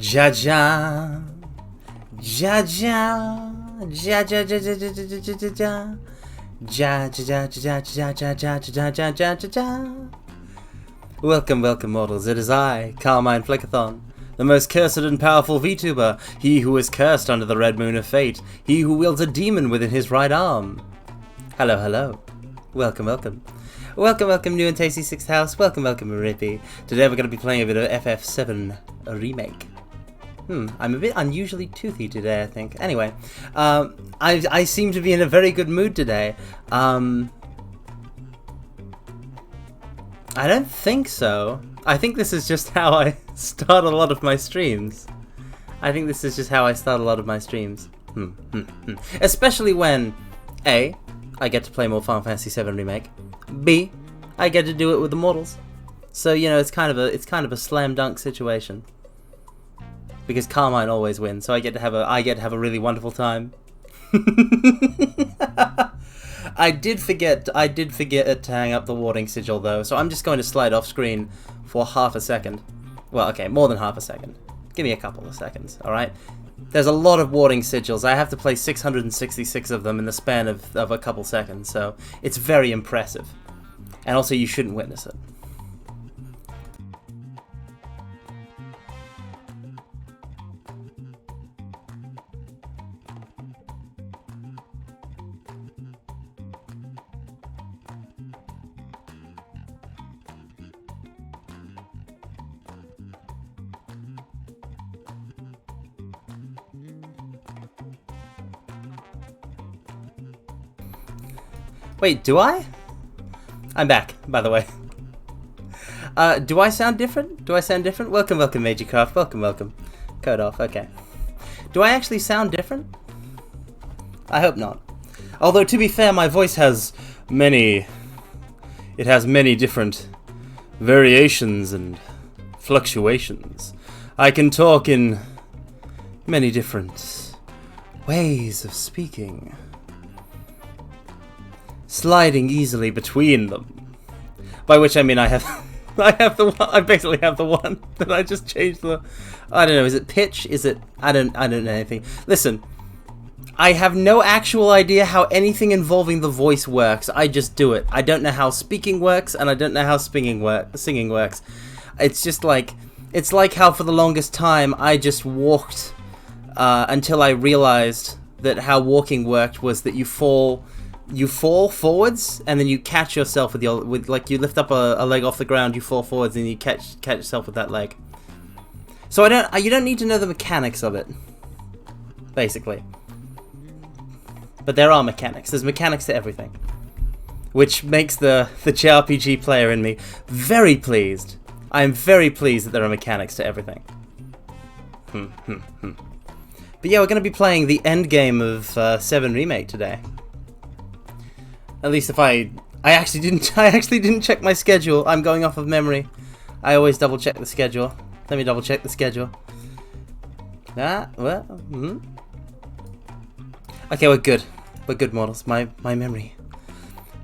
Ja-ja, ja-ja, ja-ja-ja-ja-ja-ja-ja-ja, ja-ja-ja-ja-ja-ja-ja-ja-ja-ja-ja. Welcome, welcome, mortals. It is I, Carmine Flickathon, the most cursed and powerful VTuber, he who is cursed under the red moon of fate, he who wields a demon within his right arm. Hello, hello. Welcome, welcome. Welcome, welcome, new and tasty 6th house. Welcome, welcome, Rippy. Today we're going to be playing a bit of FF7 Remake. I'm a bit unusually toothy today, I think. Anyway, I seem to be in a very good mood today. I don't think so. I think this is just how I start a lot of my streams. Especially when, A, I get to play more Final Fantasy VII Remake. B, I get to do it with the mortals. So, you know, it's kind of a slam dunk situation. Because Carmine always wins, so I get to have a really wonderful time. I did forget to hang up the warding sigil though, so I'm just going to slide off screen for half a second. Well, okay, more than half a second. Give me a couple of seconds, alright? There's a lot of warding sigils. I have to play 666 of them in the span of a couple seconds, so it's very impressive. And also, you shouldn't witness it. Wait, do I? I'm back, by the way. Do I sound different? Welcome, welcome, Magicraft. Welcome. Code off, okay. Do I actually sound different? I hope not. Although, to be fair, my voice has many different variations and fluctuations. I can talk in many different ways of speaking, sliding easily between them. By which I mean I basically have the one that I just changed the, I don't know, is it pitch? Is it, I don't know anything. Listen, I have no actual idea how anything involving the voice works. I just do it. I don't know how speaking works, and I don't know how singing works. It's just like, it's like how for the longest time I just walked until I realized that how walking worked was that you fall forwards and then you catch yourself with like you lift up a leg off the ground, you fall forwards and you catch yourself with that leg. So you don't need to know the mechanics of it, basically. But there are mechanics. There's mechanics to everything. which makes the JRPG player in me very pleased. I am very pleased that there are mechanics to everything. But yeah, we're going to be playing the end game of 7 Remake today. At least if I actually didn't check my schedule. I'm going off of memory. I always double check the schedule. Let me double check the schedule. Okay, we're good. We're good, mortals. My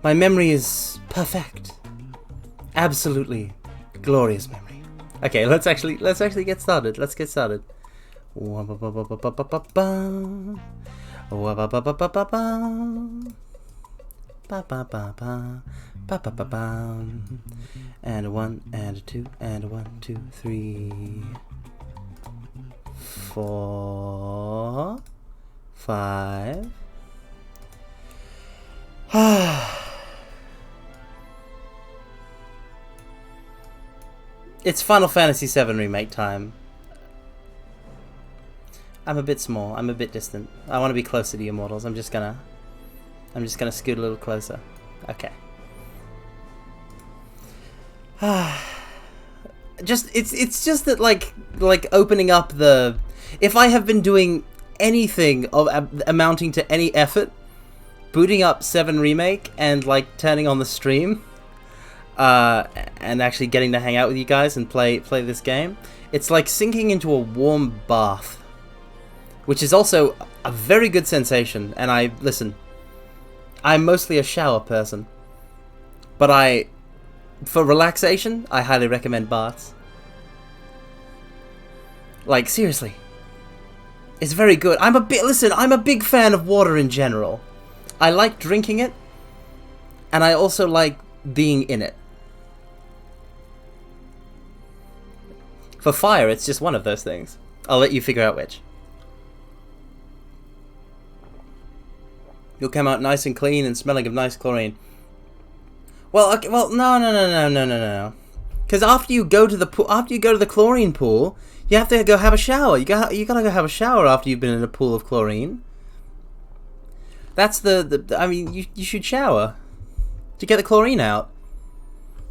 memory is perfect. Absolutely glorious memory. Okay, let's actually get started. Let's get started. And a 1 and a 2 and a 1, 2, 3, 4, 5. It's Final Fantasy VII Remake time. I'm a bit small. I'm a bit distant. I want to be closer to you, mortals. I'm just gonna scoot a little closer. Okay. It's just that like opening up the. If I have been doing anything of amounting to any effort, booting up 7 Remake and like turning on the stream, and actually getting to hang out with you guys and play this game, it's like sinking into a warm bath, which is also a very good sensation. And I'm mostly a shower person, but for relaxation, I highly recommend baths. Like, seriously. It's very good. I'm a big fan of water in general. I like drinking it, and I also like being in it. For fire, it's just one of those things. I'll let you figure out which. You'll come out nice and clean and smelling of nice chlorine. Well, okay, no. Because after you go to the pool, after you go to the chlorine pool, you have to go have a shower. You gotta go have a shower after you've been in a pool of chlorine. That's I mean, you should shower to get the chlorine out.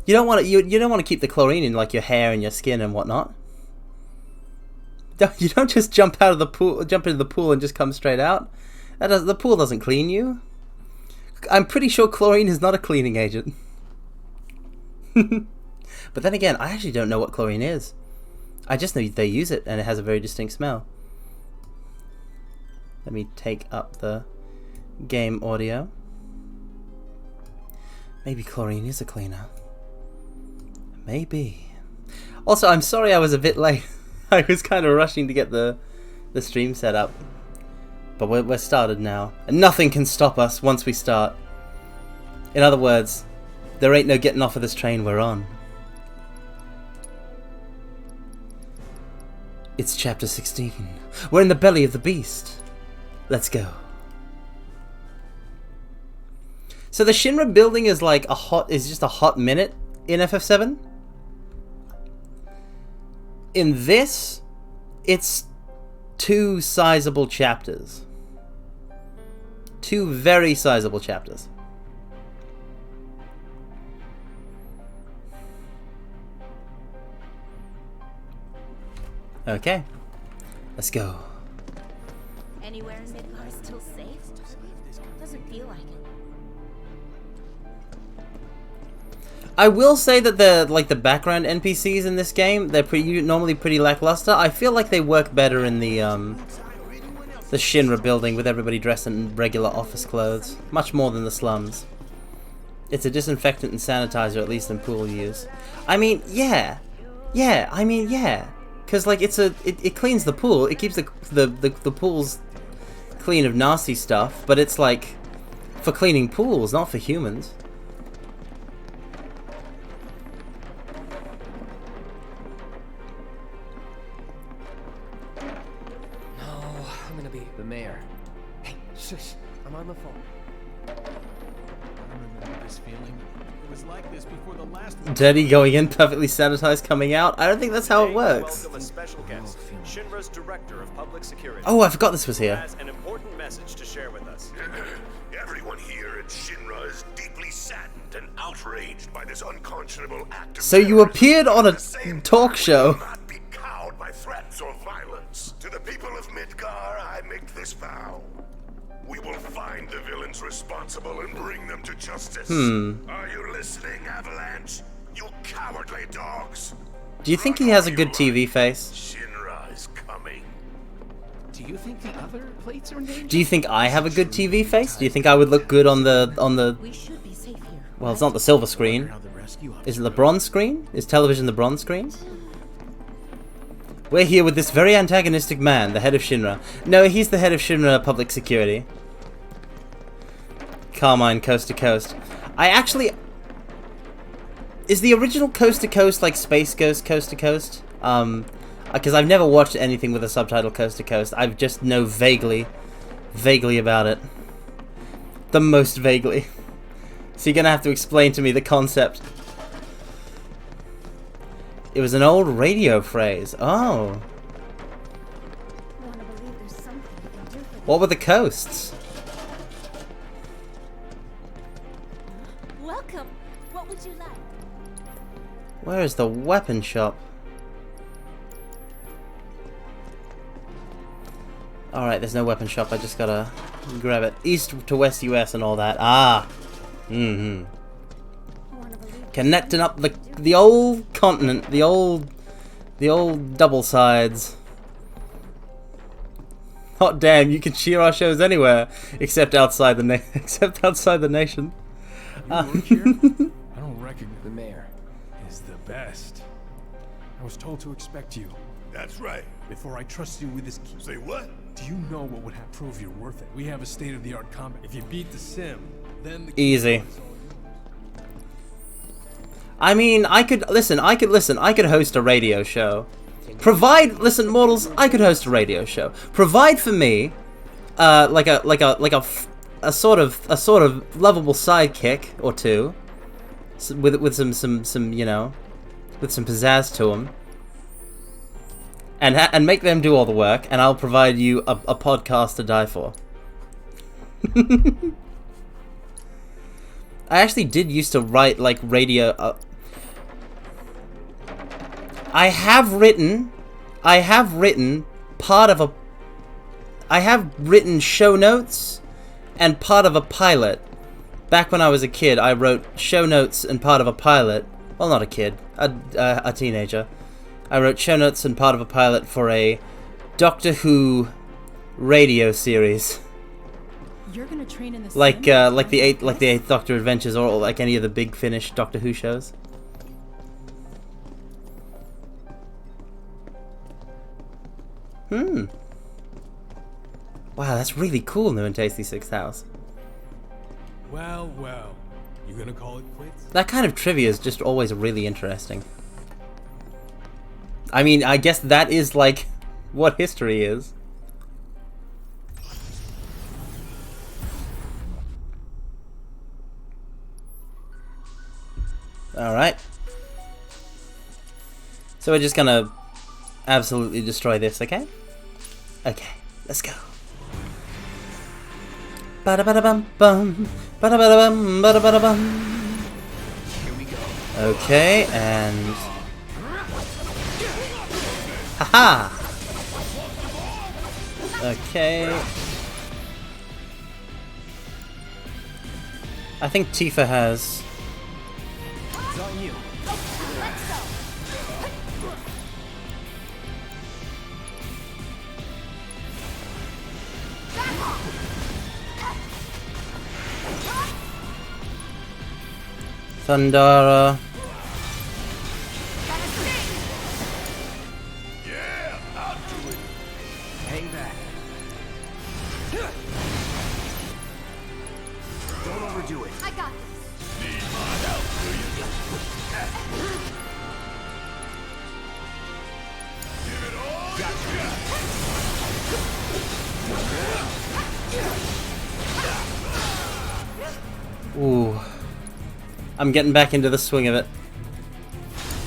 You don't want to keep the chlorine in like your hair and your skin and whatnot. You don't just jump into the pool and just come straight out. The pool doesn't clean you. I'm pretty sure chlorine is not a cleaning agent. But then again, I actually don't know what chlorine is. I just know they use it and it has a very distinct smell. Let me take up the game audio. Maybe chlorine is a cleaner. Maybe. Also, I'm sorry I was a bit late. I was kind of rushing to get the stream set up. But we're started now. And nothing can stop us once we start. In other words, there ain't no getting off of this train we're on. It's chapter 16. We're in the belly of the beast. Let's go. So the Shinra building is like just a hot minute in FF7. In this, it's 2 sizable chapters. 2 very sizable chapters. Okay, let's go. Anywhere in Midgar still safe? Doesn't feel like it. I will say that the background NPCs in this game, they're normally pretty lackluster. I feel like they work better in the Shinra building with everybody dressed in regular office clothes, much more than the slums. It's a disinfectant and sanitizer, at least in pool use. I mean, yeah. Because like it cleans the pool. It keeps the pools clean of nasty stuff, but it's like for cleaning pools, not for humans. No, I'm gonna be the mayor. Hey, shush! I'm on the phone. I remember this feeling. It was like this before the last one. Dirty going in, perfectly sanitized coming out. I don't think that's how it works. Welcome a special guest, Shinra's Director of Public Security. Oh, I forgot this was here. Has an important message to share with us. Everyone here at Shinra is deeply saddened and outraged by this unconscionable act of So you terrorism. appeared on a At the same talk time, show. we will not be cowed by threats or violence. To the people of Midgar, I make this vow. We will find the villains responsible and bring them to justice. Are you listening, Avalanche? You cowardly dogs. Do you think he has a good TV face? Shinra is coming. Do you think the other plates are in danger? Do you think I have a good TV face? Do you think I would look good on the We should be safe here. well, it's not the silver screen. How the rescue Is it the bronze screen? Is television the bronze screen? We're here with this very antagonistic man, the head of Shinra. No, he's the head of Shinra Public Security. Carmine, Coast to Coast. I actually... Is the original Coast to Coast like Space Ghost Coast to Coast? Because I've never watched anything with a subtitle Coast to Coast. I just know vaguely about it. The most vaguely. So you're gonna have to explain to me the concept. It was an old radio phrase. Oh. Wanna believe there's something we can do for What were the coasts? Welcome. What would you like? Where is the weapon shop? Alright, there's no weapon shop. I just gotta grab it. East to West US and all that. Ah. Wanna believe Connecting up the old continent. The old double sides. Hot damn, you can cheer our shows anywhere except outside the nation. You work here? I don't recognize The mayor. is the best. I was told to expect you. That's right. Before I trust you with this key. Say what? Do you know what would have prove you're worth it? We have a state-of-the-art combat. If you beat the sim, then the Easy. I mean, I could host a radio show. Listen, mortals, I could host a radio show. Provide for me, like a sort of lovable sidekick or two, with some you know, with some pizzazz to them, and make them do all the work, and I'll provide you a podcast to die for. I actually did used to write like radio. I have written show notes and part of a pilot. Back when I was a kid, I wrote show notes and part of a pilot. Well, not a kid, a teenager. I wrote show notes and part of a pilot for a Doctor Who radio series. You're gonna train in the Like the Eighth Doctor Adventures, or like any of the big Finnish Doctor Who shows. Wow, that's really cool, New and Tasty Sixth House. Well, you gonna call it quits? That kind of trivia is just always really interesting. I mean, I guess that is like what history is. Alright. So we're just gonna absolutely destroy this, okay? Okay, let's go. Ba-da-ba-da-bum-bum. Ba-da-ba-da-bum, ba-da-ba-da-bum. Here we go. Okay, and... Haha! Okay. I think Tifa has... It's on you. Thundara. Yeah, I'll do it. Hang back. Don't overdo it. I got this. Need my help, do you? Give it all you got. Ooh. I'm getting back into the swing of it.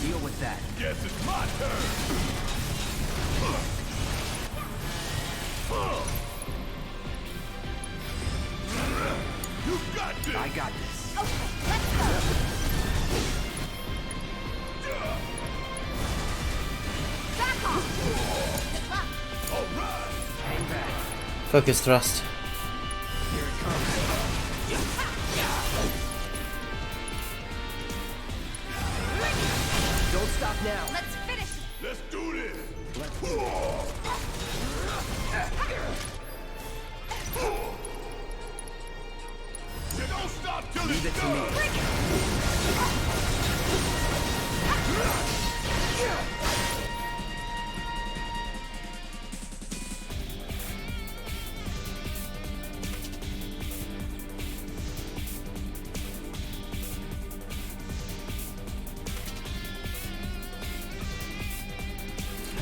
Deal with that. Yes, it's my turn. You got this. I got this. All right. Hang back. Focus thrust. Here it comes. Don't stop now. Let's finish. Let's do this. You don't stop till Leave it it's to me. done.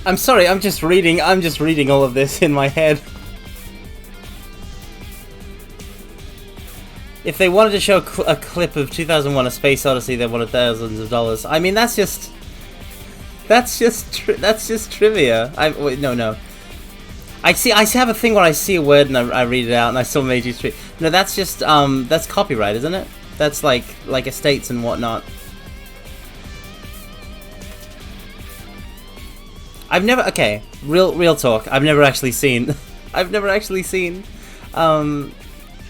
I'm sorry, I'm just reading all of this in my head. If they wanted to show a clip of 2001: A Space Odyssey, they wanted thousands of dollars. I mean, that's just trivia. Wait, no. I have a thing where I see a word and I read it out and I still made you street. No, that's just that's copyright, isn't it? That's like estates and whatnot. I've never, okay, real talk. I've never actually seen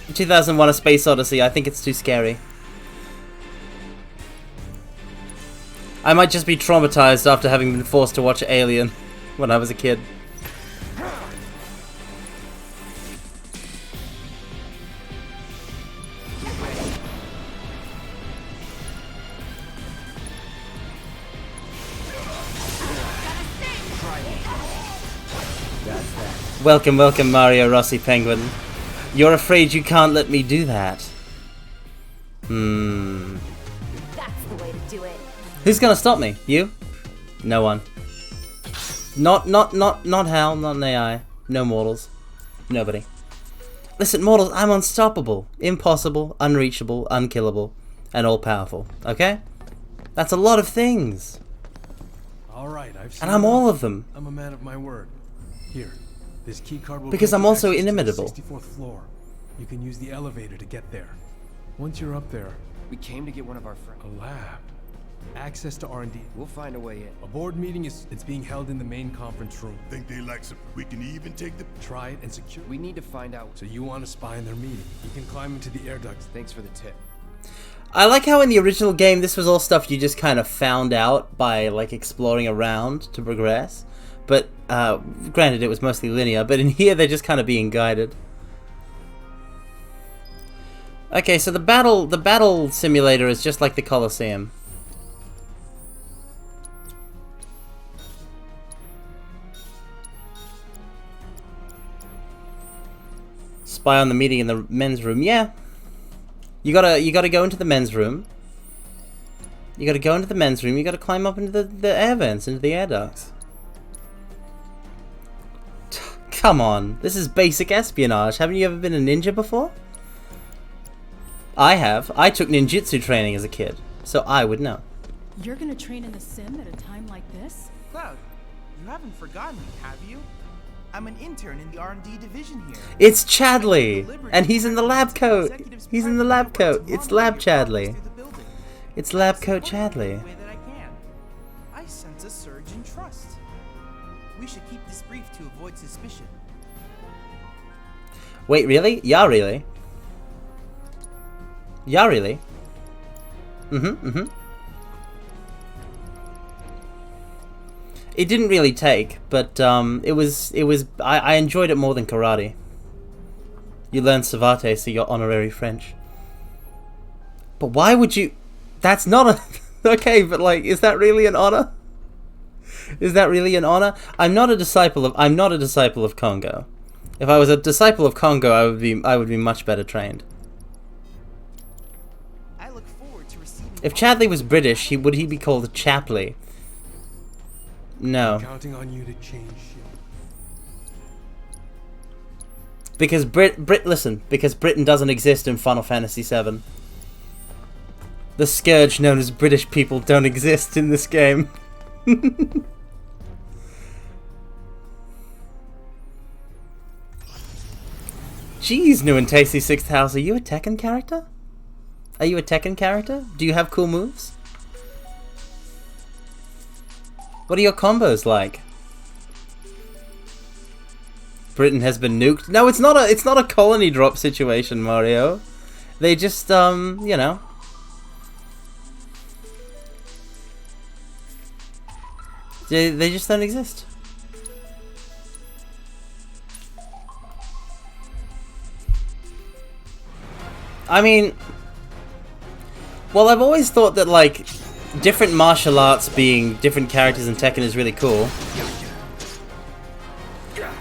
2001: A Space Odyssey. I think it's too scary. I might just be traumatized after having been forced to watch Alien when I was a kid. Welcome, Mario Rossi Penguin. You're afraid you can't let me do that. That's the way to do it. Who's gonna stop me? You? No one. Not Hal, not an AI. No mortals. Nobody. Listen, mortals, I'm unstoppable, impossible, unreachable, unkillable, and all-powerful. Okay? That's a lot of things. Alright, I've seen And I'm all of them. I'm a man of my word. Here, this key card will Because grant I'm you also access to the inimitable. 64th floor. You can use the elevator to get there. Once you're up there, We came to get one of our friends. a lab. Access to R&D. We'll find a way in. A board meeting it's being held in the main conference room. Think they like some? We can even take the. Try it and secure. We need to find out. So you want to spy in their meeting? You can climb into the air ducts. Thanks for the tip. I like how in the original game this was all stuff you just kind of found out by like exploring around to progress. But granted, it was mostly linear. But in here, they're just kind of being guided. Okay, so the battle simulator is just like the Colosseum. Spy on the meeting in the men's room. Yeah, you gotta go into the men's room. You gotta go into the men's room. You gotta climb up into the air vents, into the air ducts. Come on, this is basic espionage. Haven't you ever been a ninja before? I have. I took ninjutsu training as a kid, so I would know. You're gonna train in the sim at a time like this? Cloud, you haven't forgotten me, have you? I'm an intern in the R&D division here. It's Chadley, and he's in the lab coat. He's in the lab coat. It's Lab Chadley. It's Lab Coat Chadley. I sense a surge in trust. We should keep this brief to avoid suspicion. Wait, really? Yeah, really? Yeah, really? It didn't really take, but I enjoyed it more than karate. You learn savate, so you're honorary French. But why would you? That's not a okay. But like, is that really an honor? Is that really an honor? I'm not a disciple of Congo. If I was a disciple of Congo, I would be much better trained. I look forward to receiving. If Chadley was British, would he be called Chapley? No. Counting on you to change shit. Because because Britain doesn't exist in Final Fantasy VII. The scourge known as British people don't exist in this game. Jeez, new and tasty 6th house. Are you a Tekken character? Are you a Tekken character? Do you have cool moves? What are your combos like? Britain has been nuked. No, it's not a colony drop situation, Mario. They just you know. They just don't exist. I mean, well, I've always thought that, like, different martial arts being different characters in Tekken is really cool.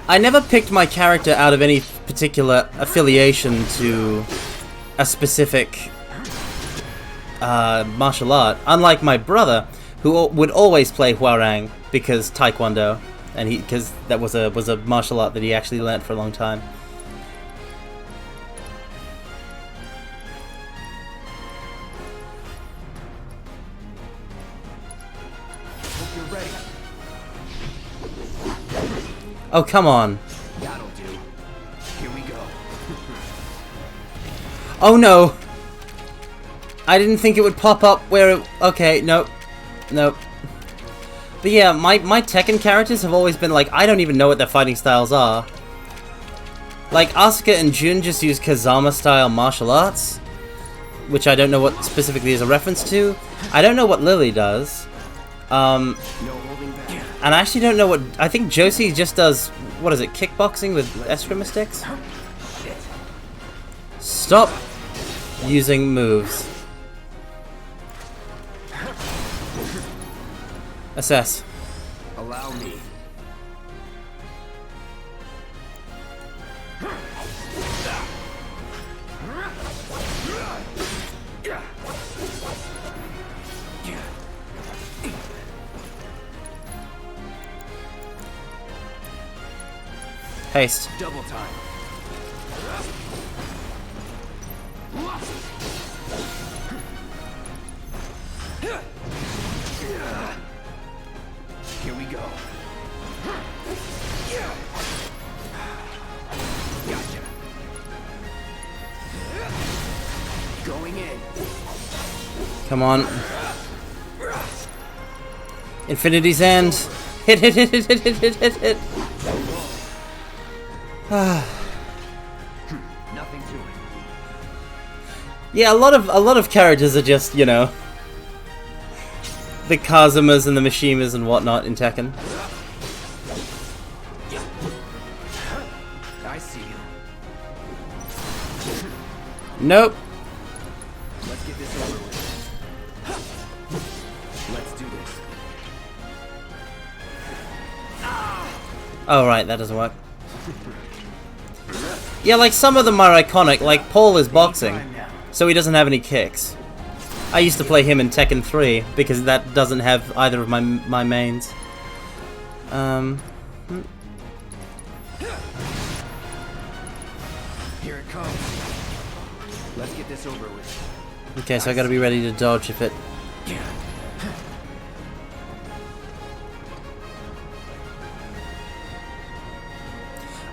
I never picked my character out of any particular affiliation to a specific martial art, unlike my brother, who would always play Hwarang because Taekwondo, and because that was a martial art that he actually learnt for a long time. Hope you're ready. Oh, come on. That'll do. Here we go. Oh no! I didn't think it would pop up where it... Okay, nope. Nope. But yeah, my Tekken characters have always been like, I don't even know what their fighting styles are. Like, Asuka and Jun just use Kazama-style martial arts, which I don't know what specifically is a reference to. I don't know what Lily does. No holding back. And I actually don't know what... I think Josie just does... What is it? Kickboxing with eskrima sticks? Stop using moves. Assess. Allow me. Haste. Double time. Here we go. Gotcha. Going in. Come on. Infinity's End. Hit, hit, hit, hit, hit, hit, hit, hit, hit. Nothing to it. Yeah, a lot of characters are just, you know, the Kazumas and the Mishimas and whatnot in Tekken. I see you. Nope. Let's get this over with. Let's do this. Oh, right, that doesn't work. Yeah, like, some of them are iconic, like Paul is boxing, so he doesn't have any kicks. I used to play him in Tekken 3, because that doesn't have either of my mains. Here it comes. Let's get this over with. Okay, so I gotta be ready to dodge if it...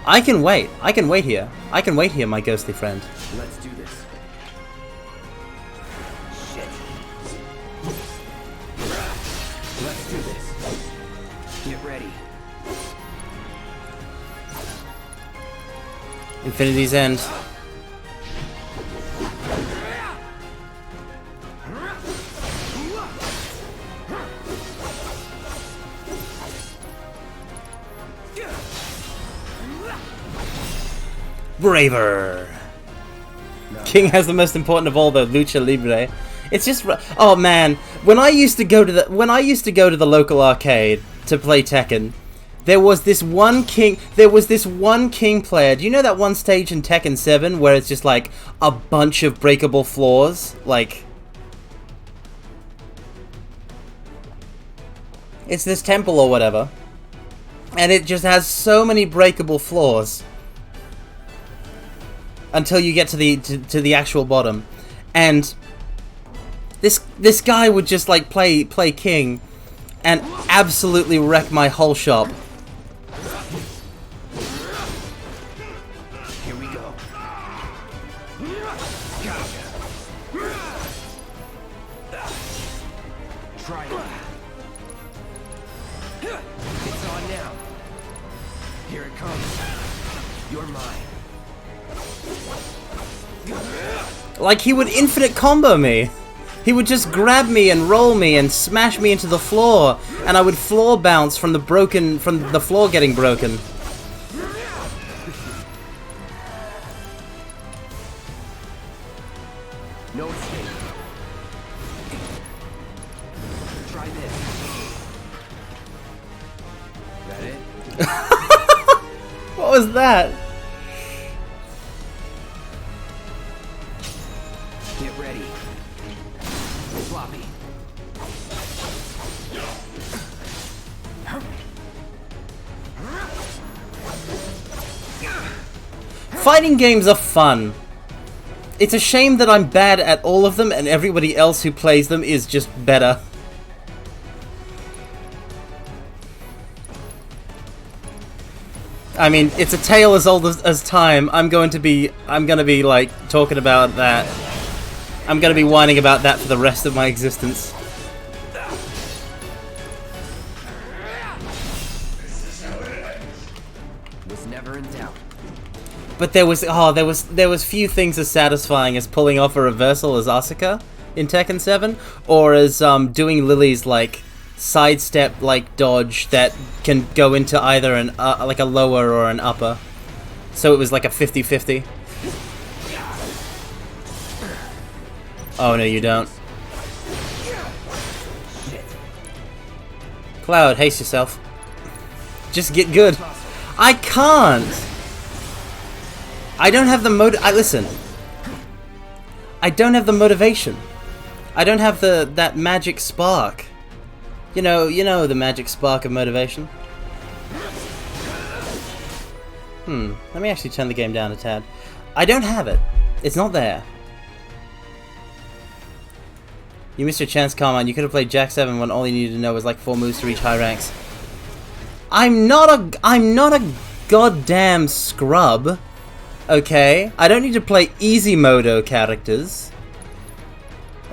I can wait. I can wait here. I can wait here, my ghostly friend. Let's do this. Shit. Let's do this. Get ready. Infinity's End. Braver. King has the most important of all, the Lucha Libre. It's just, oh man, when I used to go to the local arcade to play Tekken, there was this one King player. Do you know that one stage in Tekken 7 where it's just like a bunch of breakable floors? Like, it's this temple or whatever, and it just has so many breakable floors until you get to the actual bottom. And This guy would just like play king and absolutely wreck my whole shop. Here we go. Gotcha. Try it. It's on now. Here it comes. You're mine. Like, he would infinite combo me. He would just grab me and roll me and smash me into the floor, and I would floor bounce from the floor getting broken. No escape. Try this. That it? What was that? Get ready. Floppy. Fighting games are fun. It's a shame that I'm bad at all of them and everybody else who plays them is just better. I mean, it's a tale as old as time. I'm gonna be like talking about that. I'm gonna be whining about that for the rest of my existence. Was never in doubt. But there was few things as satisfying as pulling off a reversal as Asuka in Tekken 7, or as doing Lily's like sidestep like dodge that can go into either an like a lower or an upper. So it was like a 50-50. Oh no, you don't. Cloud, haste yourself. Just get good. I can't. I don't have the listen. I don't have the motivation. I don't have that magic spark. You know the magic spark of motivation. Let me actually turn the game down a tad. I don't have it. It's not there. You missed your chance, Carmine. You could have played Jack 7 when all you needed to know was like 4 moves to reach high ranks. I'm not a goddamn scrub. Okay? I don't need to play easy modo characters.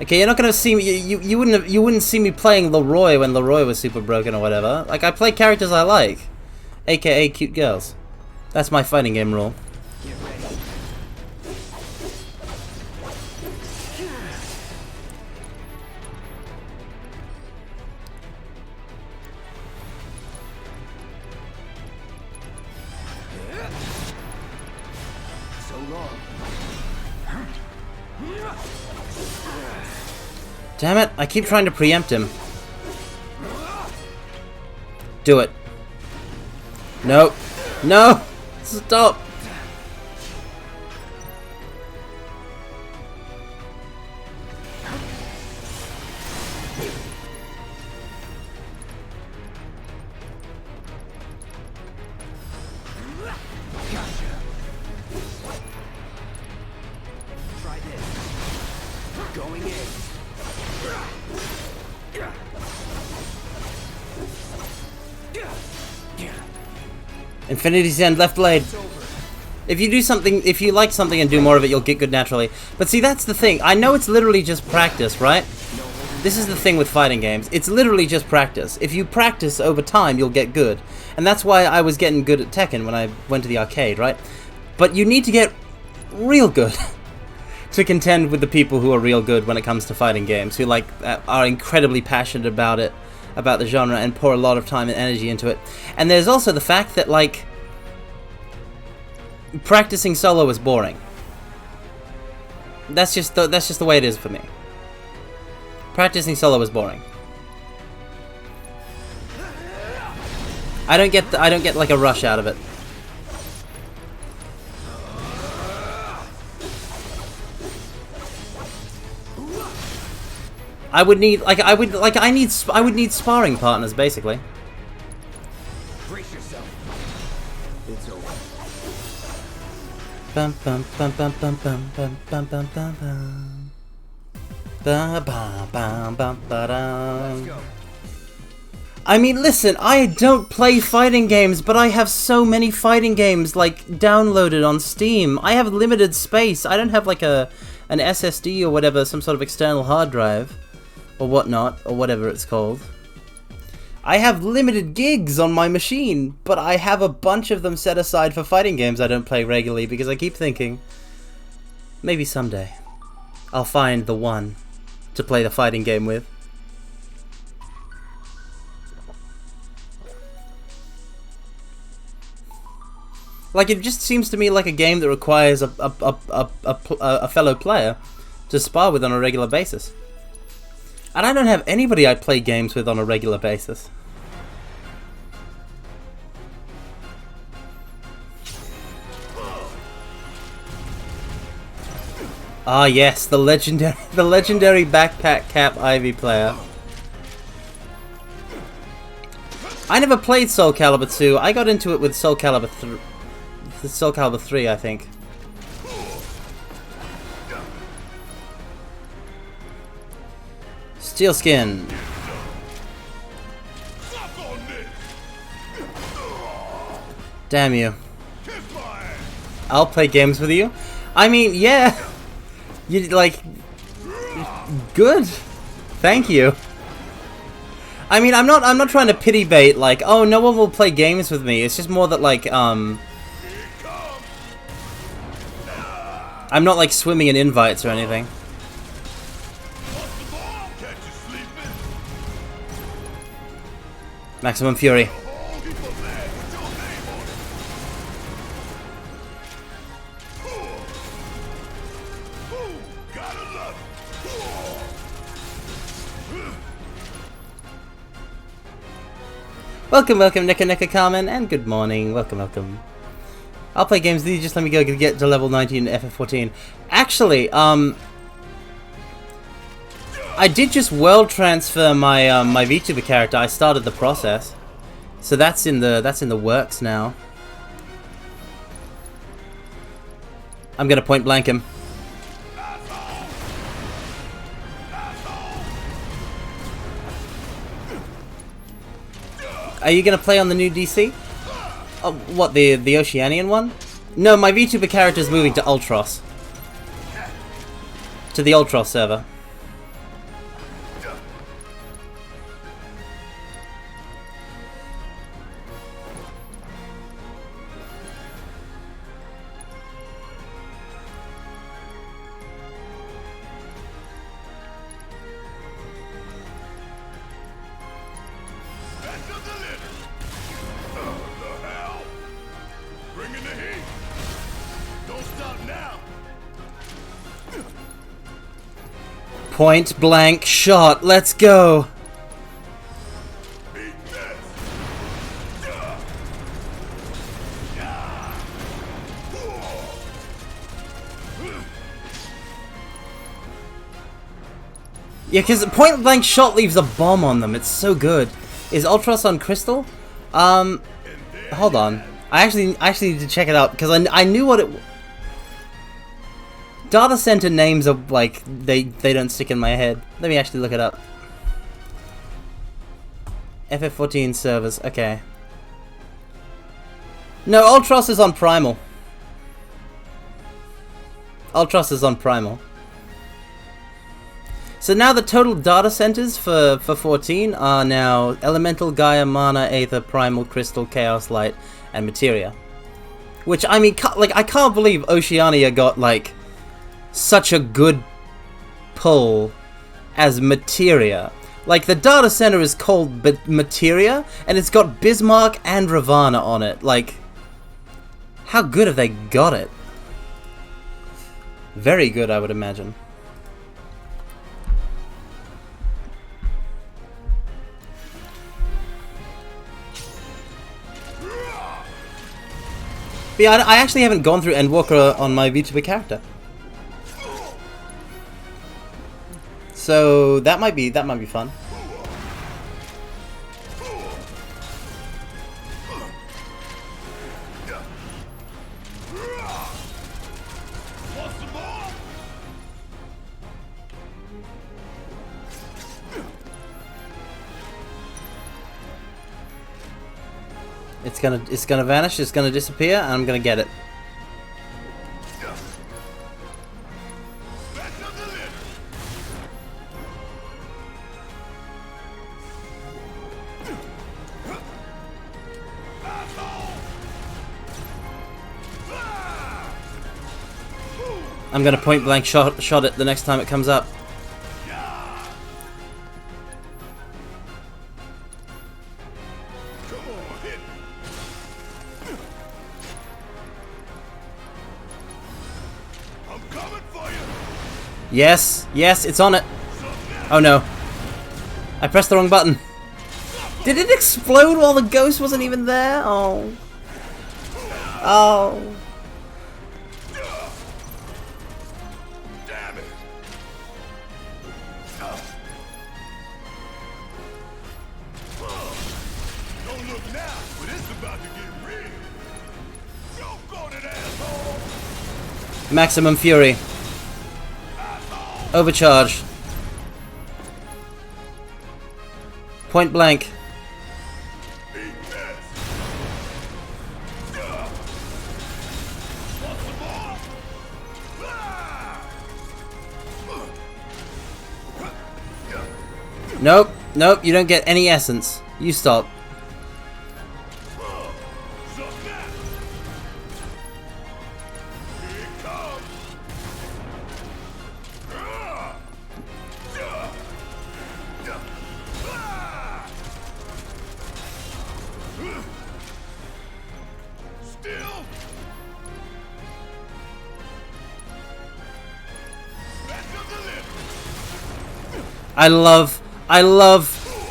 Okay, you're not gonna see me. You wouldn't see me playing Leroy when Leroy was super broken or whatever. Like, I play characters I like, aka cute girls. That's my fighting game rule. Get ready. So long. Damn it, I keep trying to preempt him. Do it. Nope. No! Stop! Try this. Going in. Infinity's End, left blade. If you do something, if you like something and do more of it, you'll get good naturally. But see, that's the thing. I know it's literally just practice, right? This is the thing with fighting games. It's literally just practice. If you practice over time, you'll get good. And that's why I was getting good at Tekken when I went to the arcade, right? But you need to get real good to contend with the people who are real good when it comes to fighting games, who like are incredibly passionate about it, about the genre, and pour a lot of time and energy into it. And there's also the fact that like practicing solo is boring. That's just the way it is for me. Practicing solo is boring. I don't get like a rush out of it. I would need I would need sparring partners basically. Brace yourself. It's over. Bum, bum, bum, bum, bum, bum, bum, bum, bum, bum, bum. Ba ba ba ba ba da. Let's go. I mean, listen, I don't play fighting games, but I have so many fighting games, like, downloaded on Steam. I have limited space. I don't have, like, an SSD or whatever, some sort of external hard drive. Or whatnot, or whatever it's called. I have limited gigs on my machine, but I have a bunch of them set aside for fighting games I don't play regularly, because I keep thinking, maybe someday, I'll find the one to play the fighting game with. Like, it just seems to me like a game that requires a fellow player to spar with on a regular basis. And I don't have anybody I play games with on a regular basis. Ah yes, the legendary backpack cap Ivy player. I never played Soul Calibur 2. I got into it with Soul Calibur 3, I think. Steel Skin. Damn you. I'll play games with you. I mean, yeah. You like good. Thank you. I mean, I'm not trying to pity bait like, oh, no one will play games with me. It's just more that like I'm not like swimming in invites or anything. Maximum Fury. Welcome, Nika Carmen, and good morning. Welcome. I'll play games with you, just let me go get to level 19 in FF14. Actually, I did just world transfer my my VTuber character. I started the process, so that's in the works now. I'm gonna point blank him. Are you gonna play on the new DC? Oh, what, the Oceanian one? No, my VTuber character is moving to Ultros. To the Ultros server. Point blank shot, let's go! Yeah, because point blank shot leaves a bomb on them, it's so good. Is Ultros on Crystal? Hold on. I actually need to check it out, because I knew what it... Data center names are like, they don't stick in my head. Let me actually look it up. FF14 servers, okay. No, Ultros is on Primal. Ultros is on Primal. So now the total data centers for 14 are now Elemental, Gaia, Mana, Aether, Primal, Crystal, Chaos, Light, and Materia. Which, I mean, like, I can't believe Oceania got, like, such a good pull as Materia. Like, the data center is called Materia, and it's got Bismarck and Ravana on it. Like, how good have they got it? Very good, I would imagine. But yeah, I actually haven't gone through Endwalker on my VTuber character. So that might be fun. It's gonna vanish. It's gonna disappear, and I'm gonna get it. I'm gonna point blank shot it the next time it comes up. Yes, yes, it's on it. Oh no. I pressed the wrong button. Did it explode while the ghost wasn't even there? Oh. Oh. Damn it! Don't look now, but it's about to get real. Jump on it, asshole! Maximum fury. Overcharge. Point blank. Nope, nope, you don't get any essence. You stop.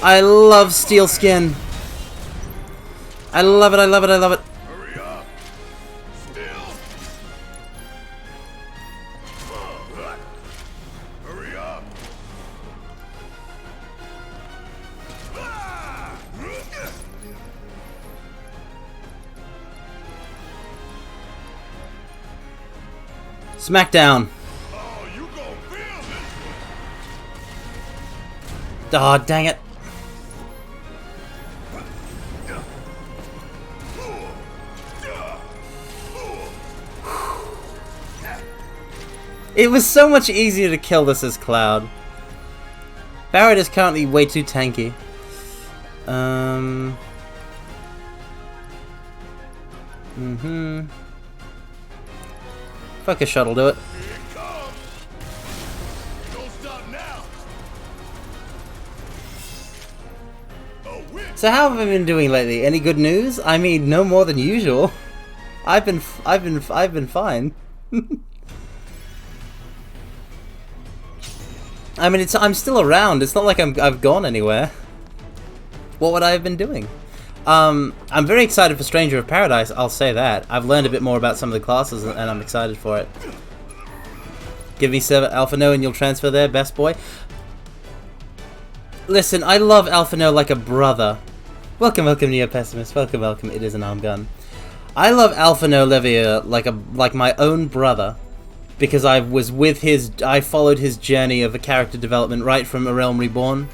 I love steel skin. I love it, I love it, I love it. Hurry up! Still! Hurry up! Smackdown. Oh, you gon' feel this! Aw, dang it. It was so much easier to kill this as Cloud. Barret is currently way too tanky. Focus shot will do it. Here it comes! Don't stop now! A whip! So how have I been doing lately? Any good news? I mean, no more than usual. I've been fine. I mean, I'm still around. It's not like I've gone anywhere. What would I have been doing? I'm very excited for Stranger of Paradise, I'll say that. I've learned a bit more about some of the classes and I'm excited for it. Give me Server Alphino and you'll transfer there, best boy. Listen, I love Alphino like a brother. Welcome, welcome, Neo Pessimist. Welcome, welcome. It is an arm gun. I love Alphino Levier like my own brother. Because I followed his journey of a character development right from A Realm Reborn.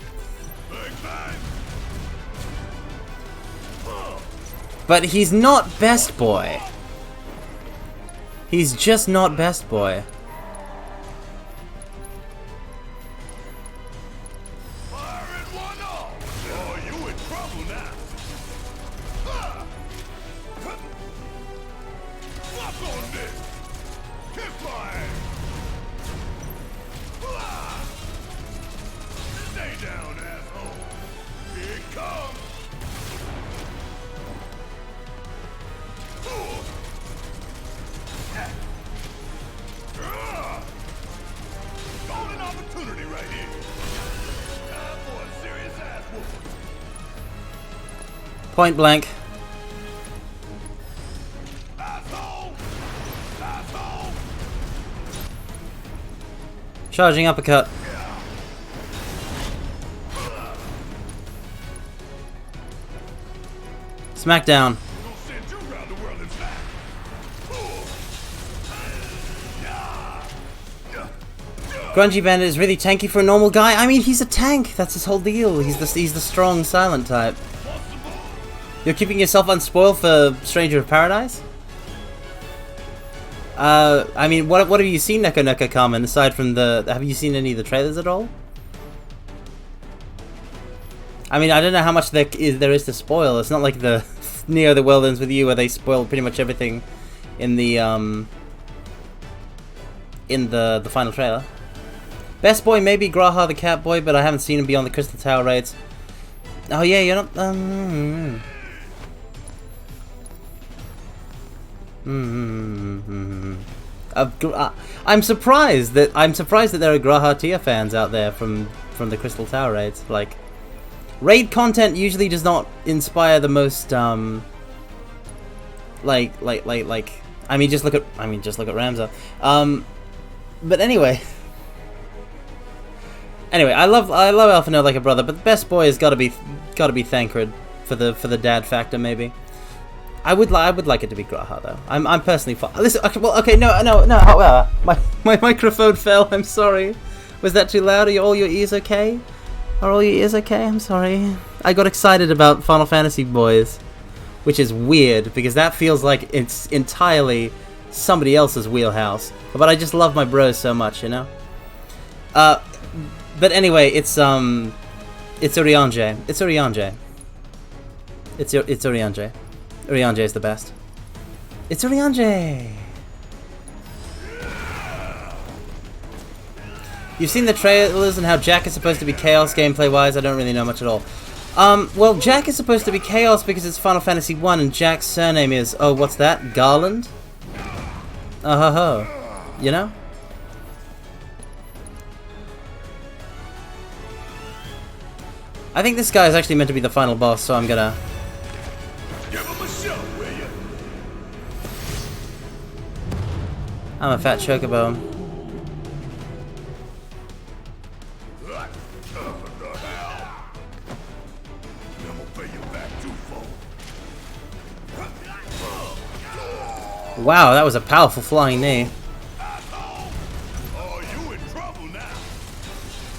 But he's not best boy. He's just not best boy. Oh, you in trouble now. Fuck on this. Kick my ass. Stay down, asshole. Here it comes. Golden opportunity right here. Time for a serious ass whooping. Point blank. Asshole! Asshole! Charging uppercut. Smackdown. Gonna send you around the world and back. Grungy Bandit is really tanky for a normal guy. I mean, he's a tank. That's his whole deal. He's the strong silent type. You're keeping yourself unspoiled for Stranger of Paradise? I mean, what have you seen, Neko Neko Carmen, aside from have you seen any of the trailers at all? I mean, I don't know how much there is to spoil. It's not like the Neo the World Ends With You, where they spoil pretty much everything in the final trailer. Best boy maybe Graha the Cat Boy, but I haven't seen him beyond the Crystal Tower raids. Oh yeah, you're not. I'm surprised that there are Graha tier fans out there from the Crystal Tower raids. Like, raid content usually does not inspire the most like I mean just look at Ramza. But anyway, I love Alphinaud like a brother, but the best boy has got to be Thancred for the dad factor maybe. I would like it to be Graha though. I'm personally fine. Listen, okay, no. My microphone fell. I'm sorry. Was that too loud? Are all your ears okay? Are all your ears okay? I'm sorry. I got excited about Final Fantasy boys, which is weird because that feels like it's entirely somebody else's wheelhouse. But I just love my bros so much, you know. But anyway, it's Urianger. It's Urianger. It's Urianger. Urianger is the best. It's Urianger! You've seen the trailers and how Jack is supposed to be Chaos gameplay-wise. I don't really know much at all. Well, Jack is supposed to be Chaos because it's Final Fantasy 1 and Jack's surname is... Oh, what's that? Garland? Oh-ho-ho. You know? I think this guy is actually meant to be the final boss, so I'm gonna... I'm a fat chocobo. Wow, that was a powerful flying knee.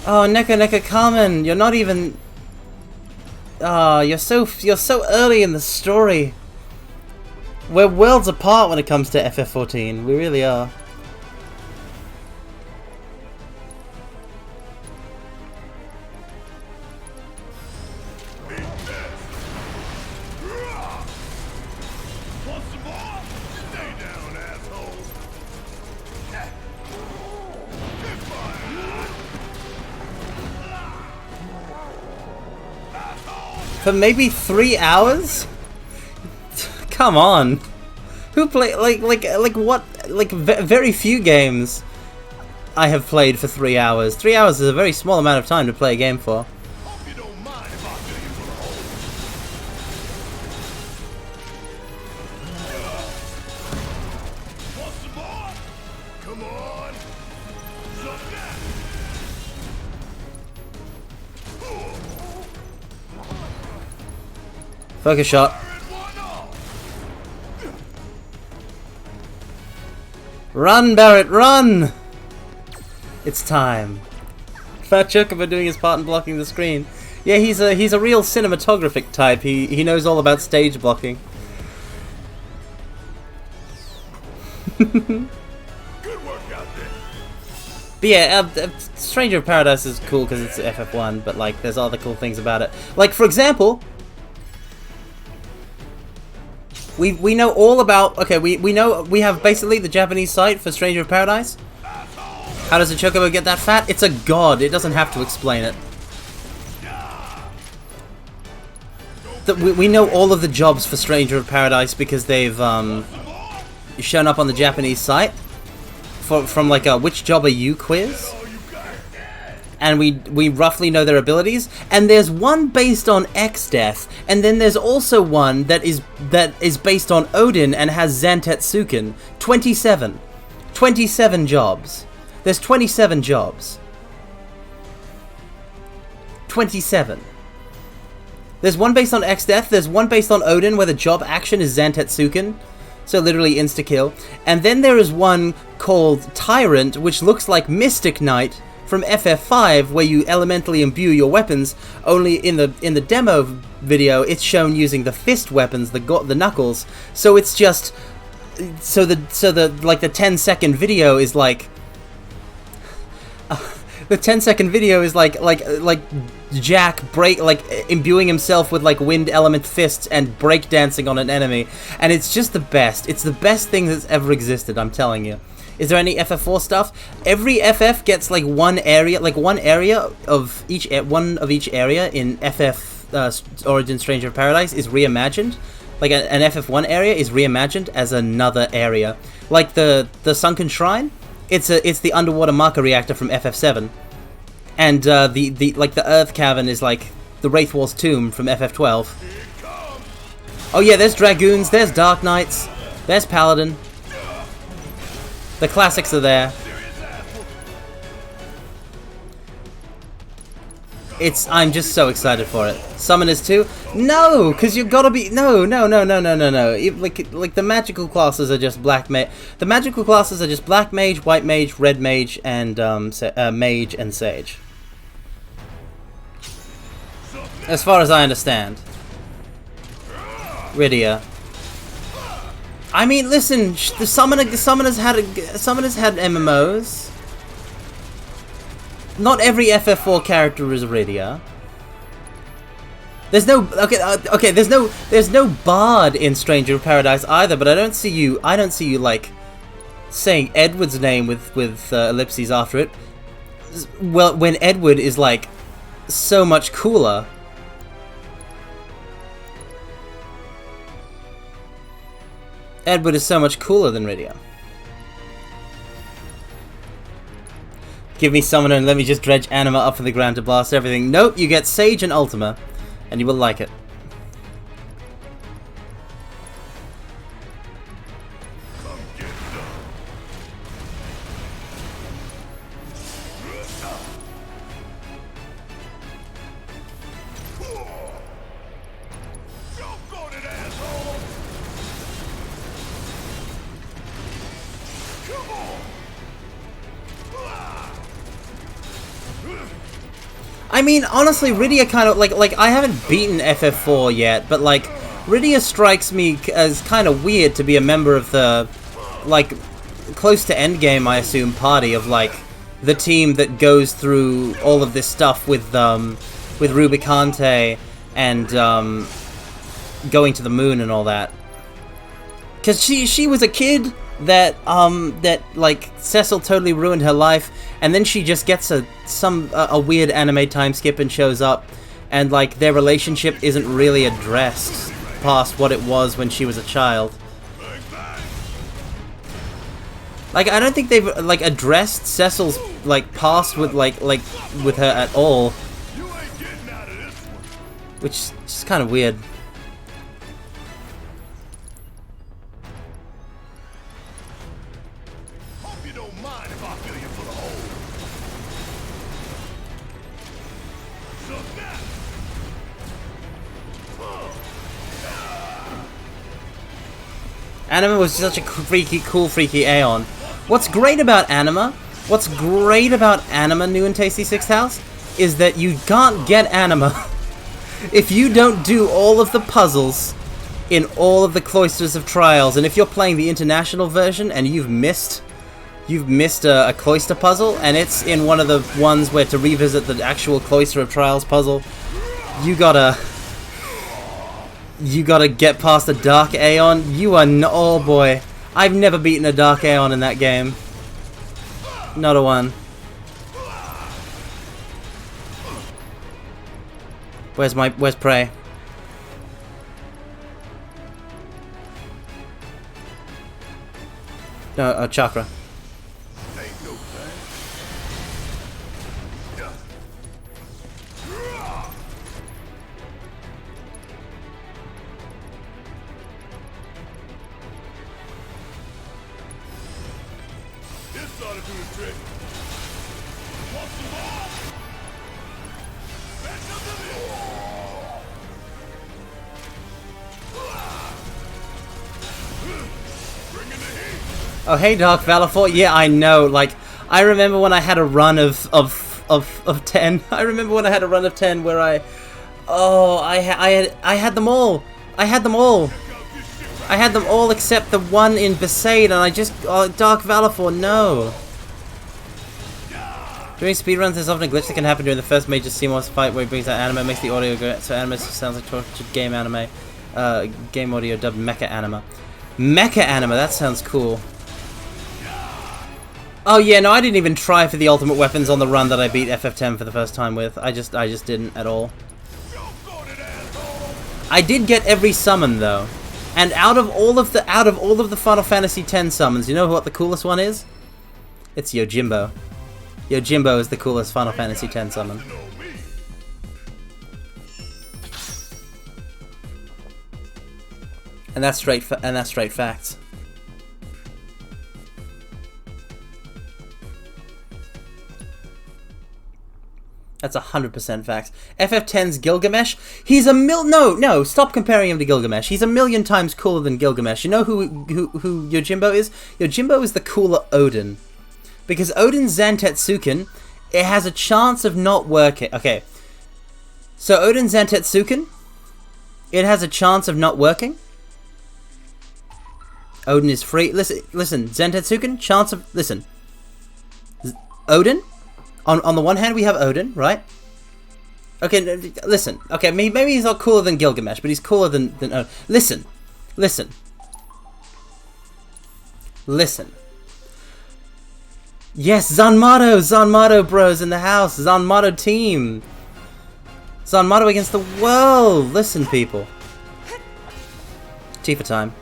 Oh, Neko Neko Carmen, you're not even... Oh, you're so early in the story. We're worlds apart when it comes to FF14. We really are. For maybe 3 hours? Come on. Who play like what? Like very few games I have played for 3 hours. 3 hours is a very small amount of time to play a game for. Focus shot. Run, Barrett, run! It's time. Fat Chocobo doing his part in blocking the screen. Yeah, he's a real cinematographic type. He knows all about stage blocking. Good work out there. But yeah, Stranger of Paradise is cool because it's FF1, but like there's other cool things about it. Like for example, we know all about... Okay, we know we have basically the Japanese site for Stranger of Paradise. How does a chocobo get that fat? It's a god. It doesn't have to explain it. We know all of the jobs for Stranger of Paradise because they've shown up on the Japanese site from like a "which job are you" quiz. And we roughly know their abilities, and there's one based on X-Death, and then there's also one that is based on Odin and has Zantetsuken. 27 jobs. There's 27 jobs. 27. There's one based on X-Death, there's one based on Odin where the job action is Zantetsuken, so literally insta-kill, and then there is one called Tyrant, which looks like Mystic Knight, from FF5, where you elementally imbue your weapons. Only in the demo video, it's shown using the fist weapons, the knuckles. So it's just so the like the 10-second video is like. The 10-second video is like Jack imbuing himself with like wind element fists and breakdancing on an enemy, and it's just the best. It's the best thing that's ever existed, I'm telling you. Is there any FF4 stuff? Every FF gets like one area of each area in FF Origin Stranger of Paradise is reimagined. Like an FF1 area is reimagined as another area. Like the Sunken Shrine. It's the underwater marker reactor from FF7, and the Earth Cavern is like the Wraithwall's tomb from FF12. Oh yeah, there's Dragoons, there's Dark Knights, there's Paladin. The classics are there. I'm just so excited for it. Summoners 2? No, because you've got to be... No. Like, the magical classes are just black mage... The magical classes are just black mage, white mage, red mage, and mage and sage. As far as I understand. Rydia. I mean, listen, the summoners had MMOs. Not every FF4 character is Rydia. There's no there's no bard in Stranger of Paradise either, but I don't see you like saying Edward's name with ellipses after it. Well, when Edward is like so much cooler. Edward is so much cooler than Rydia. Give me Summoner and let me just dredge Anima up from the ground to blast everything. Nope, you get Sage and Ultima, and you will like it. I mean, honestly, Rydia kind of, like, I haven't beaten FF4 yet, but, like, Rydia strikes me as kind of weird to be a member of the, like, close to endgame, I assume, party of, like, the team that goes through all of this stuff with Rubicante and, going to the moon and all that. Because she was a kid that like Cecil totally ruined her life, and then she just gets a weird anime time skip and shows up, and like their relationship isn't really addressed past what it was when she was a child. Like, I don't think they've like addressed Cecil's like past with with her at all, which is just kind of weird. Anima was such a cool, freaky Aeon. What's great about Anima, New and Tasty Sixth House, is that you can't get Anima if you don't do all of the puzzles in all of the Cloisters of Trials. And if you're playing the international version and you've missed a Cloister puzzle, and it's in one of the ones where to revisit the actual Cloister of Trials puzzle, you gotta get past a Dark Aeon. Oh boy. I've never beaten a Dark Aeon in that game. Not a one. Where's Prey? No, Chakra. Oh, hey, Dark Valor 4. Yeah, I know. Like, I remember when I had a run of 10. I remember when I had a run of 10 where I had them all. I had them all. I had them all except the one in Besaid, and I just Dark Valor 4. No. During speedruns, there's often a glitch that can happen during the first major CMOS fight where he brings out anime, makes the audio go, so anime sounds like tortured game anime. Game audio dubbed mecha anima. Mecha anima, that sounds cool. Oh yeah, no, I didn't even try for the ultimate weapons on the run that I beat FF10 for the first time with. I just didn't at all. I did get every summon though. And out of all of the Final Fantasy X summons, you know what the coolest one is? It's Yojimbo. Yojimbo is the coolest Final Fantasy X summon. And that's straight facts. That's 100% facts. FF10's Gilgamesh, he's a no, stop comparing him to Gilgamesh. He's a million times cooler than Gilgamesh. You know who Yojimbo is? Yojimbo is the cooler Odin. Because Odin's Zantetsuken, it has a chance of not working. Okay. So Odin's Zantetsuken, it has a chance of not working. Odin is free. Listen, Zantetsuken, chance of... Listen. Odin... On the one hand, we have Odin, right? Okay, listen. Okay, maybe he's not cooler than Gilgamesh, but he's cooler than Odin. Listen. Yes, Zanmato bros in the house. Zanmato team. Zanmato against the world. Listen, people. Tifa time.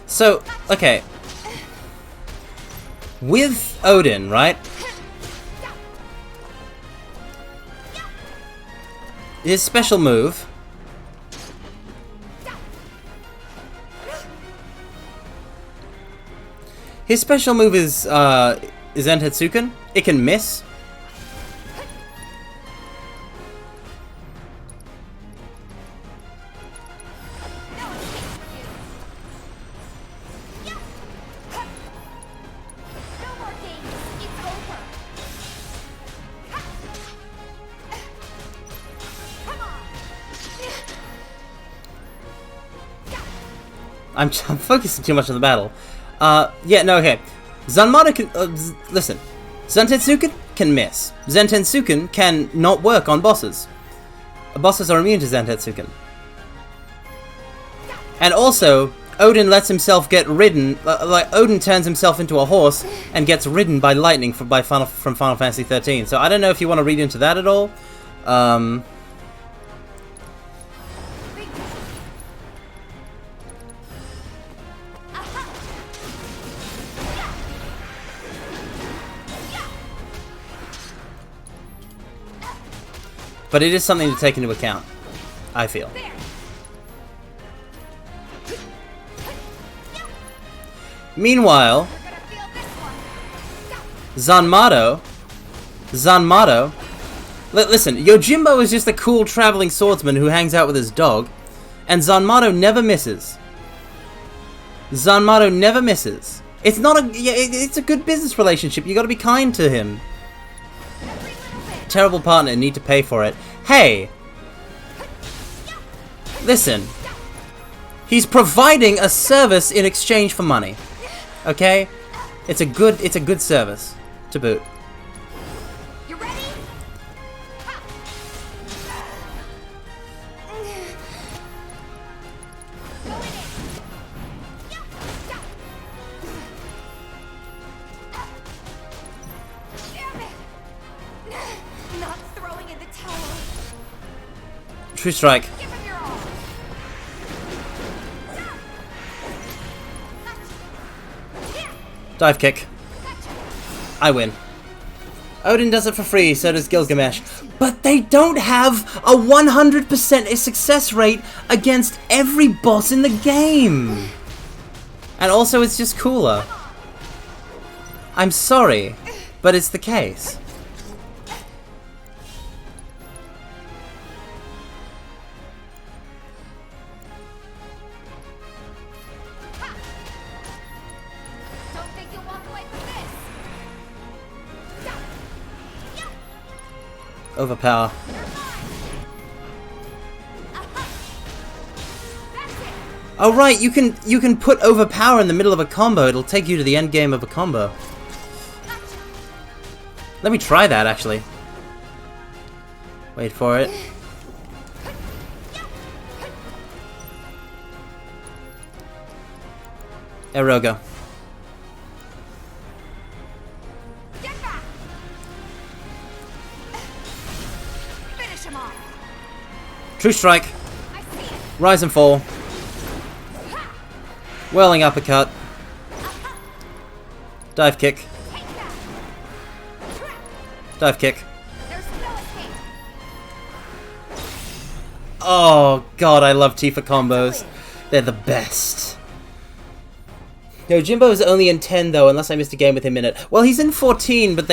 So, okay. With Odin, right? His special move. His special move is Zantetsuken. It can miss. I'm focusing too much on the battle. Yeah, no, okay. Zanmato can... listen. Zantetsuken can miss. Zantetsuken can not work on bosses. Bosses are immune to Zantetsuken. And also, Odin lets himself get ridden... like, Odin turns himself into a horse and gets ridden by lightning from Final Fantasy XIII. So I don't know if you want to read into that at all. But it is something to take into account, I feel. Meanwhile, Zanmato, listen, Yojimbo is just a cool traveling swordsman who hangs out with his dog, and Zanmato never misses. Zanmato never misses. It's not a, it's a good business relationship. You got to be kind to him. Terrible partner, need to pay for it. Hey, listen. He's providing a service in exchange for money. Okay, it's a good service to boot. You ready? Not throwing in the towel. True strike. Give him your all. Dive kick. I win. Odin does it for free, so does Gilgamesh. But they don't have a 100% success rate against every boss in the game. And also, it's just cooler. I'm sorry, but it's the case. Overpower. Oh right, you can put overpower in the middle of a combo. It'll take you to the end game of a combo. Let me try that actually. Wait for it. Eroga. True strike. Rise and fall. Whirling uppercut. Dive kick. Dive kick. Oh god, I love Tifa combos. They're the best. Yojimbo's only in 10 though, unless I missed a game with him in it. Well, he's in 14, but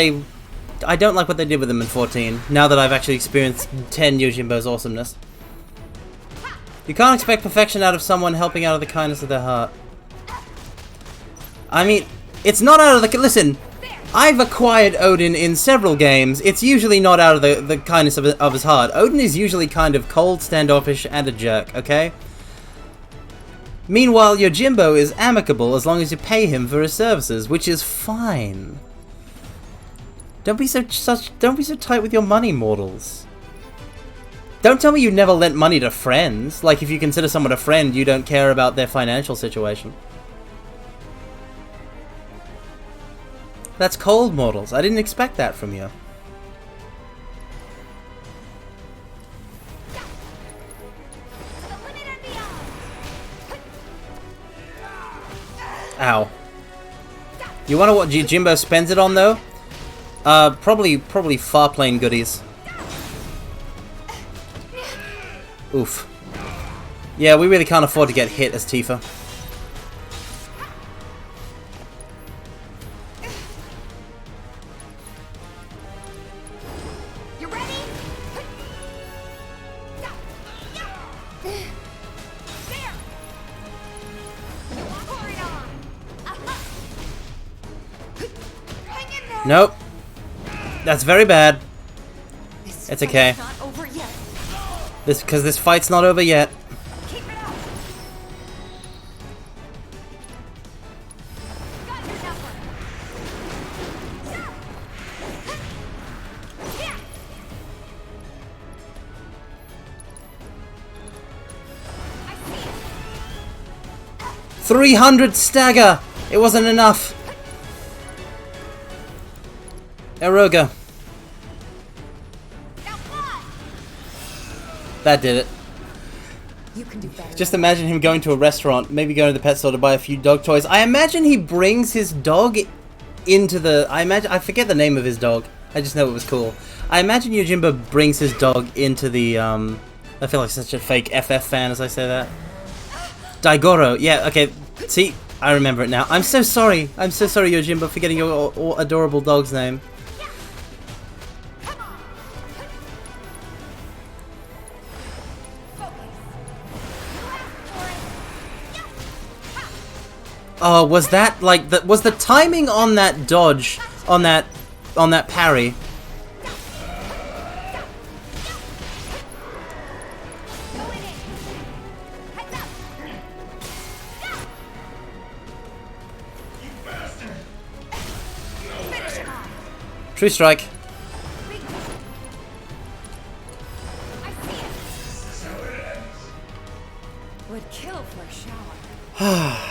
I don't like what they did with him in 14, now that I've actually experienced 10 Yojimbo's awesomeness. You can't expect perfection out of someone helping out of the kindness of their heart. I mean, it's not out of the... Listen, I've acquired Odin in several games. It's usually not out of the kindness of his heart. Odin is usually kind of cold, standoffish, and a jerk, okay? Meanwhile, Yojimbo is amicable as long as you pay him for his services, which is fine. Don't be so tight with your money, mortals. Don't tell me you never lent money to friends. Like, if you consider someone a friend, you don't care about their financial situation. That's cold, mortals. I didn't expect that from you. Ow. You wanna what Jimbo spends it on though? Probably far plane goodies. Oof. Yeah, we really can't afford to get hit as Tifa. You ready? There. Pour it on. Hang in there. Nope. That's very bad. It's okay. Not over yet. Because this fight's not over yet. Keep it up. Got your number. Yeah. 300 stagger! It wasn't enough. Eroga. That did it. You can do better. Just imagine him going to a restaurant, maybe going to the pet store to buy a few dog toys. I imagine he brings his dog into the... I forget the name of his dog. I just know it was cool. I imagine Yojimbo brings his dog into the... I feel like such a fake FF fan as I say that. Daigoro. Yeah, okay. See? I remember it now. I'm so sorry. I'm so sorry, Yojimbo, for getting your adorable dog's name. Oh, was that like was the timing on that dodge, on that parry? True strike. Would kill for a shower.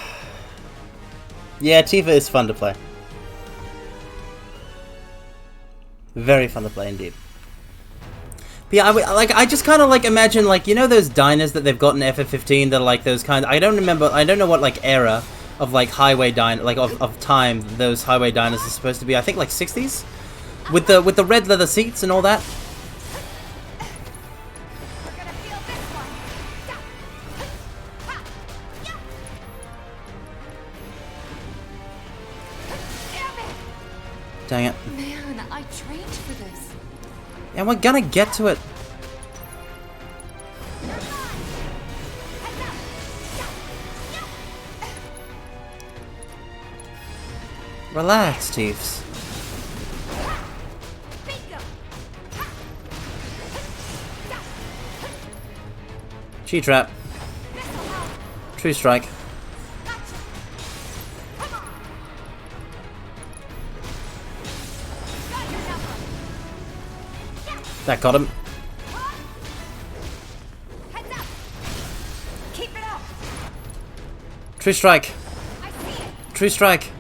Yeah, Tifa is fun to play. Very fun to play indeed. But yeah, I just kind of like imagine, like, you know those diners that they've got in FF15 that are like those kind of, I don't know what like era of like highway diner, like of time those highway diners are supposed to be. I think like 60s with the red leather seats and all that. Dang it. Man, I trained for this. Yeah, we're gonna get to it. Relax, Teefs. Chi trap. True strike. That got him. True strike. True strike.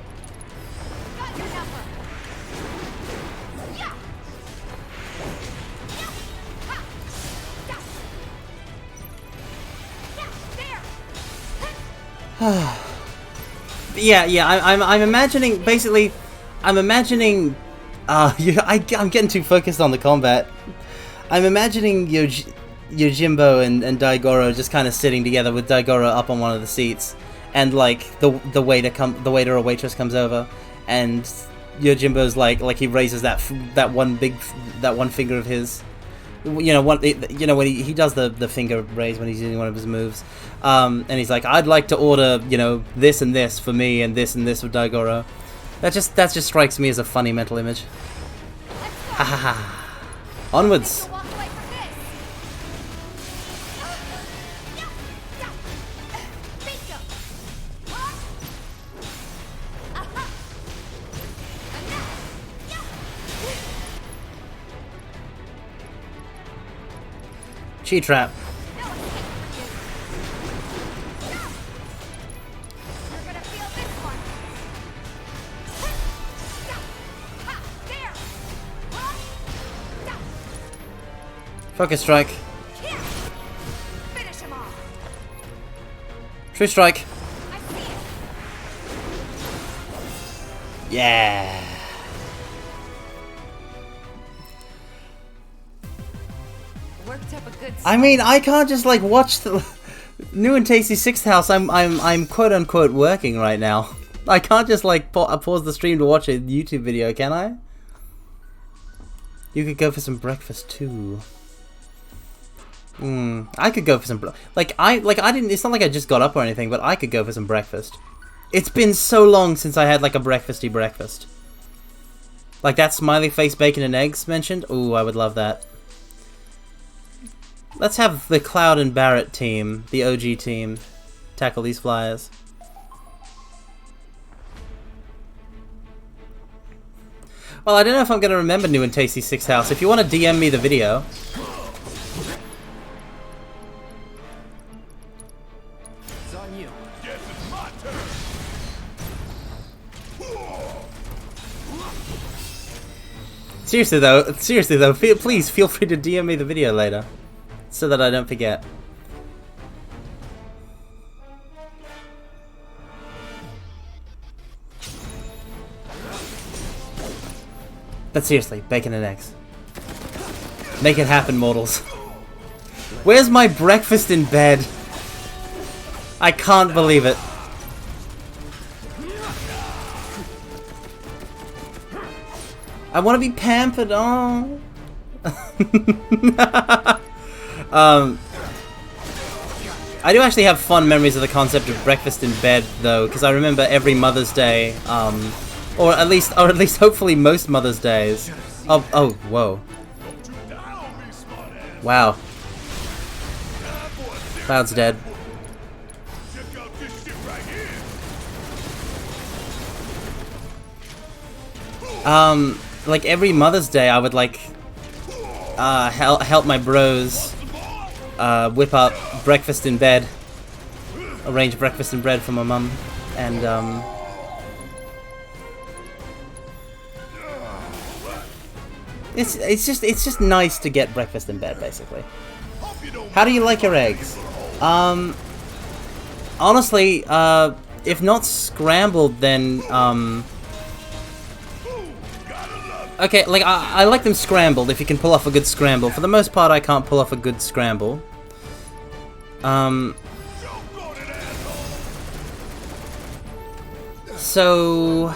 I'm imagining, basically, I'm imagining, I'm getting too focused on the combat. I'm imagining Yojimbo and Daigoro just kind of sitting together with Daigoro up on one of the seats, and like the waiter or waitress comes over, and Yojimbo's like he raises that one finger of his. You know, when he does the finger raise when he's using one of his moves, and he's like, I'd like to order, you know, this and this for me and this for Daigoro. That just strikes me as a funny mental image. Ha ha ha. Onwards. Chi trap. Focus strike. True strike. Yeah. I mean, I can't just like watch the new and tasty Sixth House. I'm quote unquote working right now. I can't just like pause the stream to watch a YouTube video, can I? You could go for some breakfast too. I could go for some I didn't. It's not like I just got up or anything, but I could go for some breakfast. It's been so long since I had like a breakfasty breakfast. Like that smiley face bacon and eggs mentioned. Ooh, I would love that. Let's have the Cloud and Barrett team, the OG team, tackle these flyers. Well, I don't know if I'm going to remember New and Tasty Sixth House. If you want to DM me the video. It's on you. Guess it's my turn. Seriously though, please feel free to DM me the video later, so that I don't forget. But seriously, bacon and eggs. Make it happen, mortals. Where's my breakfast in bed? I can't believe it. I want to be pampered. Oh. I do actually have fond memories of the concept of breakfast in bed, though, because I remember every Mother's Day, or at least hopefully most Mother's Days. Oh, whoa. Wow. Cloud's dead. Like every Mother's Day, I would like help my bros whip up breakfast in bed, arrange breakfast in bed for my mum, and it's just nice to get breakfast in bed, basically. How do you like your eggs? Honestly, if not scrambled, then okay, like, I like them scrambled, if you can pull off a good scramble. For the most part, I can't pull off a good scramble. So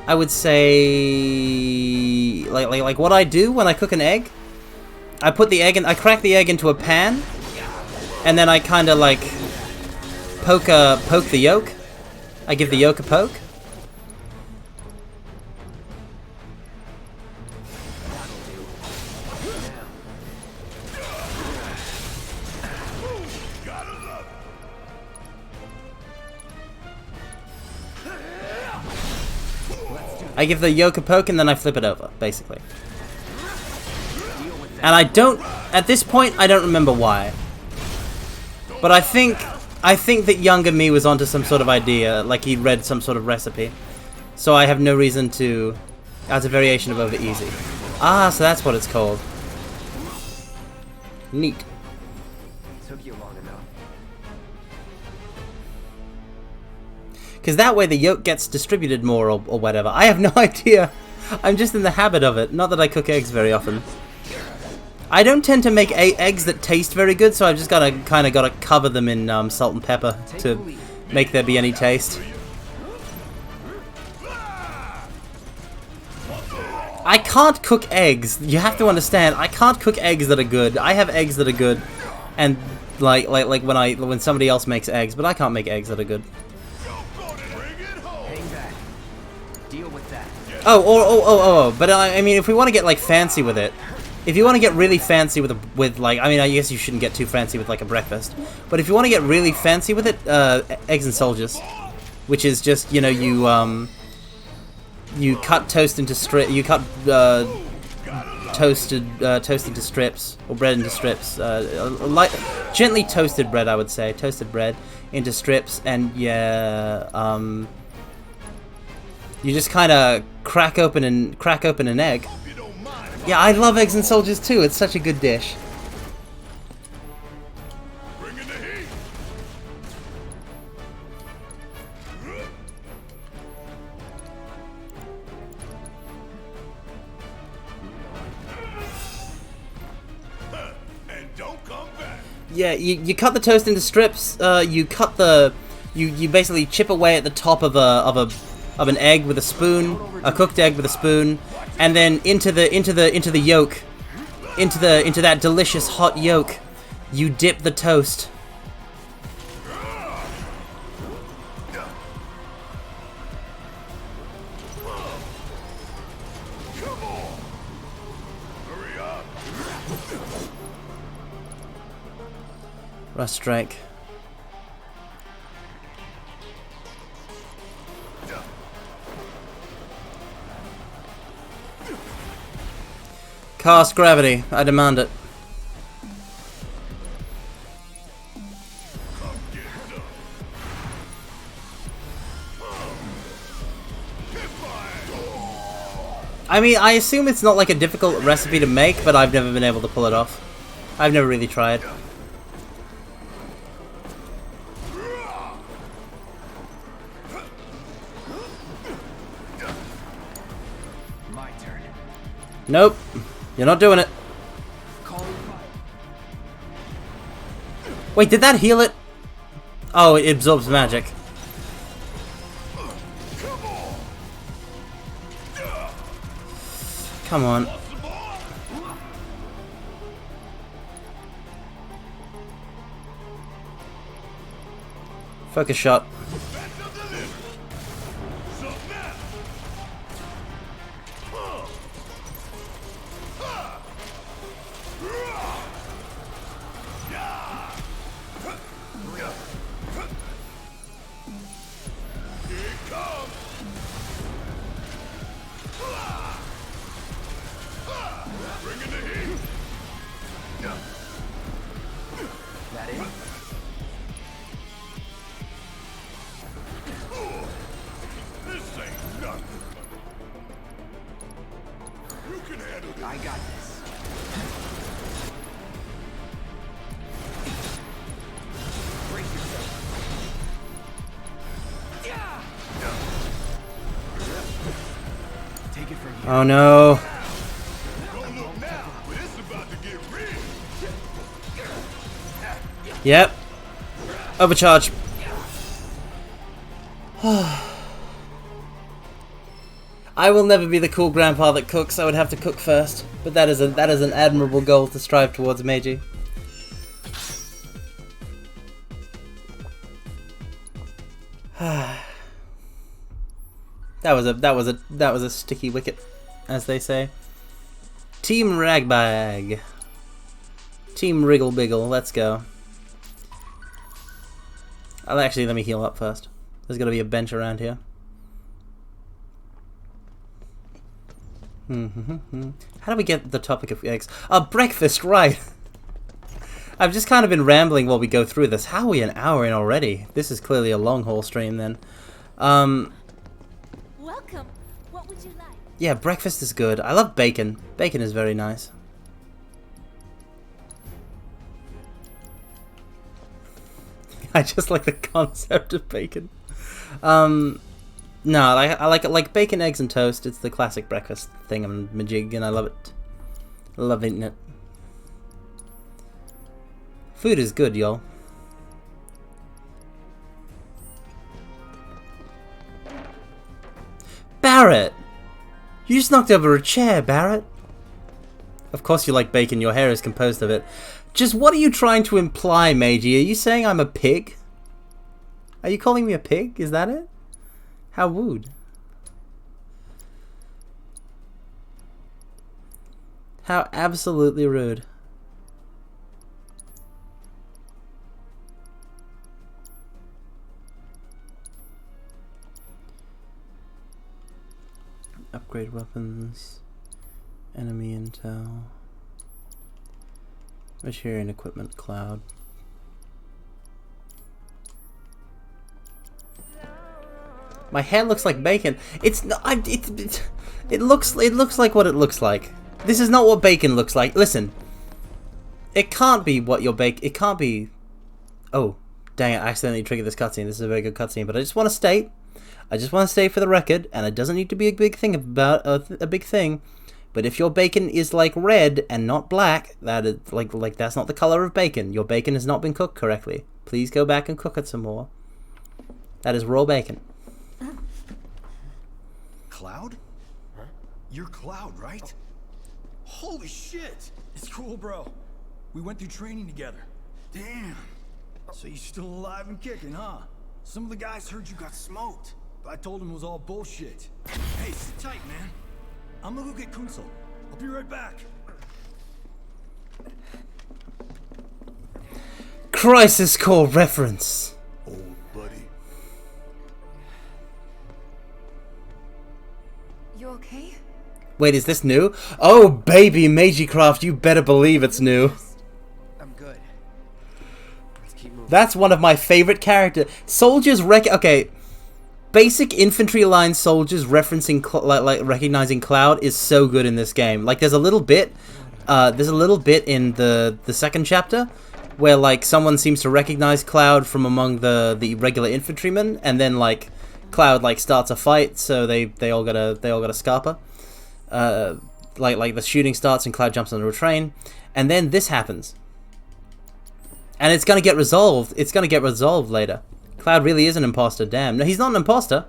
I would say, like what I do when I cook an egg, I put the egg in, I crack the egg into a pan, and then I kind of like poke the yolk. I give the yolk a poke. I give the yolk a poke and then I flip it over, basically. And I don't, at this point, I don't remember why. But I think that younger me was onto some sort of idea, like he'd read some sort of recipe. So I have no reason to, as a variation of over easy. Ah, so that's what it's called. Neat. Took you long enough. Because that way the yolk gets distributed more or whatever. I have no idea. I'm just in the habit of it. Not that I cook eggs very often. I don't tend to make eggs that taste very good, so I've just kind of got to cover them in salt and pepper to make there be any taste. I can't cook eggs. You have to understand. I can't cook eggs that are good. I have eggs that are good, and like when somebody else makes eggs, but I can't make eggs that are good. Hang back. Deal with that. Oh. But I mean, if we want to get like fancy with it, if you want to get really fancy with like, I mean, I guess you shouldn't get too fancy with like a breakfast. But if you want to get really fancy with it, eggs and soldiers, which is just, you know, you cut toast into toast into strips, or bread into strips, gently toasted bread, I would say, toasted bread into strips, and yeah, you just kind of crack open an egg. Yeah, I love eggs and soldiers too. It's such a good dish. Bring in the heat. And don't come back. Yeah, you cut the toast into strips. You basically chip away at the top of an egg with a spoon, a cooked egg with a spoon, and then into the yolk, into that delicious hot yolk, you dip the toast. Rust strike. Cast gravity. I demand it. I mean, I assume it's not like a difficult recipe to make, but I've never been able to pull it off. I've never really tried. My turn. Nope. You're not doing it. Wait, did that heal it? Oh, it absorbs magic. Come on. Focus shot. That it? This ain't nothing. You can handle this. I got this. Brace yourself. Take it from here. Oh no. Don't look now, but it's about to get real. Yep. Overcharge. I will never be the cool grandpa that cooks. I would have to cook first. But that is an admirable goal to strive towards, Meiji. That was a sticky wicket, as they say. Team Ragbag. Team Wriggle Biggle, let's go. Let me heal up first. There's gotta be a bench around here. How do we get the topic of eggs? Breakfast, right. I've just kind of been rambling while we go through this. How are we an hour in already? This is clearly a long haul stream then. Welcome. What would you like? Yeah, breakfast is good. I love bacon. Bacon is very nice. I just like the concept of bacon. No, I like bacon, eggs, and toast. It's the classic breakfast thing. I'm majig, and I love it. Love eating it. Food is good, y'all. Barrett! You just knocked over a chair, Barrett. Of course you like bacon. Your hair is composed of it. Just what are you trying to imply, Meiji? Are you saying I'm a pig? Are you calling me a pig? Is that it? How rude. How absolutely rude. Upgrade weapons. Enemy intel. Machinery and equipment cloud. My hair looks like bacon. It's not. It looks like what it looks like. This is not what bacon looks like. Listen. It can't be what your bake. It can't be. Oh, dang it! I accidentally triggered this cutscene. This is a very good cutscene, but I just want to state. I just want to state for the record, and it doesn't need to be a big thing about a big thing. But if your bacon is like red and not black, that is like that's not the color of bacon. Your bacon has not been cooked correctly. Please go back and cook it some more. That is raw bacon. Cloud? Huh? You're Cloud, right? Holy shit! It's cool, bro. We went through training together. Damn. So you're still alive and kicking, huh? Some of the guys heard you got smoked, but I told them it was all bullshit. Hey, sit tight, man. I'm gonna go get Kunsel. I'll be right back. Crisis Core reference. Old buddy. You okay? Wait, is this new? Oh, baby, Meiji-Craft, you better believe it's new. I'm good. Let's keep moving. That's one of my favorite characters. Soldiers okay. Basic infantry line soldiers referencing recognizing Cloud is so good in this game. Like there's a little bit in the second chapter where like someone seems to recognize Cloud from among the regular infantrymen, and then like Cloud like starts a fight, so they all got a scarper. Like the shooting starts and Cloud jumps onto a train, and then this happens. And it's gonna get resolved. It's gonna get resolved later. Cloud really is an imposter, damn. No, he's not an imposter.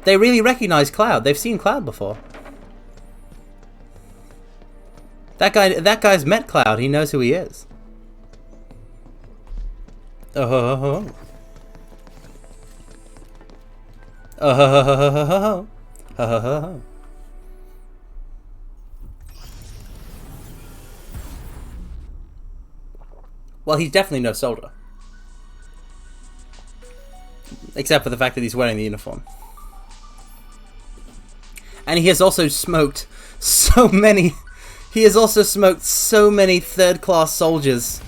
They really recognize Cloud. They've seen Cloud before. That guy's met Cloud. He knows who he is. Oh. Oh. Well, he's definitely no soldier. Except for the fact that he's wearing the uniform. And he has also smoked so many... He has also smoked so many third-class soldiers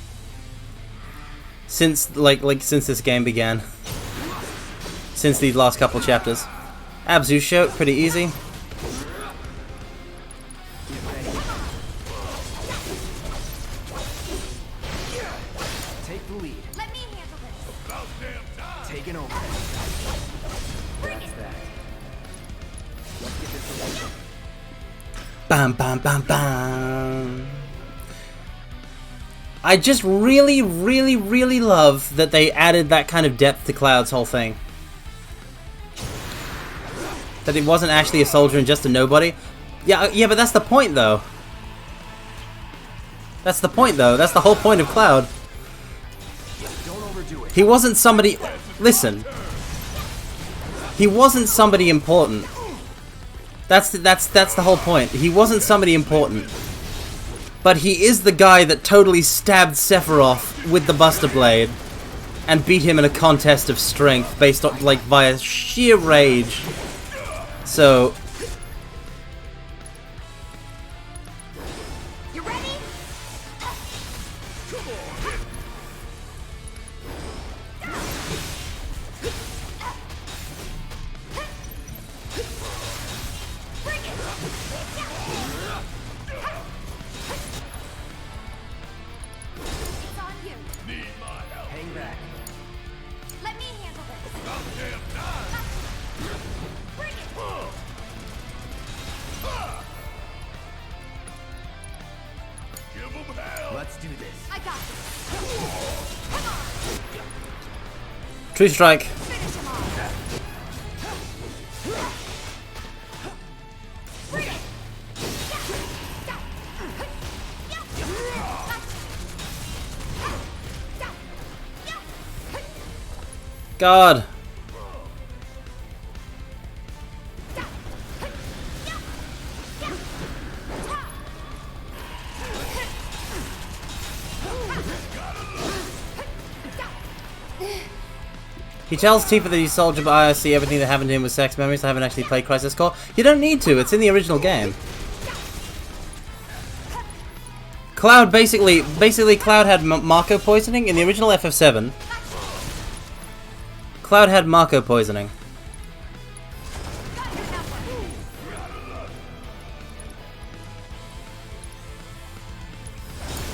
since, since this game began. Since these last couple chapters. Abzu show, pretty easy. Take the lead. Let me handle this. Taking over. That's that. Let's get this over. Bam, bam, bam, bam. I just really, really, really love that they added that kind of depth to Cloud's whole thing. That it wasn't actually a soldier and just a nobody. Yeah, but that's the point, though. That's the point, though. That's the whole point of Cloud. Don't overdo it. He wasn't somebody... Listen. He wasn't somebody important. That's the whole point. He wasn't somebody important. But he is the guy that totally stabbed Sephiroth with the Buster Blade and beat him in a contest of strength based on, via sheer rage. So, It's on you. Hang back. Let me handle this. Bring it. Let's do this. I got this. Come on. True strike. Finish him off. Bring it. God. He tells Tifa that he's soldier, but I see everything that happened to him with sex memories. I haven't actually played Crisis Core. You don't need to. It's in the original game. Cloud basically Cloud had Marco poisoning in the original FF7. Cloud had Marco poisoning.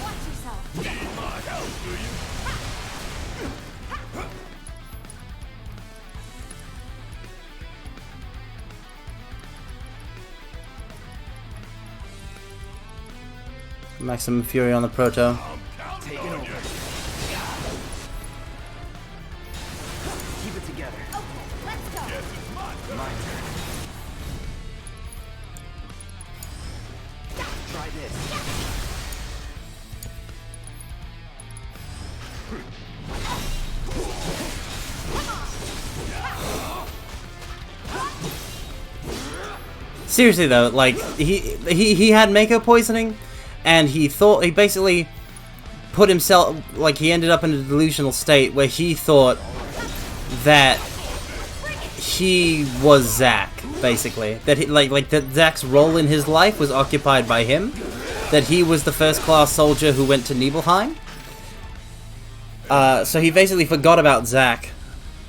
Watch yourself. Maximum Fury on the Proto. Taking over. Keep it together. Let's go. My turn. Try this. Seriously though, like he had Mako poisoning, and he basically put himself, like, he ended up in a delusional state where he thought that he was Zack, basically. That that Zack's role in his life was occupied by him. That he was the first-class soldier who went to Nibelheim. So he basically forgot about Zack.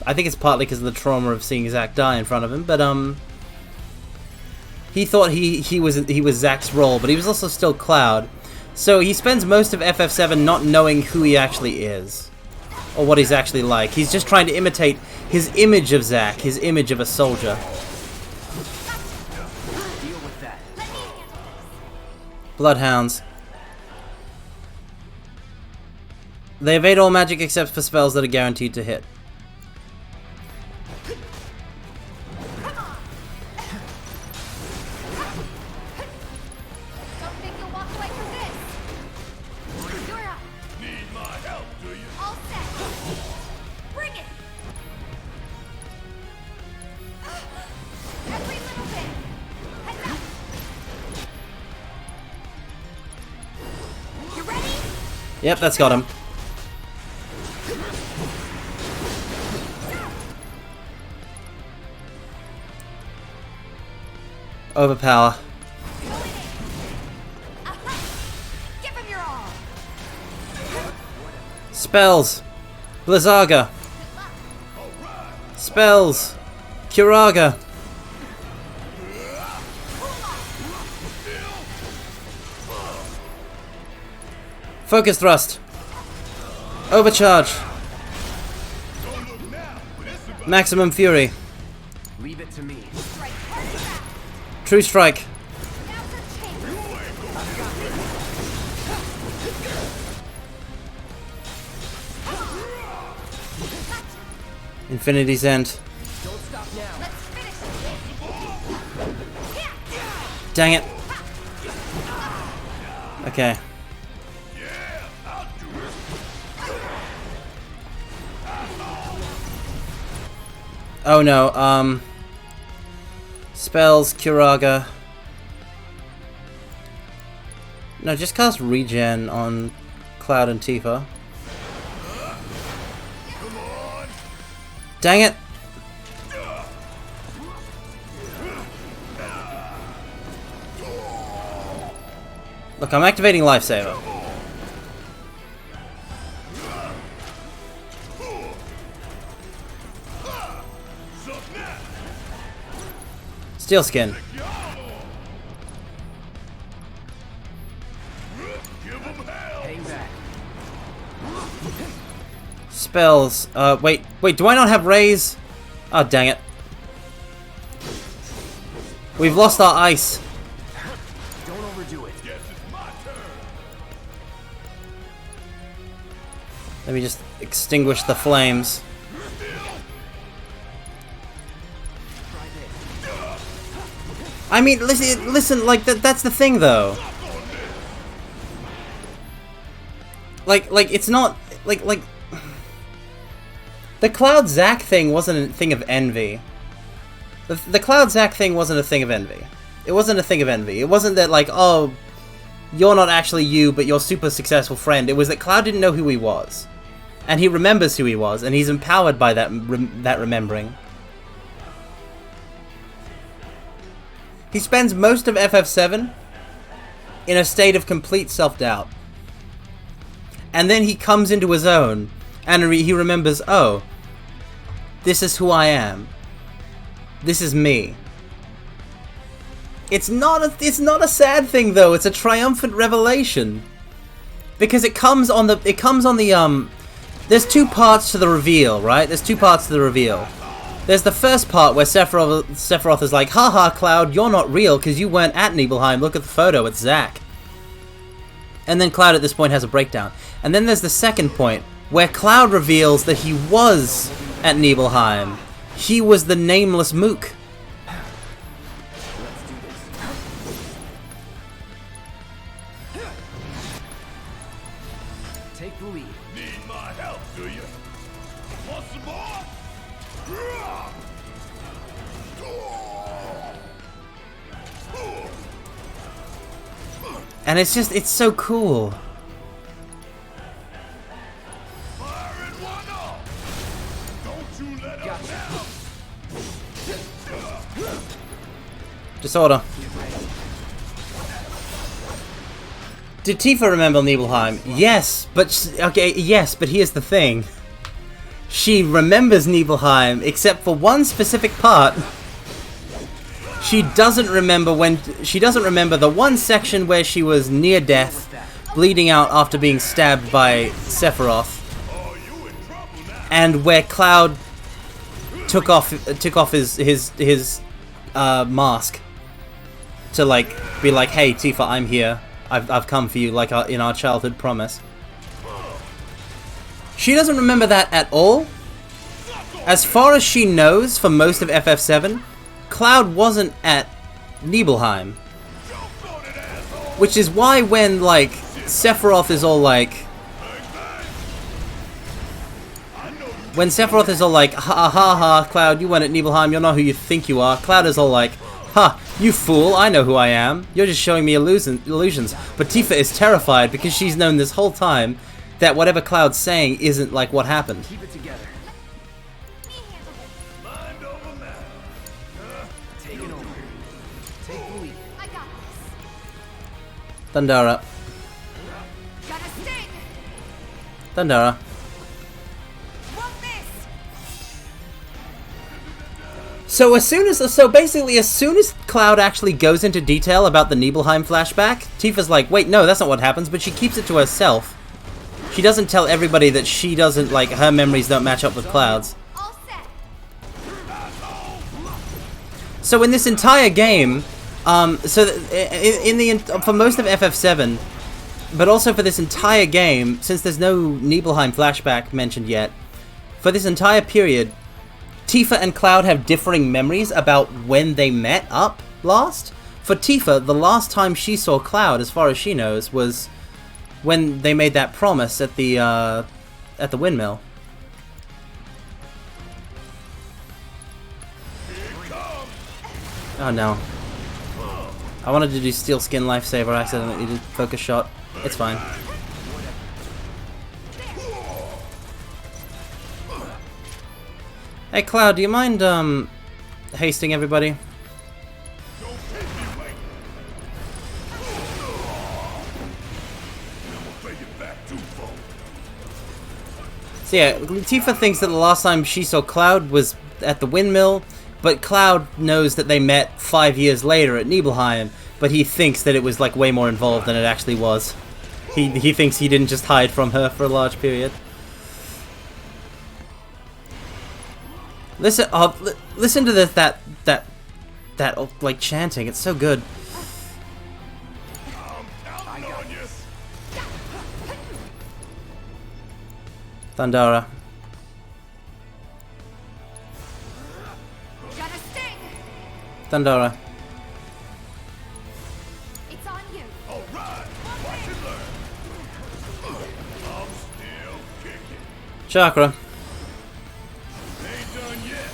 I think it's partly because of the trauma of seeing Zack die in front of him, but he thought he was Zack's role, but he was also still Cloud. So he spends most of FF7 not knowing who he actually is, or what he's actually like. He's just trying to imitate his image of Zack, his image of a soldier. Deal with that. Bloodhounds. They evade all magic except for spells that are guaranteed to hit. Don't think you'll walk away from this. You're up. Need my help, do you? All set. Bring it. Every little bit. Heads up. You ready? Yep, that's got him. Overpower. Give him your all. Spells. Blizzaga. Spells. Curaga. Focus thrust. Overcharge. Maximum Fury. Leave it to me. Strike hard and fast. True Strike. Now's our chance. Infinity's End. Don't stop now. Let's finish it. Dang it. Okay. Oh no, spells, Curaga. No, just cast Regen on Cloud and Tifa. Dang it! Look, I'm activating Lifesaver. Steel skin. Hang back. Spells. Wait, do I not have raise? Oh, dang it. We've lost our ice. Don't overdo it. Let me just extinguish the flames. I mean, listen, like, that's the thing, though. Like, it's not, like, the Cloud Zack thing wasn't a thing of envy. The Cloud Zack thing wasn't a thing of envy. It wasn't a thing of envy. It wasn't that, like, oh, you're not actually you, but you're super successful friend. It was that Cloud didn't know who he was. And he remembers who he was, and he's empowered by that remembering. He spends most of FF7 in a state of complete self-doubt. And then he comes into his own, and he remembers, oh, this is who I am. This is me. It's not a sad thing, though. It's a triumphant revelation. Because it comes on the there's two parts to the reveal, right? There's two parts to the reveal. There's the first part where Sephiroth is like, haha, Cloud, you're not real because you weren't at Nibelheim. Look at the photo, it's Zack. And then Cloud at this point has a breakdown. And then there's the second point where Cloud reveals that he was at Nibelheim. He was the nameless mook. Take the lead. Need my help, do you? Want some more? And it's so cool. Disorder. Did Tifa remember Nibelheim? Yes, but here's the thing. She remembers Nibelheim, except for one specific part. She doesn't remember the one section where she was near death, bleeding out after being stabbed by Sephiroth, and where Cloud took off his mask to be like, hey Tifa, I'm here. I've come for you, like in our childhood promise. She doesn't remember that at all. As far as she knows, for most of FF7, Cloud wasn't at Nibelheim. Which is why when, Sephiroth is all like... When Sephiroth is all like, ha ha ha, Cloud, you weren't at Nibelheim, you're not who you think you are. Cloud is all like, ha, you fool, I know who I am. You're just showing me illusions. But Tifa is terrified because she's known this whole time that whatever Cloud's saying isn't like what happened. Keep it together. Mind over matter. Take it over. Take the lead. I got this. Thundara. Gotta sting. Thundara. Want this? So basically, as soon as Cloud actually goes into detail about the Nibelheim flashback, Tifa's like, wait, no, that's not what happens, but she keeps it to herself. She doesn't tell everybody that she doesn't, her memories don't match up with Cloud's. All set. So in this entire game, for most of FF7, but also for this entire game, since there's no Nibelheim flashback mentioned yet, for this entire period, Tifa and Cloud have differing memories about when they met up last. For Tifa, the last time she saw Cloud, as far as she knows, was when they made that promise at the windmill. Oh no. I wanted to do Steel Skin Lifesaver, I accidentally did Focus Shot. It's fine. Hey Cloud, do you mind hasting everybody? So yeah, Tifa thinks that the last time she saw Cloud was at the windmill, But Cloud knows that they met 5 years later at Nibelheim, but he thinks that it was like way more involved than it actually was. He thinks he didn't just hide from her for a large period. Listen, listen to this, that like chanting. It's so good. Thundara. Thundara. It's on you. All right, watch and learn. I'm still kicking. Chakra. Ain't done yet.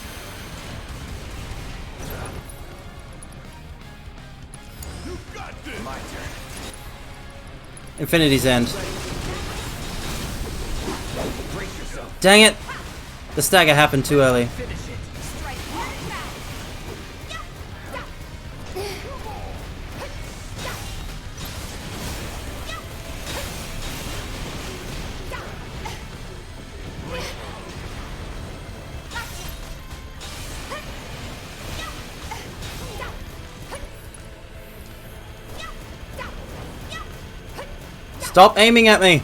You got this. My turn. Infinity's End. Dang it! The stagger happened too early. Stop aiming at me!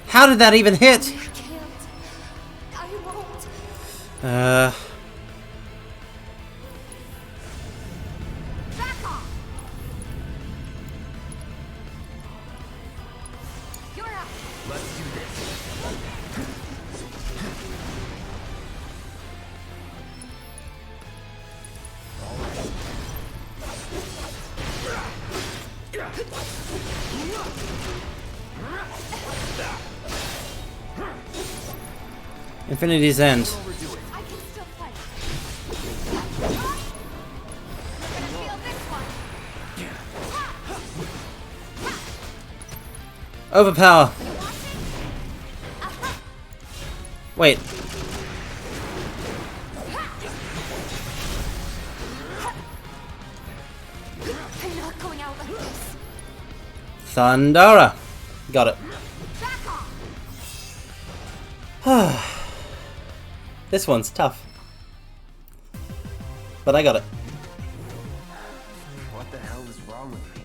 How did that even hit? Infinity's End. I can still fight. You're gonna feel this one. Overpower. Wait. I'm not going out like this. Thundara. Got it. This one's tough. But I got it. What the hell is wrong with me?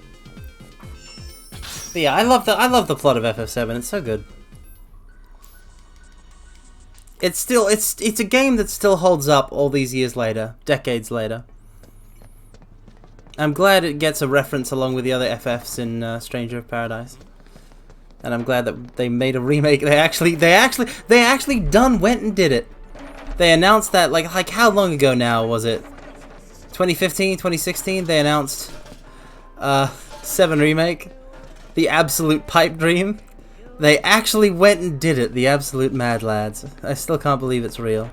But yeah, I love the plot of FF7. It's so good. It's still it's a game that still holds up all these years later, decades later. I'm glad it gets a reference along with the other FFs in Stranger of Paradise. And I'm glad that they made a remake. They actually went and did it. They announced that like how long ago now was it? 2015, 2016. They announced 7 Remake, the absolute pipe dream. They actually went and did it. The absolute mad lads. I still can't believe it's real.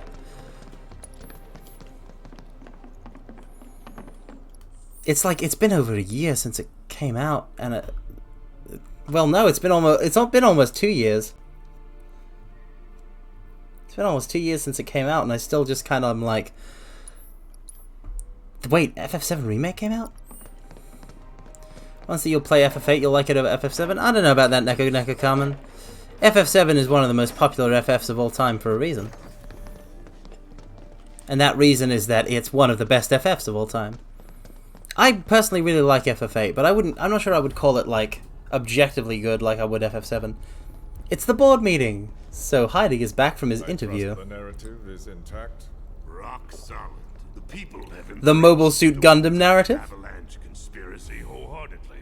It's like it's been over a year since it came out, and well, no, it's not been almost 2 years. It's been almost 2 years since it came out, and I still just kind of am like, wait, FF7 Remake came out? Once you'll play FF8, you'll like it over FF7? I don't know about that, Neko Kamen. FF7 is one of the most popular FFs of all time for a reason. And that reason is that it's one of the best FFs of all time. I personally really like FF8, but I'm not sure I would call it, like, objectively good like I would FF7. It's the board meeting, so Heidi is back from his interview. The narrative is intact. Rock solid. The people have The Mobile Suit Gundam narrative? Avalanche conspiracy wholeheartedly.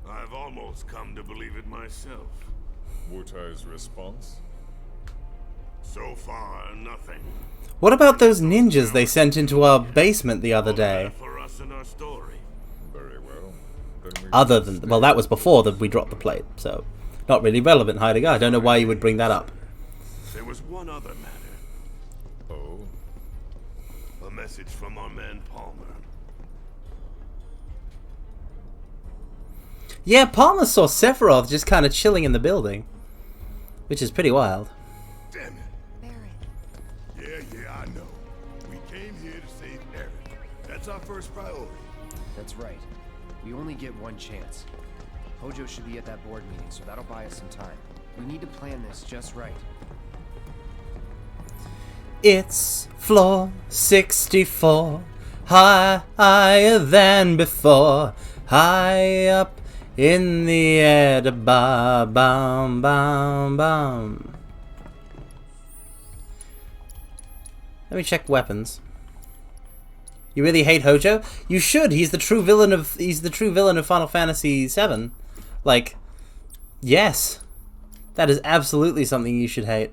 I've almost come to believe it myself. Wutai's response? So far, nothing. What about those ninjas they sent into our basement the other day? For us and our story. Very well. Then we Other than, well, that was before we dropped the plate, so not really relevant, Heidegger. I don't know why you would bring that up. There was one other matter. Oh, A message from our man Palmer. Yeah, Palmer saw Sephiroth just kind of chilling in the building, which is pretty wild. Damn it. Barret. Yeah, I know. We came here to save Eric. That's our first priority. That's right. We only get one chance. Hojo should be at that board meeting, so that'll buy us some time. We need to plan this just right. It's floor 64, higher than before, high up in the air, da ba bam bam bam. Let me check weapons. You really hate Hojo? You should. He's the true villain of Final Fantasy VII. Like, yes, that is absolutely something you should hate.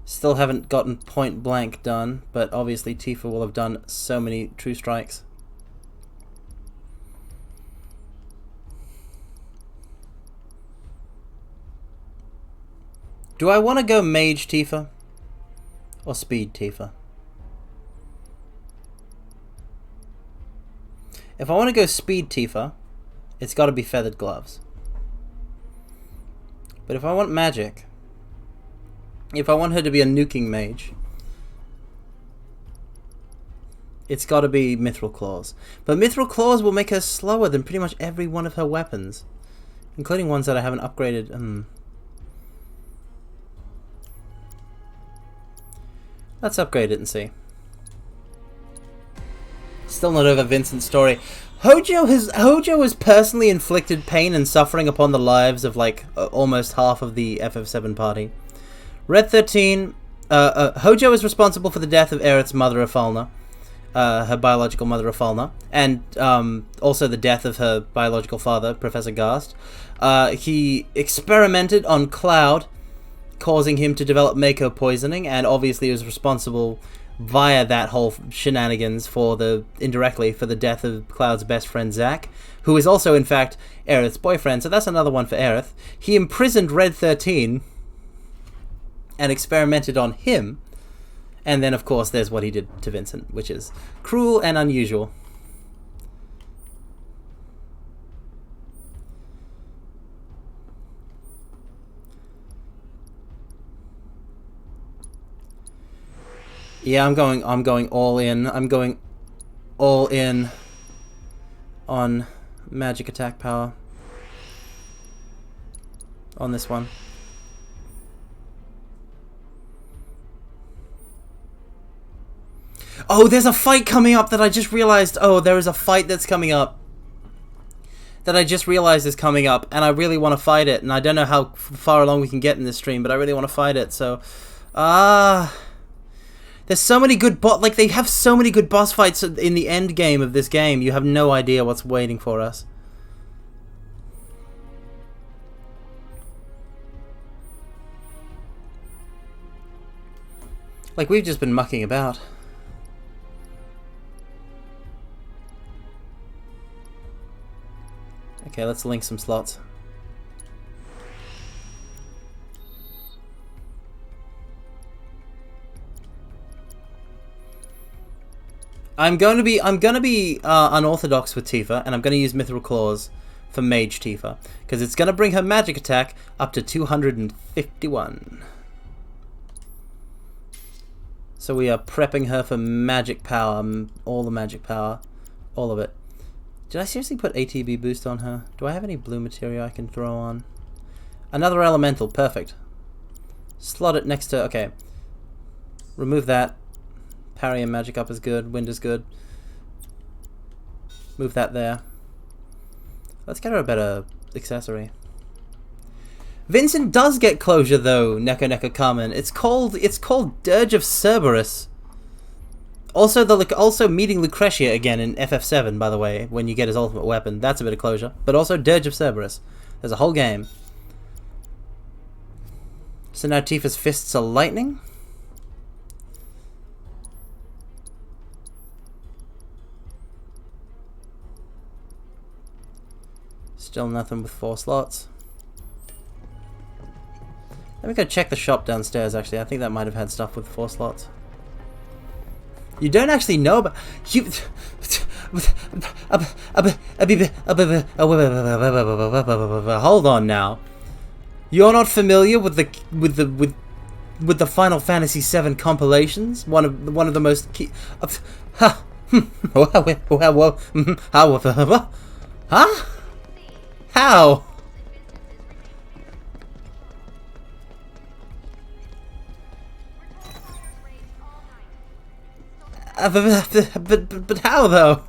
Still haven't gotten Point Blank done, but obviously Tifa will have done so many True Strikes. Do I want to go Mage Tifa or Speed Tifa? If I want to go Speed Tifa, it's got to be Feathered Gloves. But if I want magic, if I want her to be a nuking mage, it's got to be Mithril Claws. But Mithril Claws will make her slower than pretty much every one of her weapons, including ones that I haven't upgraded. Let's upgrade it and see. Still not over Vincent's story. Hojo has personally inflicted pain and suffering upon the lives of like almost half of the FF7 party. Red 13, Hojo is responsible for the death of Aerith's mother, Afalna, her biological mother, Afalna, and also the death of her biological father, Professor Gast. He experimented on Cloud, causing him to develop Mako poisoning, and obviously was responsible via that whole shenanigans indirectly for the death of Cloud's best friend Zack, who is also in fact Aerith's boyfriend, so that's another one for Aerith. He imprisoned Red 13 and experimented on him, and then of course there's what he did to Vincent, which is cruel and unusual. Yeah, I'm going all in. I'm going all in on magic attack power on this one. Oh, there's a fight coming up that I just realized. Oh, there is a fight that's coming up that I just realized is coming up, and I really want to fight it, and I don't know how far along we can get in this stream, but I really want to fight it, so there's so many good they have so many good boss fights in the end game of this game. You have no idea what's waiting for us. Like, we've just been mucking about. Okay, let's link some slots. I'm gonna be unorthodox with Tifa, and I'm gonna use Mithril Claws for Mage Tifa, because it's gonna bring her magic attack up to 251. So we are prepping her for magic power, all the magic power, all of it. Did I seriously put ATB boost on her? Do I have any blue material I can throw on? Another elemental, perfect. Slot it next to, okay. Remove that. Parry and magic up is good. Wind is good. Move that there. Let's get her a better accessory. Vincent does get closure though, Neko Neko Kamen. It's called Dirge of Cerberus. Also meeting Lucretia again in FF7, by the way, when you get his ultimate weapon. That's a bit of closure. But also Dirge of Cerberus. There's a whole game. So now Tifa's fists are lightning. Still nothing with 4 slots. Let me go check the shop downstairs, actually. I think that might have had stuff with 4 slots. You don't actually know about... You... Hold on now. You're not familiar with the Final Fantasy VII compilations? One of the most key... Huh? How? But how though?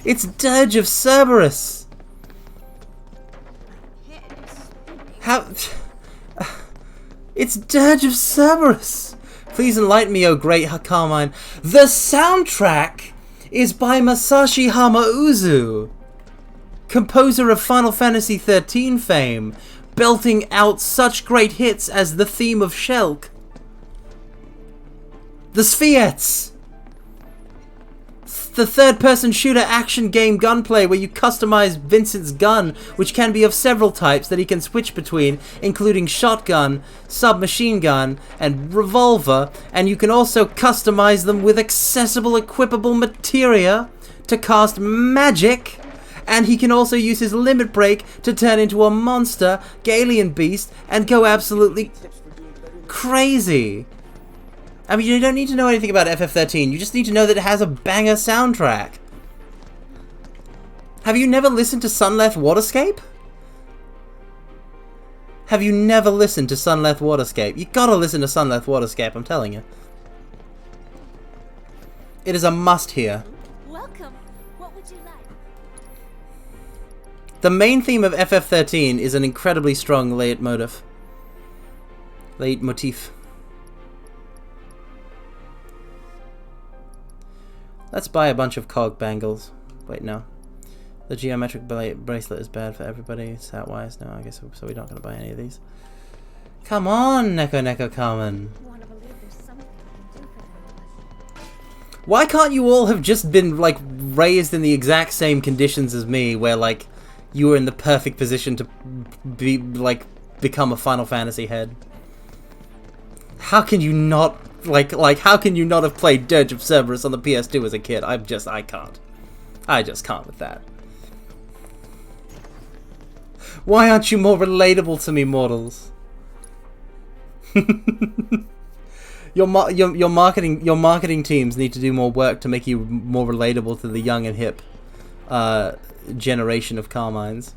It's Dirge of Cerberus. How? It's Dirge of Cerberus. Please enlighten me, O great Carmine. The soundtrack is by Masashi Hamauzu, composer of Final Fantasy XIII fame, belting out such great hits as the theme of Shulk, the Spheettes, the third-person shooter action game gunplay where you customize Vincent's gun, which can be of several types that he can switch between, including shotgun, submachine gun, and revolver, and you can also customize them with accessible equipable materia to cast magic, and he can also use his limit break to turn into a monster, Galien beast, and go absolutely crazy. I mean, you don't need to know anything about FF13, you just need to know that it has a banger soundtrack. Have you never listened to Sunleth Waterscape? Have you never listened to Sunleth Waterscape? You gotta listen to Sunleth Waterscape, I'm telling you. It is a must-hear. Welcome. What would you like? The main theme of FF13 is an incredibly strong leitmotif. Let's buy a bunch of cog bangles. Wait, no. The geometric bracelet is bad for everybody, stat-wise. No, I guess so we're not going to buy any of these. Come on, Neko Carmen. Why can't you all have just been, like, raised in the exact same conditions as me, where, like, you were in the perfect position to be, like, become a Final Fantasy head? How can you not... Like, how can you not have played Dirge of Cerberus on the PS2 as a kid? I can't. I just can't with that. Why aren't you more relatable to me, mortals? Your marketing teams need to do more work to make you more relatable to the young and hip generation of Carmines.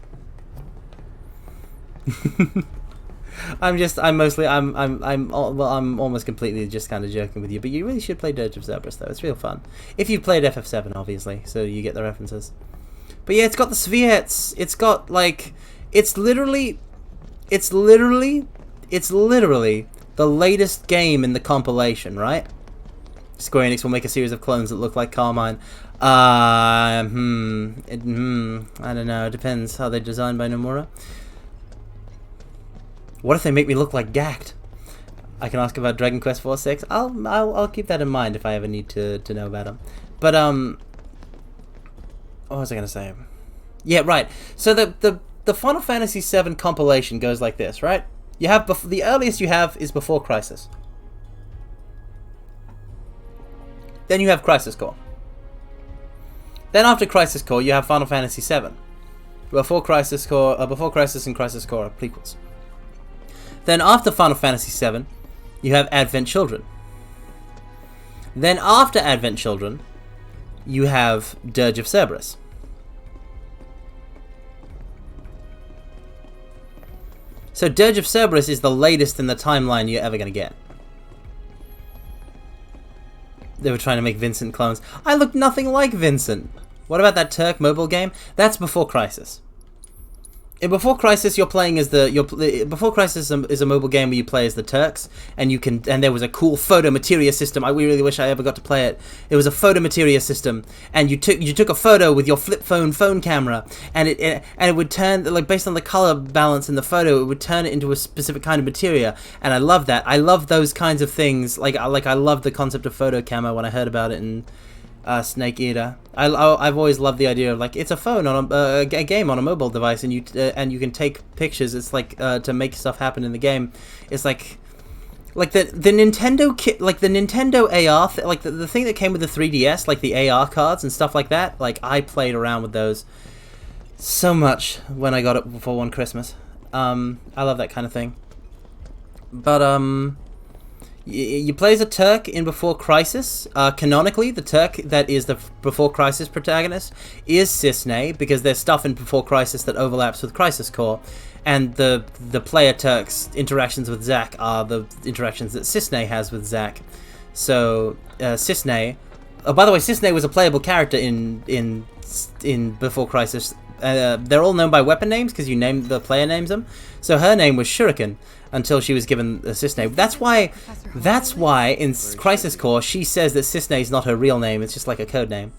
I'm almost completely just kind of joking with you, but you really should play Dirge of Cerberus though. It's real fun. If you've played FF7, obviously, so you get the references. But yeah, it's got the Spheettes. It's got like, it's literally the latest game in the compilation, right? Square Enix will make a series of clones that look like Carmine. I don't know. It depends how they're designed by Nomura. What if they make me look like Gact? I can ask about Dragon Quest IV-6. I'll keep that in mind if I ever need to know about them. But what was I gonna say? Yeah, right. So the Final Fantasy VII compilation goes like this, right? You have the earliest you have is Before Crisis. Then you have Crisis Core. Then after Crisis Core, you have Final Fantasy VII. Before Crisis and Crisis Core are prequels. Then after Final Fantasy VII, you have Advent Children. Then after Advent Children, you have Dirge of Cerberus. So Dirge of Cerberus is the latest in the timeline you're ever going to get. They were trying to make Vincent clones. I look nothing like Vincent. What about that Turk mobile game? That's Before Crisis. In Before Crisis, you're playing as Before Crisis is a mobile game where you play as the Turks, and there was a cool photo materia system. I really wish I ever got to play it. It was a photo materia system, and you took a photo with your flip phone camera, and it would turn, like, based on the color balance in the photo, it would turn it into a specific kind of materia, and I love that. I love those kinds of things. Like I love the concept of photo camo when I heard about it in Snake Eater. I've always loved the idea of, like, it's a phone on a game on a mobile device, and you can take pictures. It's like to make stuff happen in the game. It's like the Nintendo kit, like the Nintendo AR, like the thing that came with the 3DS, like the AR cards and stuff like that. Like, I played around with those so much when I got it for one Christmas. I love that kind of thing. But you play as a Turk in Before Crisis. Canonically, the Turk that is the Before Crisis protagonist is Cisne, because there's stuff in Before Crisis that overlaps with Crisis Core, and the player Turk's interactions with Zack are the interactions that Cisne has with Zack. So Cisne. Oh, by the way, Cisne was a playable character in Before Crisis. They're all known by weapon names because the player names them. So her name was Shuriken until she was given the Cisne. That's why in Crisis Core she says that Cisne is not her real name. It's just like a code name.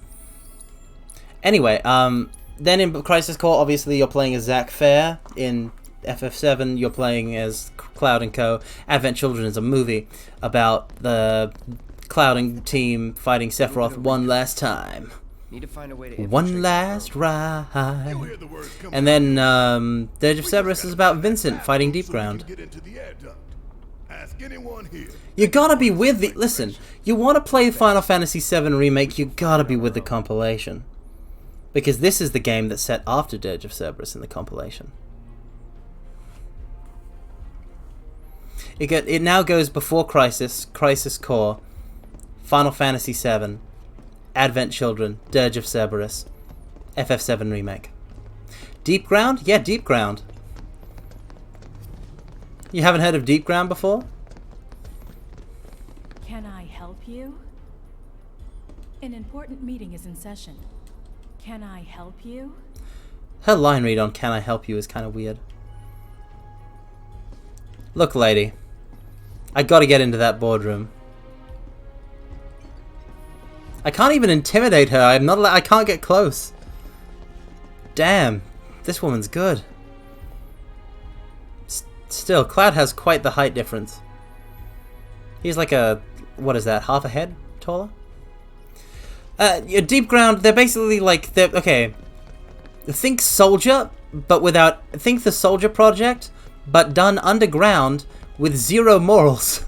Anyway, then in Crisis Core, obviously you're playing as Zack Fair. In FF7, you're playing as Cloud and Co. Advent Children is a movie about the Cloud and team fighting Sephiroth one last time. Need to find a way to One last ride. And then Dirge of Cerberus is about Vincent fighting Deep Ground. You gotta be with the... Listen, you want to play Final Fantasy VII Remake, you gotta be with the compilation. Because this is the game that's set after Dirge of Cerberus in the compilation. It now goes before Crisis, Crisis Core, Final Fantasy VII, Advent Children, Dirge of Cerberus, FF7 Remake. Deep Ground? Yeah, Deep Ground. You haven't heard of Deep Ground before? Can I help you? An important meeting is in session. Can I help you? Her line read on "Can I help you" is kind of weird. Look, lady. I gotta get into that boardroom. I can't even intimidate her. I can't get close. Damn. This woman's good. Still, Cloud has quite the height difference. He's like what is that, half a head taller? Deep Ground, they're basically like, okay, think Soldier, but think the Soldier Project, but done underground with zero morals.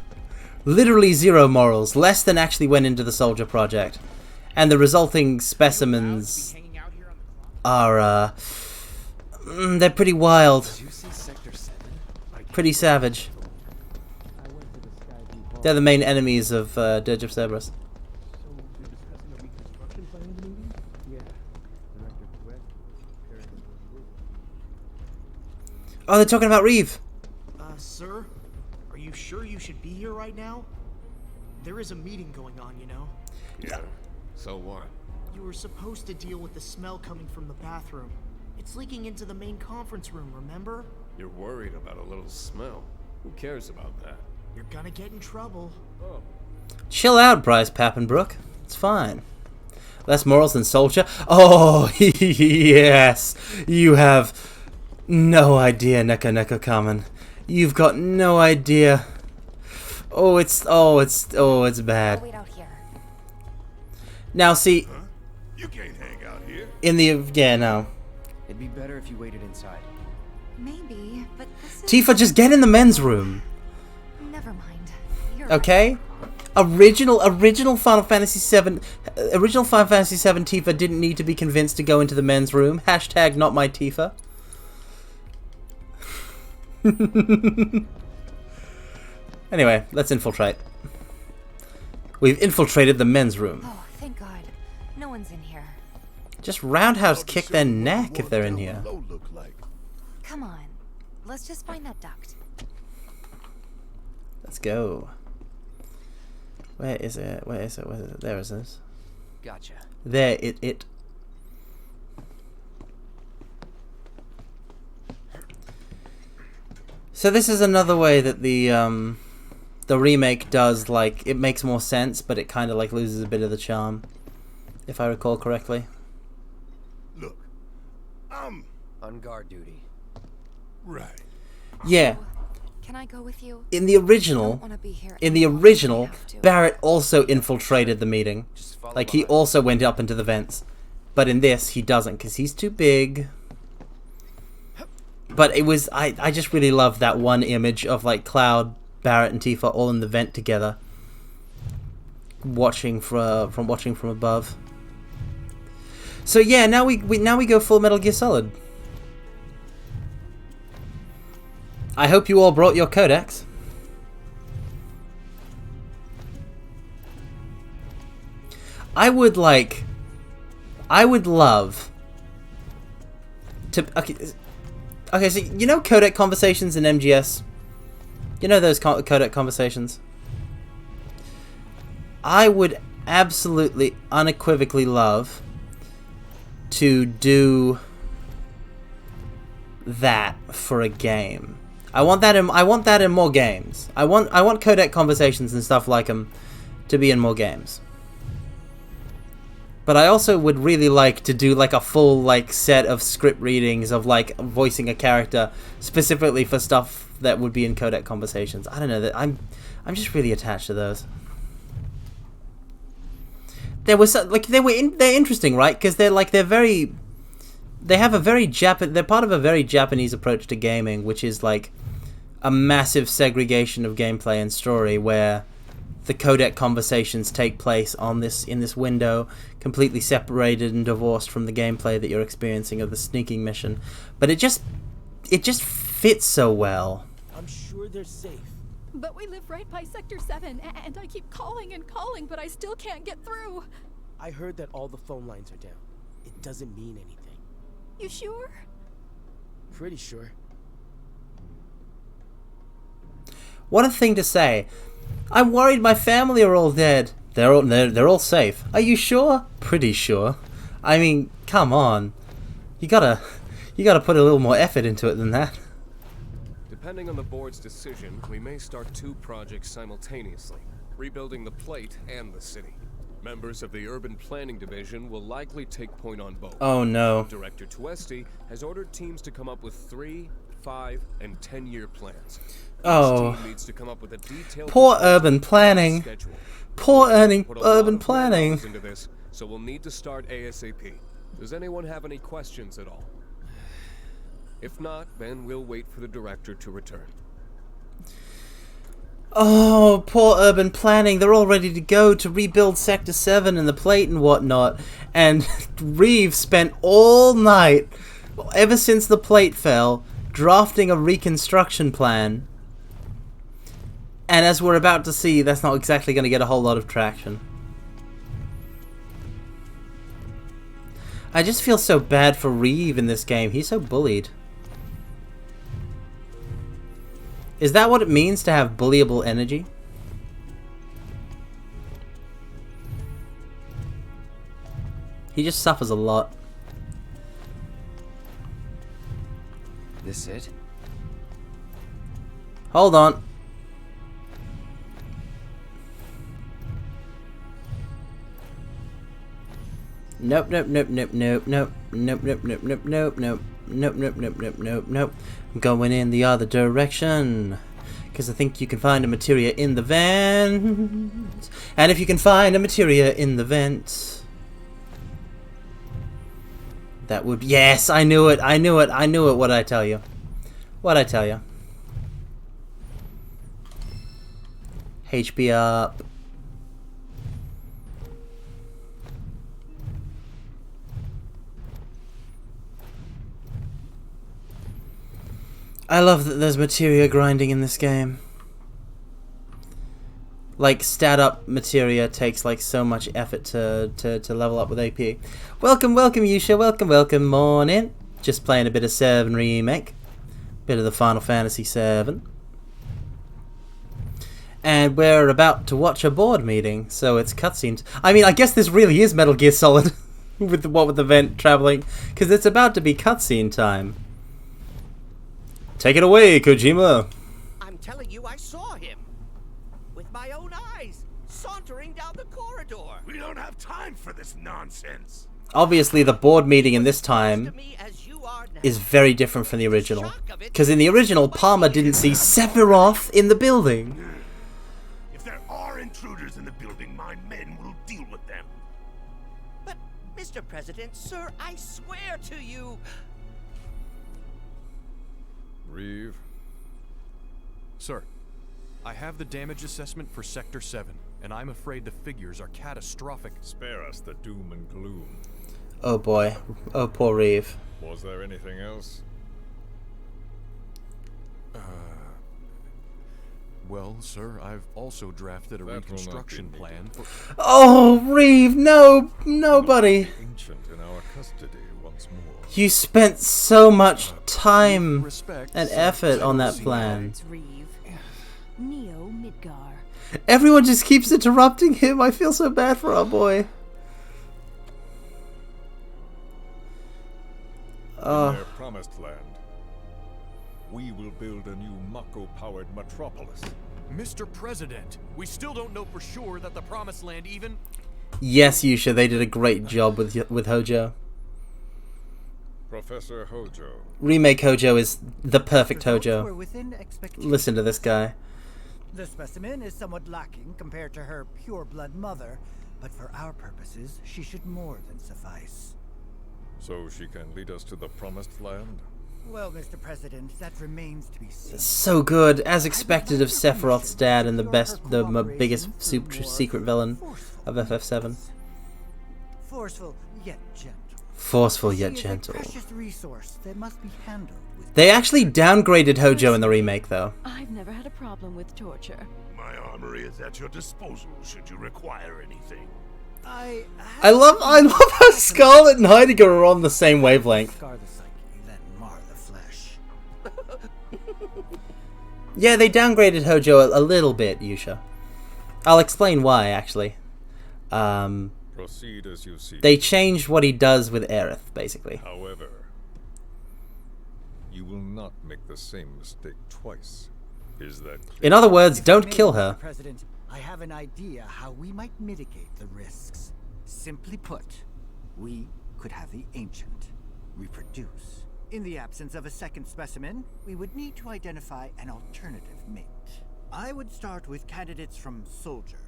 Literally zero morals, less than actually went into the Soldier Project. And the resulting specimens are, they're pretty wild. Pretty savage. They're the main enemies of Dirge of Cerberus. Oh, they're talking about Reeve. Sir? Are you sure you should be here right now? There is a meeting going on, you know? Yeah. So what? You were supposed to deal with the smell coming from the bathroom. It's leaking into the main conference room, remember? You're worried about a little smell. Who cares about that? You're gonna get in trouble. Oh. Chill out, Bryce Pappenbrook. It's fine. Less morals than Soldier? Oh, yes. You have no idea, Neko Neko Kamen. You've got no idea. It's bad. Wait out here. Now see, You can't hang out here. no. It'd be better if you waited inside. Maybe, but this is... Tifa, just get in the men's room. Never mind. You're Okay? Original Final Fantasy VII Tifa didn't need to be convinced to go into the men's room. Hashtag not my Tifa. Anyway, let's infiltrate. We've infiltrated the men's room. Oh, thank God. No one's in here. Just roundhouse kick their neck if they're in here. Come on. Let's just find that duct. Let's go. Where is it? Where is it? Where is it? There it is. Gotcha. There it. So this is another way that the remake does, like, it makes more sense, but it kind of like loses a bit of the charm, if I recall correctly. Look, I'm on guard duty. Right. Yeah. Can I go with you? In the original, Barrett also infiltrated the meeting. Like, he also went up into the vents. But in this, he doesn't, because he's too big. But it was, I just really love that one image of, like, Cloud, Barrett, and Tifa all in the vent together. Watching from above. So yeah, now we go full Metal Gear Solid. I hope you all brought your codex. I would love to... Okay, so you know codec conversations in MGS? You know those codec conversations? I would absolutely, unequivocally love to do that for a game. I want that in more games. I want codec conversations and stuff like them to be in more games. But I also would really like to do like a full like set of script readings of like voicing a character specifically for stuff that would be in codec conversations. I don't know, that I'm just really attached to those. There was like they're interesting, right? Because they're part of a very Japanese approach to gaming, which is like a massive segregation of gameplay and story, where the codec conversations take place in this window, completely separated and divorced from the gameplay that you're experiencing of the sneaking mission. But it just fits so well. I'm sure they're safe. But we live right by Sector 7, and I keep calling and calling, but I still can't get through. I heard that all the phone lines are down. It doesn't mean anything. You sure? Pretty sure. What a thing to say. I'm worried my family are all dead. They're all safe. Are you sure? Pretty sure. I mean, come on. You gotta put a little more effort into it than that. Depending on the board's decision, we may start 2 projects simultaneously, rebuilding the plate and the city. Members of the Urban Planning Division will likely take point on both. Oh no. Director Tuesti has ordered teams to come up with 3, 5, and 10-year plans. Oh. Each team needs to come up with a detailed poor urban planning. Schedule. Poor urban Put planning. into this, so we'll need to start ASAP. Does anyone have any questions at all? If not, then we'll wait for the director to return. Oh, poor urban planning. They're all ready to go to rebuild Sector 7 and the plate and whatnot. And Reeve spent all night, ever since the plate fell, drafting a reconstruction plan. And as we're about to see, that's not exactly going to get a whole lot of traction. I just feel so bad for Reeve in this game. He's so bullied. Is that what it means to have bullyable energy? He just suffers a lot. This it? Hold on. Nope, nope, nope, nope, nope, nope, nope, nope, nope, nope, nope, nope. Nope, nope, nope, nope, nope, nope. I'm going in the other direction. Because I think you can find a materia in the vent. And if you can find a materia in the vent, that would... Yes, I knew it, I knew it, I knew it. What'd I tell you? What'd I tell you? HP up. I love that there's materia grinding in this game. Like, stat up materia takes like so much effort to level up with AP. Welcome, welcome Yusha, welcome, welcome, morning. Just playing a bit of 7 Remake. Bit of the Final Fantasy 7. And we're about to watch a board meeting, so it's cutscenes. I mean, I guess this really is Metal Gear Solid with the vent traveling, because it's about to be cutscene time. Take it away, Kojima. I'm telling you, I saw him with my own eyes, sauntering down the corridor. We don't have time for this nonsense. Obviously, the board meeting in this time is very different from the original. Because in the original, Palmer didn't see Sephiroth in the building. If there are intruders in the building, my men will deal with them. But, Mr. President, sir, I swear to you... Reeve. Sir, I have the damage assessment for Sector 7, and I'm afraid the figures are catastrophic. Spare us the doom and gloom. Oh boy. Oh, poor Reeve. Was there anything else? Well, sir, I've also drafted a reconstruction plan for... Oh, Reeve, no, nobody. Ancient in our custody once more. You spent so much time and effort on that plan. Neo Midgar. Everyone just keeps interrupting him. I feel so bad for our boy. In their promised land, we will build a new Mako-powered metropolis. Mr. President, we still don't know for sure that the Promised Land even... Yes, Yusha, they did a great job with Hojo. Professor Hojo. Remake Hojo is the perfect Results Hojo. were within expectations. Listen to this guy. The specimen is somewhat lacking compared to her pure-blood mother, but for our purposes, she should more than suffice. So she can lead us to the promised land? Well, Mr. President, that remains to be seen. So good, as expected of Sephiroth's dad and the biggest secret villain of FF7. Forceful yet gentle. Forceful yet gentle. Precious resource that must be handled with. They actually downgraded Hojo in the remake, though. I've never had a problem with torture. My armory is at your disposal should you require anything. I love how Scarlet and Heidegger are on the same wavelength. Scar the psyche, then mar the flesh. Yeah, they downgraded Hojo a little bit, Yusha. I'll explain why, actually. Proceed as you see. They changed what he does with Aerith, basically. However, you will not make the same mistake twice. Is that clear? In other words, don't kill her. President, I have an idea how we might mitigate the risks. Simply put, we could have the Ancient reproduce. In the absence of a second specimen, we would need to identify an alternative mate. I would start with candidates from Soldier.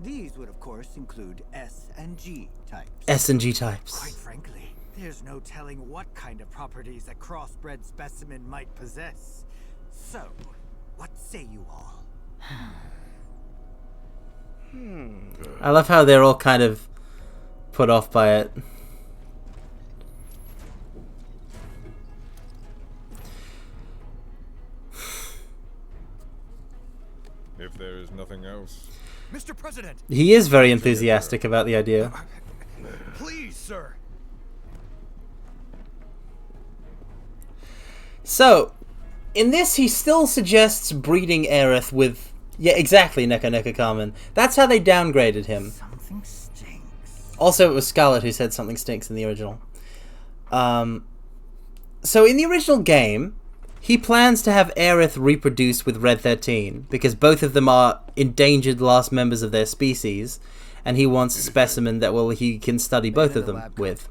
These would, of course, include S and G types. S and G types. Quite frankly, there's no telling what kind of properties a crossbred specimen might possess. So, what say you all? I love how they're all kind of put off by it. If there is nothing else... Mr. President! He is very enthusiastic about the idea. Please, sir! So, in this, he still suggests breeding Aerith with... Yeah, exactly, Neko Neko Carmen. That's how they downgraded him. Something stinks. Also, it was Scarlet who said something stinks in the original. So, in the original game, he plans to have Aerith reproduce with Red 13, because both of them are endangered last members of their species, and he wants a specimen that he can study both of them with.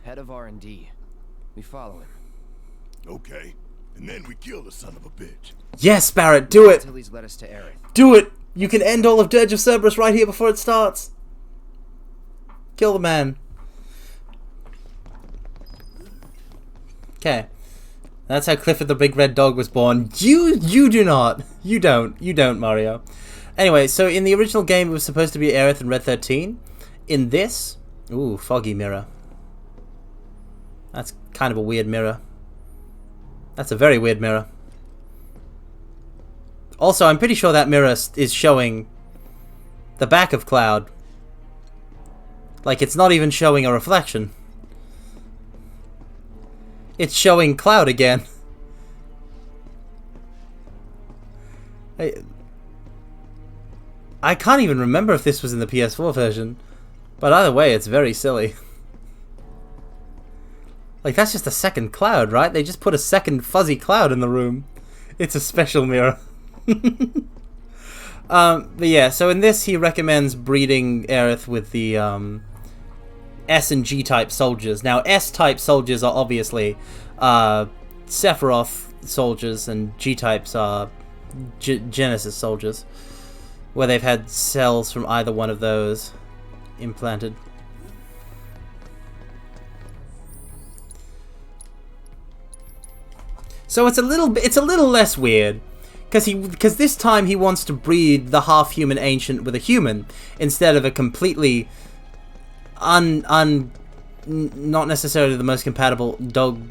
Head of R&D. We follow him. Okay, and then we kill the son of a bitch. Yes, Barrett, do it! Until he's led us to Aerith. Do it! You can end all of Dirge of Cerberus right here before it starts. Kill the man. Okay. That's how Clifford the Big Red Dog was born. You do not. You don't, Mario. Anyway, so in the original game, it was supposed to be Aerith and Red 13. In this... Ooh, foggy mirror. That's kind of a weird mirror. That's a very weird mirror. Also, I'm pretty sure that mirror is showing the back of Cloud. Like, it's not even showing a reflection. It's showing Cloud again. I can't even remember if this was in the PS4 version. But either way, it's very silly. Like, that's just a second Cloud, right? They just put a second fuzzy Cloud in the room. It's a special mirror. But yeah, so in this, he recommends breeding Aerith with the S and G type soldiers. Now, S type soldiers are obviously Sephiroth soldiers, and G types are Genesis soldiers, where they've had cells from either one of those implanted. So it's a little less weird, because this time he wants to breed the half-human ancient with a human instead of a completely not necessarily the most compatible dog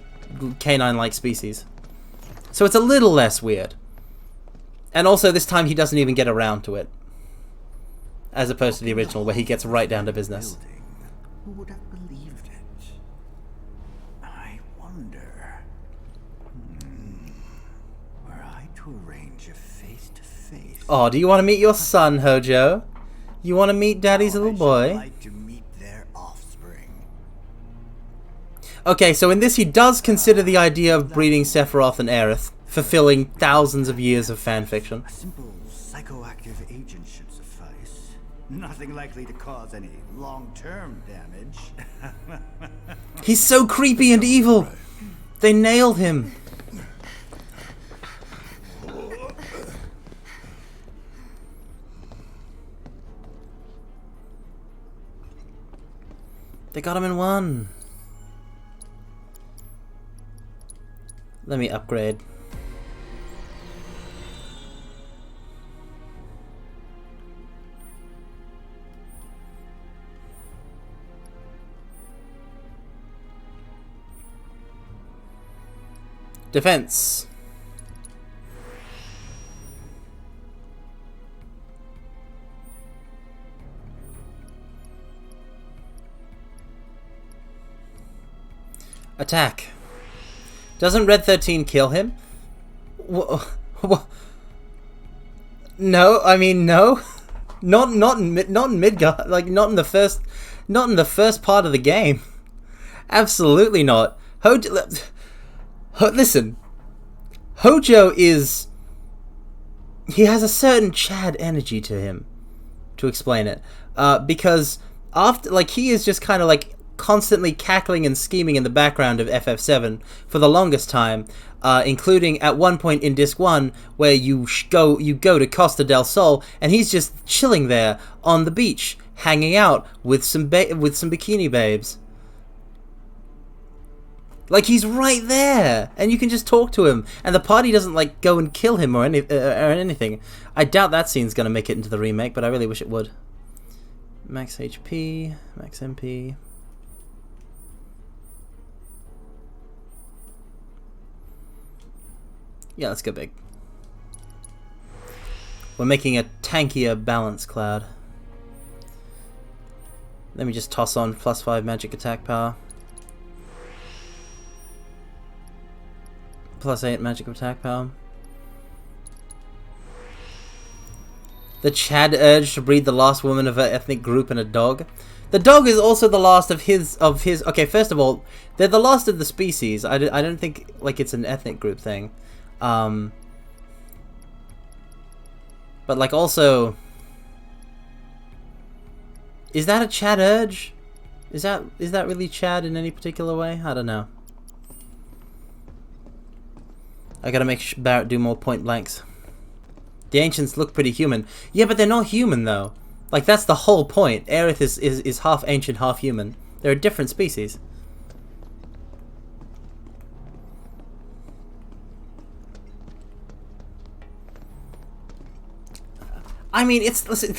canine-like species. So it's a little less weird. And also this time he doesn't even get around to it, as opposed to the original where he gets right down to business. Who would have believed it? I wonder where I'd to arrange a face-to-face. Oh, do you want to meet your son, Hojo? You want to meet Daddy's little boy? Like to meet their offspring. Okay, so in this he does consider the idea of breeding Sephiroth and Aerith, fulfilling thousands of years of fanfiction. A simple psychoactive agent should suffice. Nothing likely to cause any long-term damage. He's so creepy and evil. They nailed him. They got him in one. Let me upgrade. Defense. Attack. Doesn't Red 13 kill him? No, I mean no. Not in Midgard. Like not in the first part of the game. Absolutely not. Listen. Hojo is. He has a certain Chad energy to him. To explain it, because after he is just kind of like constantly cackling and scheming in the background of FF7 for the longest time, including at one point in Disc 1 where you go to Costa del Sol and he's just chilling there on the beach, hanging out with some bikini babes. Like he's right there, and you can just talk to him, and the party doesn't like go and kill him or anything. I doubt that scene's gonna make it into the remake, but I really wish it would. Max HP, max MP. Yeah, let's go big. We're making a tankier balance cloud. Let me just toss on +5 magic attack power. +8 magic attack power. The Chad urge to breed the last woman of her ethnic group and a dog. The dog is also the last of his. Okay, first of all, they're the last of the species. I don't think like it's an ethnic group thing. But like also, is that a Chad urge? Is that really Chad in any particular way? I don't know. I gotta make Barrett do more point blanks. The ancients look pretty human. Yeah, but they're not human though. Like that's the whole point. Aerith is half ancient, half human. They're a different species. I mean, listen,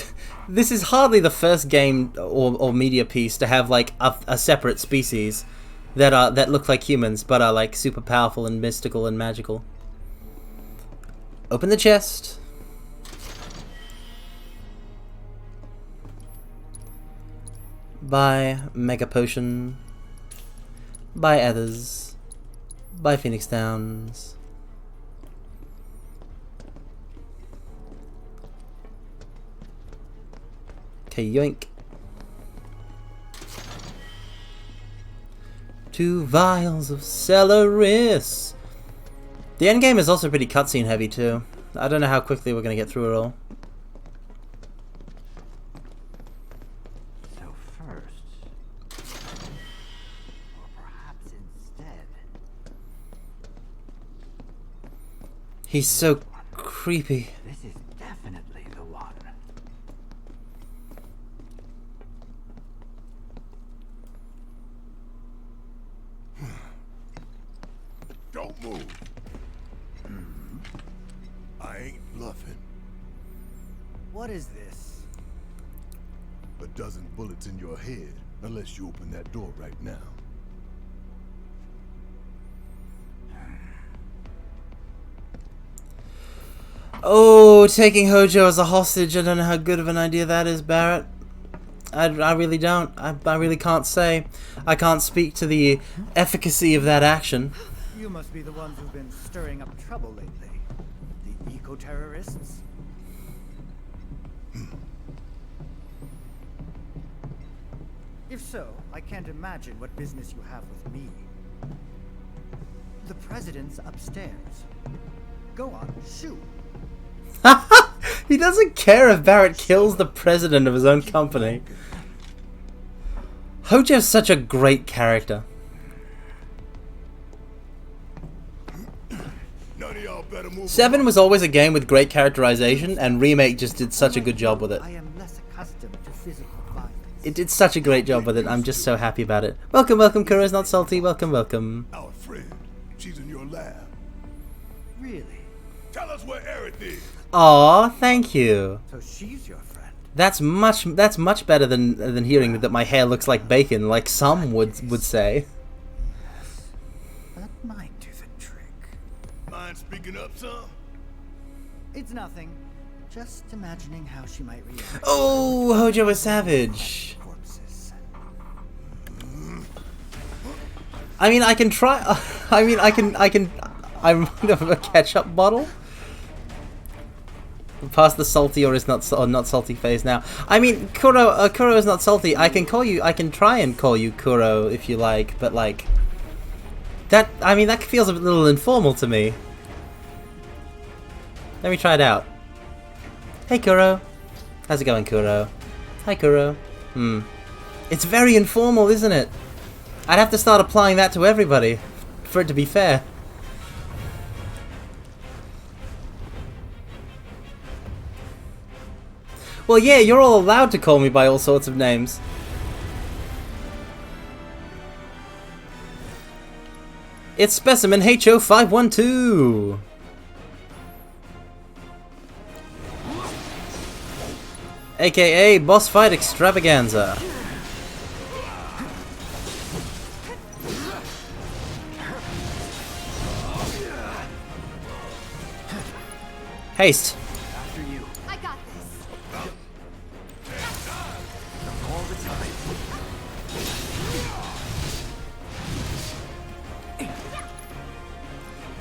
this is hardly the first game or media piece to have like a separate species that look like humans but are like super powerful and mystical and magical. Open the chest. Buy Mega Potion. Buy Others. Buy Phoenix Downs. Okay, yoink. 2 vials of Celeris. The endgame is also pretty cutscene heavy too. I don't know how quickly we're gonna get through it all. So first, or perhaps instead. He's so creepy. This is definitely the one. Don't move. I ain't bluffing. What is this? A dozen bullets in your head, unless you open that door right now. Oh, taking Hojo as a hostage. I don't know how good of an idea that is, Barrett. I really don't. I really can't say. I can't speak to the efficacy of that action. You must be the ones who've been stirring up trouble lately. The Mako terrorists? If so, I can't imagine what business you have with me. The president's upstairs. Go on, shoot. He doesn't care if Barrett kills the president of his own company. Hojo's such a great character. Seven was always a game with great characterization, and Remake just did such a good job with it. I am less accustomed to physical violence. It did such a great job with it. I'm just so happy about it. Welcome, welcome, Kuro's Not Salty. Welcome, welcome. Our friend, she's in your lab. Really? Tell us where Aerith is. Aw, thank you. So she's your friend. That's much better than hearing that my hair looks like bacon, like some would say. That might do the trick. Mind speaking up, son? It's nothing. Just imagining how she might react. Oh, Hojo is savage. I mean, I can try. I mean, I can. I'm a ketchup bottle. Past the salty or is not salty phase now. I mean, Kuro is not salty. I can try and call you Kuro if you like, but like that. I mean, that feels a little informal to me. Let me try it out. Hey Kuro, how's it going, Kuro? Hi Kuro. It's very informal, isn't it? I'd have to start applying that to everybody for it to be fair. Well, yeah, you're all allowed to call me by all sorts of names. It's Specimen HO512! AKA Boss Fight Extravaganza. Haste. After you. I got this. All the time.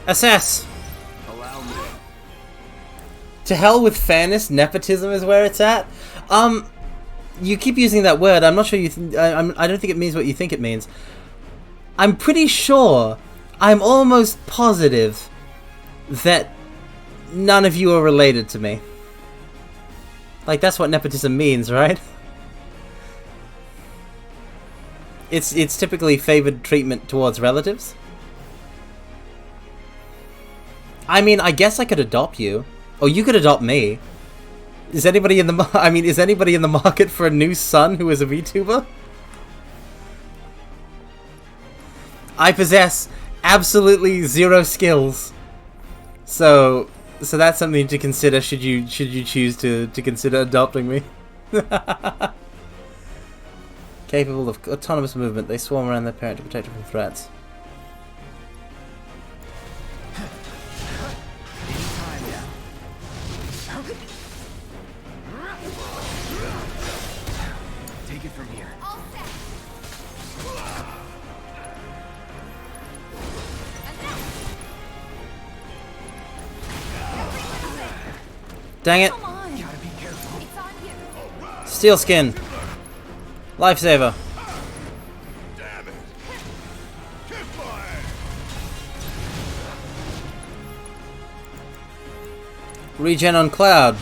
Assess. Allow me. To hell with fairness, nepotism is where it's at. You keep using that word. I'm not sure you. I don't think it means what you think it means. I'm pretty sure. I'm almost positive that none of you are related to me. Like that's what nepotism means, right? It's typically favored treatment towards relatives. I mean, I guess I could adopt you. Or you could adopt me. Is anybody in the is anybody in the market for a new son who is a VTuber? I possess absolutely zero skills. So that's something to consider should you choose to consider adopting me. Capable of autonomous movement, they swarm around their parent to protect them from threats. Take it from here. All set. Dang it! Come on. Gotta be careful. It's on you. Steel skin. Lifesaver. Damn it! Kick my ass! Regen on Cloud.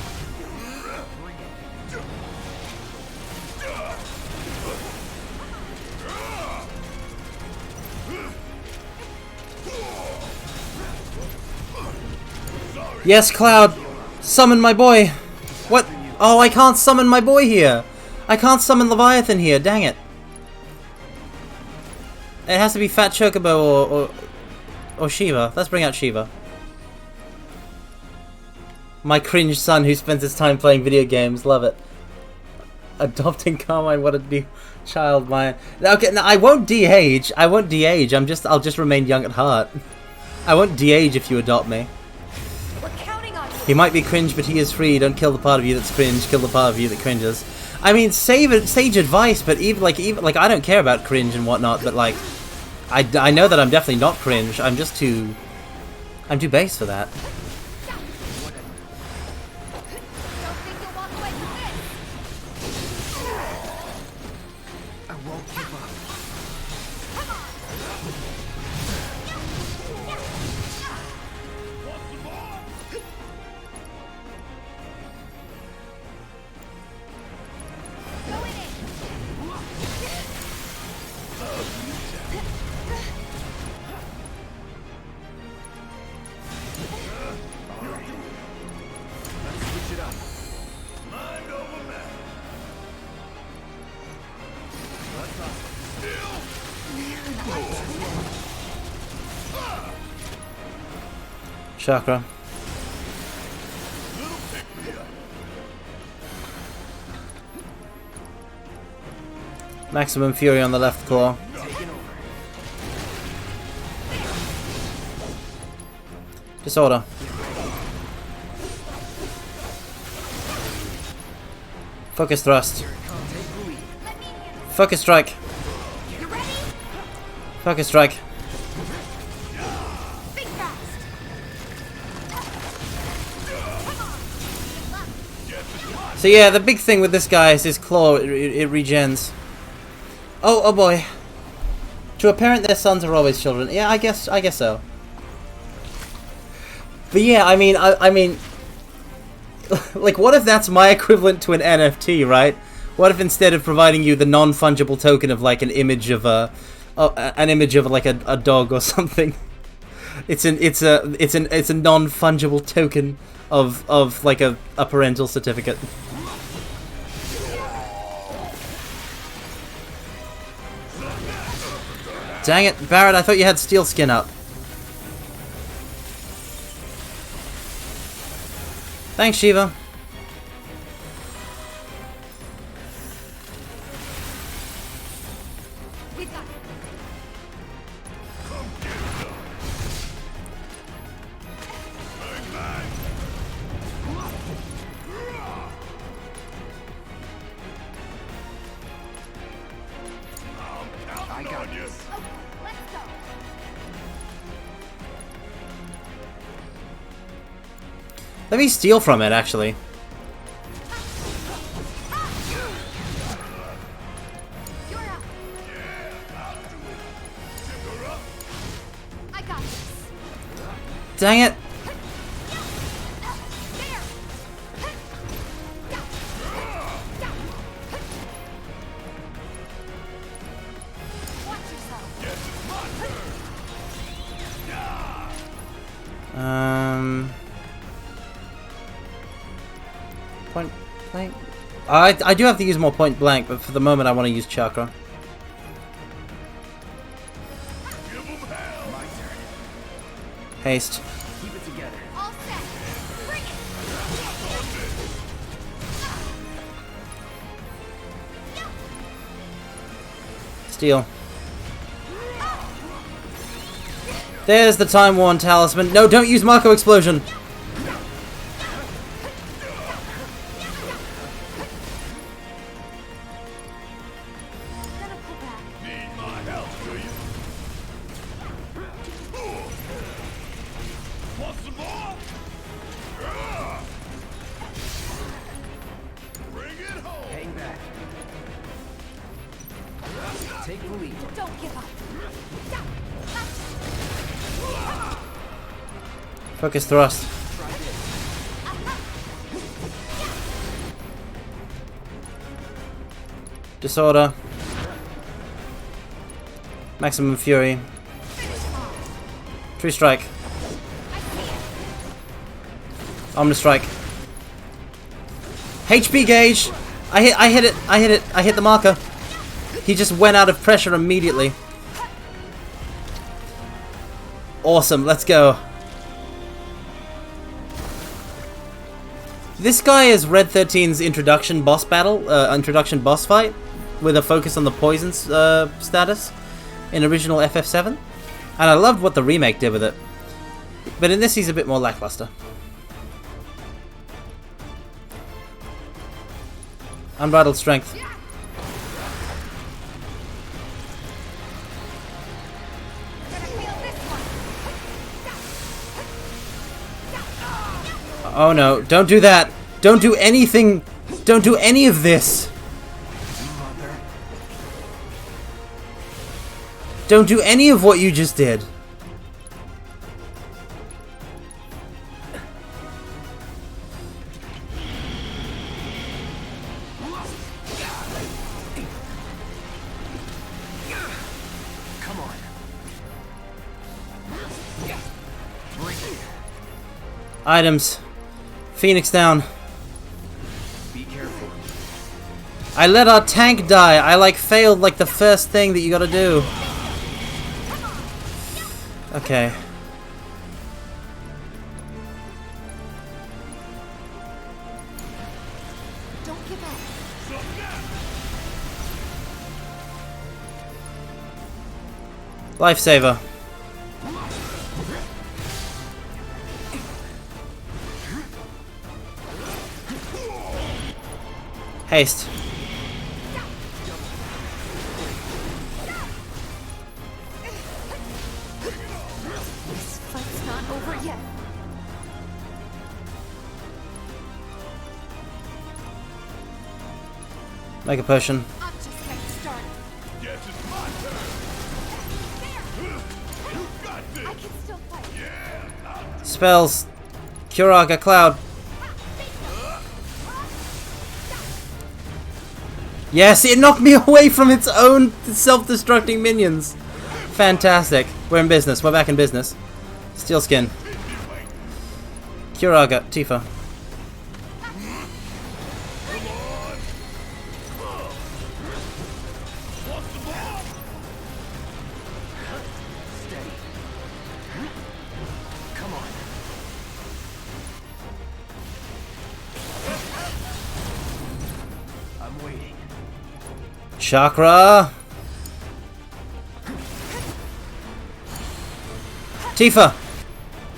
Yes, Cloud! Summon my boy! What? Oh, I can't summon my boy here! I can't summon Leviathan here, dang it. It has to be Fat Chocobo or Shiva. Let's bring out Shiva. My cringe son who spends his time playing video games, love it. Adopting Carmine, what a new child mine. Okay, now I won't de-age. I won't de-age. I'll just remain young at heart. I won't de-age if you adopt me. We're counting on you. He might be cringe, but he is free. Don't kill the part of you that's cringe. Kill the part of you that cringes. I mean, sage advice, but even like I don't care about cringe and whatnot. But like, I know that I'm definitely not cringe. I'm too base for that. Chakra. Maximum Fury on the left claw. Disorder. Focus thrust. Focus strike. Focus strike. So yeah, the big thing with this guy is his claw, it regens. Oh boy. To a parent, their sons are always children. Yeah, I guess so. But yeah, I mean, like, what if that's my equivalent to an NFT, right? What if instead of providing you the non-fungible token of like an image of like a dog or something, it's a non-fungible token of like a parental certificate. Dang it, Barrett! I thought you had steel skin up. Thanks, Shiva. Let me steal from it, actually. Dang it! Point blank. I do have to use more point blank, but for the moment I want to use chakra. Haste. Keep it together. All set. Bring it. Steal. There's the time-worn talisman. No, don't use Marco Explosion! Take the lead. Don't give up. Focus thrust. Disorder. Maximum Fury. True Strike. Omni Strike. HP gauge! I hit the marker. He just went out of pressure immediately. Awesome, let's go. This guy is Red 13's introduction boss battle, introduction boss fight, with a focus on the poison status in original FF7. And I loved what the remake did with it. But in this he's a bit more lackluster. Unbridled Strength. Oh no, don't do that! Don't do anything! Don't do any of this! Don't do any of what you just did! Come on. Items. Phoenix down. Be careful. I let our tank die. I failed the first thing that you gotta do. Okay. Lifesaver. Haste. This fight's not over yet. Make a potion. I'm just getting started. Yes, it's my turn. There! You got this! I can still fight. Yeah. Spells. Curaga Cloud. Yes, it knocked me away from its own self-destructing minions. Fantastic. We're in business. We're back in business. Steel Skin. Curaga. Tifa. Chakra! Tifa!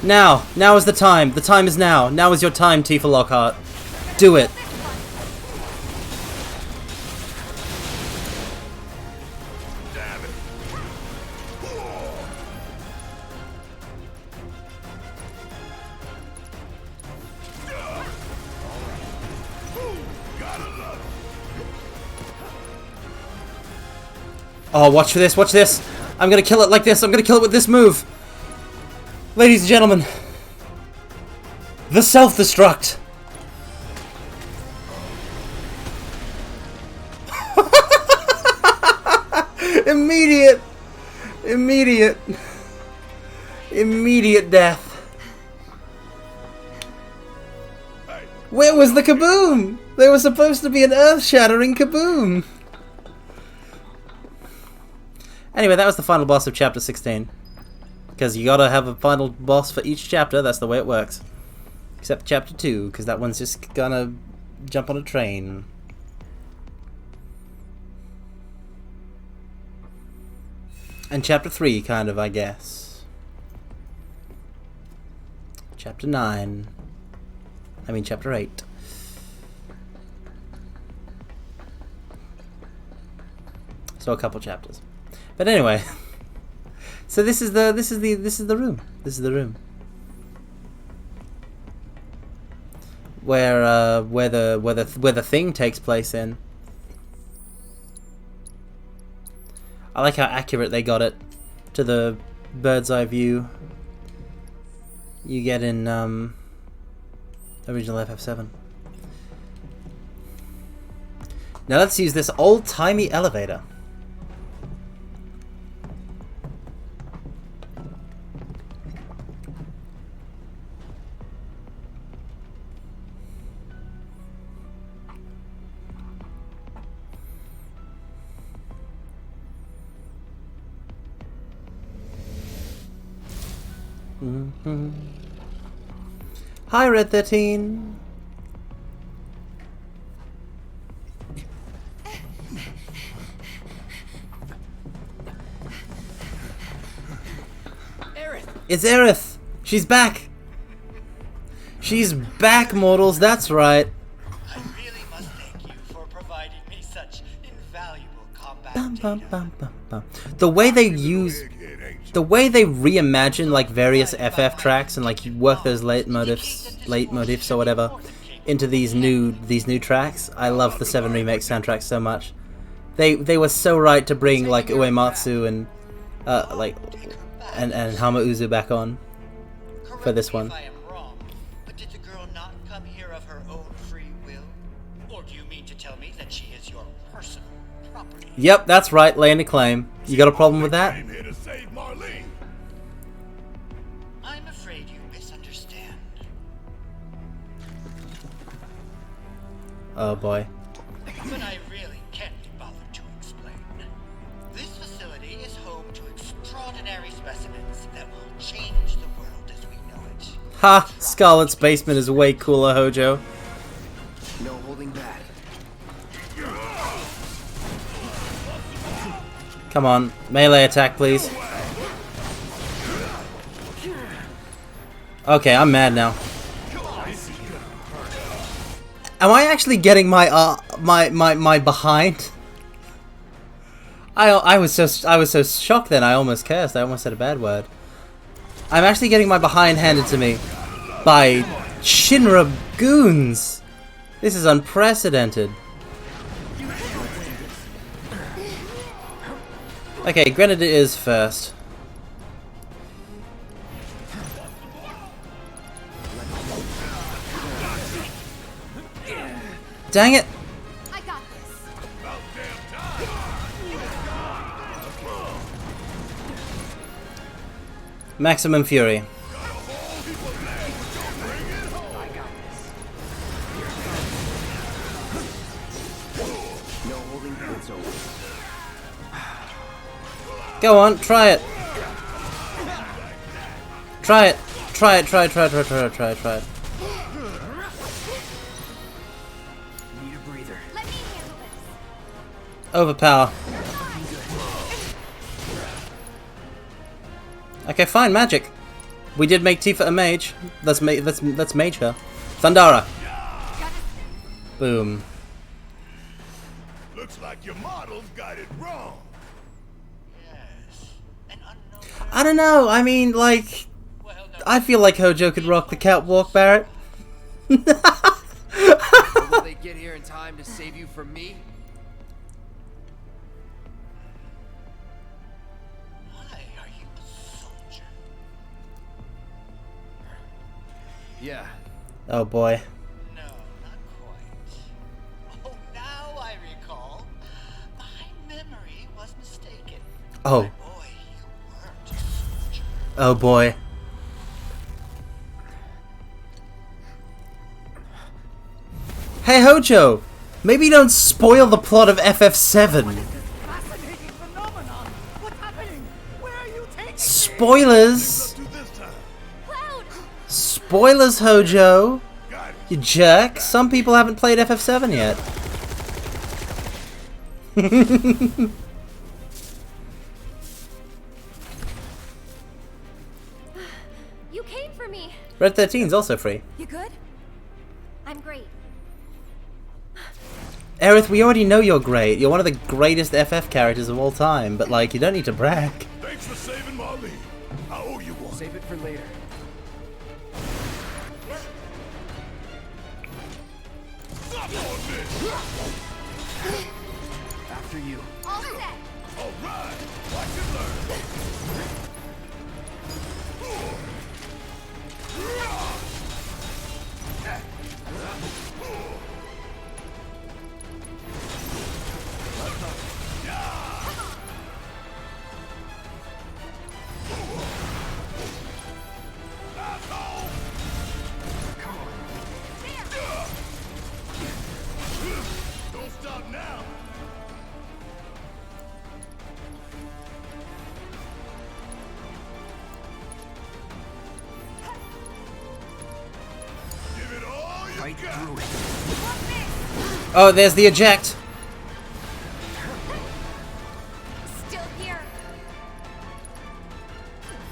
Now! Now is the time! The time is now! Now is your time, Tifa Lockhart! Do it! Oh, watch for this, watch this! I'm gonna kill it like this, I'm gonna kill it with this move! Ladies and gentlemen, the self-destruct! Immediate death. Where was the kaboom? There was supposed to be an earth-shattering kaboom. Anyway, that was the final boss of chapter 16. Because you gotta have a final boss for each chapter, that's the way it works. Except chapter 2, because that one's just gonna jump on a train. And chapter 3, kind of, I guess. Chapter 9. I mean chapter 8. So a couple chapters. But anyway, so this is the room. This is the room where the thing takes place in. I like how accurate they got it to the bird's eye view you get in original FF7. Now let's use this old-timey elevator. Hi, Red 13. It's Aerith! She's back! She's back, mortals, that's right. I really must thank you for providing me such invaluable combat data. The way they use... The way they reimagine like various FF tracks and like work those leitmotifs or whatever into these new tracks. I love the 7 Remake soundtrack so much. They were so right to bring like Uematsu and and Hamauzu back on for this one. But did the girl not come here of her own free will? Or do you mean to tell me that she is your personal property? Yep, that's right, laying a claim. You got a problem with that? I'm afraid you misunderstand. Oh boy. But I really can't be bothered to explain. This facility is home to extraordinary specimens that will change the world as we know it. Ha! Scarlet's basement is way cooler, Hojo. No holding back. Come on, melee attack, please. Okay, I'm mad now. Am I actually getting my my behind? I was so shocked then I almost cursed. I almost said a bad word. I'm actually getting my behind handed to me by Shinra goons. This is unprecedented. Okay, Grenadier is first. Dang it! I got this. Maximum Fury. Go on, try it. Try it. Try it. Try it. Overpower. Okay, fine, magic. We did make Tifa a mage. Let's mage her. Thundara. Boom. Looks like your models got it wrong. I don't know. I mean, like, I feel like Hojo could rock the catwalk, Barrett. Will they get here in time to save you from me? Yeah. Oh boy. No, not quite. Oh, now I recall. My memory was mistaken. Oh. Oh boy. Hey Hojo! Maybe don't spoil the plot of FF7. Spoilers! Spoilers, Hojo! You jerk! Some people haven't played FF7 yet. You came for me. Red 13's also free. You good? I'm great. Aerith, we already know you're great. You're one of the greatest FF characters of all time, but like, you don't need to brag. Thanks for saving my lead. I owe you one. Save it for later. After you. All set. All right. Watch and learn. Don't stop now. Give it all you got. Oh, there's the eject. Still here.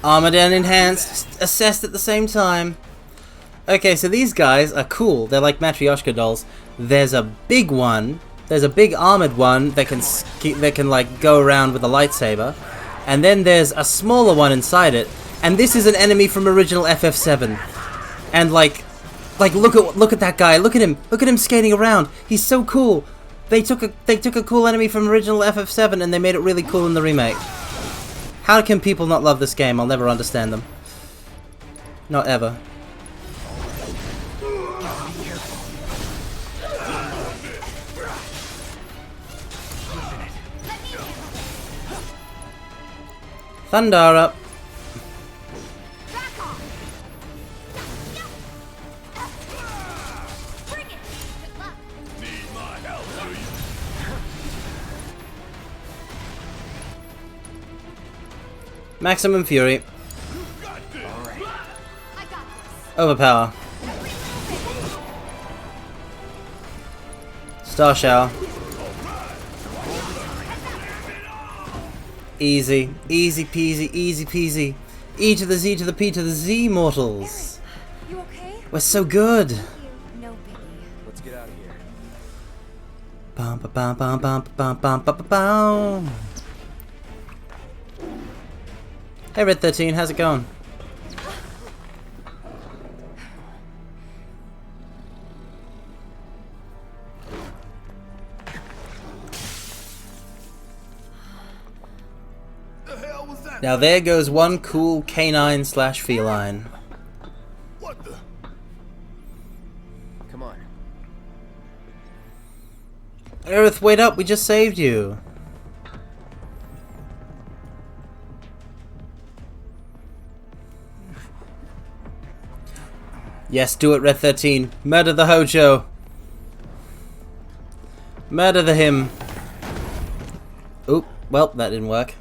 Armored and enhanced, assessed at the same time. Okay, so these guys are cool. They're like Matryoshka dolls. There's a big one. There's a big armored one that can like go around with a lightsaber, and then there's a smaller one inside it. And this is an enemy from original FF7. And like look at that guy. Look at him skating around. He's so cool. They took a cool enemy from original FF7 and they made it really cool in the remake. How can people not love this game? I'll never understand them. Not ever. Thundara. Maximum Fury. Overpower. Star Shower. Easy. Easy peasy, easy peasy. E to the Z to the P to the Z, mortals. You okay? We're so good. No biggie. Let's get out of here. Bum ba bum bum bum bum bum bum bum bum. Hey Red 13, how's it going? Now there goes one cool canine slash feline. What the? Come on. Aerith, wait up, we just saved you. Yes, do it, Red 13. Murder the Hojo. Murder the him. Oop, well, that didn't work.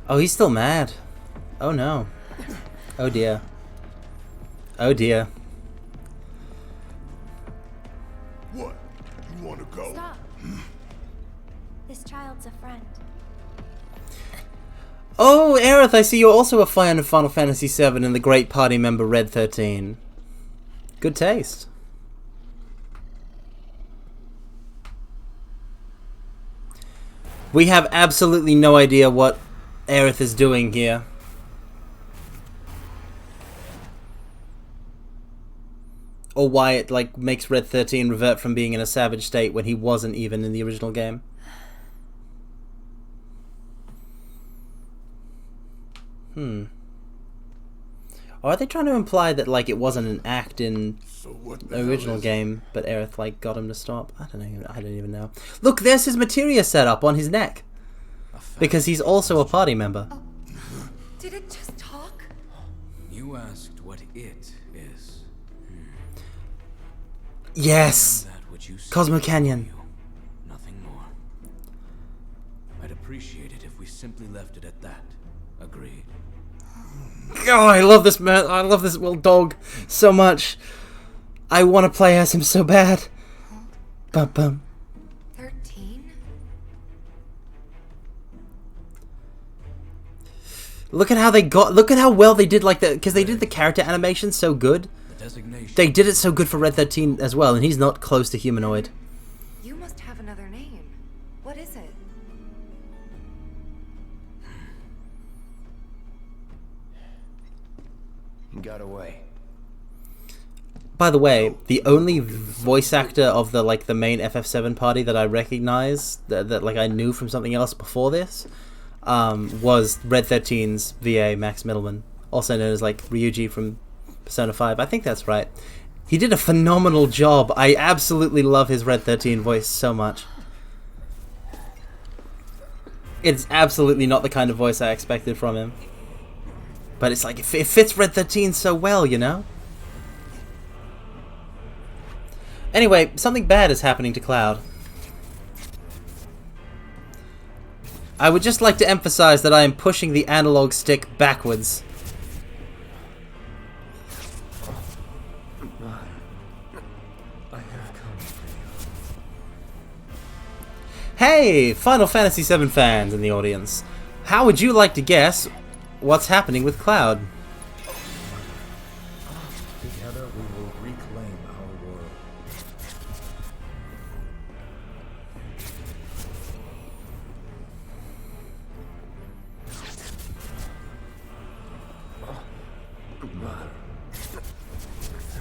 Oh, he's still mad. Oh no. Oh dear. Oh dear. What? You want to go? Stop. This child's a friend. Oh, Aerith, I see you're also a fan of Final Fantasy VII and the great party member Red 13. Good taste. We have absolutely no idea what Aerith is doing here. Or why it like makes Red 13 revert from being in a savage state when he wasn't even in the original game. Or are they trying to imply that like it wasn't an act in the original game, but Aerith like got him to stop? I don't even know. Look, there's his materia set up on his neck. Because he's also a party member. Oh. Did it just talk? You asked what it is. Yes! Cosmo Canyon. Nothing more. I'd appreciate it if we simply left it at that. Agreed? Oh, I love this man. I love this little dog so much. I want to play as him so bad. Bum bum. 13? Look at how they got. Look at how well they did, like the because they did the character animation so good. They did it so good for Red 13 as well, and he's not close to humanoid. You must have another name. What is it? He got away. By the way, the only voice actor of the like the main FF7 party that I recognize that like I knew from something else before this was Red 13's VA Max Middleman, also known as like Ryuji from Persona 5. I think that's right. He did a phenomenal job. I absolutely love his Red 13 voice so much. It's absolutely not the kind of voice I expected from him. But it's like, it fits Red 13 so well, you know? Anyway, something bad is happening to Cloud. I would just like to emphasize that I am pushing the analog stick backwards. Hey, Final Fantasy VII fans in the audience. How would you like to guess what's happening with Cloud? Together we will reclaim our world.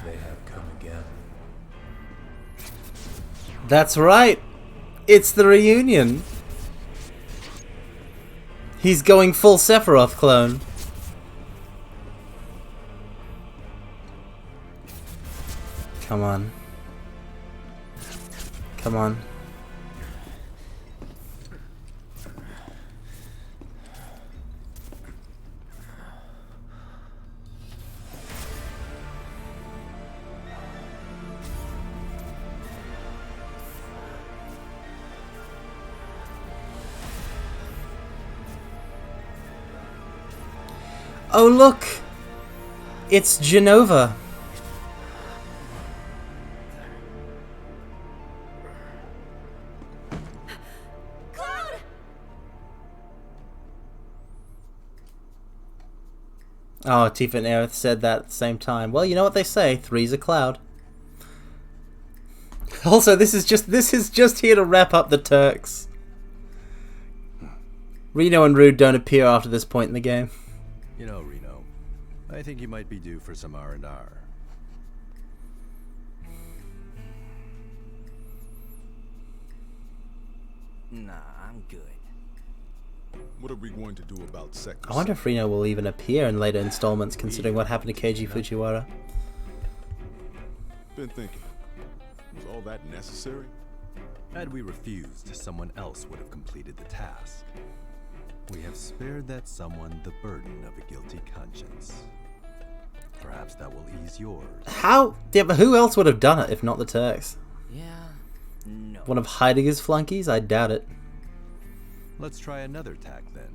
They have come again. That's right. It's the reunion. He's going full Sephiroth clone. Come on. Come on. Oh look! It's Genova. Oh, Tifa and Aerith said that at the same time. Well, you know what they say, three's a cloud. Also, this is just here to wrap up the Turks. Reno and Rude don't appear after this point in the game. You know, Reno, I think you might be due for some R&R. Nah, I'm good. What are we going to do about Sector I wonder if Reno will even appear in later installments, considering what happened to Keiji Fujiwara. Been thinking. Was all that necessary? Had we refused, someone else would have completed the task. We have spared that someone the burden of a guilty conscience. Perhaps that will ease yours. How? Yeah, but who else would have done it if not the Turks? Yeah, no. One of Heidegger's flunkies? I doubt it. Let's try another tack then.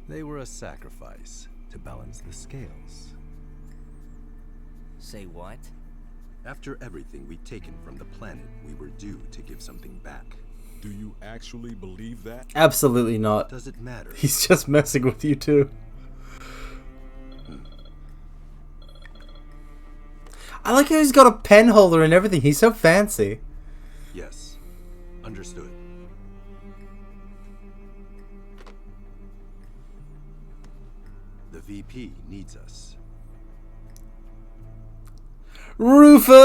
They were a sacrifice to balance the scales. Say what? After everything we'd taken from the planet, we were due to give something back. Do you actually believe that? Absolutely not. Does it matter? He's just messing with you too. I like how he's got a pen holder and everything. He's so fancy. Yes. Understood. The VP needs us. Rufus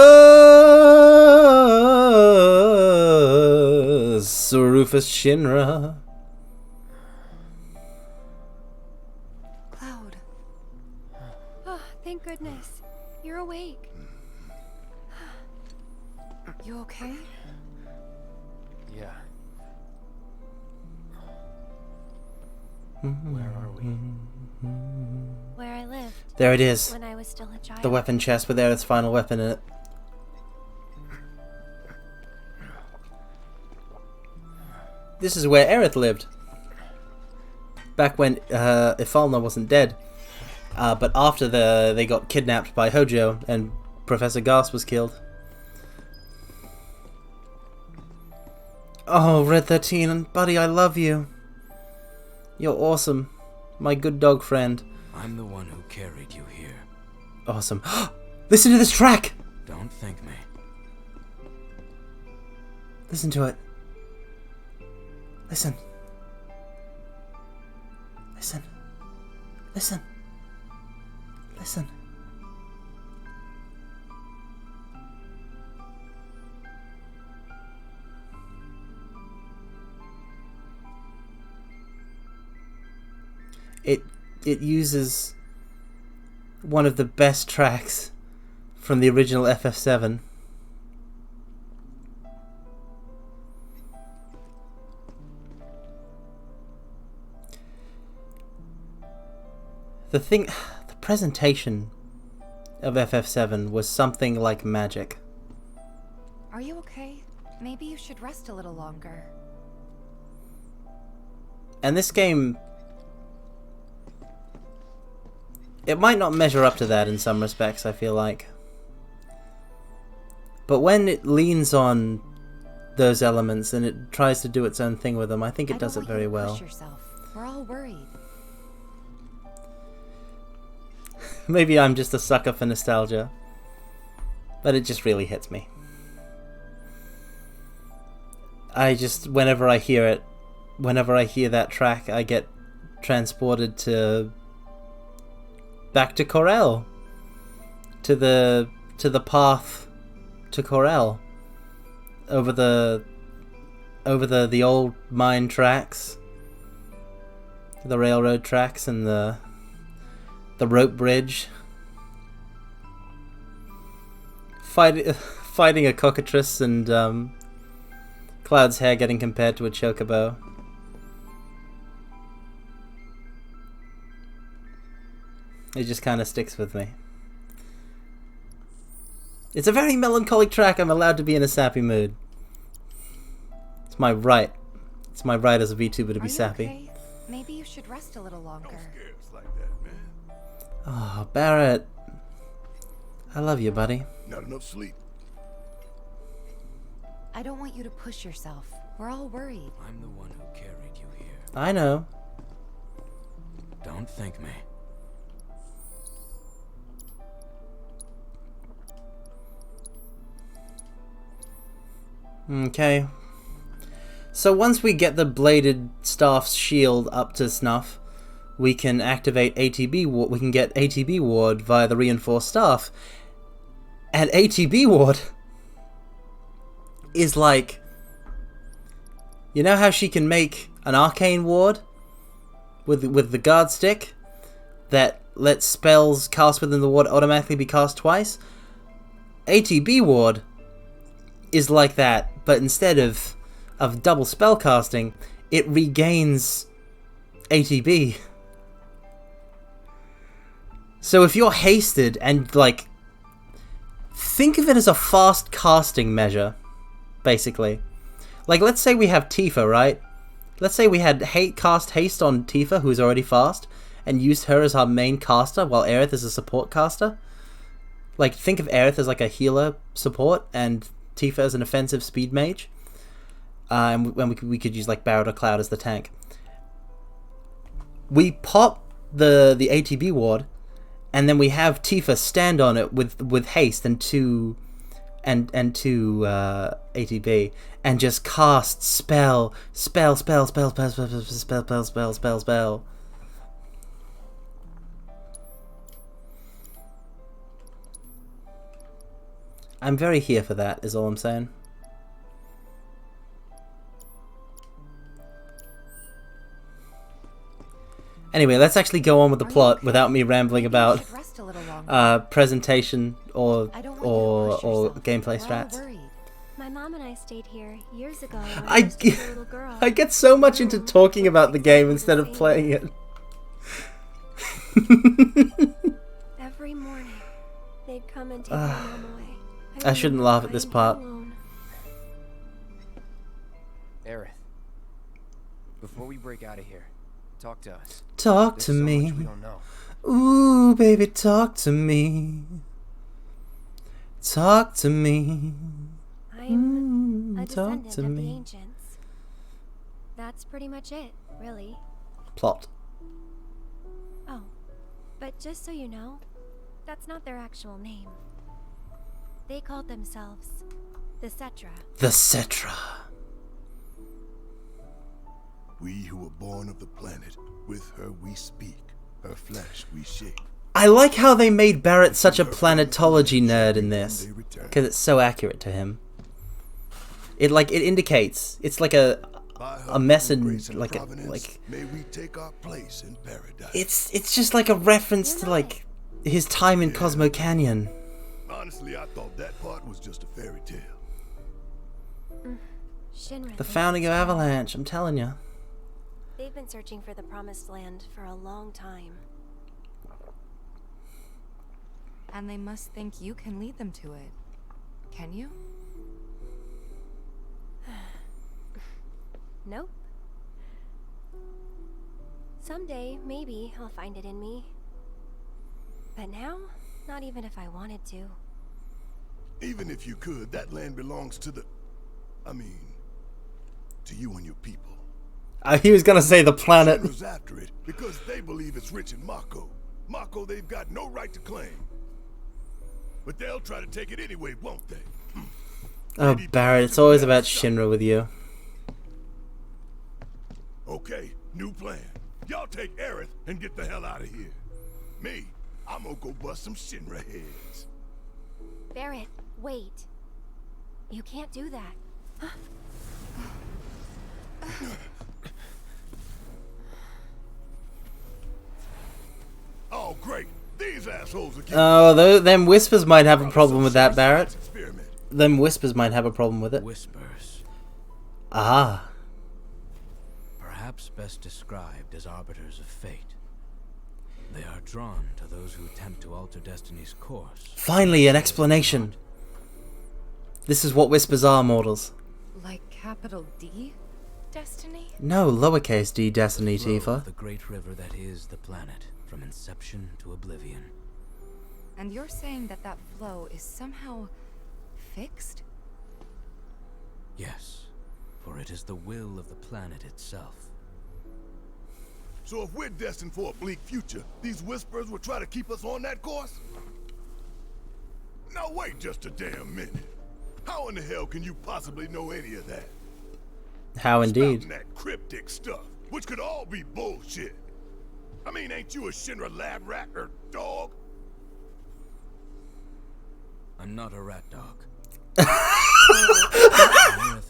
Shinra. Cloud. Oh, thank goodness. You're awake. You okay? Yeah. Where are we? Where I lived. There it is. When I was still a child. The weapon chest with Aerith's final weapon in it. This is where Aerith lived. Back when Ifalna wasn't dead. But after they got kidnapped by Hojo and Professor Gas was killed. Oh, Red 13, buddy, I love you. You're awesome. My good dog friend. I'm the one who carried you here. Awesome. Listen to this track! Don't thank me. Listen to it. Listen. Listen. Listen. Listen. It uses one of the best tracks from the original FF7. The presentation of FF7 was something like magic. Are you okay? Maybe you should rest a little longer. And this game, it might not measure up to that in some respects, I feel like. But when it leans on those elements and it tries to do its own thing with them, I think it does it very well. Push yourself. We're all worried. Maybe I'm just a sucker for nostalgia, but it just really hits me. Whenever I hear it, whenever I hear that track, I get transported back to Corel, to the path to Corel, over the old mine tracks, the railroad tracks, and the rope bridge, fighting a cockatrice, and Cloud's hair getting compared to a chocobo. It just kind of sticks with me. It's a very melancholic track. I'm allowed to be in a sappy mood. It's my right. It's my right as a VTuber to be sappy. Okay? Maybe you should rest a little longer. Oh, Barrett. I love you, buddy. Not enough sleep. I don't want you to push yourself. We're all worried. I'm the one who carried you here. I know. Don't thank me. Okay. So once we get the bladed staff's shield up to snuff, we can activate ATB ward. We can get ATB ward via the reinforced staff. And ATB ward is like, you know how she can make an arcane ward with the guard stick that lets spells cast within the ward automatically be cast twice? ATB ward is like that, but instead of double spell casting, it regains ATB. So if you're hasted and, like, think of it as a fast casting measure, basically. Like, let's say we have Tifa, right? Let's say we had cast haste on Tifa, who's already fast, and used her as our main caster, while Aerith is a support caster. Like, think of Aerith as like a healer support, and Tifa as an offensive speed mage. And we could use like Barret or Cloud as the tank. We pop the ATB ward, and then we have Tifa stand on it with haste and two ATB, and just cast spell. I'm very here for that, is all I'm saying. Anyway, let's actually go on with the plot without me rambling about presentation or gameplay strats. My mom and I stayed here years ago. I get so much into talking about the game instead of playing it. Every morning, they'd come and take my mom away. I shouldn't laugh at this part. Aerith, before we break out of here, talk to us. Talk to me. Ooh, baby, talk to me. Talk to me. I'm a descendant of the ancients. That's pretty much it, really. Plot. Oh, but just so you know, that's not their actual name. They called themselves the Cetra. The Cetra. We who were born of the planet, with her we speak, her flesh we shape. I like how they made Barret such a planetology nerd in this, because it's so accurate to him. It indicates, it's like a message, like may we take our place in paradise. It's just like a reference to like his time in Cosmo Canyon. Honestly, I thought that part was just a fairy tale. Shinra. The founding of Avalanche, I'm telling you. They've been searching for the Promised Land for a long time. And they must think you can lead them to it. Can you? Nope. Someday, maybe, I'll find it in me. But now, not even if I wanted to. Even if you could, that land belongs to to you and your people. He was gonna say the planet. Shinra's after it because they believe it's rich in Mako. Mako they've got no right to claim. But they'll try to take it anyway, won't they? Oh, Barret, it's always about Shinra with you. Okay, new plan. Y'all take Aerith and get the hell out of here. Me, I'm gonna go bust some Shinra heads. Barret, wait. You can't do that. Oh, great. These assholes again. Oh, them whispers might have a problem with that, Barret. Them whispers might have a problem with it. Whispers. Ah. Perhaps best described as arbiters of fate. They are drawn to those who attempt to alter destiny's course. Finally, an explanation. This is what whispers are, mortals. Like capital D? Destiny? No, lowercase d destiny, Flow Tifa. of the great river that is the planet, from inception to oblivion. And you're saying that that flow is somehow fixed? Yes, for it is the will of the planet itself. So if we're destined for a bleak future, these whispers will try to keep us on that course? Now wait just a damn minute. How in the hell can you possibly know any of that? How indeed. Spouting that cryptic stuff, which could all be bullshit. I mean, ain't you a Shinra lab rat or dog? I'm not a rat dog.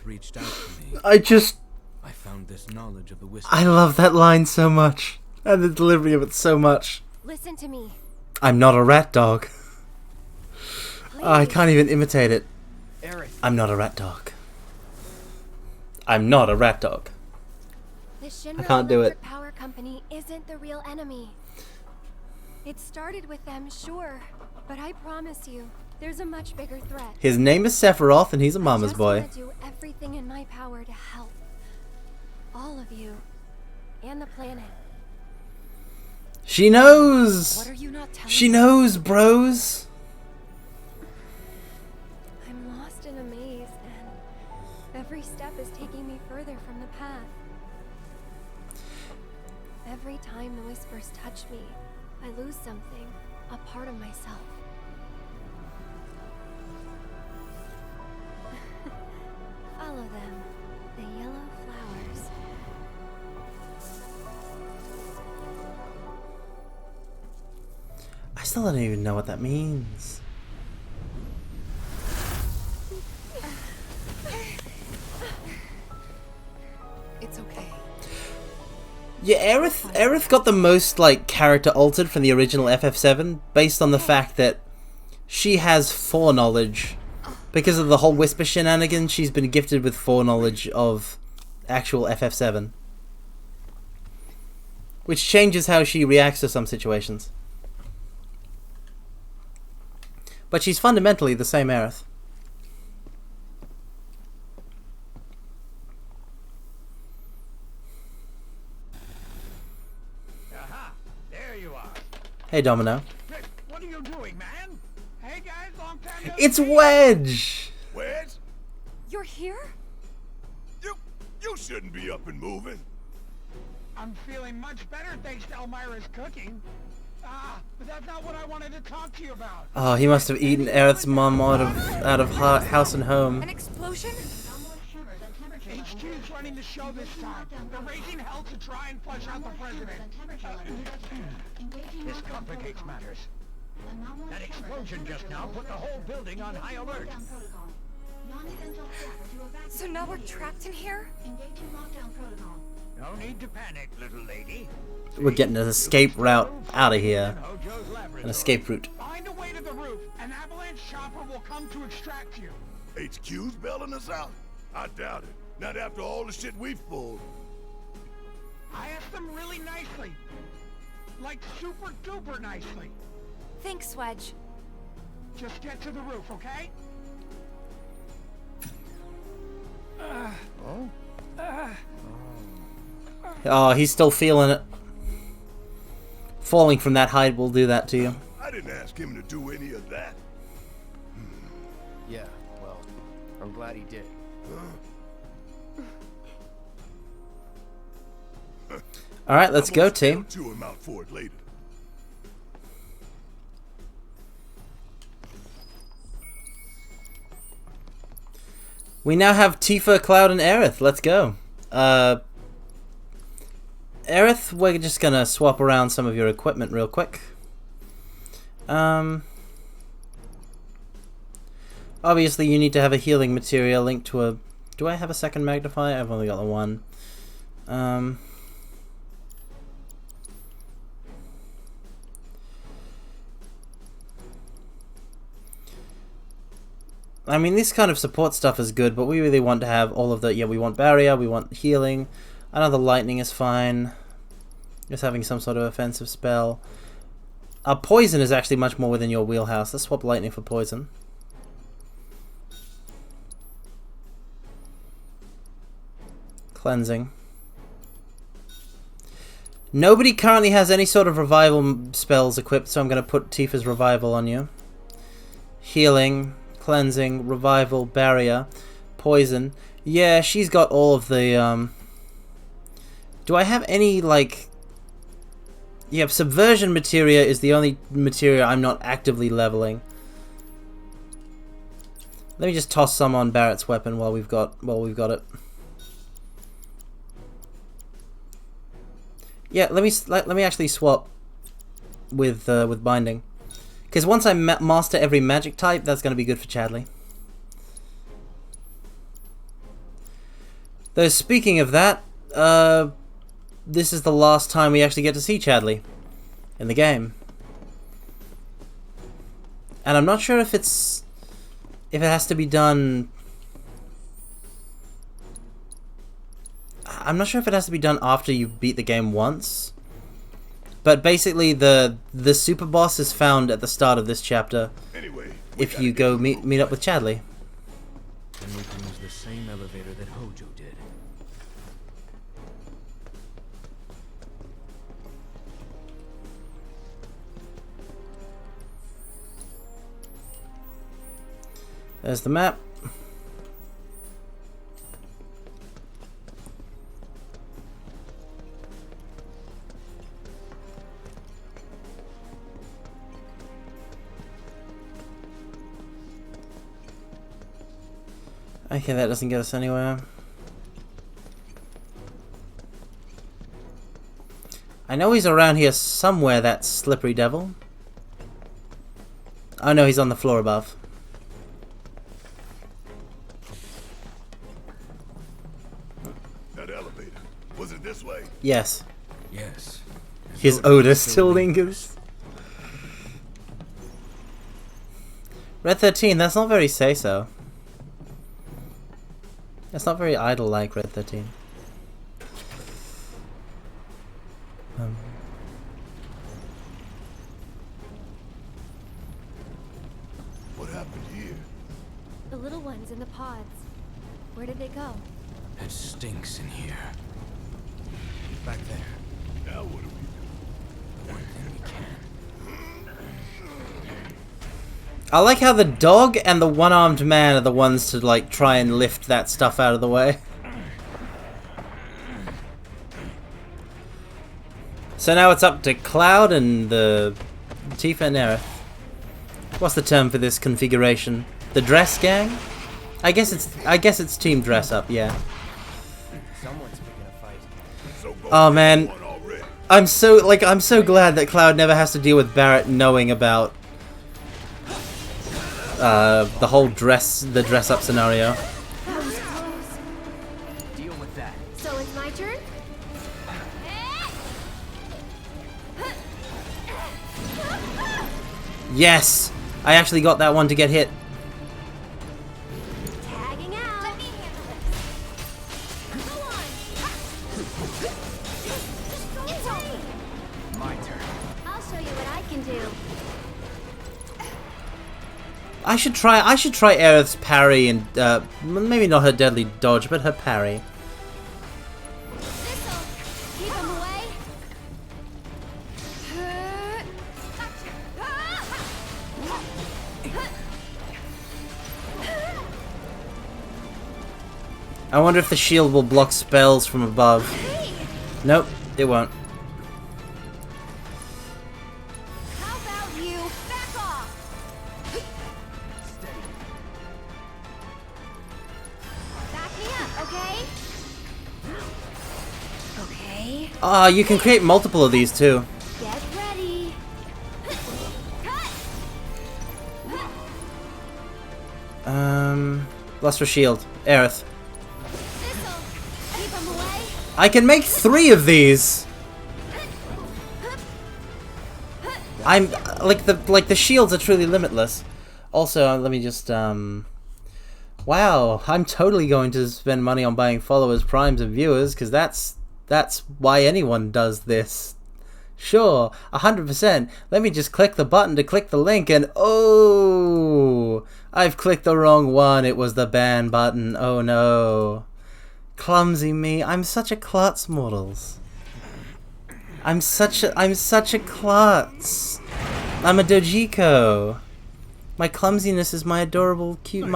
Reached out to me. I found this knowledge of the whisper. I love that line so much. And the delivery of it so much. Listen to me. I'm not a rat dog. Oh, I can't even imitate it. Aerith. I'm not a rat dog. I'm not a rat dog. The Shinra I can't do Electric it. Power Company isn't the real enemy. It started with them, sure, but I promise you, there's a much bigger threat. His name is Sephiroth, and he's a mama's boy. I just want to do everything in my power to help all of you and the planet. She knows. What are you not telling She me? knows, bros. I'm lost in a maze, and every step is taking me further from the path. Every time the whispers touch me, I lose something, a part of myself. Follow them, the yellow flowers. I still don't even know what that means. It's okay. Yeah, Aerith got the most like character altered from the original FF7 based on the fact that she has foreknowledge. Because of the whole whisper shenanigans, she's been gifted with foreknowledge of actual FF7. Which changes how she reacts to some situations. But she's fundamentally the same Aerith. Aha! There you are. Hey, Domino. What are you doing, man? Hey guys, long time no It's see. Wedge! Wedge? You're here? You shouldn't be up and moving. I'm feeling much better thanks to Elmira's cooking. But that's not what I wanted to talk to you about. Oh, he must have eaten Aerith's mom out of house and home. An explosion? HQ's running the show this time. They're raising hell to try and flush out the president. This complicates matters. That explosion just now put the whole building on high alert. So now we're trapped in here? No need to panic, little lady. We're getting an escape route out of here. An escape route. Find a way to the roof. An avalanche chopper will come to extract you. HQ's bailing us out? I doubt it. Not after all the shit we've pulled. I asked them really nicely. Like super duper nicely. Thanks, Wedge. Just get to the roof, okay? Oh, he's still feeling it. Falling from that height will do that to you. I didn't ask him to do any of that. Yeah, well, I'm glad he did. Alright, let's go, team. Chew him out for it later. We now have Tifa, Cloud, and Aerith. Let's go. Aerith, we're just gonna swap around some of your equipment real quick. Obviously, you need to have a healing material linked to a... Do I have a second magnifier? I've only got the one. I mean, this kind of support stuff is good, but we really want to have all of the... Yeah, we want barrier, we want healing. Another lightning is fine. Just having some sort of offensive spell. Poison is actually much more within your wheelhouse. Let's swap lightning for poison. Cleansing. Nobody currently has any sort of revival spells equipped, so I'm going to put Tifa's revival on you. Healing, cleansing, revival, barrier, poison. Yeah, she's got all of the... Do I have any, like... Yeah, subversion materia is the only materia I'm not actively leveling. Let me just toss some on Barrett's weapon while we've got it. Yeah, let me actually swap with binding, because once I master every magic type, that's going to be good for Chadley. Though speaking of that, this is the last time we actually get to see Chadley in the game, and I'm not sure if it has to be done. I'm not sure if it has to be done after you beat the game once, but basically the super boss is found at the start of this chapter. Anyway, if you go meet up with Chadley. Then we can use the same elevator that Hojo did. There's the map. Okay, that doesn't get us anywhere. I know he's around here somewhere, that slippery devil. Oh no, he's on the floor above. That elevator, was it this way? Yes. Yes. His odor still lingers. Red 13, that's not very say-so. That's not very idol-like, Red 13. What happened here? The little ones in the pods. Where did they go? It stinks in here. Back there. Now what do we do? One thing we can. I like how the dog and the one-armed man are the ones to like try and lift that stuff out of the way. So now it's up to Cloud and the Tifa and Aerith. What's the term for this configuration? The dress gang? I guess it's team dress up, yeah. Someone's picking a fight. Oh man, I'm so glad that Cloud never has to deal with Barrett knowing about the whole dress up scenario. That was close. Deal with that. So it's my turn? Yes! I actually got that one to get hit. Tagging out. Let me handle this. Go on. It's over. My turn. I'll show you what I can do. I should try Aerith's parry and maybe not her deadly dodge, but her parry. This'll keep him away. I wonder if the shield will block spells from above. Nope, it won't. How about you back off? Back me up, okay? Okay. You can create multiple of these too. Get ready. Lost for shield. Aerith. Keep him away. I can make 3 of these. I'm like the shields are truly limitless. Also, let me just wow, I'm totally going to spend money on buying followers, primes, and viewers, because that's why anyone does this. Sure, 100%. Let me just click the button to click the link, and oh, I've clicked the wrong one. It was the ban button. Oh no. Clumsy me. I'm such a klutz, mortals. I'm such a klutz. I'm a dojiko. My clumsiness is my adorable cute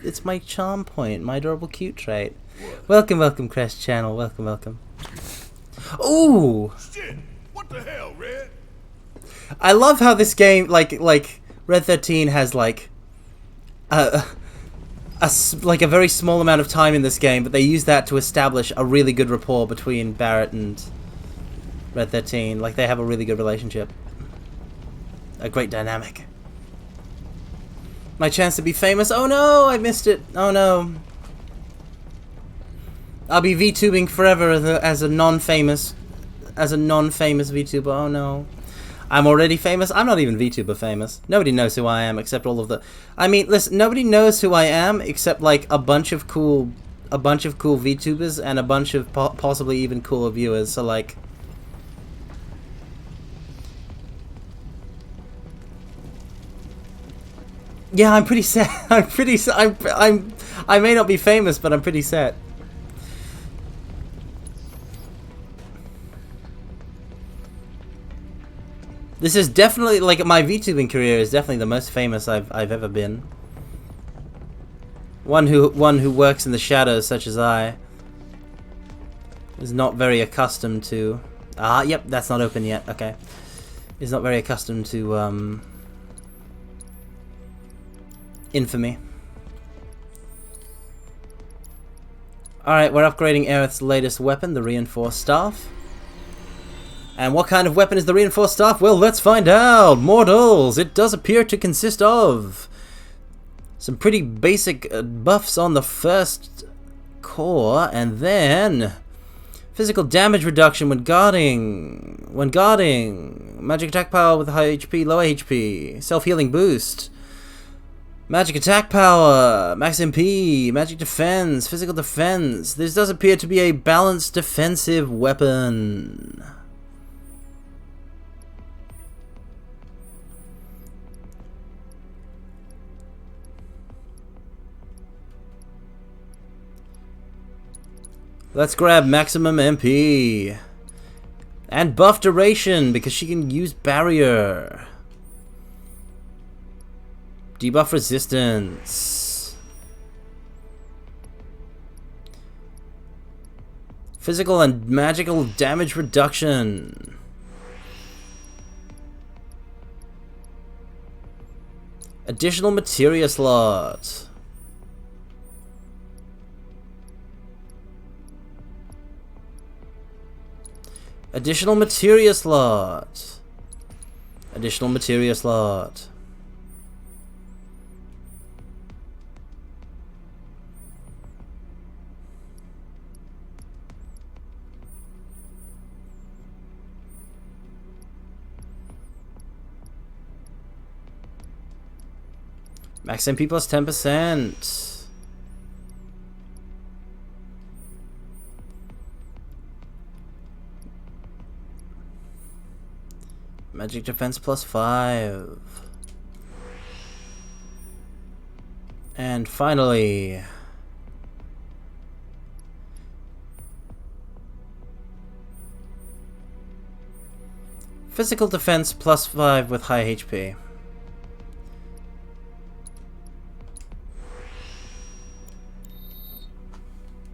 it's my charm point, my adorable cute trait. Welcome, Crest Channel. Welcome. Ooh! Shit! What the hell, Red? I love how this game like Red 13 has like like a very small amount of time in this game, but they use that to establish a really good rapport between Barrett and Red 13. Like, they have a really good relationship. A great dynamic. My chance to be famous. Oh no, I missed it. Oh no. I'll be VTubing forever as a non-famous VTuber. Oh no. I'm already famous. I'm not even VTuber famous. Nobody knows who I am except all of the... I mean, listen, nobody knows who I am except like a bunch of cool VTubers and a bunch of possibly even cooler viewers. So like... Yeah, I'm pretty set. I may not be famous, but I'm pretty set. This is definitely, like, my VTubing career is definitely the most famous I've ever been. One who works in the shadows, such as I, is not very accustomed to... Ah, yep, that's not open yet. Okay, is not very accustomed to infamy. Alright, we're upgrading Aerith's latest weapon, the Reinforced Staff. And what kind of weapon is the Reinforced Staff? Well, let's find out! Mortals! It does appear to consist of some pretty basic buffs on the first core, and then physical damage reduction when guarding, magic attack power with high HP, low HP, self-healing boost, magic attack power, max MP, magic defense, physical defense. This does appear to be a balanced defensive weapon. Let's grab maximum MP. And buff duration, because she can use barrier. Debuff resistance. Physical and magical damage reduction. Additional materia slot. Additional materia slot. Additional materia slot. Max MP plus 10%. Magic defense plus 5. And finally, physical defense plus 5 with high HP.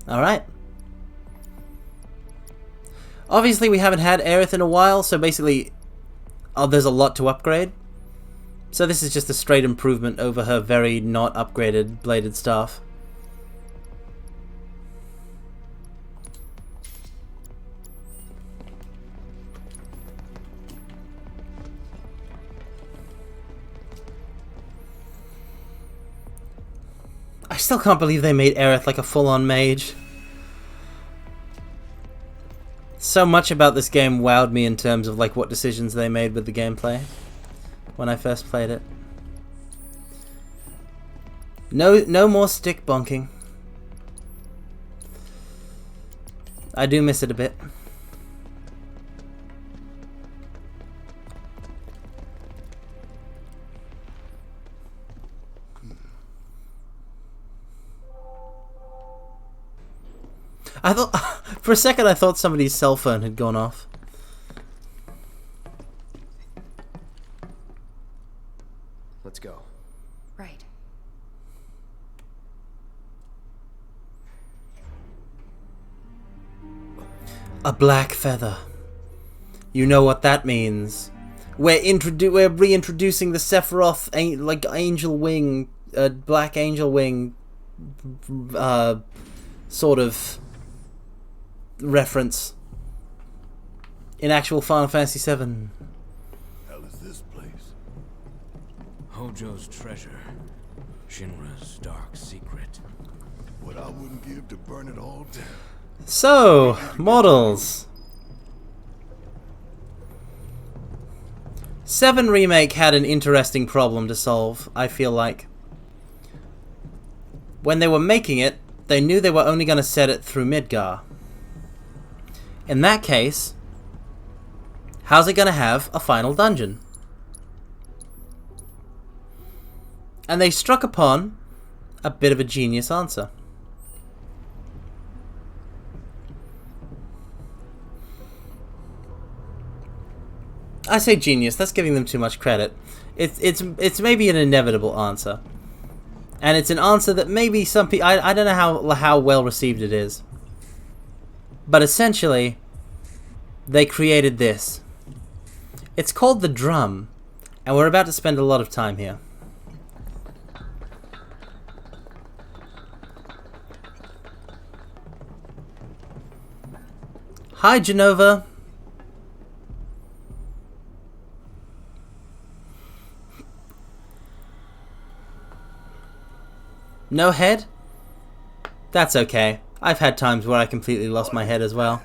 Alright. Obviously we haven't had Aerith in a while, so basically there's a lot to upgrade. So this is just a straight improvement over her very not upgraded bladed staff. I still can't believe they made Aerith like a full-on mage. So much about this game wowed me in terms of like what decisions they made with the gameplay when I first played it. No more stick bonking. I do miss it a bit. I thought, for a second, I thought somebody's cell phone had gone off. Let's go. Right. A black feather. You know what that means. We're reintroducing the Sephiroth like angel wing a Black Angel Wing sort of reference in actual Final Fantasy VII. Hell is this place? Hojo's treasure. Shinra's dark secret. What I wouldn't give to burn it all down. So, models. 7 Remake had an interesting problem to solve, I feel like. When they were making it, they knew they were only going to set it through Midgar. In that case, how's it going to have a final dungeon? And they struck upon a bit of a genius answer. I say genius, that's giving them too much credit. It's maybe an inevitable answer. And it's an answer that maybe some people... I don't know how well received it is. But essentially, they created this. It's called the drum. And we're about to spend a lot of time here. Hi, Genova. No head? That's okay. I've had times where I completely lost my head as well.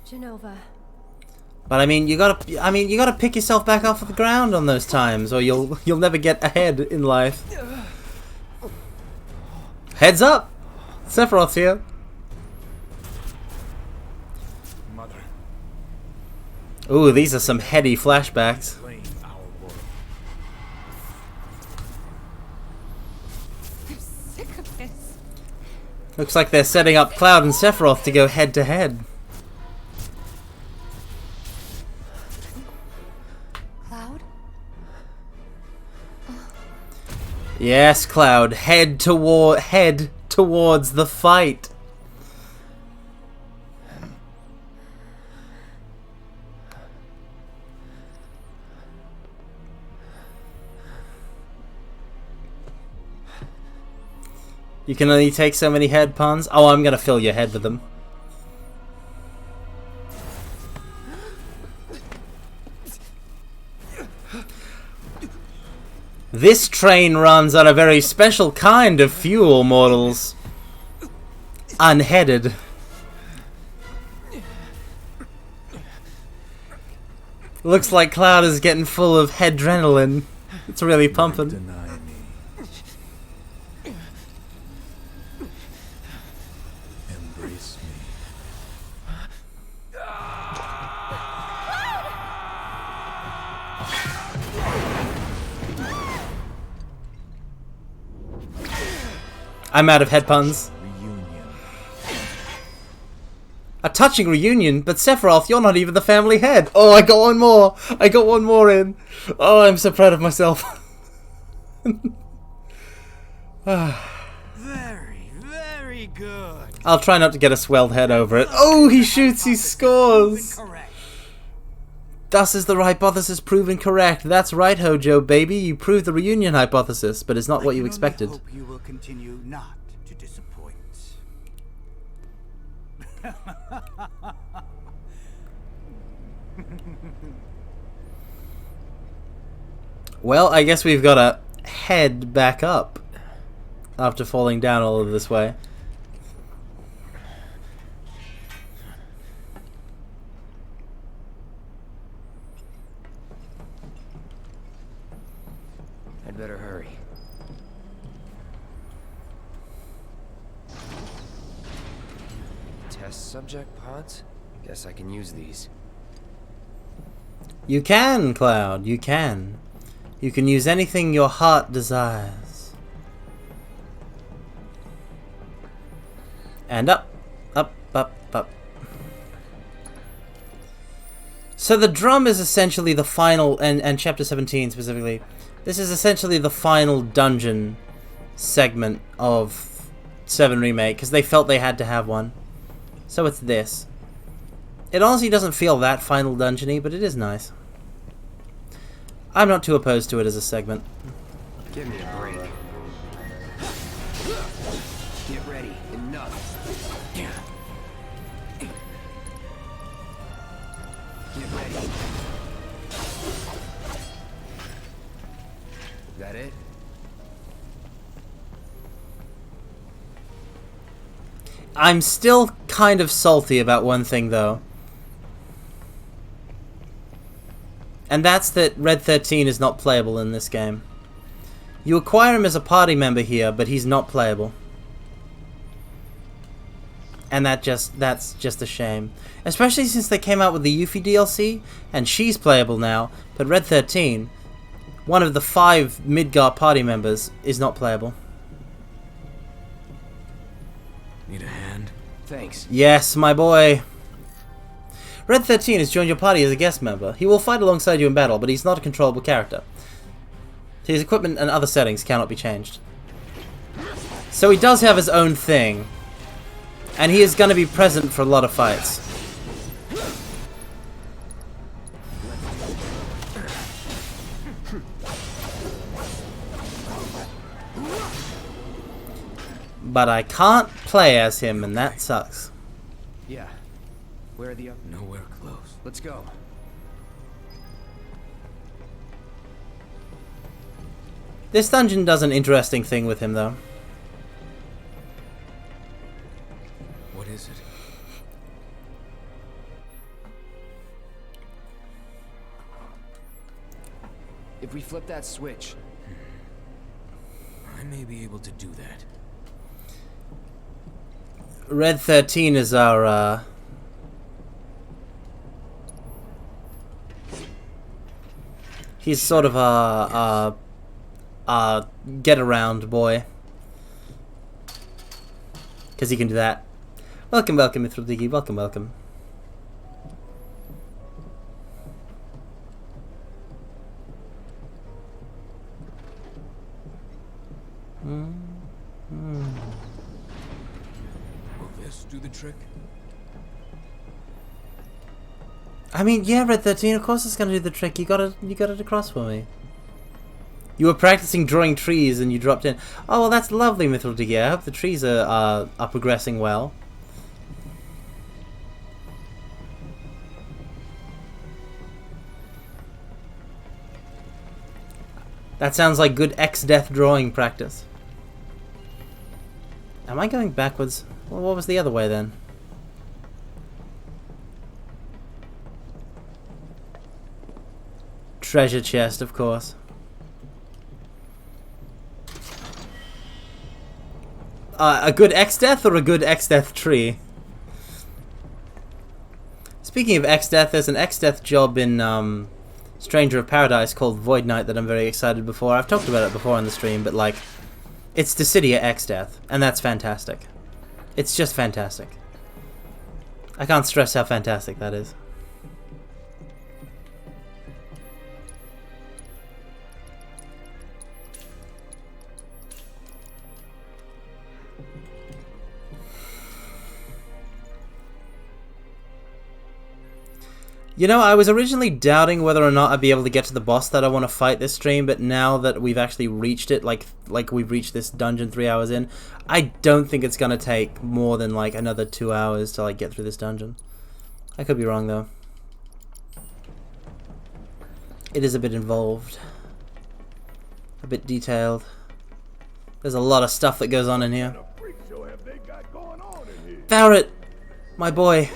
Genova. But I mean, you gotta pick yourself back off of the ground on those times, or you'll never get ahead in life. Heads up! Sephiroth's here. Mother. Ooh, these are some heady flashbacks. Looks like they're setting up Cloud and Sephiroth to go head to head. Cloud? Yes, Cloud, head towards the fight. You can only take so many head puns. Oh, I'm gonna fill your head with them. This train runs on a very special kind of fuel, mortals. Unheaded. Looks like Cloud is getting full of headrenaline. It's really pumping. I'm out of head puns. A touching reunion, but Sephiroth, you're not even the family head. Oh, I got one more. I got one more in. Oh, I'm so proud of myself. Very, very good. I'll try not to get a swelled head over it. Oh, he shoots, he scores. Thus is the hypothesis proven correct. That's right, Hojo, baby. You proved the reunion hypothesis, but it's not what you expected. I hope you will continue not to disappoint. Well, I guess we've got to head back up after falling down all of this way. I'd better hurry. Test subject pods? Guess I can use these. You can, Cloud, you can. You can use anything your heart desires. And up, up, up, up. So the drum is essentially the final, and chapter 17 specifically, this is essentially the final dungeon segment of 7 Remake, because they felt they had to have one. So it's this. It honestly doesn't feel that final dungeon-y, but it is nice. I'm not too opposed to it as a segment. Give me a break. Get ready. Enough. Get ready. That it? I'm still kind of salty about one thing, though. And that's that Red 13 is not playable in this game. You acquire him as a party member here, but he's not playable. And that's just a shame. Especially since they came out with the Yuffie DLC, and she's playable now, but Red 13, one of the 5 Midgar party members, is not playable. Need a hand? Thanks. Yes, my boy. Red 13 has joined your party as a guest member. He will fight alongside you in battle, but he's not a controllable character. His equipment and other settings cannot be changed. So he does have his own thing. And he is going to be present for a lot of fights. But I can't play as him, and that sucks. Yeah. Where are the other? Nowhere close. Let's go. This dungeon does an interesting thing with him, though. What is it? If we flip that switch... I may be able to do that. Red 13 is our, he's sort of a get-around boy. Because he can do that. Welcome, welcome, Infiltrating. Welcome, welcome. Will this do the trick? I mean, yeah, Red 13, of course it's gonna do the trick. You got it across for me. You were practicing drawing trees and you dropped in. Oh, well, that's lovely, Mythildigia. I hope the trees are progressing well. That sounds like good X-Death drawing practice. Am I going backwards? Well, what was the other way then? Treasure chest, of course. A good X-Death or a good X-Death tree? Speaking of X-Death, there's an X-Death job in Stranger of Paradise called Void Knight that I'm very excited before. I've talked about it before on the stream, but like, it's Dissidia X-Death, and that's fantastic. It's just fantastic. I can't stress how fantastic that is. You know, I was originally doubting whether or not I'd be able to get to the boss that I want to fight this stream, but now that we've actually reached it, like we've reached this dungeon 3 hours in, I don't think it's going to take more than like another 2 hours to like get through this dungeon. I could be wrong though. It is a bit involved. A bit detailed. There's a lot of stuff that goes on in here. Varret! My boy.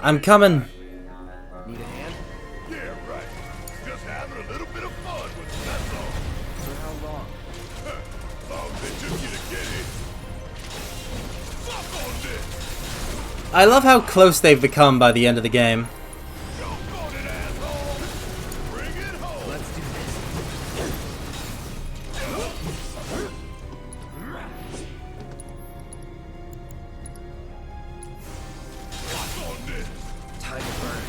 I'm coming. Need a hand? Yeah, right. Just having a little bit of fun with it, that's all. For how long? Long as they took you to get it. Fuck on this! I love how close they've become by the end of the game. Let's do this. Time to burn.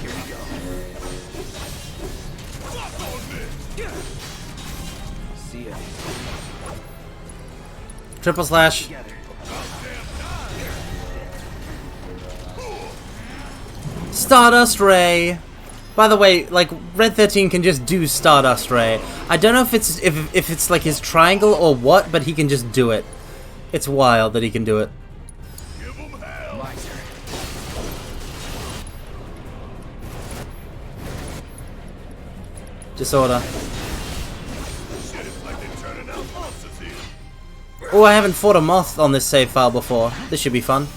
Here we go. See ya. Triple slash. Stardust Ray. By the way, like, Red 13 can just do Stardust Ray. I don't know if it's like his triangle or what, but he can just do it. It's wild that he can do it. Disorder. Oh, I haven't fought a moth on this save file before. This should be fun.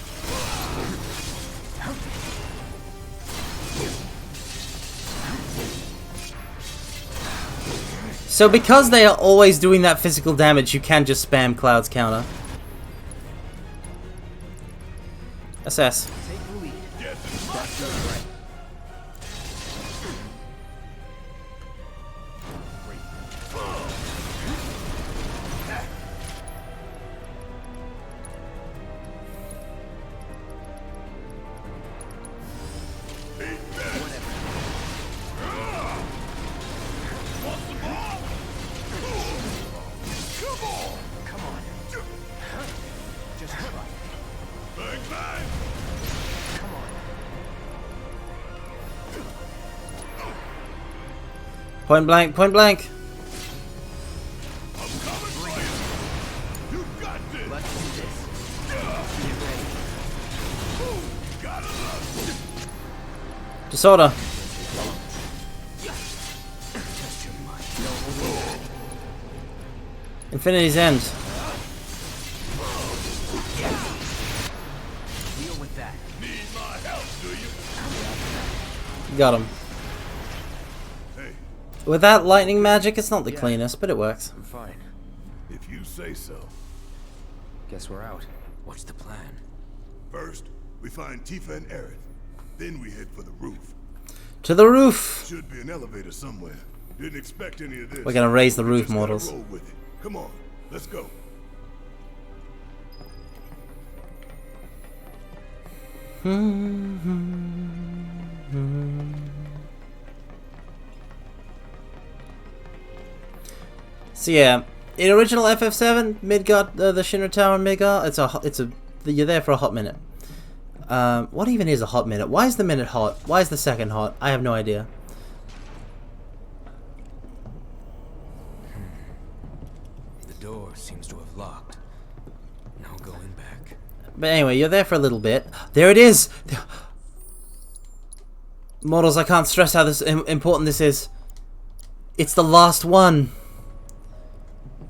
So because they are always doing that physical damage, you can just spam Cloud's counter. Assess. Point blank, point blank. Disorder. Infinity's End. Got him. With that lightning magic, it's not the cleanest, but it works. I'm fine. If you say so. Guess we're out. What's the plan? First, we find Tifa and Aerith. Then we head for the roof. To the roof! Should be an elevator somewhere. Didn't expect any of this. We're gonna raise the We roof just gotta models. roll with it. Come on, let's go. So yeah, in original FF7, Midgard, the Shinra Tower in Midgard, you're there for a hot minute. What even is a hot minute? Why is the minute hot? Why is the second hot? I have no idea. The door seems to have locked. No going back. But anyway, you're there for a little bit. There it is! Models, I can't stress how important this is. It's the last one.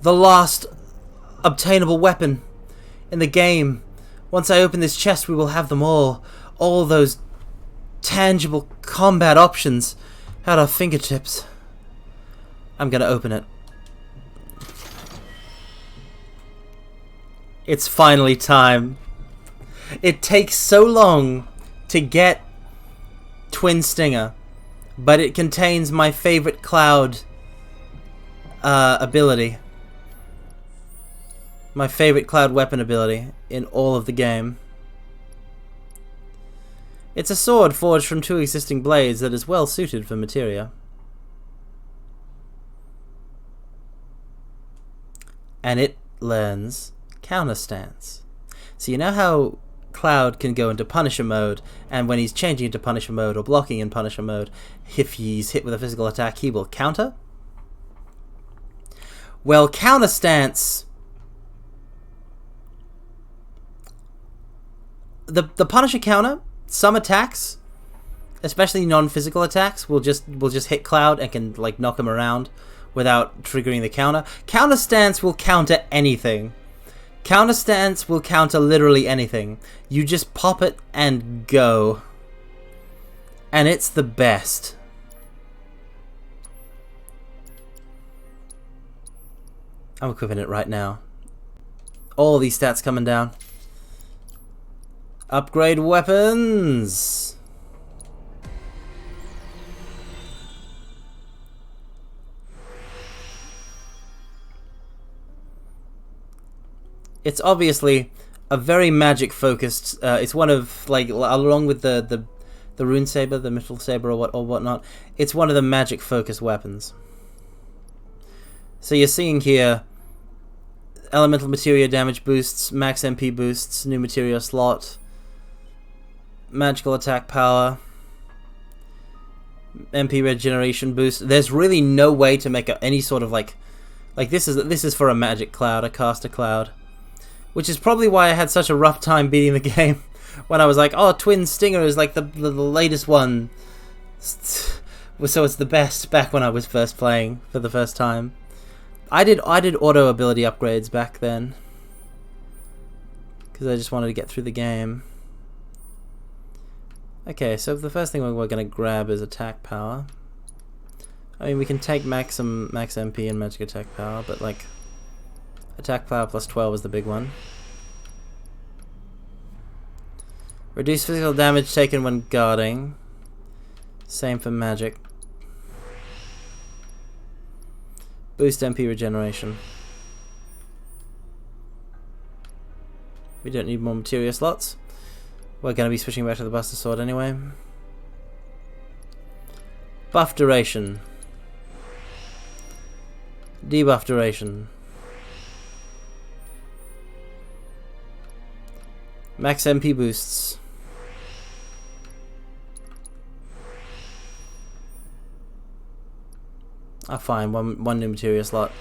The last obtainable weapon in the game. Once I open this chest, we will have them all. All those tangible combat options at our fingertips. I'm gonna open it. It's finally time. It takes so long to get Twin Stinger, but it contains my favorite Cloud ability. My favorite Cloud weapon ability in all of the game. It's a sword forged from 2 existing blades that is well suited for materia. And it learns counter stance. So you know how Cloud can go into Punisher mode, and when he's changing into Punisher mode or blocking in Punisher mode, if he's hit with a physical attack, he will counter? Well, counter stance... The Punisher counter, some attacks, especially non-physical attacks, will just hit Cloud and can like knock him around without triggering the counter. Counter stance will counter anything. Counter stance will counter literally anything. You just pop it and go. And it's the best. I'm equipping it right now. All these stats coming down. Upgrade weapons! It's obviously a very magic focused, it's one of, like, along with the rune saber, the mythical saber or whatnot, it's one of the magic focused weapons. So you're seeing here elemental materia damage boosts, max MP boosts, new materia slot, magical attack power. MP regeneration boost. There's really no way to make any sort of like this is for a magic cloud, a caster cloud, which is probably why I had such a rough time beating the game when I was like, oh, Twin Stinger is like the latest one, so it's the best back when I was first playing for the first time. I did auto ability upgrades back then because I just wanted to get through the game. Okay, so the first thing we're going to grab is attack power. I mean, we can take max MP and magic attack power, but like attack power plus 12 is the big one. Reduce physical damage taken when guarding. Same for magic. Boost MP regeneration. We don't need more materia slots. We're going to be switching back to the Buster Sword anyway. Buff duration. Debuff duration. Max MP boosts. Ah, fine. One new materia slot.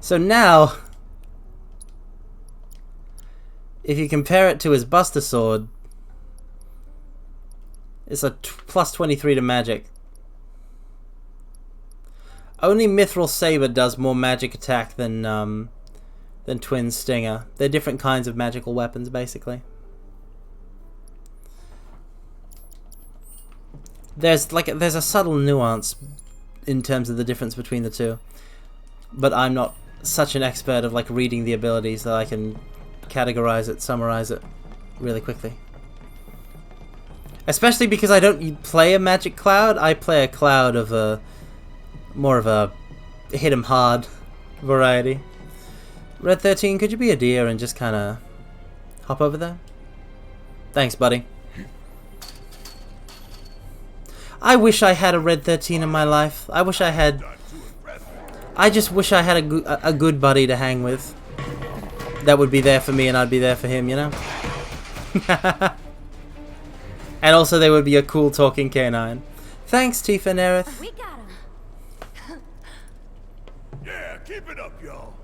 So now, if you compare it to his Buster Sword, it's a plus 23 to magic. Only Mithril Saber does more magic attack than Twin Stinger. They're different kinds of magical weapons, basically. There's a subtle nuance in terms of the difference between the two, but I'm not such an expert of like reading the abilities that I can categorize it, summarize it really quickly. Especially because I don't play a magic cloud. I play a cloud of more of a hit 'em hard variety. Red 13, could you be a deer and just kind of hop over there? Thanks, buddy. I wish I had a Red 13 in my life. I just wish I had a good buddy to hang with. That would be there for me and I'd be there for him, you know? And also there would be a cool talking canine. Thanks, Tifa Nerith. We got him. Yeah, keep it up, y'all.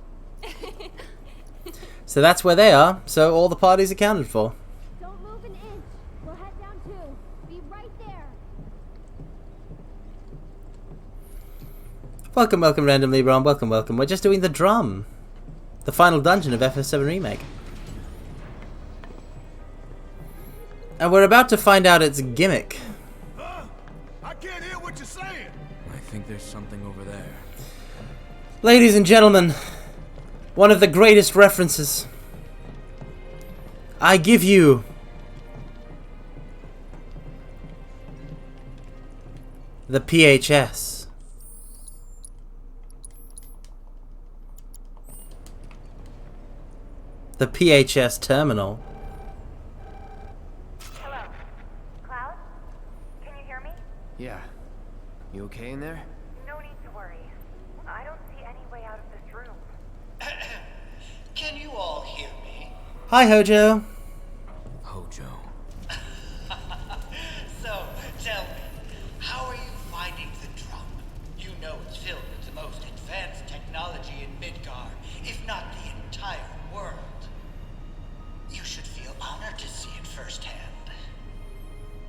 So that's where they are. So all the parties accounted for. Don't move an inch. We'll head down too. Be right there. Welcome, welcome, Random Libron. Welcome, welcome. We're just doing the drum. The final dungeon of FF7 Remake. And we're about to find out its gimmick. I can't hear what you're saying. I think there's something over there. Ladies and gentlemen, one of the greatest references. I give you the PHS. The PHS terminal. Hello. Cloud? Can you hear me? Yeah. You okay in there? No need to worry. I don't see any way out of this room. Can you all hear me? Hi, Hojo. Hojo. So, tell me, how are you finding the drum? You know it's filled with the most advanced technology in Midgar, if not the entire world. You should feel honored to see it firsthand.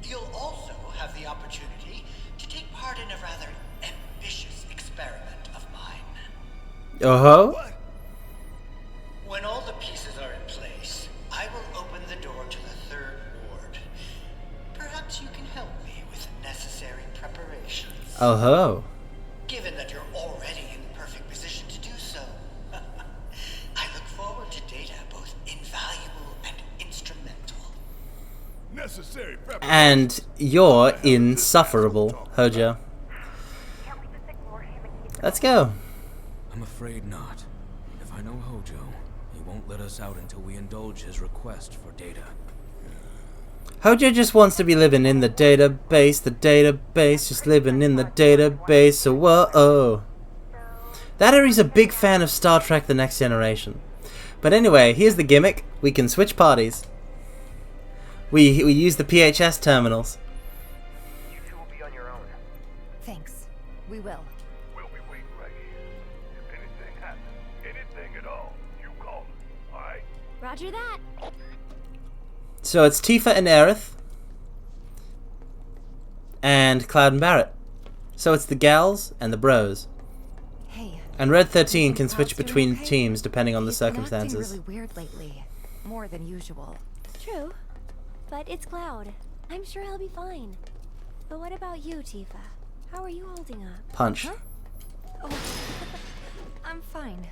You'll also have the opportunity to take part in a rather ambitious experiment of mine. Uh-huh. When all the pieces are in place, I will open the door to the third ward. Perhaps you can help me with necessary preparations. Oh-ho. Given that you're already in the perfect position to do so. I look forward to data both invaluable and instrumental. Necessary prep. And you're insufferable, Hojo. Let's go. I'm afraid not. If I know Hojo, he won't let us out until we indulge his request for data. Hojo just wants to be living in the database, just living in the database, so whoa. That Harry's a big fan of Star Trek The Next Generation. But anyway, here's the gimmick. We can switch parties. We use the PHS terminals. You two will be on your own. Thanks. We will. We'll be waiting right here. If anything happens, anything at all, you call us, alright? Roger that. So it's Tifa and Aerith. And Cloud and Barrett. So it's the gals and the bros. Hey. And Red 13 can switch between teams depending on the circumstances. He's been acting really weird lately. More than usual. True. But it's Cloud. I'm sure he'll be fine. But what about you, Tifa? How are you holding up? Punch. Huh? Oh. I'm fine.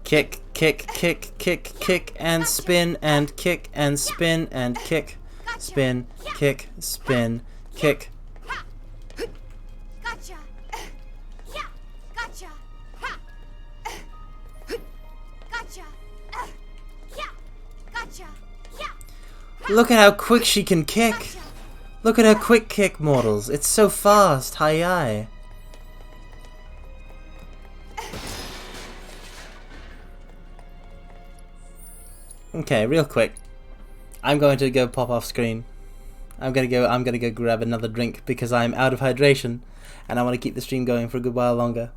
Kick, kick, kick, kick, kick, and spin, and kick, and spin, and kick. Spin, kick, spin, kick. Gotcha. Yeah. Gotcha. Ha. Gotcha. Yeah. Gotcha. Yeah. Look at how quick she can kick. Look at her quick kick, mortals. It's so fast. Hi-yi. Okay, real quick. I'm going to go pop off screen. I'm gonna go grab another drink because I'm out of hydration and I want to keep the stream going for a good while longer.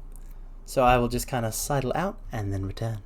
So I will just kind of sidle out and then return.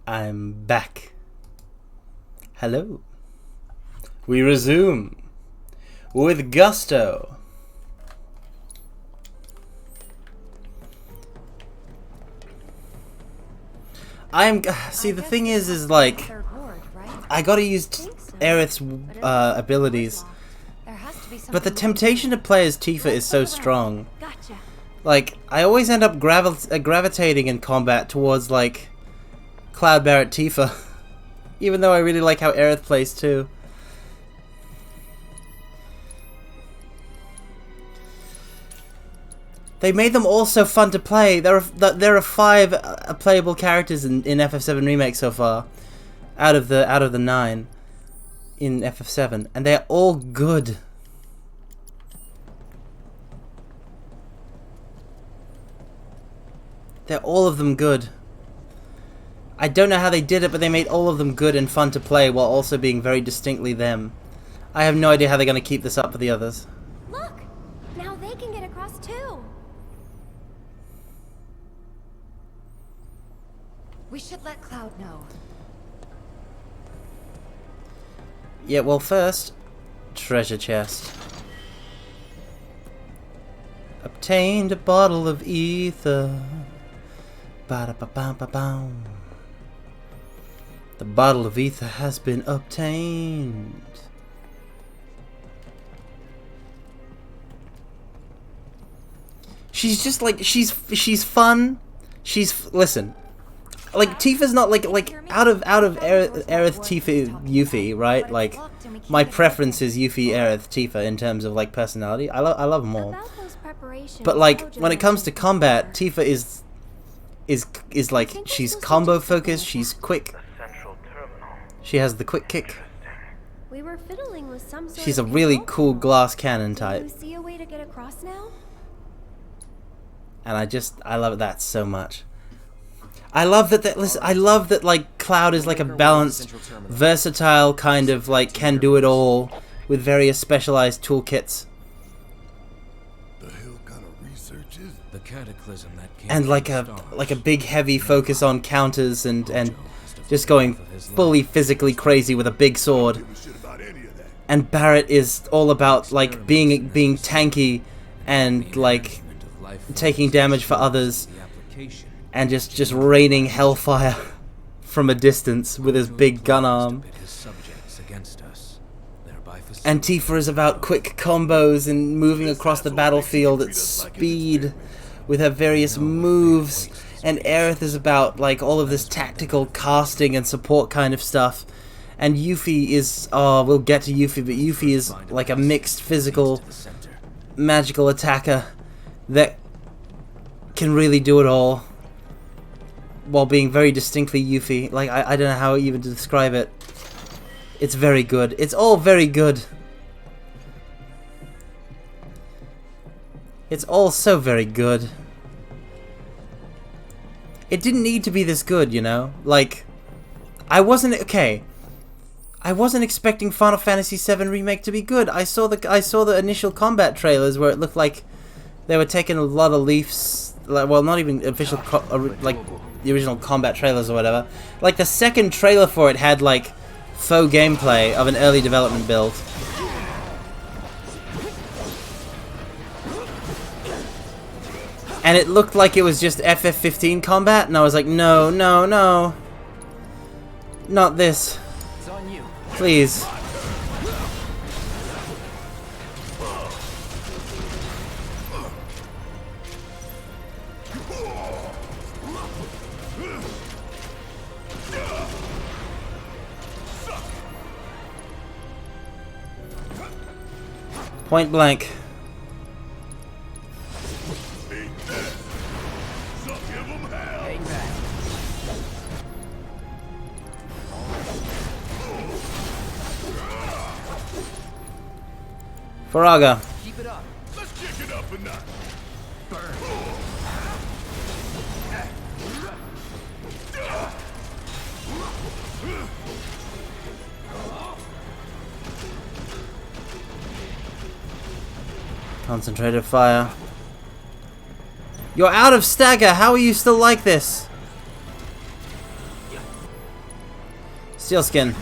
I'm back. Hello. We resume with gusto. See, the thing is like, I gotta use Aerith's abilities, but the temptation to play as Tifa is so strong. Like, I always end up gravitating in combat towards like Cloud, Barrett, Tifa, even though I really like how Aerith plays too. They made them all so fun to play. There are 5 playable characters in FF7 Remake so far, out of the 9 in FF7, and they're all good. They're all of them good. I don't know how they did it, but they made all of them good and fun to play while also being very distinctly them. I have no idea how they're going to keep this up for the others. Look! Now they can get across too! We should let Cloud know. Yeah, well first, treasure chest. Obtained a bottle of ether. Ba-da-ba-bam-ba-bam. The bottle of ether has been obtained. She's just like she's fun. Listen. Like Tifa's not like out of Aerith, Tifa, Yuffie, right? Like my preference is Yuffie, Aerith, Tifa in terms of like personality. I love them all. But like when it comes to combat, Tifa is like she's combo focused, she's quick. She has the quick kick. We were fiddling with some sort She's a of really control cool panel. glass cannon type. Do you see a way to get across now? And I love that so much. I love that listen, I love that like Cloud is like a balanced, versatile kind of like can do it all with various specialized toolkits. The cataclysm that came And like a big heavy focus on counters and just going fully physically crazy with a big sword. And Barrett is all about like being tanky and like taking damage for others and just raining hellfire from a distance with his big gun arm. And Tifa is about quick combos and moving across the battlefield at speed with her various moves, and Aerith is about like all of this tactical casting and support kind of stuff. And Yuffie is, we'll get to Yuffie, but Yuffie is like a mixed physical magical attacker that can really do it all while being very distinctly Yuffie. Like I don't know how even to describe it. It's very good. It's all very good. It's all so very good. It didn't need to be this good, you know? Like, I wasn't expecting Final Fantasy VII Remake to be good. I saw the initial combat trailers where it looked like they were taking a lot of leaps, like, well, not even official, like the original combat trailers or whatever. Like the second trailer for it had like faux gameplay of an early development build. And it looked like it was just FF15 combat, and I was like, no, no, no. Not this. It's on you. Please. Point blank. Faraga. Keep it up. Let's kick it up a notch. Burn. Concentrated fire. You're out of stagger. How are you still like this? Steel skin.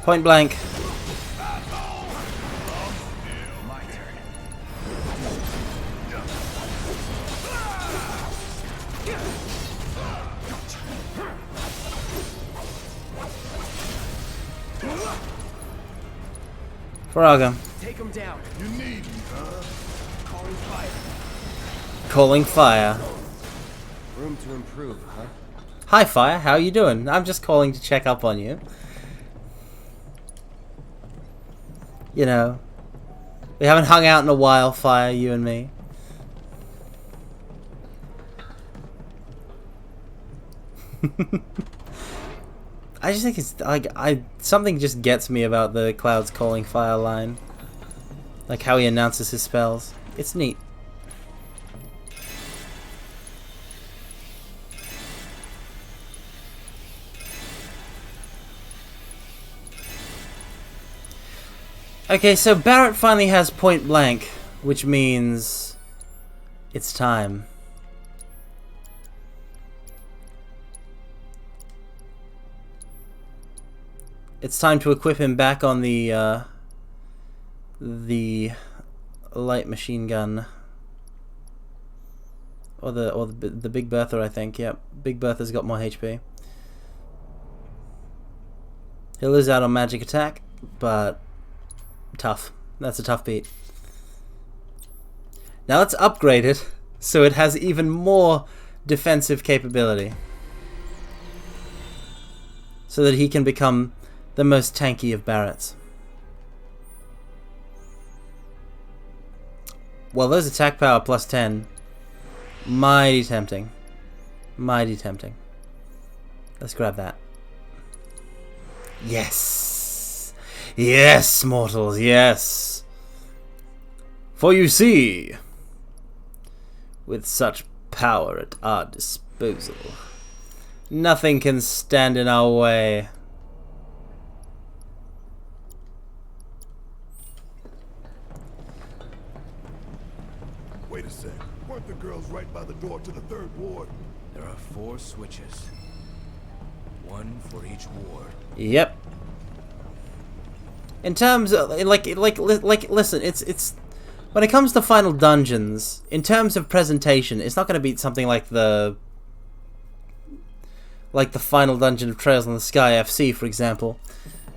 Point blank. Faraga. Take him down. You need me, huh? Calling fire. Calling fire. Room to improve, huh? Hi, Fire. How you doing? I'm just calling to check up on you. You know, we haven't hung out in a while, Fire, you and me. I just think it's like something just gets me about the Cloud's calling fire line, like how he announces his spells. It's neat. Okay, so Barrett finally has point blank, which means it's time. It's time to equip him back on the light machine gun, or the Big Bertha, I think. Yep, Big Bertha's got more HP. He'll lose out on magic attack, but tough. That's a tough beat. Now let's upgrade it so it has even more defensive capability, so that he can become the most tanky of Barretts. Well, those attack power plus 10. Mighty tempting. Mighty tempting. Let's grab that. Yes! Yes, mortals, yes! For you see, with such power at our disposal, nothing can stand in our way. Wait a sec. Weren't the girls right by the door to the 3rd ward? There are 4 switches. 1 for each ward. Yep. In terms of listen, it's when it comes to final dungeons, in terms of presentation, it's not going to beat something like the final dungeon of Trails in the Sky FC, for example,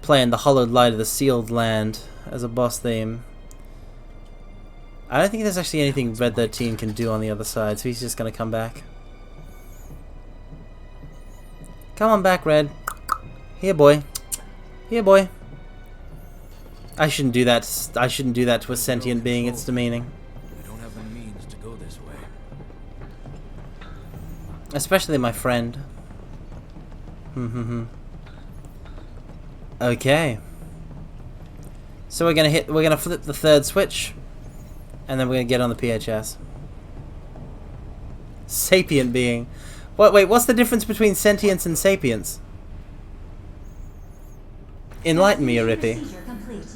playing the Hollowed Light of the Sealed Land as a boss theme. I don't think there's actually anything Red 13 can do on the other side, so he's just going to come back. Come on back, Red. Here, boy. Here, boy. I shouldn't do that. I shouldn't do that to a sentient being. It's demeaning. We don't have the means to go this way. Especially my friend. Okay. So we're gonna flip the 3rd switch, and then we're gonna get on the PHS. Sapient being. Wait, what's the difference between sentience and sapience? Enlighten me, Arippy. Procedure complete.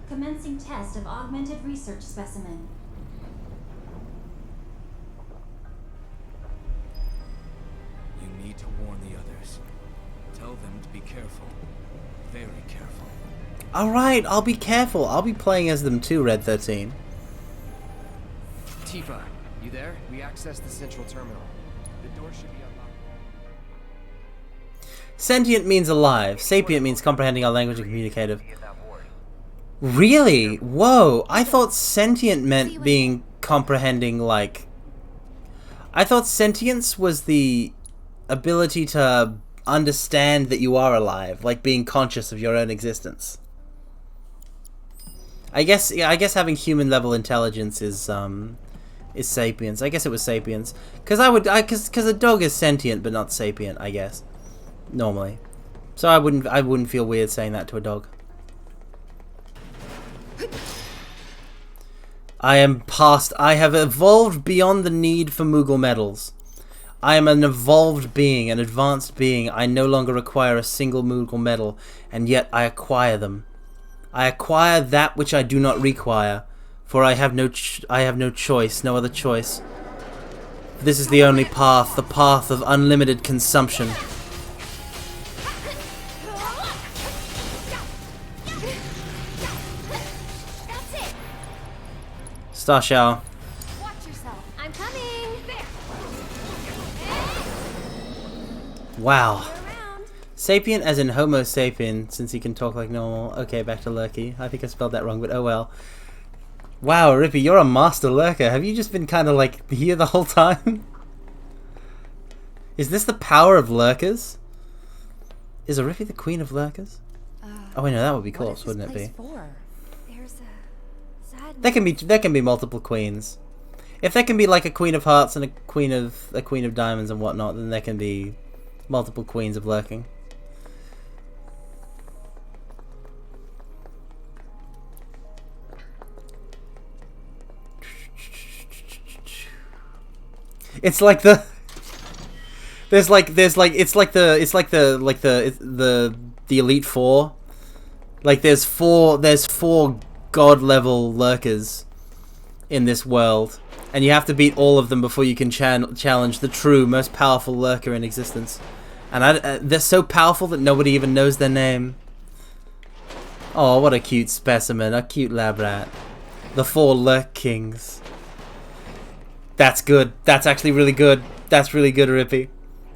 Commencing test of augmented research specimen. You need to warn the others. Tell them to be careful. Very careful. Alright, I'll be careful. I'll be playing as them too, Red 13. Tifa, you there? We accessed the central terminal. The door should be unlocked. Sentient means alive. Sapient means comprehending our language and communicative. Really? Whoa. I thought sentient meant being comprehending, like... I thought sentience was the ability to understand that you are alive, like being conscious of your own existence. I guess having human level intelligence is sapience. I guess it was sapience. Cause a dog is sentient but not sapient, I guess. Normally. So I wouldn't feel weird saying that to a dog. I have evolved beyond the need for Moogle medals. I am an evolved being, an advanced being. I no longer require a single Moogle medal, and yet I acquire them. I acquire that which I do not require, for I have no choice, no other choice. This is the only path, the path of unlimited consumption. Star Shower. Watch yourself. I'm coming. There. Wow. Sapient as in Homo sapien, since he can talk like normal. Okay, back to Lurky. I think I spelled that wrong, but oh well. Wow, Rippy, you're a master lurker. Have you just been kind of like here the whole time? Is this the power of lurkers? Is a Rippy the queen of lurkers? Oh wait, no, that would be Corpse, wouldn't it be? There's a sad There can be multiple queens. If there can be like a queen of hearts and a queen of diamonds and whatnot, then there can be multiple queens of lurking. It's like the it's like the Elite Four. Like there's four god level lurkers in this world, and you have to beat all of them before you can challenge the true most powerful lurker in existence. And they're so powerful that nobody even knows their name. Oh, what a cute specimen, a cute lab rat. The 4 Lurk Kings. That's good. That's actually really good. That's really good, Rippy.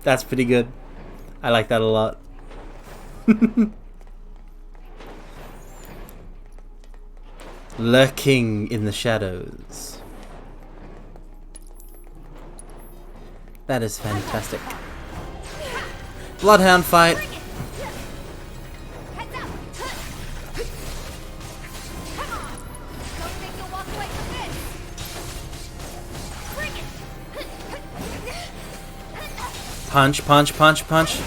That's pretty good. I like that a lot. Lurking in the shadows. That is fantastic. Bloodhound fight. Punch, punch, punch, punch.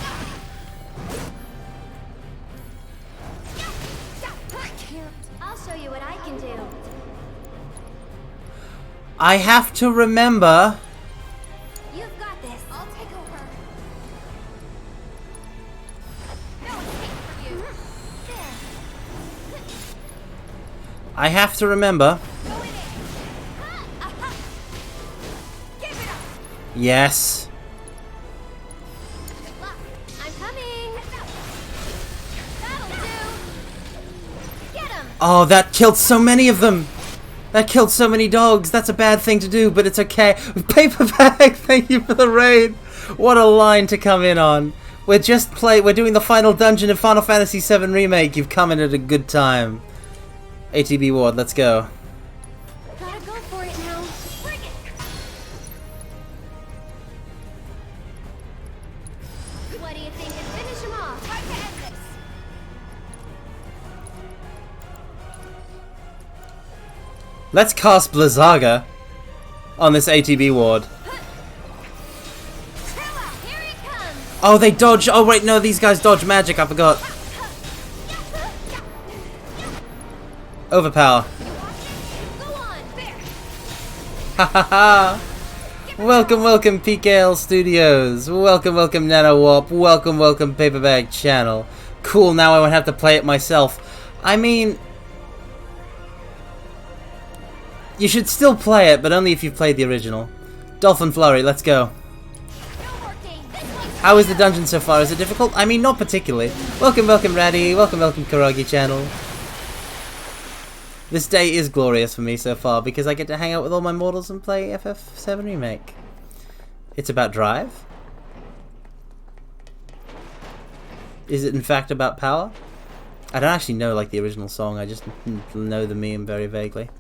I'll show you what I can do. I have to remember. You've got this. I'll take over. No escape for you. There. I have to remember. Yes. Oh, that killed so many of them! That killed so many dogs! That's a bad thing to do, but it's okay. Paper Bag, thank you for the raid! What a line to come in on. We're doing the final dungeon of Final Fantasy VII Remake. You've come in at a good time. ATB Ward, let's go. Gotta go for it now. Bring it! What do you think? And finish him off. Try to end this. Let's cast Blizzaga on this ATB ward. Oh, they dodge. Oh, wait, no, these guys dodge magic. I forgot. Overpower. Ha ha ha. Welcome, welcome, PKL Studios. Welcome, welcome, Nano Warp. Welcome, welcome, Paperbag Channel. Cool, now I won't have to play it myself. I mean, you should still play it, but only if you've played the original. Dolphin Flurry, let's go. How is the dungeon so far? Is it difficult? I mean, not particularly. Welcome, welcome, Raddy. Welcome, welcome, Karagi Channel. This day is glorious for me so far because I get to hang out with all my mortals and play FF7 Remake. It's about drive. Is it in fact about power? I don't actually know like the original song, I just know the meme very vaguely.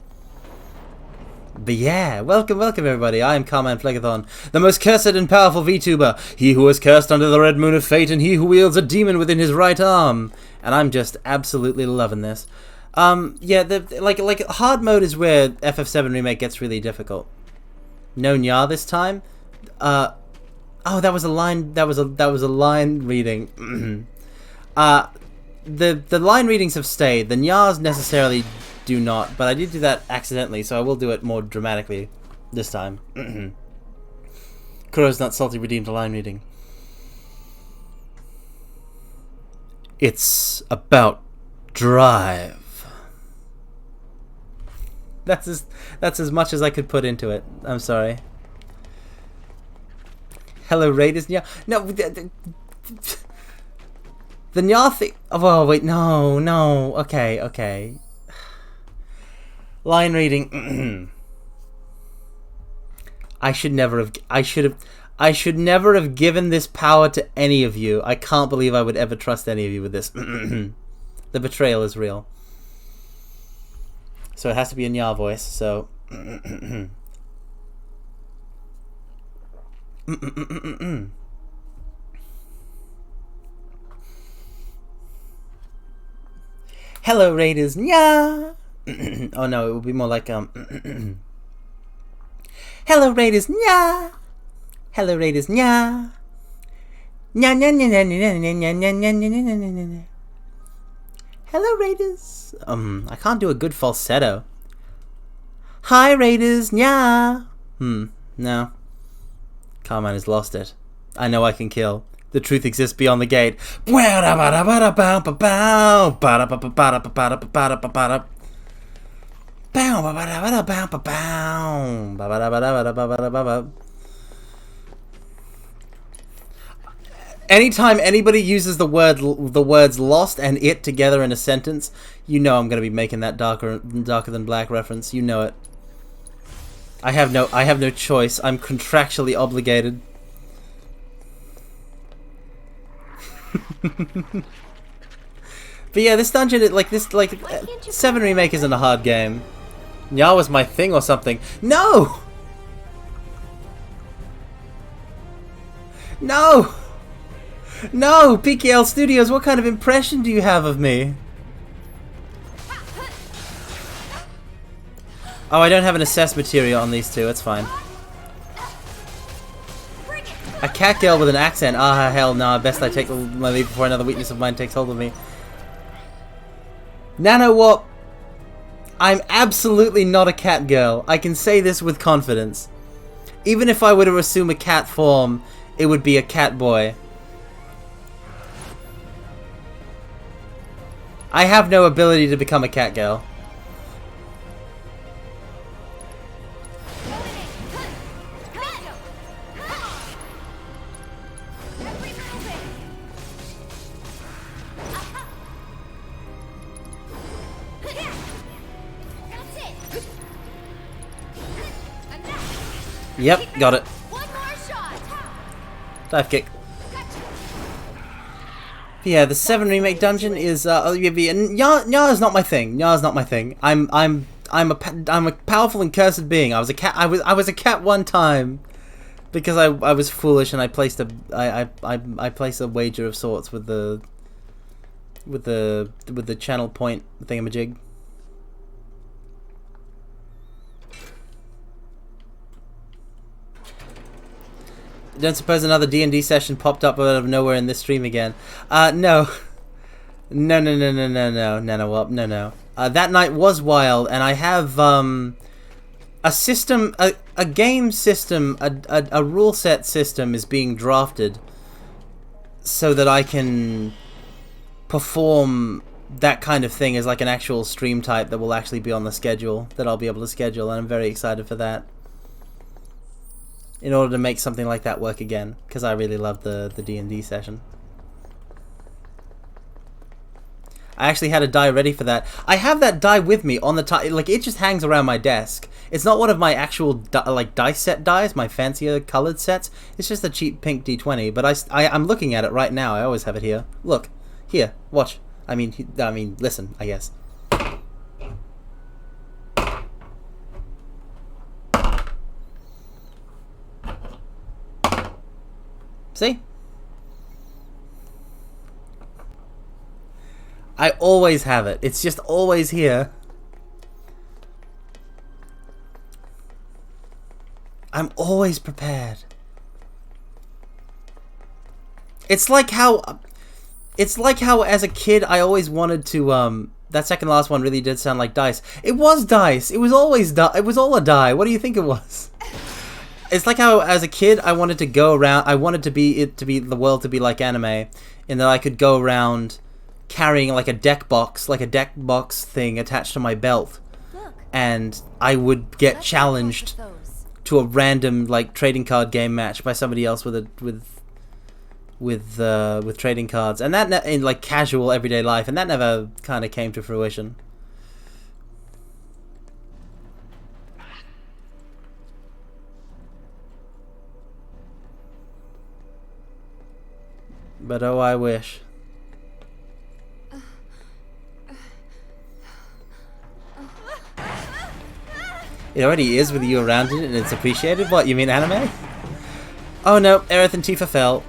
But yeah, welcome, welcome everybody. I am Carmine Phlegathon, the most cursed and powerful VTuber, he who was cursed under the red moon of fate, and he who wields a demon within his right arm. And I'm just absolutely loving this. Yeah, like hard mode is where FF7 Remake gets really difficult. No Nya this time. Oh, that was a line. That was a line reading. The line readings have stayed. The Nyas necessarily do not, but I did do that accidentally, so I will do it more dramatically this time. Kuro's Not Salty redeemed a line reading. It's about drive. That's as much as I could put into it. I'm sorry. Hello, Raiders Nya. No, the Nya thing. Oh wait, no. Okay. Line reading. I should never have given this power to any of you. I can't believe I would ever trust any of you with this. The betrayal is real. So it has to be a Nya voice, so... Hello, Raiders, Nya! Oh no, it would be more like, Hello, Raiders, Nya! Hello, Raiders, Nya! Nya nya nya nya nya nya nya nya nya nya nya nya nya. Hello, Raiders. I can't do a good falsetto. Hi, Raiders, Nya! No. Carmine has lost it. I know I can kill. The truth exists beyond the gate. Anytime anybody uses the words "lost" and "it" together in a sentence, you know I'm going to be making that darker than black reference. You know it. I have no choice. I'm contractually obligated. But yeah, this dungeon, Seven Remake isn't a hard game. Nya was my thing or something. No! No! No! PKL Studios, what kind of impression do you have of me? Oh, I don't have an assess material on these two, that's fine. A cat girl with an accent. Ah, hell no. Best I take my leave before another weakness of mine takes hold of me. Nano what? I'm absolutely not a cat girl. I can say this with confidence. Even if I were to assume a cat form, it would be a cat boy. I have no ability to become a cat girl. Yep, got it. Dive kick. Yeah, the 7 Remake dungeon is Nya is not my thing. Nya is not my thing. I'm a powerful and cursed being. I was a cat. I was a cat one time because I was foolish and I placed I placed a wager of sorts with the channel point thingamajig. Don't suppose another D&D session popped up out of nowhere in this stream again? No. No. That night was wild, and I have a system, a game system, a rule set system is being drafted so that I can perform that kind of thing as like an actual stream type that will actually be on the schedule, that I'll be able to schedule, and I'm very excited for that. In order to make something like that work again, because I really loved the D&D session. I actually had a die ready for that. I have that die with me on the like it just hangs around my desk. It's not one of my actual dice set dies, my fancier colored sets. It's just a cheap pink D20, but I'm looking at it right now. I always have it here. Look, here, watch. I mean, listen, I guess. See? I always have it. It's just always here. I'm always prepared. It's like how as a kid I always wanted to that second last one really did sound like dice. It was dice. It was always it was all a die. What do you think it was? It's like how, as a kid, I wanted to go around. I wanted the world to be like anime, in that I could go around carrying like a deck box thing attached to my belt, and I would get challenged to a random like trading card game match by somebody else with trading cards, and that in like casual everyday life, and that never kind of came to fruition. But oh, I wish. It already is with you around it and it's appreciated? What, you mean anime? Oh no, Aerith and Tifa fell.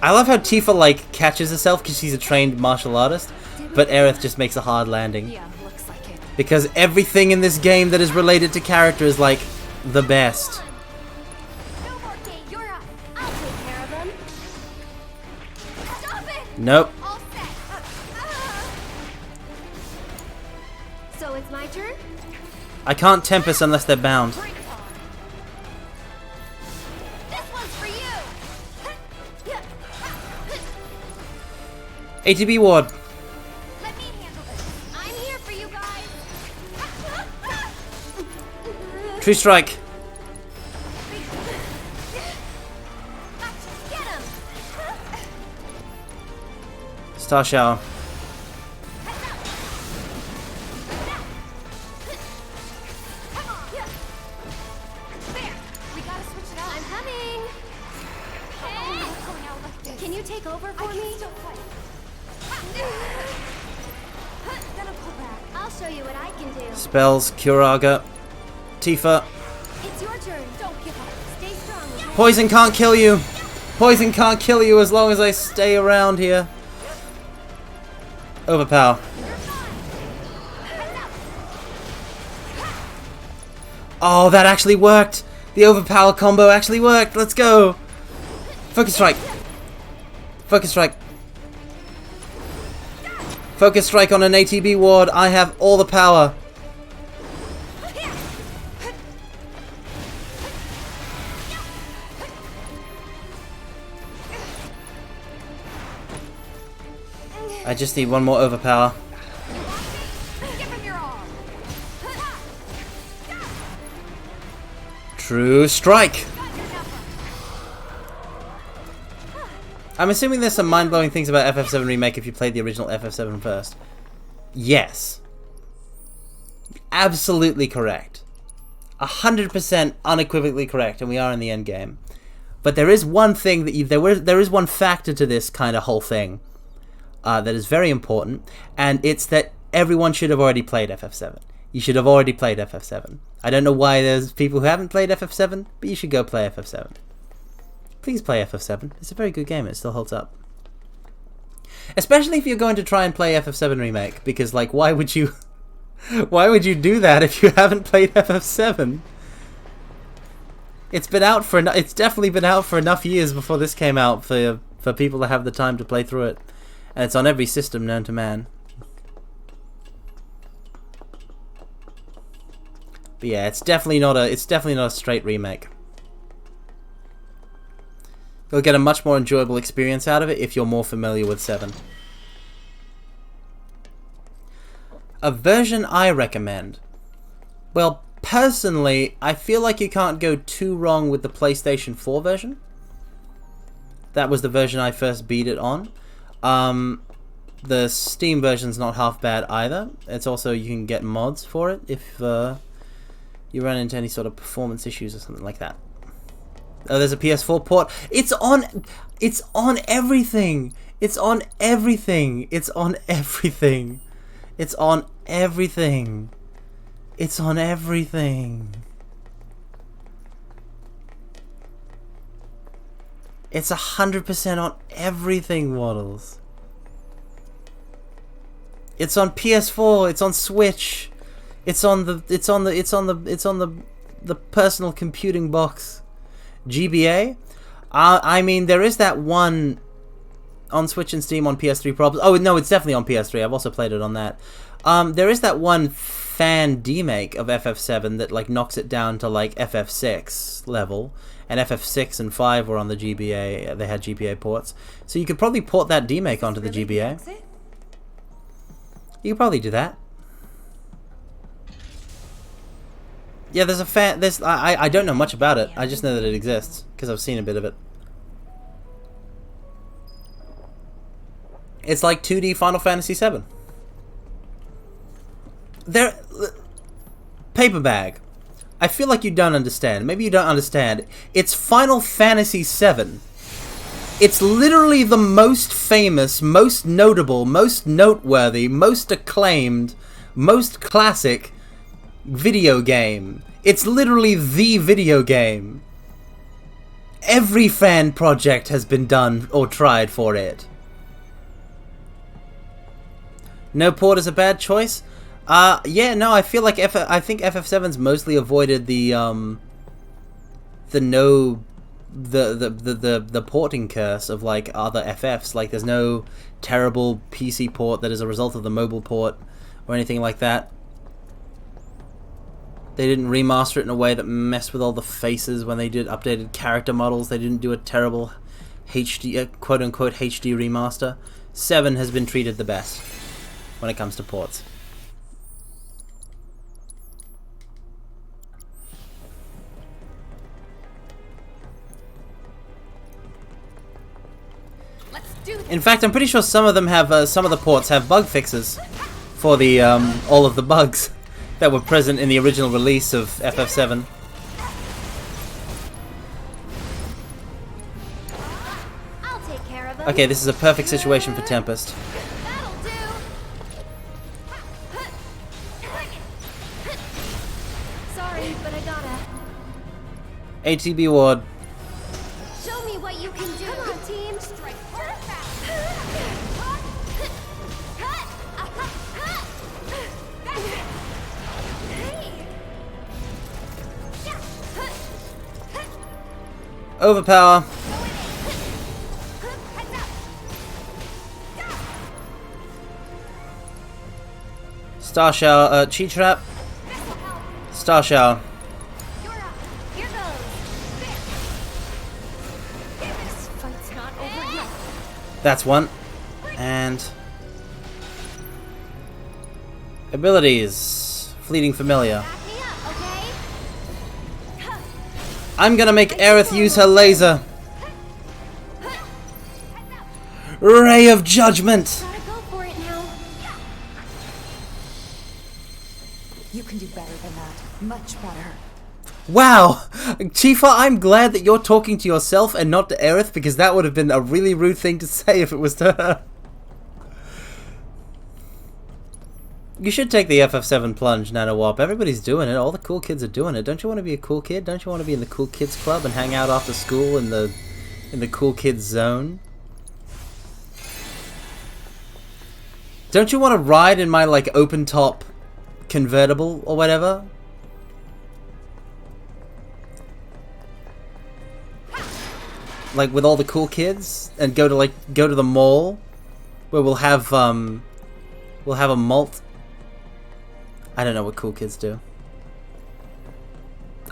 I love how Tifa, like, catches herself because she's a trained martial artist, but Aerith just makes a hard landing. Yeah, looks like it. Because everything in this game that is related to character is, like, the best. Nope. So it's my turn? I can't Tempest unless they're bound. This one's for you. ATB ward. Let me handle this. I'm here for you guys. True strike. Get him. Star shower. We gotta switch it up. I'm coming. Hey. Can you take over for me? Gonna pull back. I'll show you what I can do. Spells, Curaga, Tifa. It's your turn. Don't give up. Stay strong. Okay? Poison can't kill you. Poison can't kill you as long as I stay around here. Overpower. Oh, that actually worked. The overpower combo actually worked. Let's go. Focus strike. Focus strike. Focus strike on an ATB ward. I have all the power. I just need one more overpower. True strike. I'm assuming there's some mind-blowing things about FF7 Remake if you played the original FF7 first. Yes. Absolutely correct. 100% unequivocally correct, and we are in the end game. But there is one thing that there is one factor to this kind of whole thing that is very important, and it's that everyone should have already played FF7. You should have already played FF7. I don't know why there's people who haven't played FF7, but you should go play FF7. Please play FF7. It's a very good game. It still holds up. Especially if you're going to try and play FF7 Remake, because, like, why would you do that if you haven't played FF7? It's definitely been out for enough years before this came out for people to have the time to play through it, and it's on every system known to man. But yeah, it's definitely not a straight remake. You'll get a much more enjoyable experience out of it if you're more familiar with 7. A version I recommend. Well, personally, I feel like you can't go too wrong with the PlayStation 4 version. That was the version I first beat it on. The Steam version's not half bad either. It's also, you can get mods for it if you run into any sort of performance issues or something like that. Oh, there's a PS4 port. It's on everything. It's on everything. It's on everything. It's on everything. It's on everything. It's 100% on everything, Waddles. It's on PS4. It's on Switch. It's on the personal computing box. GBA. I mean, there is that one on Switch and Steam on PS3 problems. Oh no, it's definitely on PS3. I've also played it on that. There is that one fan demake of FF7 that like knocks it down to like FF6 level, and FF6 and 5 were on the GBA. They had GBA ports, so you could probably port that demake onto the GBA. You could probably do that. Yeah, there's a fan. I don't know much about it. I just know that it exists because I've seen a bit of it. It's like 2D Final Fantasy VII. Paper bag. I feel like you don't understand. Maybe you don't understand. It's Final Fantasy VII. It's literally the most famous, most notable, most noteworthy, most acclaimed, most classic video game It's literally the video game. Every fan project has been done or tried for it. No port is a bad choice? Yeah, no, I feel like I think FF7's mostly avoided the porting curse of like other FFs. Like there's no terrible PC port that is a result of the mobile port or anything like that. They didn't remaster it in a way that messed with all the faces when they did updated character models. They didn't do a terrible HD, quote-unquote HD remaster. 7 has been treated the best when it comes to ports. In fact, I'm pretty sure some of them have, some of the ports have bug fixes for the, all of the bugs that were present in the original release of FF7. I'll take care of them. Okay, this is a perfect situation for Tempest. That'll do. Sorry, but I gotta. ATB Ward. Show me what you can do. Come on, team. Strike Overpower. Star Shower, Chi Trap. Star Shower. Here goes. This fight's not over yet. That's one. And abilities. Fleeting Familiar. I'm gonna make Aerith use her laser. Ray of Judgment. Gotta go for it now. You can do better than that. Much better. Wow, Tifa, I'm glad that you're talking to yourself and not to Aerith, because that would have been a really rude thing to say if it was to her. You should take the FF7 plunge, Nanowop. Everybody's doing it. All the cool kids are doing it. Don't you want to be a cool kid? Don't you want to be in the cool kids club and hang out after school in the cool kids zone? Don't you want to ride in my like open top convertible or whatever? Like with all the cool kids and go to the mall where we'll have a malt. I don't know what cool kids do.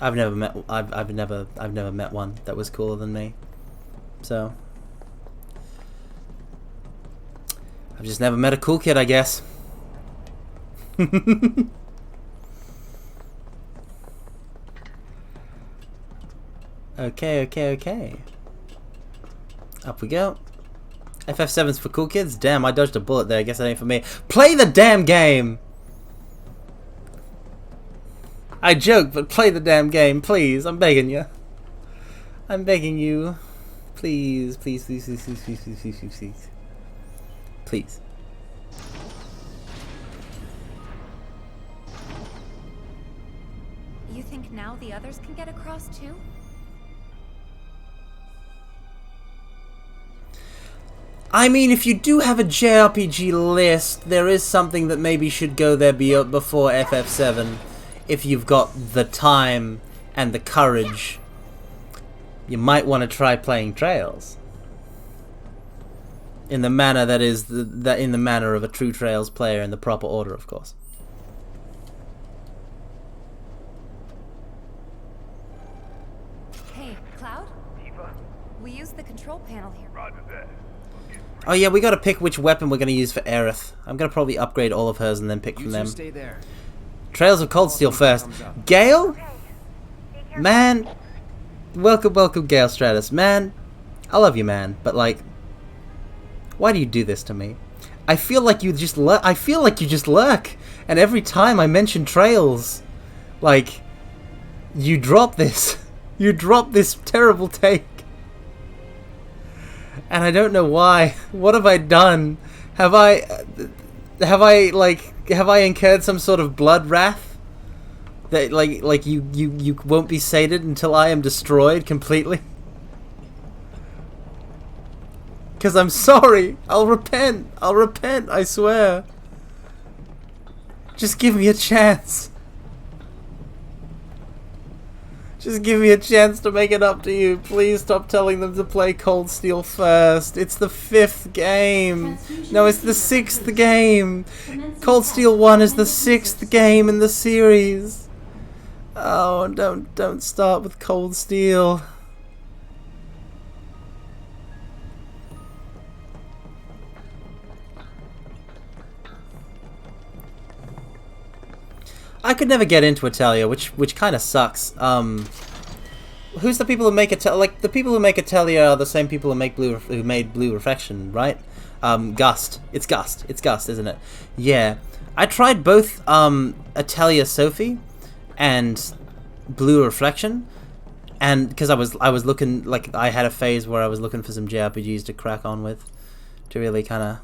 I've never met one that was cooler than me. So I've just never met a cool kid, I guess. Okay. Up we go. FF7's for cool kids? Damn, I dodged a bullet there. I guess that ain't for me. Play the damn game! I joke, but play the damn game, please. I'm begging you. I'm begging you. Please. Please. You think now the others can get across too? I mean, if you do have a JRPG list, there is something that maybe should go there before FF7. If you've got the time and the courage, you might want to try playing Trails. In the manner that is in the manner of a true Trails player, in the proper order, of course. Hey, Cloud? We use the control panel here. Oh yeah, we gotta pick which weapon we're gonna use for Aerith. I'm gonna probably upgrade all of hers and then pick from them. Stay there. Trails of Cold Steel first. Gale? Man. Welcome, Gale Stratus. Man, I love you, man. But, like, why do you do this to me? I feel like you just lurk. And every time I mention Trails, like, you drop this. You drop this terrible take. And I don't know why. What have I done? Have I incurred some sort of blood wrath That like you won't be sated until I am destroyed completely? Because I'm sorry. I'll repent, I swear. Just give me a chance. Just give me a chance to make it up to you. Please stop telling them to play Cold Steel first. It's the 5th game. No, it's the 6th game. Cold Steel 1 is the 6th game in the series. Oh, don't start with Cold Steel. I could never get into Atelier, which kind of sucks. Who's the people who make Atelier? Like, the people who make Atelier are the same people who make who made Blue Reflection, right? Gust. It's Gust, isn't it? Yeah. I tried both Atelier Sophie and Blue Reflection, and because I was looking, like, I had a phase where I was looking for some JRPGs to crack on with, to really kind of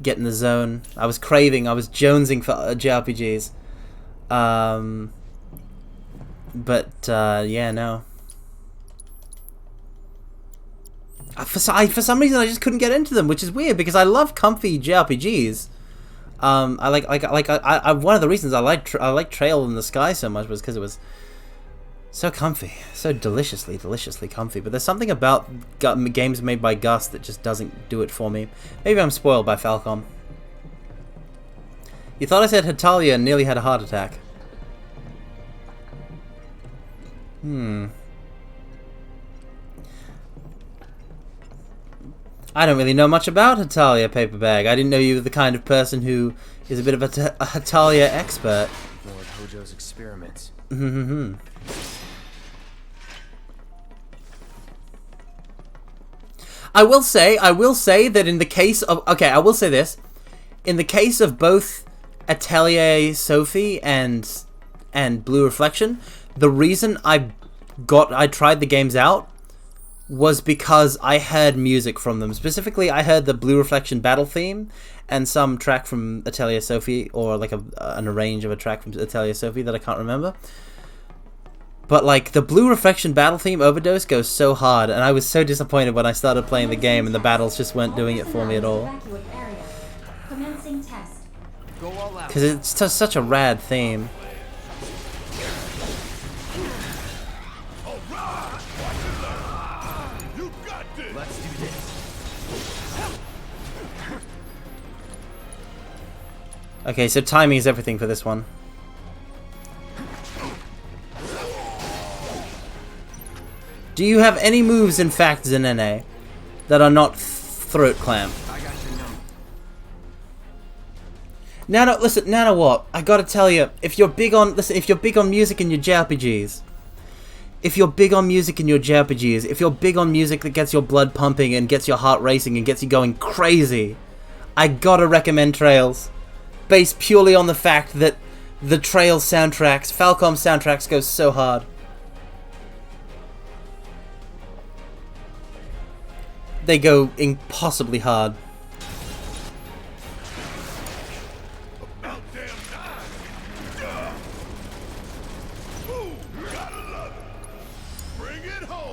get in the zone. I was jonesing for JRPGs. Yeah, no. For some reason, I just couldn't get into them, which is weird because I love comfy JRPGs. I one of the reasons I like Trail in the Sky so much was because it was so comfy, so deliciously comfy. But there's something about games made by Gus that just doesn't do it for me. Maybe I'm spoiled by Falcom. You thought I said Hetalia and nearly had a heart attack. I don't really know much about Hetalia, Paperbag. I didn't know you were the kind of person who is a bit of a Hetalia expert. Lord Hojo's experiments. I will say that in the case of... Okay, I will say this. In the case of both Atelier Sophie and Blue Reflection, the reason I tried the games out was because I heard music from them. Specifically, I heard the Blue Reflection battle theme and some track from Atelier Sophie, or like an arrange of a track from Atelier Sophie that I can't remember. But like the Blue Reflection battle theme Overdose goes so hard, and I was so disappointed when I started playing the game and the battles just weren't doing it for me at all. Because it's just such a rad theme. Let's do this. Okay, so timing is everything for this one. Do you have any moves, in fact, Zenene, that are not throat clamp? Nano, listen, Nano, what? I gotta tell you, if you're big on music in your JRPGs, if you're big on music that gets your blood pumping and gets your heart racing and gets you going crazy, I gotta recommend Trails, based purely on the fact that the Trails soundtracks, Falcom soundtracks, go so hard. They go impossibly hard.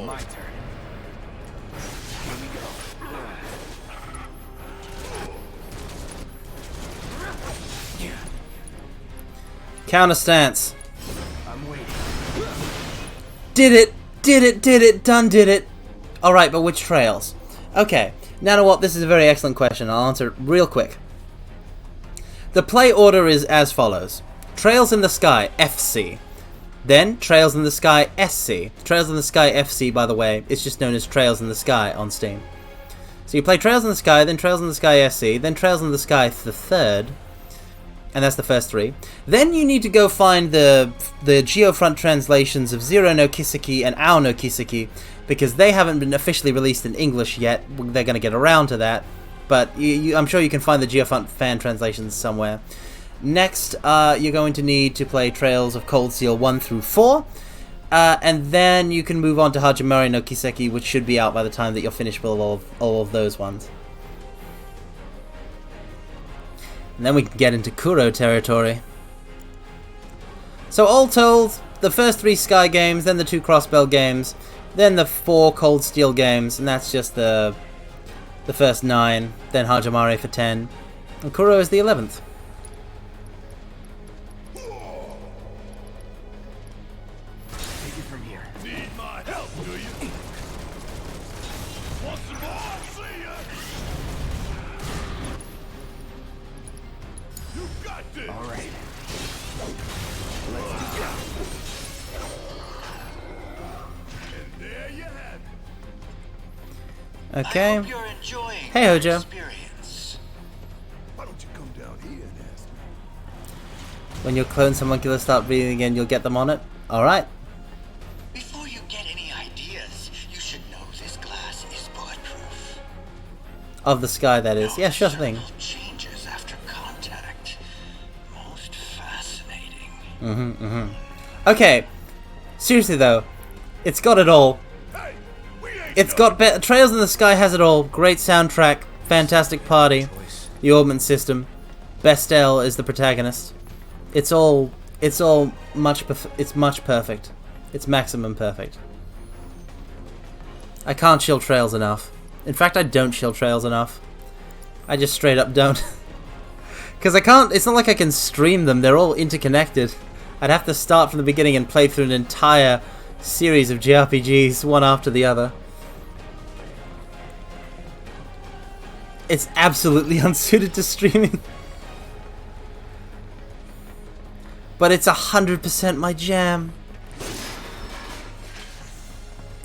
My turn. Here we go. Counter stance. I'm waiting. Did it, done did it. Alright, but which Trails? Okay, now what? This is a very excellent question. I'll answer it real quick. The play order is as follows. Trails in the Sky, FC. Then, Trails in the Sky, SC. Trails in the Sky FC, by the way, is just known as Trails in the Sky on Steam. So you play Trails in the Sky, then Trails in the Sky SC, then Trails in the Sky the third, and that's the first three. Then you need to go find the Geofront translations of Zero no Kiseki and Ao no Kiseki, because they haven't been officially released in English yet. They're going to get around to that, but I'm sure you can find the Geofront fan translations somewhere. Next, you're going to need to play Trails of Cold Steel 1 through 4, and then you can move on to Hajimari no Kiseki, which should be out by the time that you're finished with all of those ones. And then we can get into Kuro territory. So all told, the first 3 Sky games, then the 2 Crossbell games, then the 4 Cold Steel games, and that's just the first 9, then Hajimare for 10, and Kuro is the 11th. Take it from here. Need my help, do you? Want some more? See ya! You got this! All right. And there you have it. Okay. I hope you're enjoying Hey, your Hojo. experience. Why don't you come down here and ask me? When your clones homunculus start breathing again, you'll get them on it. Alright. Before you get any ideas, you should know this glass is bulletproof. Of the Sky, that is. Yeah, sure thing. Changes after contact. Most fascinating. Okay. Seriously though, it's got it all. It's got Trails in the Sky has it all. Great soundtrack, fantastic party, the orbment system. Bestel is the protagonist. It's much perfect. It's maximum perfect. I can't chill Trails enough. In fact, I don't chill Trails enough. I just straight up don't. Because I can't, it's not like I can stream them, they're all interconnected. I'd have to start from the beginning and play through an entire series of JRPGs, one after the other. It's absolutely unsuited to streaming. But it's 100% my jam.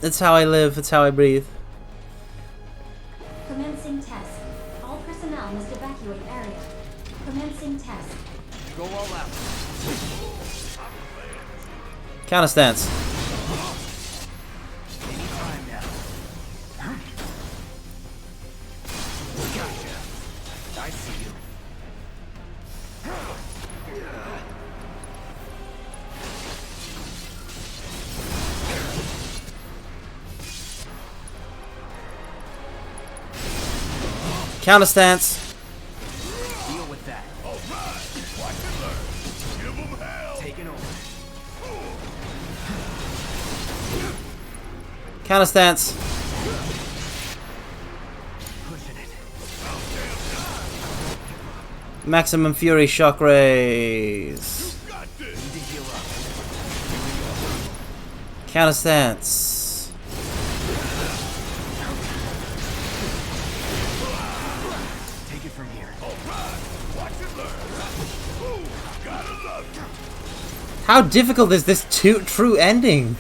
It's how I live, it's how I breathe. Commencing test. All personnel must evacuate area. Commencing test. Go all out. Counter stance. Anytime now. Gotcha. I see you. Counter stance. Deal with that. Alright, watch and learn. Give 'em hell. Taking over. Counter stance. Pushing it. Maximum Fury Shock Rays. Need to heal up. Counter stance. Take it from here. Alright, watch and learn. Ooh, gotta love you. How difficult is this true ending?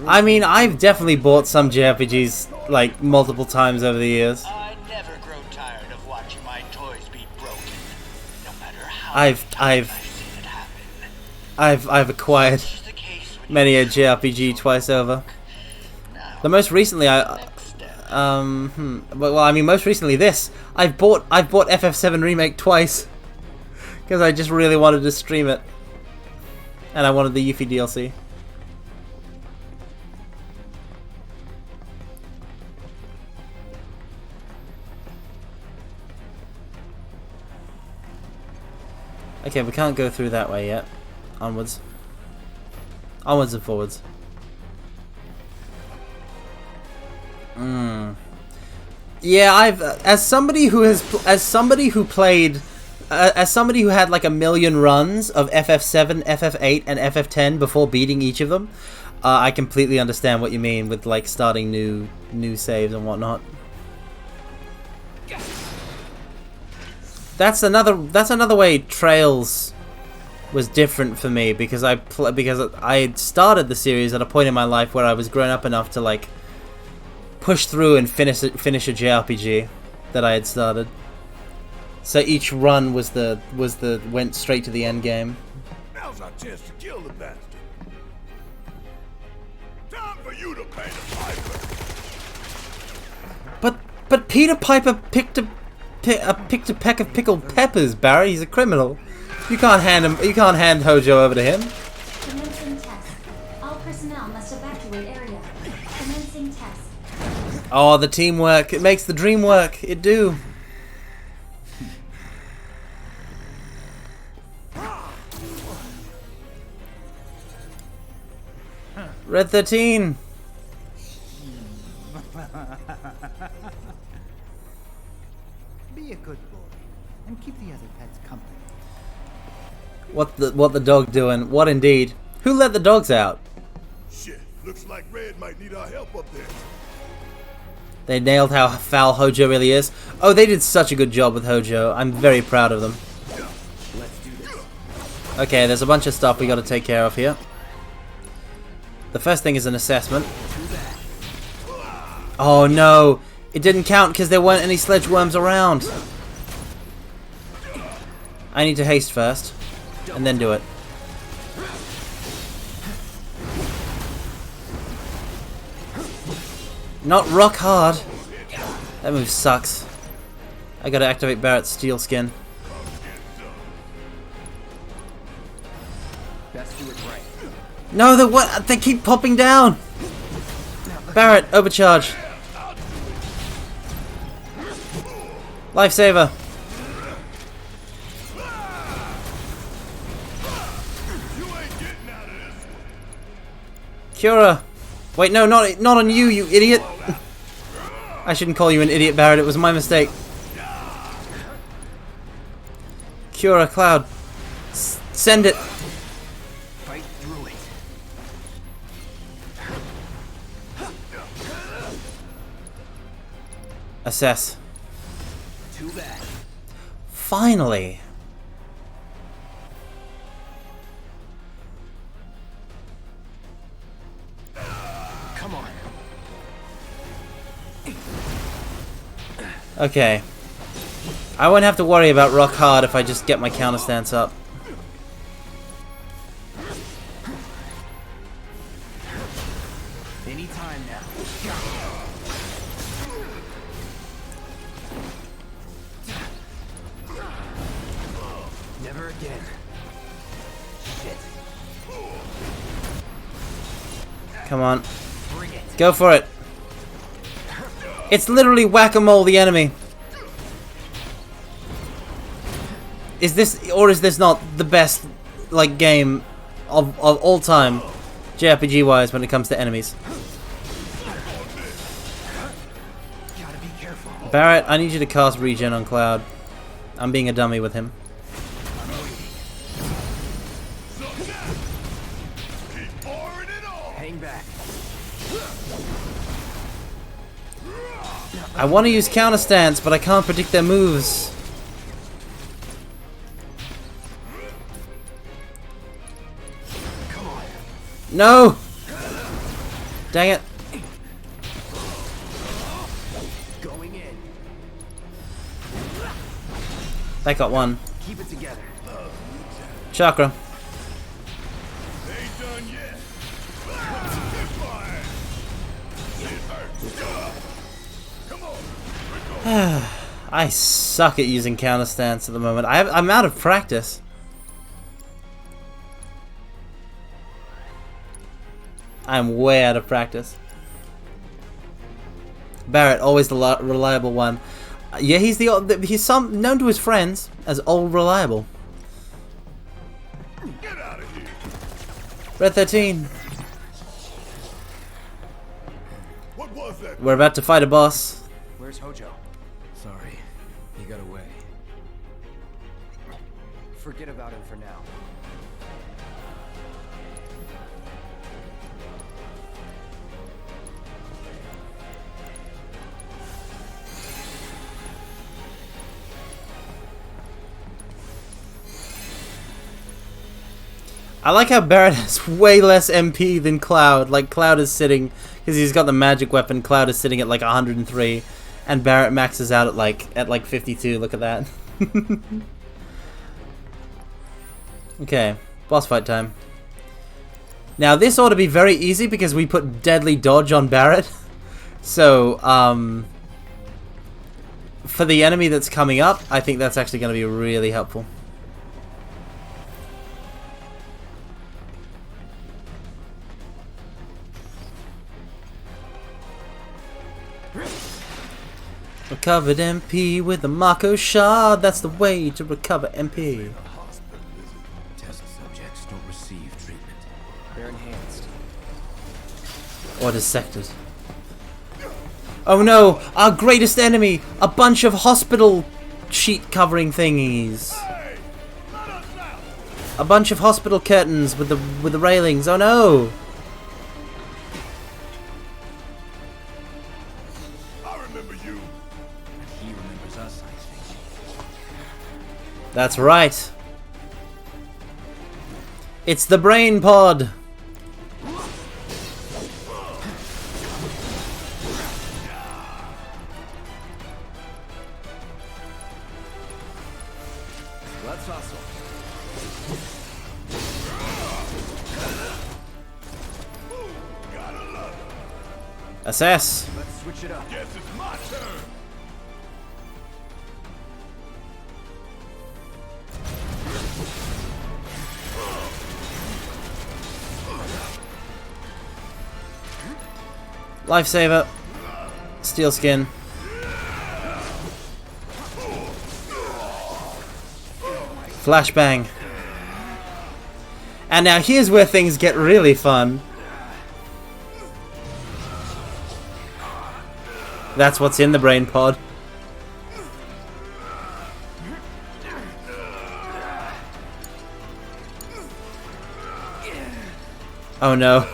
I mean, I've definitely bought some JRPGs like multiple times over the years. I never grow tired of watching my toys be broken, no matter how I've acquired many a JRPG twice over. The most recently most recently this. I've bought FF7 Remake twice because I just really wanted to stream it, and I wanted the Yuffie DLC. Okay, we can't go through that way yet. Onwards. Onwards and forwards. Yeah, as somebody who had like a million runs of FF7, FF8, and FF10 before beating each of them, I completely understand what you mean with like starting new saves and whatnot. That's another way Trails was different for me, because I had started the series at a point in my life where I was grown up enough to like push through and finish a JRPG that I had started. So each run went straight to the end game. Now's our chance to kill the bastard. Time for you to pay the piper. But Peter Piper picked a peck of pickled peppers, Barry. He's a criminal. You can't hand Hojo over to him. Commencing test. All personnel must evacuate area. Commencing test. Oh, the teamwork. It makes the dream work. It do. Red 13. Be a good boy and keep the other pets company. What the dog doing? What indeed? Who let the dogs out? Shit, looks like Red might need our help up there. They nailed how foul Hojo really is. Oh, they did such a good job with Hojo. I'm very proud of them. Let's do this. Okay, there's a bunch of stuff we got to take care of here. The first thing is an assessment. Oh no, it didn't count because there weren't any sledge worms around. I need to haste first, and then do it. Not rock hard. That move sucks. I gotta activate Barrett's steel skin. No, they keep popping down. Barrett, overcharge. Lifesaver. Cura. Wait, no, not on you, you idiot. I shouldn't call you an idiot, Barrett. It was my mistake. Cura, Cloud. Send it. Fight through it. Assess. Too bad. Finally. Come on. Okay. I won't have to worry about rock hard if I just get my counter stance up. Anytime now. Never again. Shit. Come on. Go for it. It's literally whack-a-mole the enemy. Is this, or is this not the best, like, game of all time, JRPG-wise, when it comes to enemies? Gotta be careful. Barrett, I need you to cast regen on Cloud. I'm being a dummy with him. Hang back. I want to use counter stance, but I can't predict their moves. Come on. No! Dang it. Going in. That got one. Keep it together. Chakra. Ain't done yet. I suck at using counter stance at the moment. I'm out of practice. I'm way out of practice. Barrett, always the reliable one. Yeah, he's known to his friends as old reliable. Get out of here. Red 13. What was that? We're about to fight a boss. Where's Hojo? Sorry, he got away. Forget about him for now. I like how Barrett has way less MP than Cloud. Like, Cloud is sitting, because he's got the magic weapon, Cloud is sitting at like 103, and Barrett maxes out at like 52. Look at that. Okay, boss fight time. Now this ought to be very easy because we put deadly dodge on Barrett. So, for the enemy that's coming up, I think that's actually going to be really helpful. Recovered MP with the Mako shard. That's the way to recover MP. Test subjects don't receive treatment. They're enhanced. Or dissected. Oh no! Our greatest enemy! A bunch of hospital sheet covering thingies. A bunch of hospital curtains with the railings. Oh no! I remember you. He remembers us, I think. That's right. It's the brain pod. Let's hustle. Assess. Let's switch it up. Guess it's my turn. Lifesaver. Steel skin. Flashbang. And now here's where things get really fun. That's what's in the brain pod. Oh no.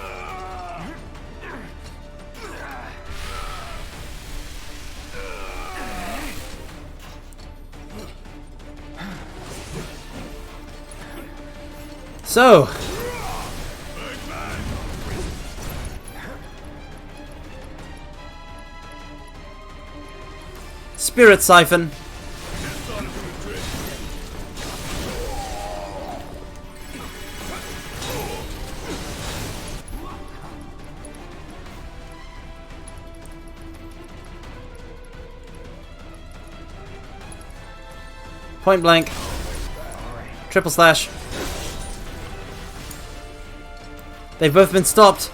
So, Spirit Siphon. Point blank. Triple slash. They've both been stopped.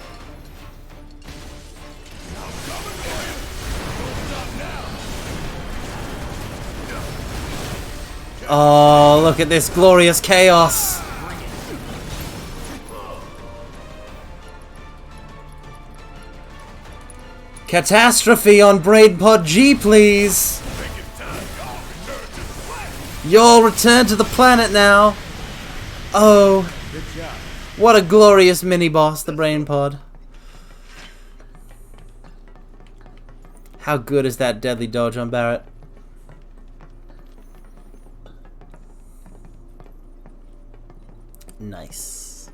Oh, look at this glorious chaos. Catastrophe on Brain Pod G, please. You'll return to the planet now. Oh. Good job. What a glorious mini-boss, the Brain Pod. How good is that deadly dodge on Barrett? Nice.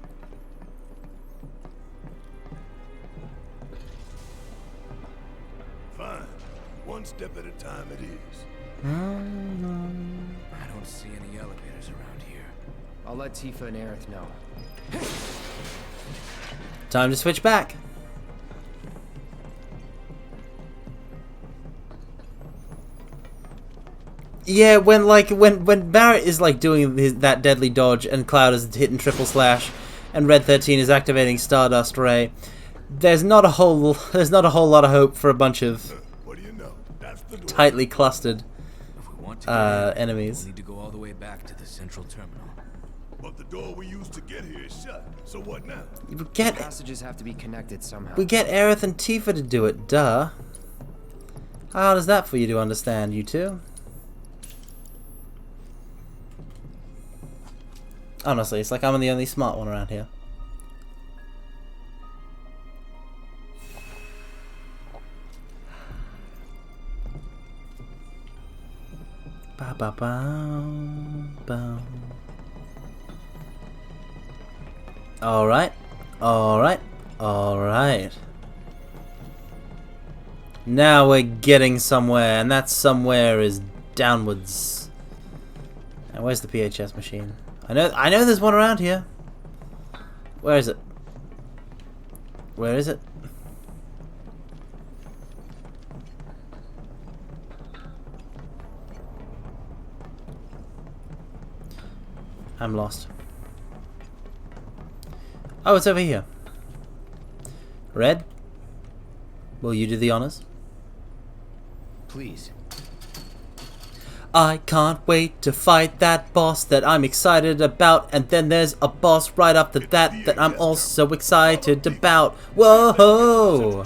Fine. One step at a time it is. I don't see any elevators around here. I'll let Tifa and Aerith know. Time to switch back. Yeah, when Barrett is like doing that deadly dodge and Cloud is hitting triple slash and Red 13 is activating Stardust Ray, there's not a whole lot of hope for a bunch of tightly clustered enemies. We'll need to go all the way back to the central terminal. But the door we used to get here is shut. So what now? Passages have to be connected somehow. We get Aerith and Tifa to do it, duh. How hard is that for you to understand, you two? Honestly, it's like I'm the only smart one around here. Ba ba ba ba. Alright. Alright. Alright. Now we're getting somewhere, and that somewhere is downwards. And where's the PHS machine? I know there's one around here. Where is it? Where is it? I'm lost. Oh, it's over here. Red? Will you do the honors? Please. I can't wait to fight that boss that I'm excited about. And then there's a boss right after that that I'm also excited about. Whoa!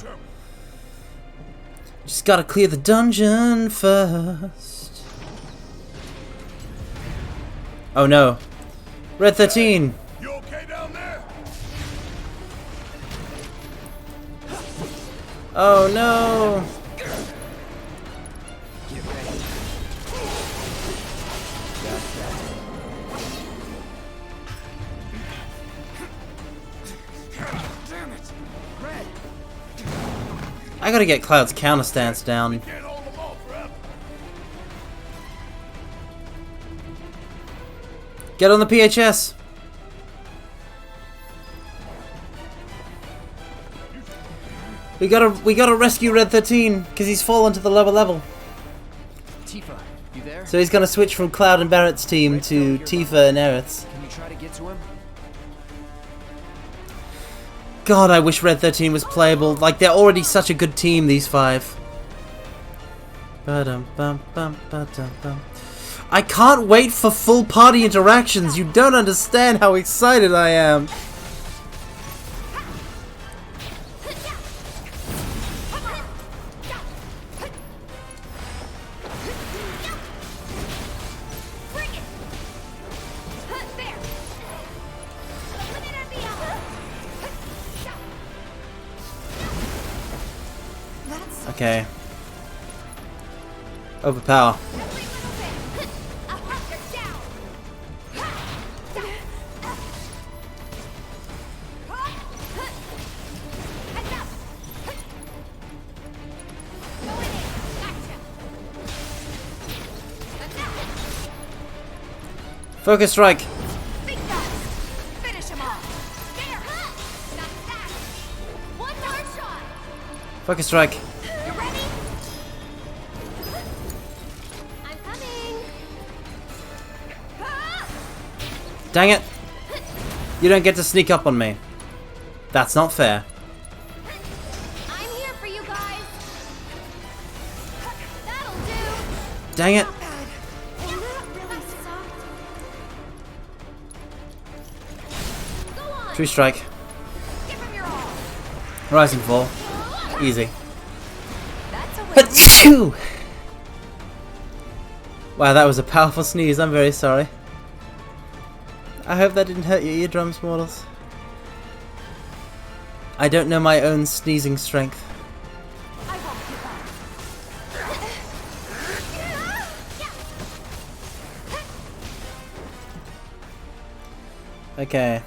Just gotta clear the dungeon first. Oh no. Red 13! You okay down there? Oh no! I gotta get Cloud's counter stance down. Get on the PHS! We gotta rescue Red 13, because he's fallen to the lower level. Tifa, you there? So he's gonna switch from Cloud and Barrett's team to Tifa and Aerith's. Can you try to get to him? God, I wish Red 13 was playable. Like, they're already such a good team, these 5. I can't wait for full party interactions. You don't understand how excited I am. Okay. Overpower. Focus strike. Finish him off. There. Not that. One more shot. Focus strike. You ready? I'm coming. Dang it. You don't get to sneak up on me. That's not fair. I'm here for you guys. That'll do. Dang it. True strike. Rise and fall. Easy. Achoo! Wow, that was a powerful sneeze. I'm very sorry. I hope that didn't hurt your eardrums, mortals. I don't know my own sneezing strength. Okay.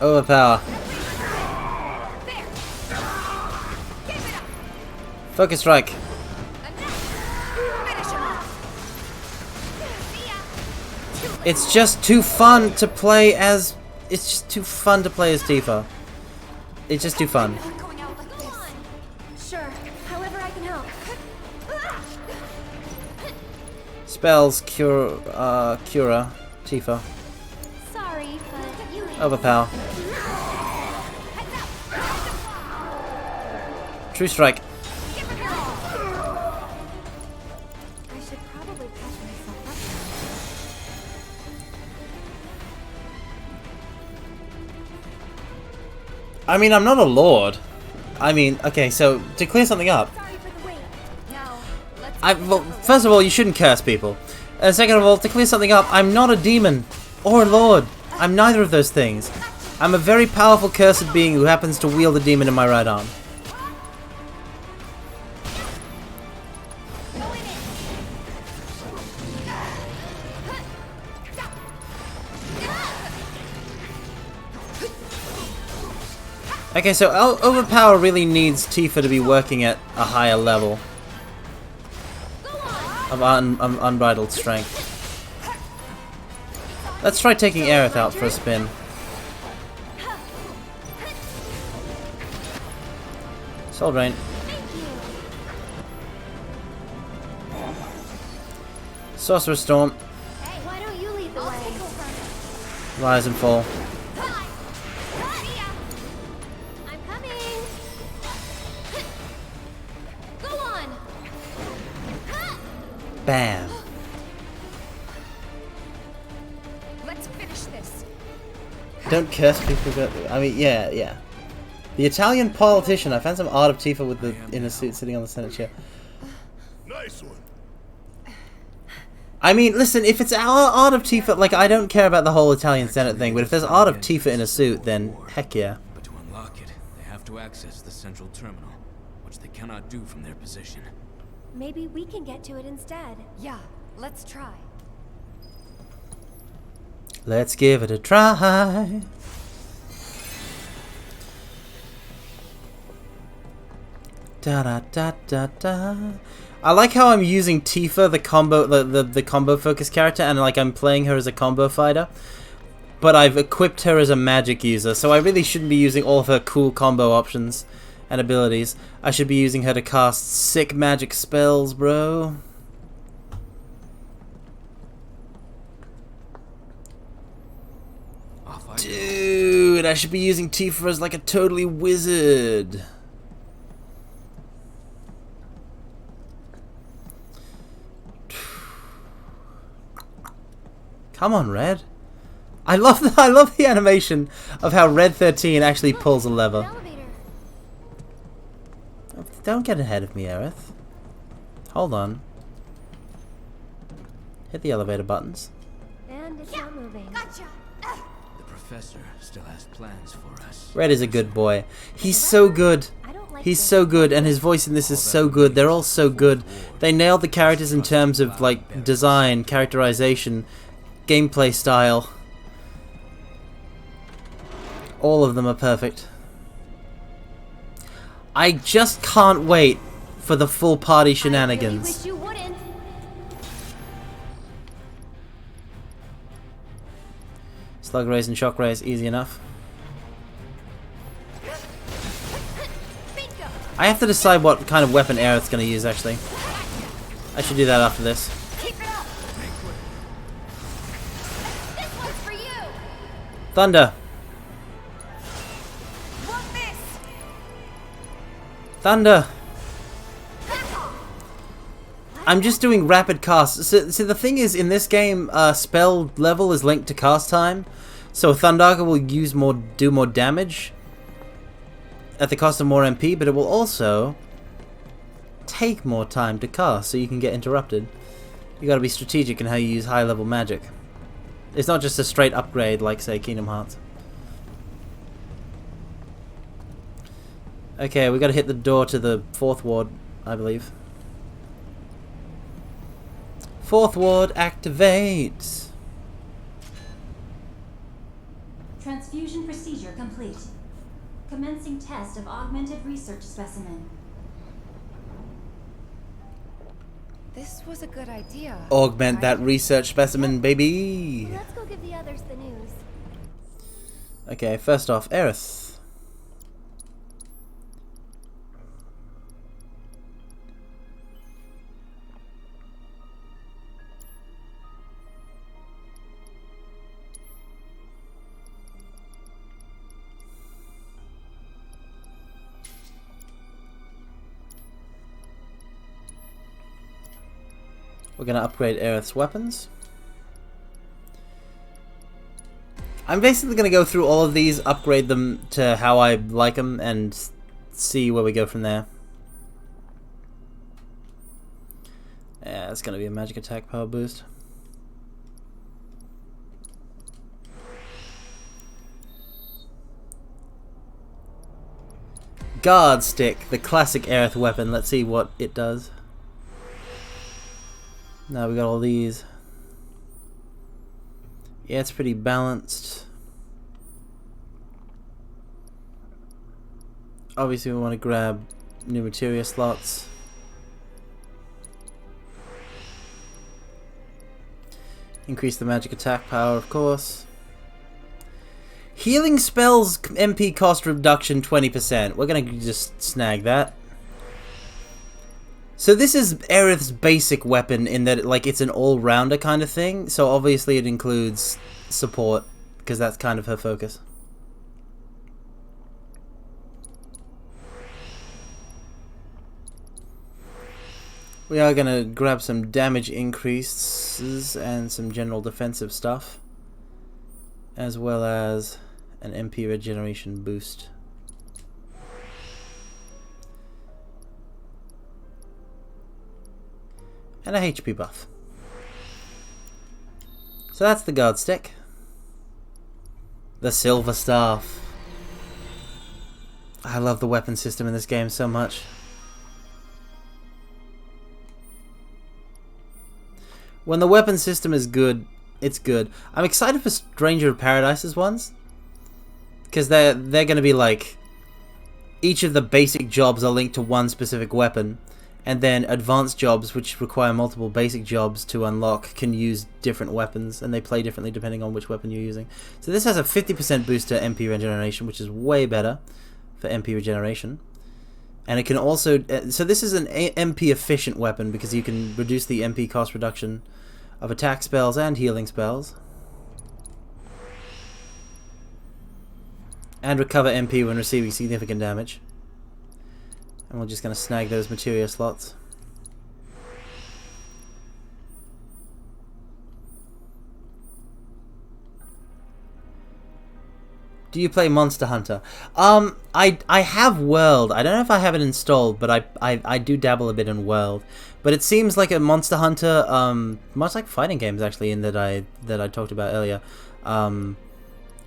Overpower. Focus strike. It's just too fun to play as. It's just too fun to play as Tifa. It's just too fun. Sure. However I can help. Spells cure, Cura, Tifa. Sorry, but you. Overpower. True strike. I should probably patch myself up. I mean, I'm not a lord. I mean, okay, so to clear something up. Well, first of all, you shouldn't curse people. And second of all, to clear something up, I'm not a demon or a lord. I'm neither of those things. I'm a very powerful cursed being who happens to wield a demon in my right arm. Okay, so Overpower really needs Tifa to be working at a higher level of unbridled strength. Let's try taking Aerith out for a spin. Soul Drain. Sorcerer's Storm. Why don't you lead the way? Rise and fall. Bam. Let's finish this. Don't curse people. I mean, yeah. The Italian politician. I found some art of Tifa with the in a suit sitting on the Senate chair. Nice one. I mean, listen, if it's art of Tifa, like, I don't care about the whole Italian Senate thing, but if there's art of Tifa in a suit, then heck yeah. But to unlock it, they have to access the central terminal, which they cannot do from their position. Maybe we can get to it instead. Yeah, let's try. Let's give it a try. Da da da da da. I like how I'm using Tifa, the combo focus character, and like I'm playing her as a combo fighter, but I've equipped her as a magic user, so I really shouldn't be using all of her cool combo options and abilities. I should be using her to cast sick magic spells, bro. Dude, I should be using Tifa as like a totally wizard. Come on, Red. I love the animation of how Red 13 actually pulls a lever. Don't get ahead of me, Aerith. Hold on. Hit the elevator buttons. And it's not moving. Gotcha. The professor still has plans for us. Red is a good boy. He's so good. He's so good, and his voice in this is so good. They're all so good. They nailed the characters in terms of like design, characterization, gameplay style. All of them are perfect. I just can't wait for the full party shenanigans. I wish you wouldn't. Slug raise and shock raise, easy enough. I have to decide what kind of weapon Aerith's gonna use actually. I should do that after this. Thunder. Thunder. I'm just doing rapid casts. So the thing is, in this game, spell level is linked to cast time, so Thundaga will do more damage at the cost of more MP, but it will also take more time to cast, so you can get interrupted. You got to be strategic in how you use high-level magic. It's not just a straight upgrade like, say, Kingdom Hearts. Okay, we got to hit the door to the 4th ward, I believe. 4th ward, activate! Transfusion procedure complete. Commencing test of augmented research specimen. This was a good idea. Augment that research specimen, baby! Let's go give the others the news. Okay, first off, Aerith. We're going to upgrade Aerith's weapons. I'm basically going to go through all of these, upgrade them to how I like them, and see where we go from there. Yeah, it's going to be a magic attack power boost. Guard stick, the classic Aerith weapon. Let's see what it does. Now we got all these. Yeah, it's pretty balanced. Obviously we want to grab new materia slots. Increase the magic attack power, of course. Healing spells MP cost reduction 20%. We're gonna just snag that. So this is Aerith's basic weapon in that like it's an all-rounder kind of thing. So obviously it includes support because that's kind of her focus. We are going to grab some damage increases and some general defensive stuff, as well as an MP regeneration boost. And a HP buff. So that's the guard stick. The silver staff. I love the weapon system in this game so much. When the weapon system is good, it's good. I'm excited for Stranger of Paradise's ones, because they're going to be like, each of the basic jobs are linked to one specific weapon, and then advanced jobs, which require multiple basic jobs to unlock, can use different weapons, and they play differently depending on which weapon you're using. So this has a 50% boost to MP regeneration, which is way better for MP regeneration. And it can also... so this is an MP efficient weapon, because you can reduce the MP cost reduction of attack spells and healing spells. And recover MP when receiving significant damage. And we're just going to snag those materia slots. Do you play Monster Hunter? I have World. I don't know if I have it installed, but I do dabble a bit in World. But it seems like a Monster Hunter, much like fighting games actually, in that I talked about earlier,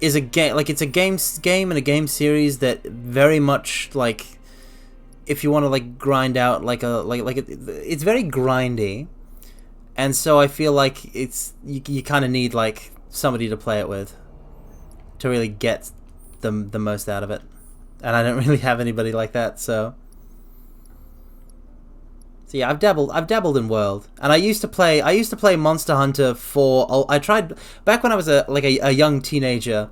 is a game, like it's a game and a game series that very much, like, if you want to like grind out it's very grindy, and so I feel like it's you kind of need like somebody to play it with to really get the most out of it, and I don't really have anybody like that. So yeah, I've dabbled in World, and I used to play Monster Hunter for. I tried back when I was a young teenager.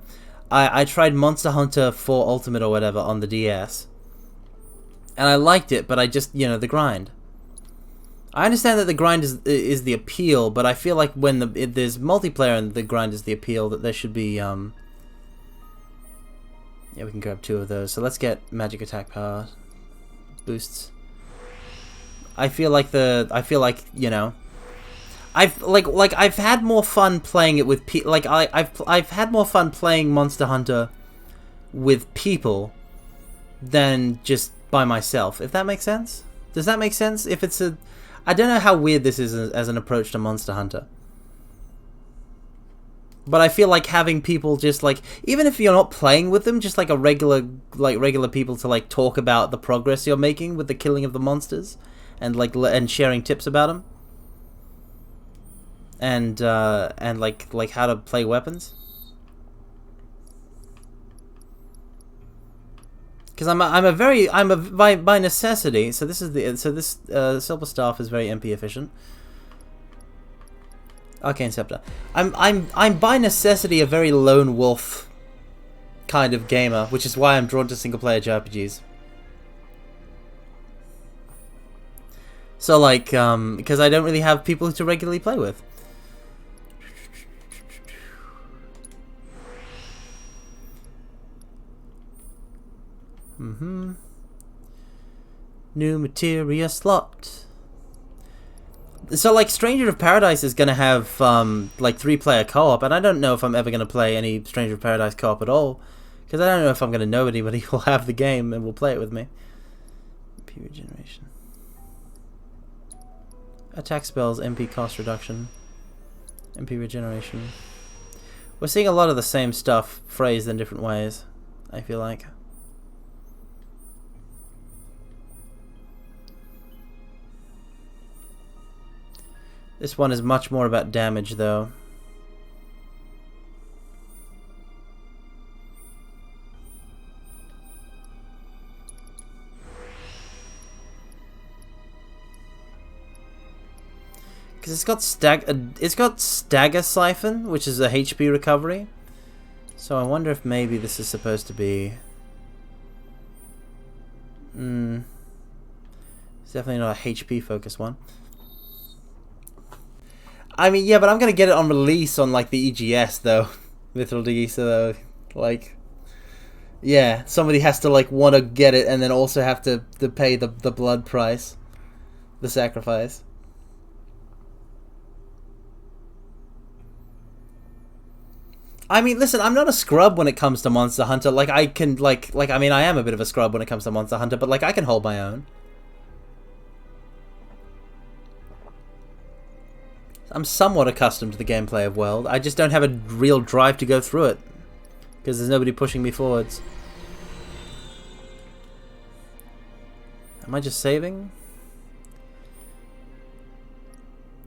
I tried Monster Hunter 4 Ultimate or whatever on the DS, and I liked it, but I just, the grind. I understand that the grind is the appeal, but I feel like when there's multiplayer and the grind is the appeal, that there should be yeah, we can grab 2 of those. So let's get magic attack power boosts. I've had more fun playing it with I've had more fun playing Monster Hunter with people than just by myself, if that makes sense. Does that make sense? If it's I don't know how weird this is as an approach to Monster Hunter. But I feel like having people just like, even if you're not playing with them, just like regular people to like talk about the progress you're making with the killing of the monsters, and sharing tips about them, and like how to play weapons. Because by necessity. So this silver staff is very MP efficient. Arcane Scepter. I'm by necessity a very lone wolf kind of gamer, which is why I'm drawn to single player JRPGs. So like, because I don't really have people to regularly play with. New materia slot. So like Stranger of Paradise is gonna have like 3-player co-op, and I don't know if I'm ever gonna play any Stranger of Paradise co-op at all, because I don't know if I'm gonna know anybody who'll have the game and will play it with me. MP regeneration. Attack spells, MP cost reduction, MP regeneration. We're seeing a lot of the same stuff phrased in different ways, I feel like. This one is much more about damage, though. Because it's got stagger siphon, which is a HP recovery. So I wonder if maybe this is supposed to be. It's definitely not a HP focused one. I mean, yeah, but I'm gonna get it on release on like the EGS though, Mithril Digi, so like, yeah, somebody has to like want to get it and then also have to pay the blood price. the sacrifice. I mean, listen, I'm not a scrub when it comes to Monster Hunter. Like, I can, like, I mean, I am a bit of a scrub when it comes to Monster Hunter, but, like, I can hold my own. I'm somewhat accustomed to the gameplay of World. I just don't have a real drive to go through it. Because there's nobody pushing me forwards. Am I just saving?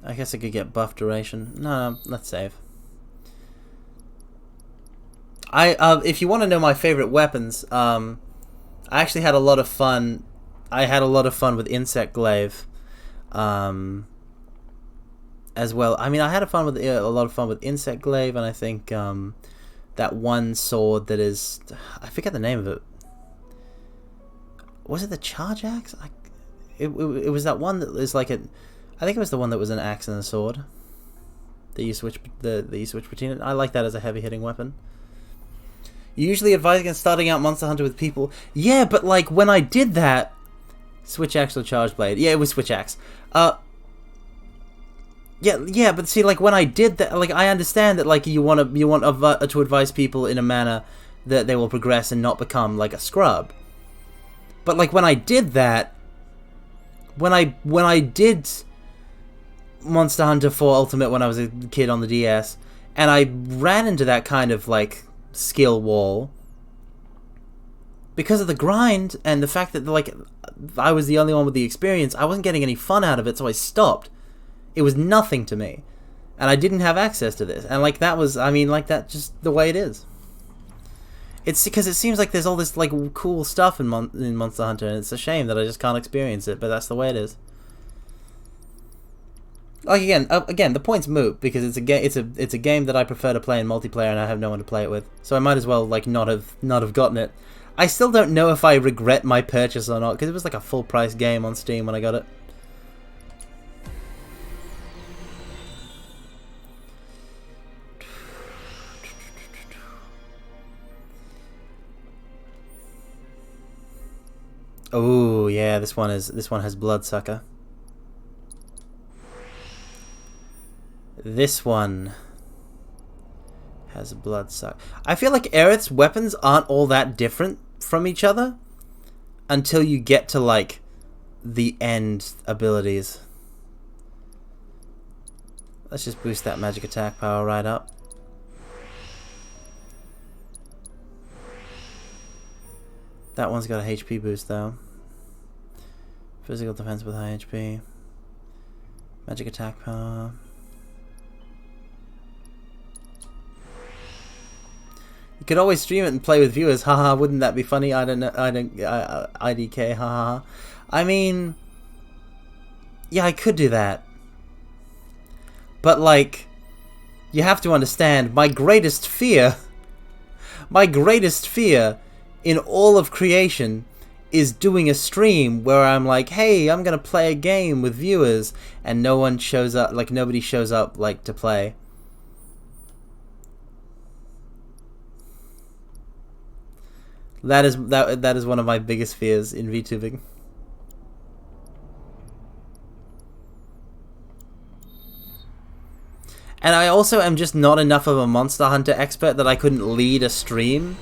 I guess I could get buff duration. No, let's save. If you want to know my favorite weapons, I actually had a lot of fun. I had a lot of fun with Insect Glaive, as well. I mean, I had a lot of fun with Insect Glaive, and I think that one sword that is, I forget the name of it. Was it the Charge Axe? It was that one that is like a. I think it was the one that was an axe and a sword. That you switch between it. I like that as a heavy hitting weapon. You usually advise against starting out Monster Hunter with people. Yeah, but like when I did that, Switch Axe or Charge Blade. Yeah, it was Switch Axe. Yeah, but see, like when I did that, like I understand that like you want to advise people in a manner that they will progress and not become like a scrub. But like when I did that, when I did Monster Hunter 4 Ultimate when I was a kid on the DS, and I ran into that kind of like skill wall because of the grind and the fact that like I was the only one with the experience, I wasn't getting any fun out of it, so I stopped. It was nothing to me, and I didn't have access to this, and like that was, I mean, like that's just the way it is. It's because it seems like there's all this like cool stuff in Monster Hunter, and it's a shame that I just can't experience it, but that's the way it is. Like again, the point's moot because it's a game that I prefer to play in multiplayer, and I have no one to play it with, so I might as well like not have gotten it. I still don't know if I regret my purchase or not because it was like a full price game on Steam when I got it. Oh yeah, this one has Bloodsucker. This one has Bloodsucker. I feel like Aerith's weapons aren't all that different from each other until you get to like the end abilities. Let's just boost that magic attack power right up. That one's got a HP boost though. Physical defense with high HP. Magic attack power. You could always stream it and play with viewers. Haha, wouldn't that be funny? I don't know. IDK, haha. I mean, yeah, I could do that. But like, you have to understand, my greatest fear in all of creation is doing a stream where I'm like, hey, I'm gonna play a game with viewers, and no one shows up, like nobody shows up like to play. That is one of my biggest fears in VTubing. And I also am just not enough of a Monster Hunter expert that I couldn't lead a stream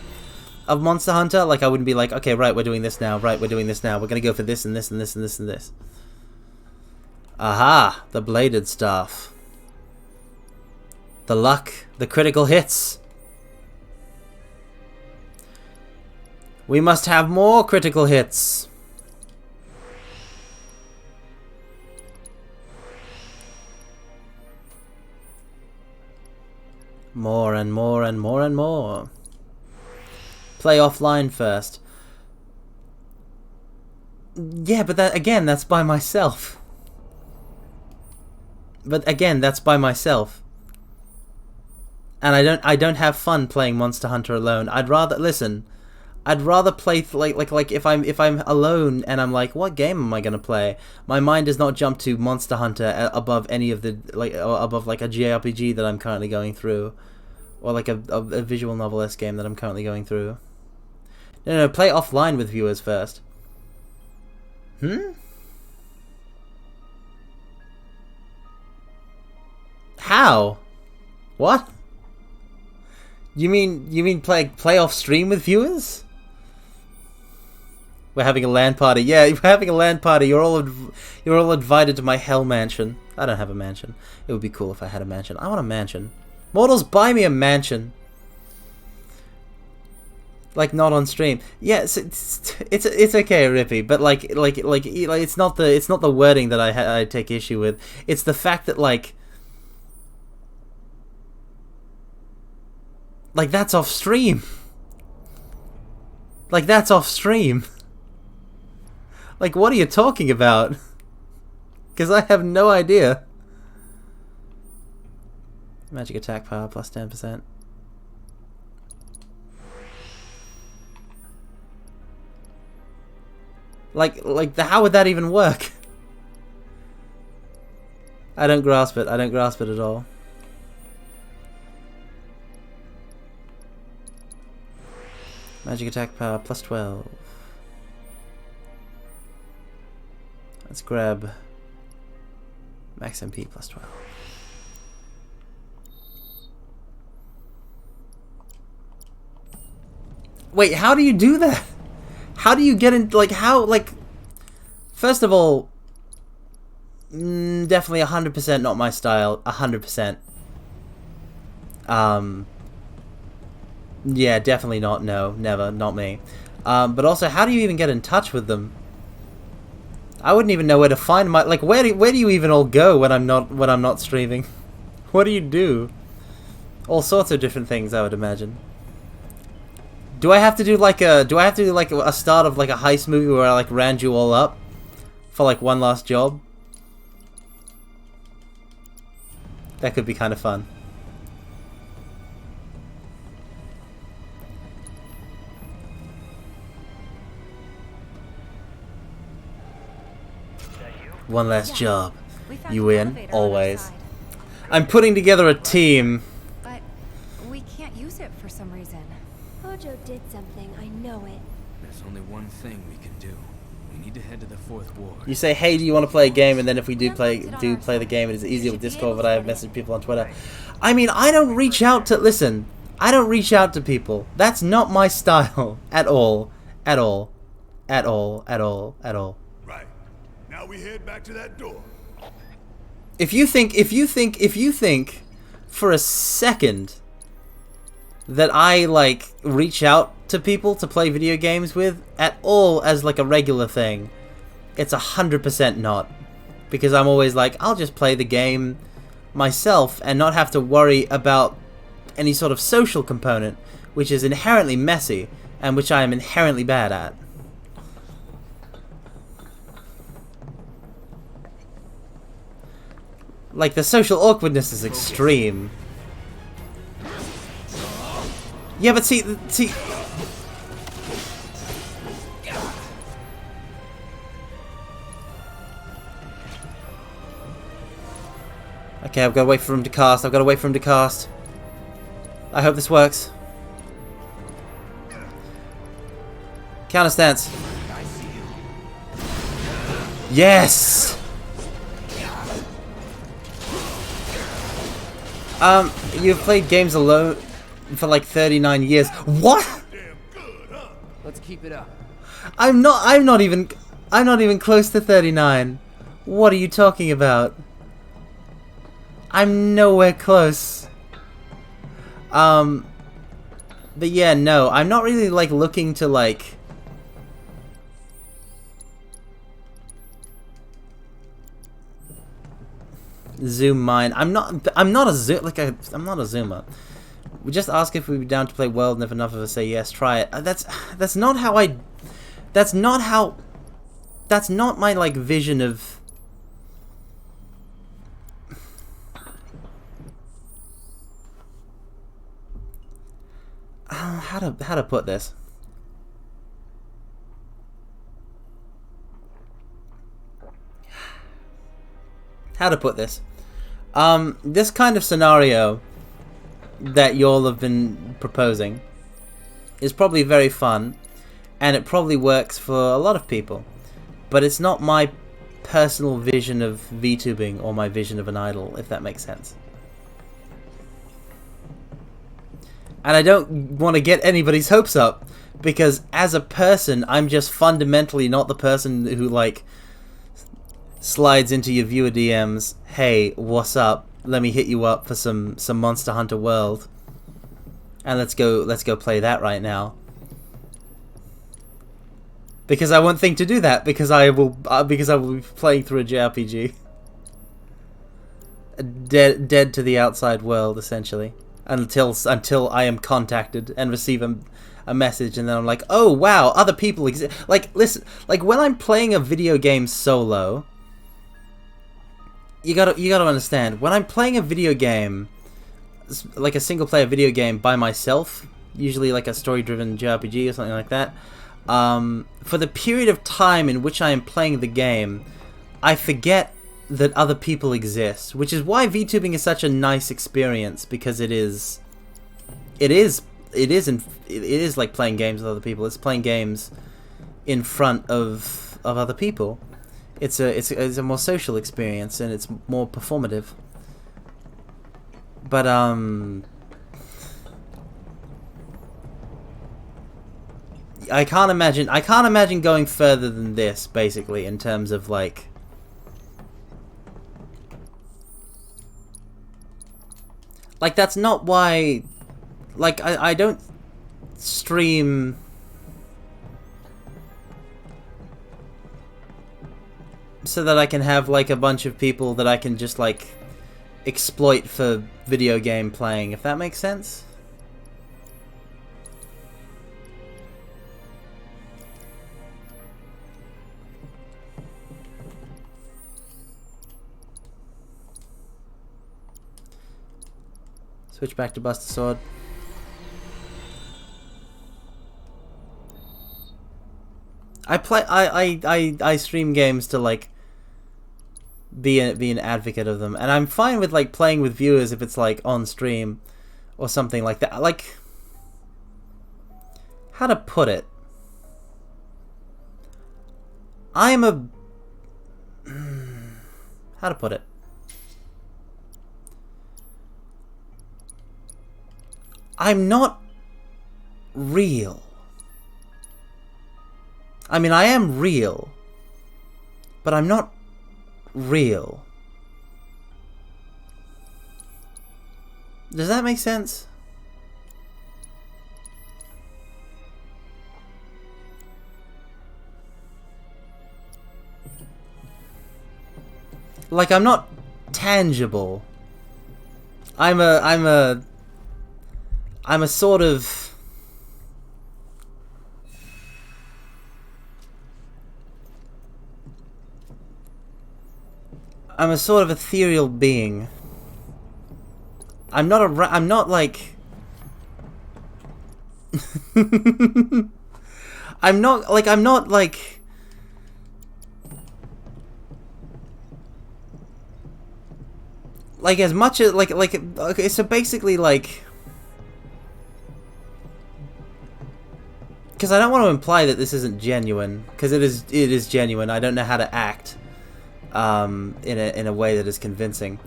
of Monster Hunter. Like I wouldn't be like, okay, right, we're doing this now, right, we're doing this now, we're gonna go for this and this and this and this and this. Aha, the bladed staff. The luck, the critical hits. We must have more critical hits. More and more and more and more. Play offline first. Yeah, but that again, that's by myself. But again, that's by myself. And I don't have fun playing Monster Hunter alone. I'd rather play like if I'm alone and I'm like, what game am I gonna play? My mind does not jump to Monster Hunter above any of the above like a JRPG that I'm currently going through, or like a visual novel-esque game that I'm currently going through. No, play offline with viewers first. How? What? You mean play off stream with viewers? We're having a LAN party. Yeah, we're having a LAN party. You're all invited to my hell mansion. I don't have a mansion. It would be cool if I had a mansion. I want a mansion. Mortals, buy me a mansion. Like, not on stream. Yeah, it's okay, Rippy, but like it's not the wording that I take issue with. It's the fact that like that's off stream. Like, that's off stream. Like, what are you talking about? Because I have no idea. Magic attack power plus 10%. How would that even work? I don't grasp it. I don't grasp it at all. Magic attack power plus 12. Let's grab max MP plus 12. Wait, how do you do that? How do you get in, first of all, definitely 100% not my style, 100%. Yeah, definitely not, no, never, not me. But also, how do you even get in touch with them? I wouldn't even know where to find my, where do you even all go when I'm not streaming? What do you do? All sorts of different things, I would imagine. Do I have to do a start of a heist movie where I round you all up for one last job? That could be kind of fun. One last job. You win, always. I'm putting together a team. But we can't use it for some reason. Hojo did something, I know it. There's only one thing we can do. We need to head to the fourth ward. You say, hey, do you want to play a game? And then if we do play the game, it is easier with Discord, but I have messaged people on Twitter. I mean, I don't reach out to... Listen, I don't reach out to people. That's not my style. At all. At all. At all. At all. At all. Right. Now we head back to that door. If you think for a second that I reach out to people to play video games with at all as a regular thing, it's 100% not. Because I'm always I'll just play the game myself and not have to worry about any sort of social component, which is inherently messy and which I am inherently bad at. The social awkwardness is extreme. Yeah, but see... Okay, I've got to wait for him to cast. I hope this works. Counter stance. Yes! You've played games alone for 39 years. What? Let's keep it up. I'm not even close to 39. What are you talking about? I'm nowhere close. But yeah, no, I'm not really looking to zoom mine. I'm not a I'm not a zoomer. We just ask if we'd be down to play World, and if enough of us say yes, try it. That's not my vision of how to put this. This kind of scenario that y'all have been proposing is probably very fun, and it probably works for a lot of people, but it's not my personal vision of VTubing or my vision of an idol, if that makes sense. And I don't want to get anybody's hopes up, because as a person, I'm just fundamentally not the person who, like, slides into your viewer DMs, hey, what's up? Let me hit you up for some Monster Hunter World. And let's go play that right now. Because I won't think to do that, because I will be playing through a JRPG. Dead to the outside world, essentially. Until I am contacted and receive a message, and then I'm like, oh wow, other people exist. Like, listen, like when I'm playing a video game solo, you gotta understand, when I'm playing a video game, like a single player video game by myself, usually like a story driven JRPG or something like that, for the period of time in which I am playing the game, I forget that other people exist, which is why VTubing is such a nice experience, because it is like playing games with other people. It's playing games in front of other people. It's a more social experience, and it's more performative. But I can't imagine going further than this, basically, in terms of like that's not why, like, I don't stream so that I can have like a bunch of people that I can just like exploit for video game playing, if that makes sense. Switch back to Buster Sword. I stream games to like be an advocate of them, and I'm fine with like playing with viewers if it's like on stream or something like that. Like, how to put it? How to put it? I'm not real. I mean, I am real, but I'm not real. Does that make sense? Like, I'm not tangible. I'm a sort of... I'm a sort of ethereal being. I'm not like... I'm not like... Like, as much as, like, okay, so basically, like... Because I don't want to imply that this isn't genuine, because it is genuine. I don't know how to act in a way that is convincing,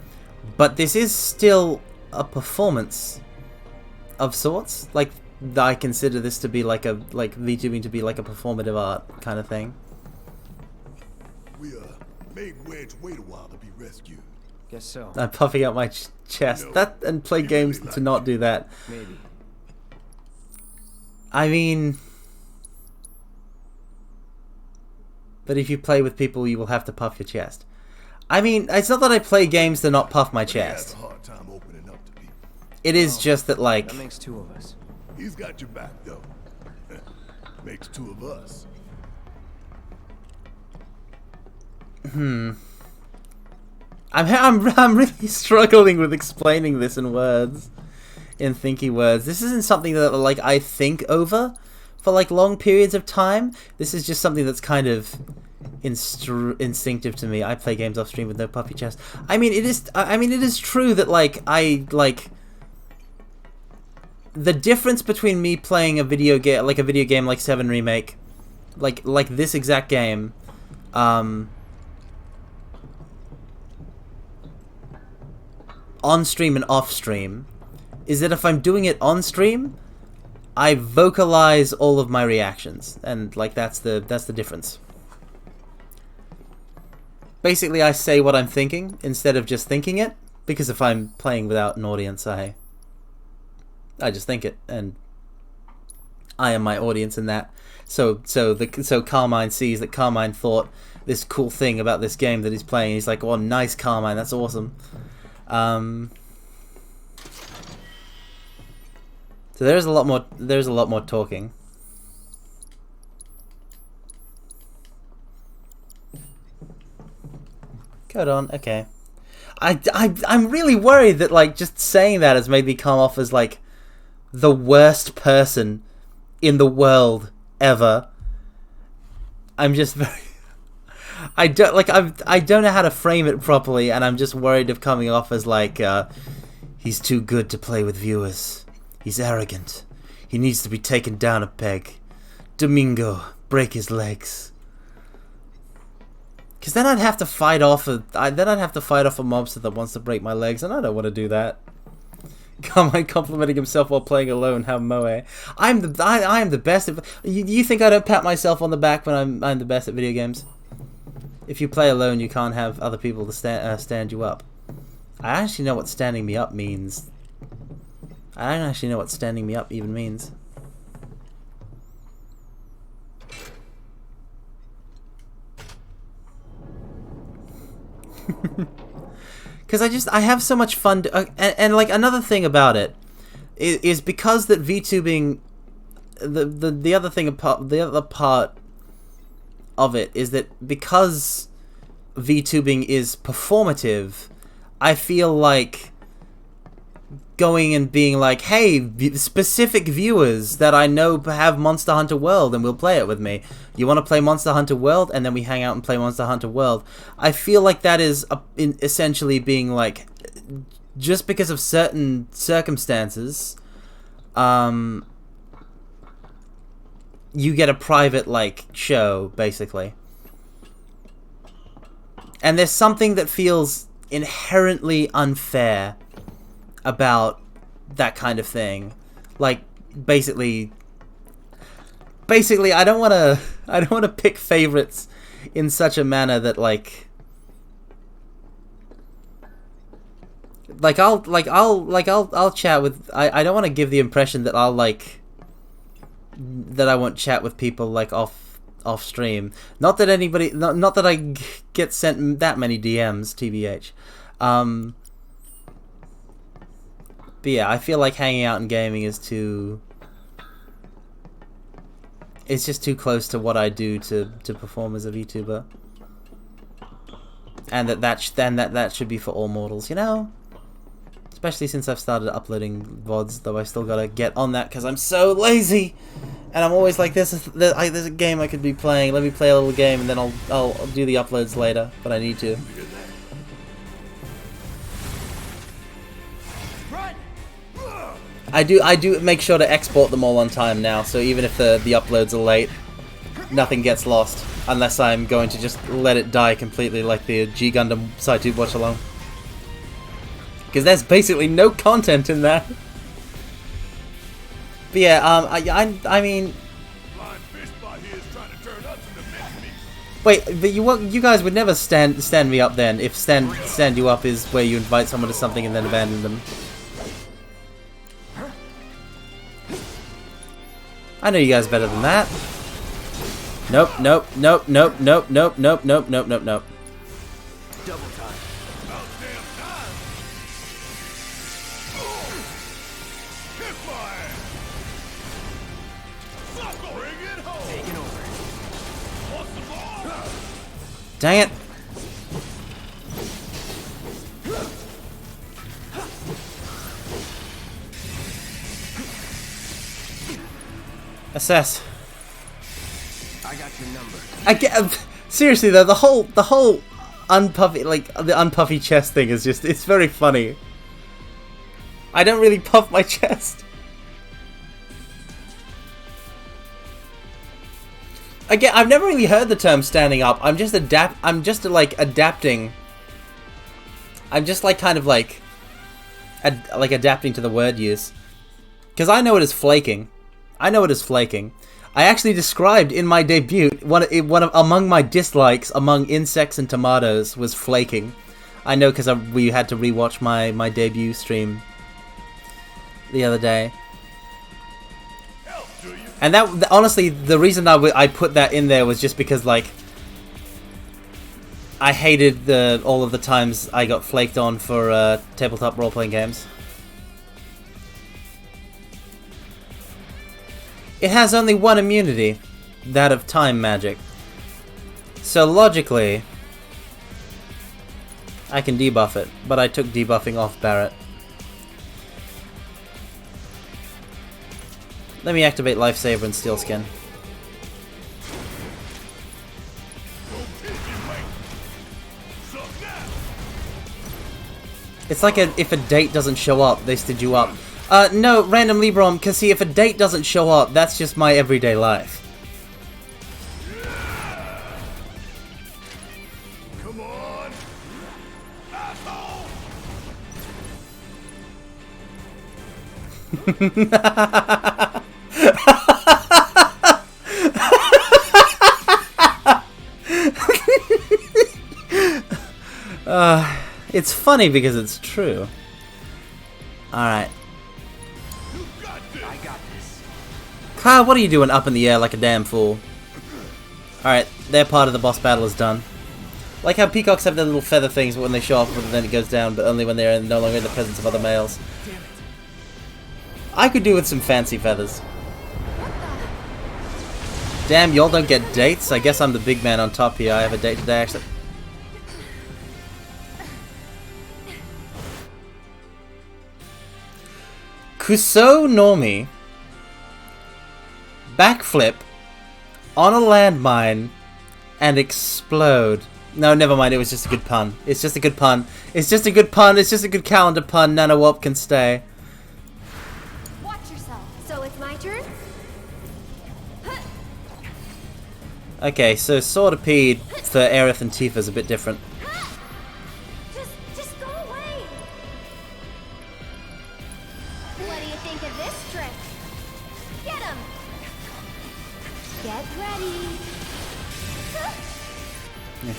but this is still a performance of sorts. Like, I consider this to be like VTubing to be like a performative art kind of thing. We made Wedge wait a while to be rescued. Guess so. I'm puffing out my chest. And play games to not do that. Maybe. I mean, but if you play with people, you will have to puff your chest. I mean, it's not that I play games to not puff my chest. It is just that, like... That makes two of us. He's got your back, though. Makes two of us. I'm really struggling with explaining this in words. In thinky words. This isn't something that, like, I think over for, like, long periods of time. This is just something that's kind of instinctive to me. I play games off stream with no puffy chest. I mean, it is true that, like, the difference between me playing a video game like 7 Remake, like this exact game, on stream and off stream, is that if I'm doing it on stream, I vocalize all of my reactions, and like that's the difference. Basically, I say what I'm thinking instead of just thinking it, because if I'm playing without an audience, I just think it, and I am my audience in that. So Carmine sees that Carmine thought this cool thing about this game that he's playing. He's like, "Oh, nice, Carmine, that's awesome." So there's a lot more talking. Code on, okay. I'm really worried that like just saying that has made me come off as like the worst person in the world ever. I'm just very I don't know how to frame it properly, and I'm just worried of coming off as like he's too good to play with viewers. He's arrogant. He needs to be taken down a peg. Domingo, break his legs. Because then I'd have to fight off a mobster that wants to break my legs, and I don't want to do that. Carmine complimenting himself while playing alone. How moe. I am the best at. You think I don't pat myself on the back when I'm the best at video games? If you play alone, you can't have other people to stand you up. I actually know what standing me up means. I don't actually know what standing me up even means. Because I have so much fun and like another thing about it is because that VTubing, the other part of it is that because VTubing is performative, I feel like going and being like, hey, specific viewers that I know have Monster Hunter World and will play it with me. You want to play Monster Hunter World? And then we hang out and play Monster Hunter World. I feel like that is essentially being like, just because of certain circumstances, you get a private like show, basically. And there's something that feels inherently unfair about that kind of thing. Like basically I don't want to pick favorites in such a manner that like I'll chat with I don't want to give the impression that I won't chat with people like off stream. Not that I get sent that many DMs, TBH. But yeah, I feel like hanging out and gaming is it's just too close to what I do to perform as a VTuber. And that should be for all mortals, you know? Especially since I've started uploading VODs, though I still gotta get on that because I'm so lazy. And I'm always like, there's a game I could be playing, let me play a little game and then I'll do the uploads later, but I need to. I do make sure to export them all on time now, so even if the uploads are late, nothing gets lost, unless I'm going to just let it die completely like the G Gundam SciTube watch along. Because there's basically no content in that. But yeah, I mean... Wait, but you guys would never stand me up then, if stand you up is where you invite someone to something and then abandon them. I know you guys better than that. Nope, nope, nope, nope, nope, nope, nope, nope, nope, nope, nope. Double time. About damn time. Kick my ass. Bring it home. Taking over. What's the ball? Dang it. Assess. I got your number. I get seriously though, the whole unpuffy, like the unpuffy chest thing is just, it's very funny. I don't really puff my chest. Again, I've never really heard the term standing up. I'm just adapting. I'm just like kind of like like adapting to the word use. Because I know it as flaking. I know it as flaking. I actually described in my debut, among my dislikes among insects and tomatoes was flaking. I know because we had to rewatch my debut stream the other day. And that honestly, the reason I put that in there was just because, like, I hated all of the times I got flaked on for tabletop role-playing games. It has only one immunity, that of time magic. So logically, I can debuff it, but I took debuffing off Barret. Let me activate Lifesaver and Steel Skin. It's like if a date doesn't show up, they stood you up. No, Random Librom, because see, if a date doesn't show up, that's just my everyday life. Come on, asshole! It's funny because it's true. Alright. Kyle, what are you doing up in the air like a damn fool? Alright, their part of the boss battle is done. Like how peacocks have their little feather things when they show off, but then it goes down, but only when they're no longer in the presence of other males. I could do with some fancy feathers. Damn, y'all don't get dates? I guess I'm the big man on top here. I have a date today, actually. Kusou Normie backflip on a landmine and explode. No, never mind, it was just a good pun. It's just a good pun. It's just a good pun. It's just a good calendar pun. Nana Wop can stay. Watch yourself. So it's my turn? Okay, so Swordipede for Aerith and Tifa is a bit different. Just go away. What do you think of this trick? Get him. Get ready.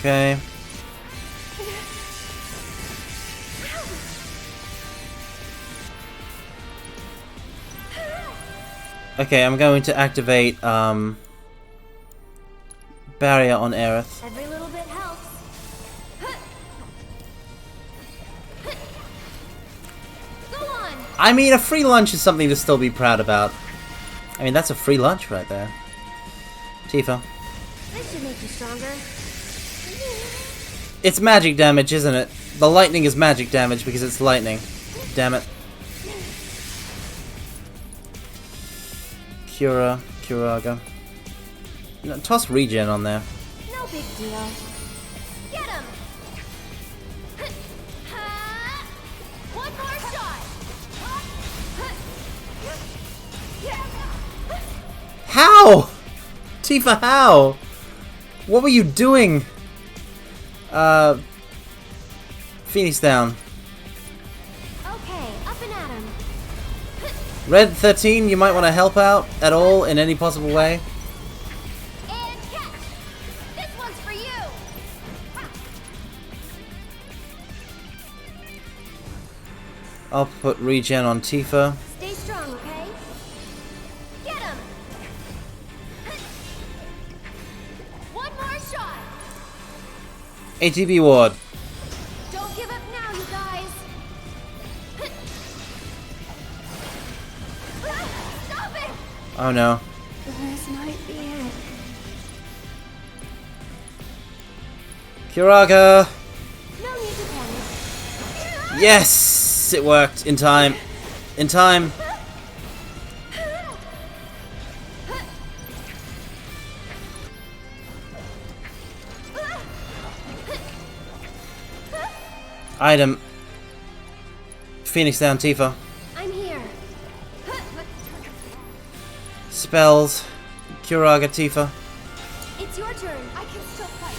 Okay. Okay, I'm going to activate barrier on Aerith. Every little bit helps. Go on. I mean, a free lunch is something to still be proud about. I mean, that's a free lunch right there. Tifa. This should make you stronger. It's magic damage, isn't it? The lightning is magic damage because it's lightning. Damn it. Curaga. No, toss regen on there. No big deal. Get him. One more shot. How? Tifa, how? What were you doing? Phoenix down. Okay, up and at him. Red 13, you might want to help out at all in any possible way. And catch. This one's for you. I'll put regen on Tifa. Stay strong, okay? Get him. One more shot. ATB ward. Don't give up now, you guys. Stop it. Oh no. This might be it. Curaga. No need to panic. Yes, it worked in time. In time. Item. Phoenix down, Tifa. I'm here. Spells. Curaga, Tifa. It's your turn. I can still fight.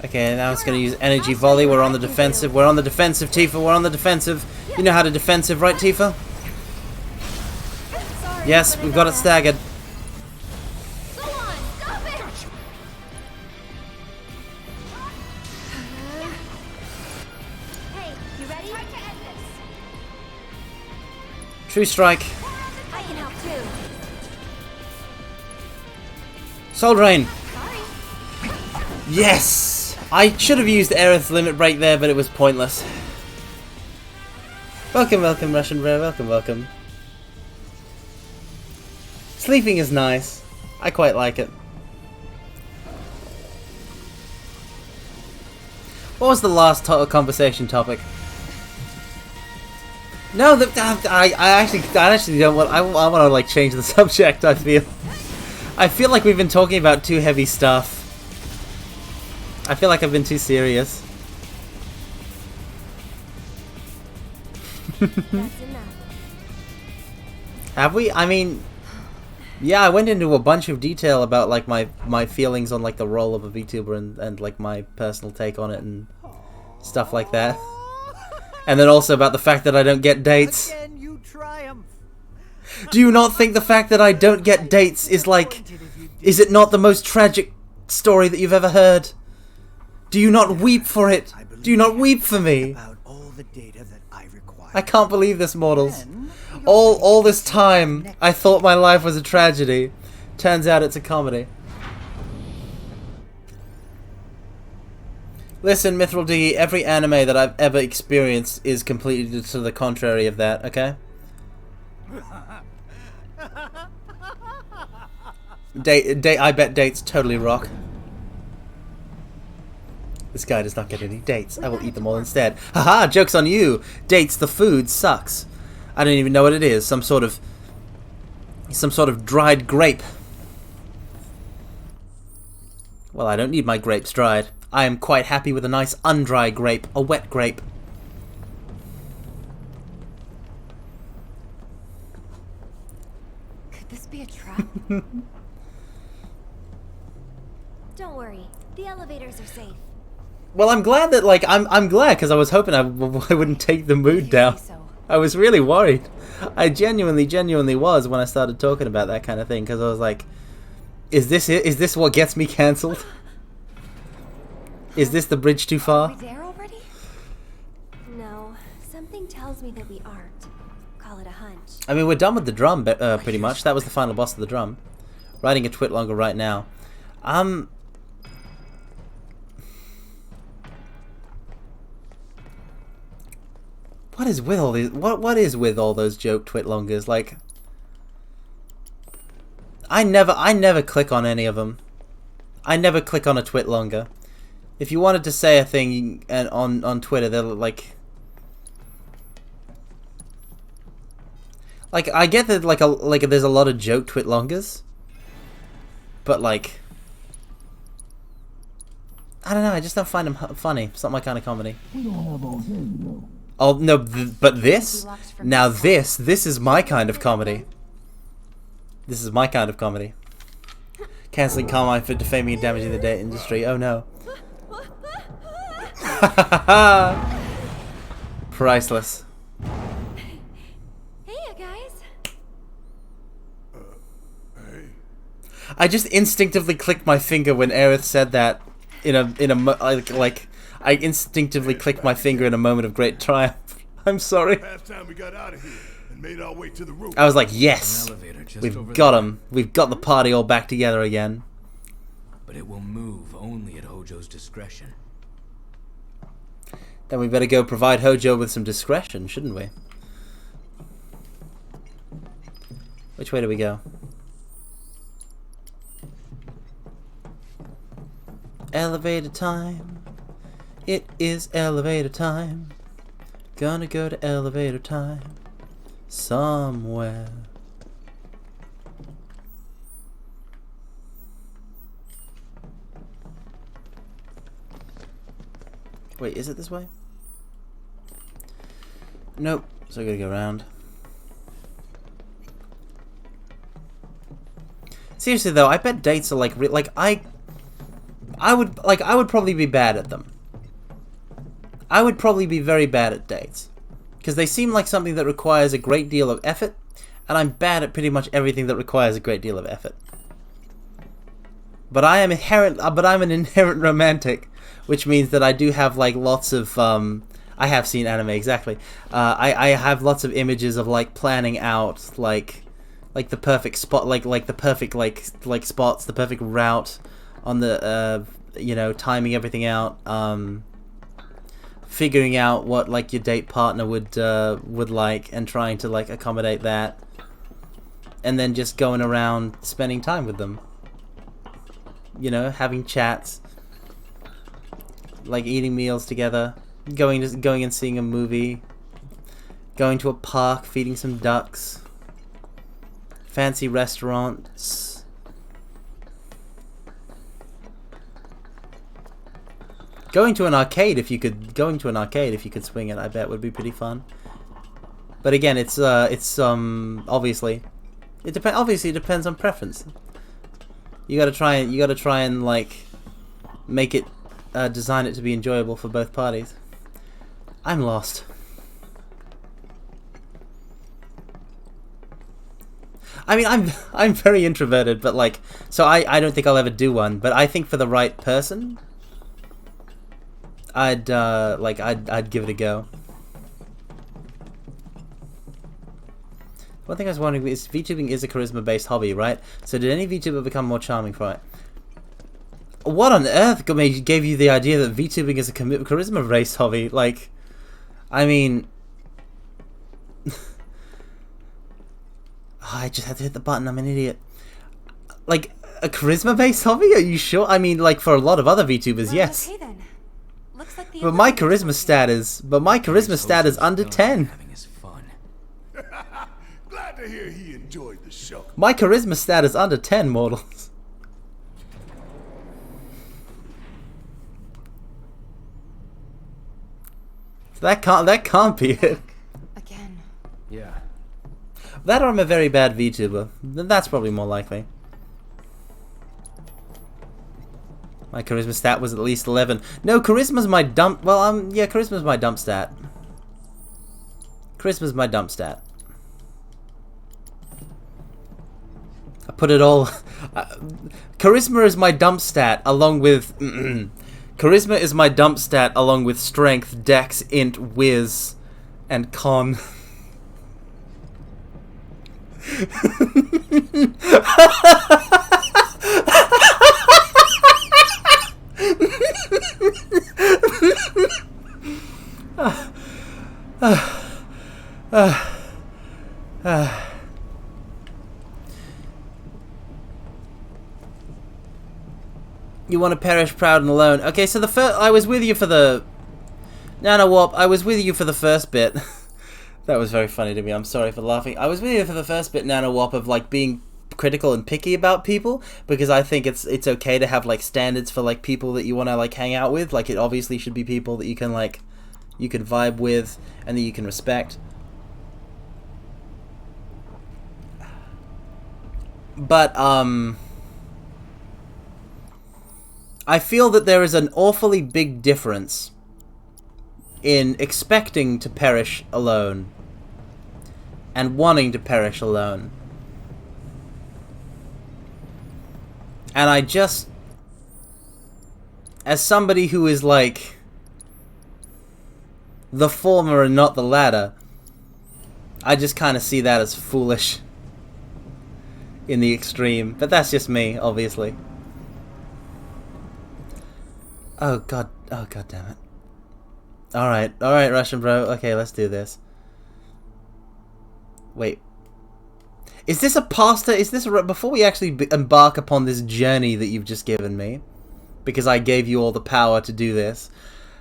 Okay, now it's going to use energy volley. We're on the defensive. We're on the defensive, Tifa. We're on the defensive. You know how to defensive, right, Tifa? Yes, we've got it staggered. True strike. I can help too. Soul Drain. Yes! I should have used Aerith's limit break there, but it was pointless. Welcome, welcome, Russian Rare. Welcome, welcome. Sleeping is nice. I quite like it. What was the last conversation topic? No, I actually don't want. I want to like change the subject. I feel like we've been talking about too heavy stuff. I feel like I've been too serious. Have we? I mean, yeah, I went into a bunch of detail about like my feelings on like the role of a VTuber and like my personal take on it and stuff like that. And then also about the fact that I don't get dates. Do you not think the fact that I don't get dates is like... Is it not the most tragic story that you've ever heard? Do you not weep for it? Do you not weep for me? I can't believe this, mortals. All this time, I thought my life was a tragedy. Turns out it's a comedy. Listen, Mithril D, every anime that I've ever experienced is completely to the contrary of that, okay? I bet dates totally rock. This guy does not get any dates. I will eat them all instead. Haha, joke's on you! Dates, the food, sucks. I don't even know what it is. Some sort of dried grape. Well, I don't need my grapes dried. I am quite happy with a nice undried grape, a wet grape. Could this be a trap? Don't worry, the elevators are safe. Well, I'm glad that, like, I'm glad because I was hoping I wouldn't take the mood down. I was really worried. I genuinely was when I started talking about that kind of thing because I was like, is this it? Is this what gets me cancelled? Is this the bridge too far? Are we there already? No, something tells me that we aren't. Call it a hunch. I mean, we're done with the drum, pretty much. That was the final boss of the drum. Writing a twit longer right now. What is with all these? What is with all those joke twit longers? Like, I never click on any of them. I never click on a twit longer. If you wanted to say a thing and on Twitter, they're like I get that like there's a lot of joke twit longers, but like I don't know. I just don't find them funny. It's not my kind of comedy. Oh no, but this now this is my kind of comedy. This is my kind of comedy. Canceling Carmine for defaming and damaging the data industry. Oh no. Priceless. Hey, you guys. Hey. I just instinctively clicked my finger when Aerith said that. I instinctively clicked my finger in a moment of great triumph. I'm sorry. Past time we got out of here and made our way to the roof. I was like, yes, we've got him. We've got the party all back together again. But it will move only at Hojo's discretion. Then we better go provide Hojo with some discretion, shouldn't we? Which way do we go? Elevator time. It is elevator time. Gonna go to elevator time. Somewhere. Wait, is it this way? Nope. So I gotta go around. Seriously though, I bet dates are like I I would probably be bad at them. I would probably be very bad at dates. Because they seem like something that requires a great deal of effort, and I'm bad at pretty much everything that requires a great deal of effort. But I'm an inherent romantic, which means that I do have like lots of I have seen anime, exactly. I have lots of images of like planning out like the perfect spot, like the perfect like spots, the perfect route on the you know, timing everything out, figuring out what like your date partner would like, and trying to like accommodate that, and then just going around spending time with them. You know, having chats, like eating meals together, going and seeing a movie, going to a park, feeding some ducks, fancy restaurants. Going to an arcade if you could swing it, I bet would be pretty fun. But again, it's obviously it depends on preference. You gotta try and like make it design it to be enjoyable for both parties. I'm lost. I mean, I'm very introverted, but like, so I don't think I'll ever do one. But I think for the right person, I'd give it a go. One thing I was wondering is, VTubing is a charisma-based hobby, right? So did any VTuber become more charming from it? What on earth gave you the idea that VTubing is a charisma-based hobby? Like, I mean... I just had to hit the button, I'm an idiot. Like, a charisma-based hobby? Are you sure? I mean, like, for a lot of other VTubers, yes. Okay then. Looks like the But my charisma stat is under 10. Glad to hear he enjoyed the show. My charisma stat is under 10, mortals. So that can't be it. Again. Yeah. That or I'm a very bad VTuber. That's probably more likely. My charisma stat was at least 11. No, charisma's my dump. Well, yeah, charisma's my dump stat. Charisma's my dump stat. I put it all. Charisma is my dump stat, along with. Charisma is my dump stat, along with strength, dex, int, whiz, and con. You want to perish proud and alone. Okay, so I was with you for the... Nano Warp, I was with you for the first bit. That was very funny to me, I'm sorry for laughing. I was with you for the first bit, Nano Warp, of like being critical and picky about people, because I think it's okay to have like standards for like people that you want to like hang out with. Like, it obviously should be people that you can vibe with and that you can respect. But I feel that there is an awfully big difference in expecting to perish alone and wanting to perish alone. And I just, as somebody who is like the former and not the latter, I just kind of see that as foolish in the extreme. But that's just me, obviously. Oh god damn it. Alright, Russian bro, okay, let's do this. Wait. Is this a pasta? Is this before we actually embark upon this journey that you've just given me? Because I gave you all the power to do this.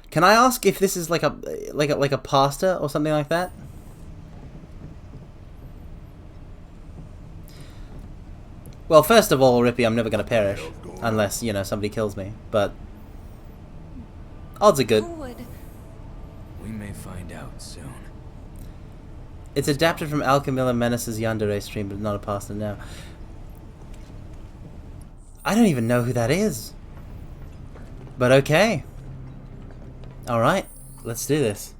Can I ask if this is like a pasta or something like that? Well, first of all, Rippy, I'm never gonna perish. Unless, you know, somebody kills me. But odds are good. We may find out soon. It's adapted from Alchemilla Menace's Yandere stream, but not a pasta now. I don't even know who that is. But okay. Alright, let's do this.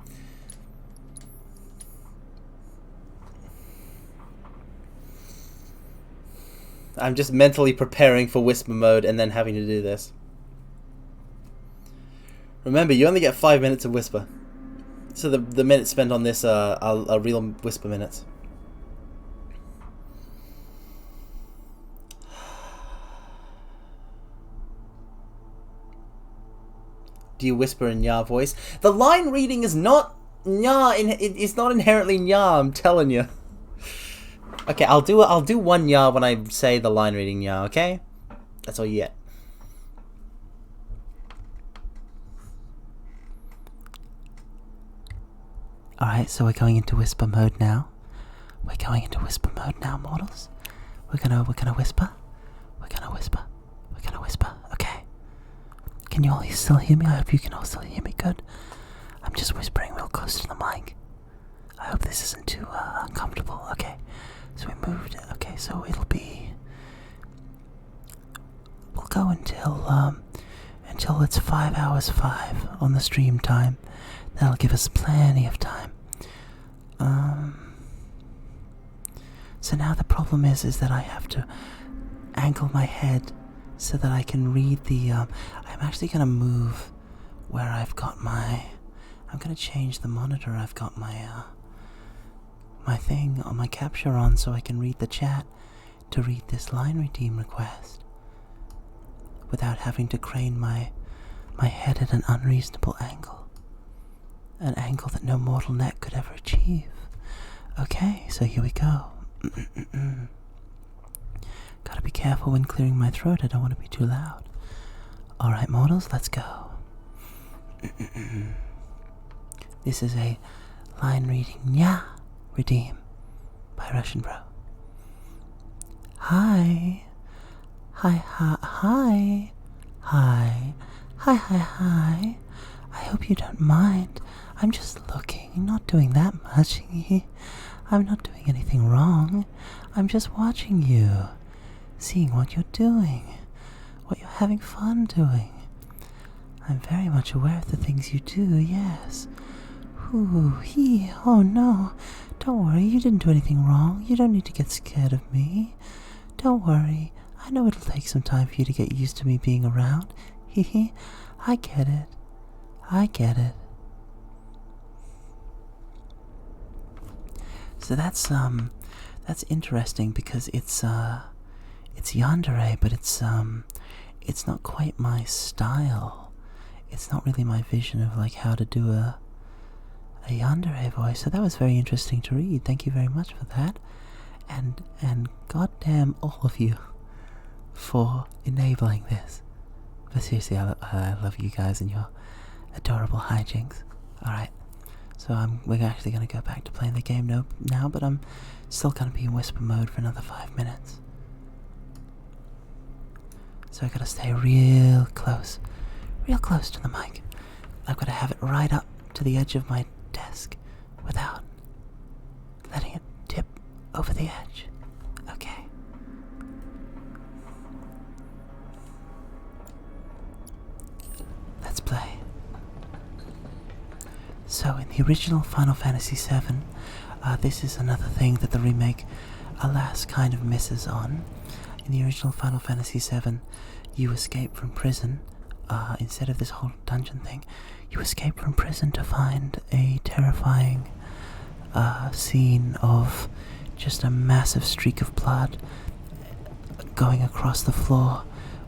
I'm just mentally preparing for whisper mode and then having to do this. Remember, you only get 5 minutes of whisper. So the minutes spent on this are real whisper minutes. Do you whisper in Nya voice? The line reading is not Nya. It's not inherently Nya. I'm telling you. Okay, I'll do one Nya when I say the line reading Nya. Okay, that's all you get. All right, so we're going into whisper mode now. We're going into whisper mode now, mortals. We're gonna whisper. We're gonna whisper. We're gonna whisper. Okay. Can you all still hear me? I hope you can all still hear me good. I'm just whispering real close to the mic. I hope this isn't too uncomfortable. Okay, so we moved. Okay, so it'll be... We'll go until it's 5 hours 5 on the stream time. That'll give us plenty of time. So now the problem is that I have to angle my head so that I can read the, I'm actually going to move where I've got my, I'm going to change the monitor I've got my, my thing on my capture on so I can read the chat to read this line redeem request without having to crane my head at an unreasonable angle. An angle that no mortal neck could ever achieve. Okay, so here we go. Gotta be careful when clearing my throat, I don't want to be too loud. Alright, mortals, let's go. This is a line reading Nya redeem by Russian Bro. Hi. Hi, hi, hi. Hi. Hi, hi, hi. I hope you don't mind. I'm just looking, not doing that much. I'm not doing anything wrong. I'm just watching you. Seeing what you're doing, what you're having fun doing. I'm very much aware of the things you do, yes. Ooh, oh no. Don't worry, you didn't do anything wrong. You don't need to get scared of me. Don't worry, I know it'll take some time for you to get used to me being around. I get it. I get it. So that's interesting because it's yandere, but it's not quite my style. It's not really my vision of like how to do a yandere voice. So that was very interesting to read. Thank you very much for that, and goddamn all of you for enabling this. But seriously, I love you guys and your adorable hijinks. All right. So we're actually going to go back to playing the game now, but I'm still going to be in whisper mode for another 5 minutes. So I got to stay real close to the mic. I've got to have it right up to the edge of my desk without letting it tip over the edge. Okay. Let's play. So in the original Final Fantasy VII, this is another thing that the remake, alas, kind of misses on. In the original Final Fantasy VII, you escape from prison, instead of this whole dungeon thing, you escape from prison to find a terrifying scene of just a massive streak of blood going across the floor,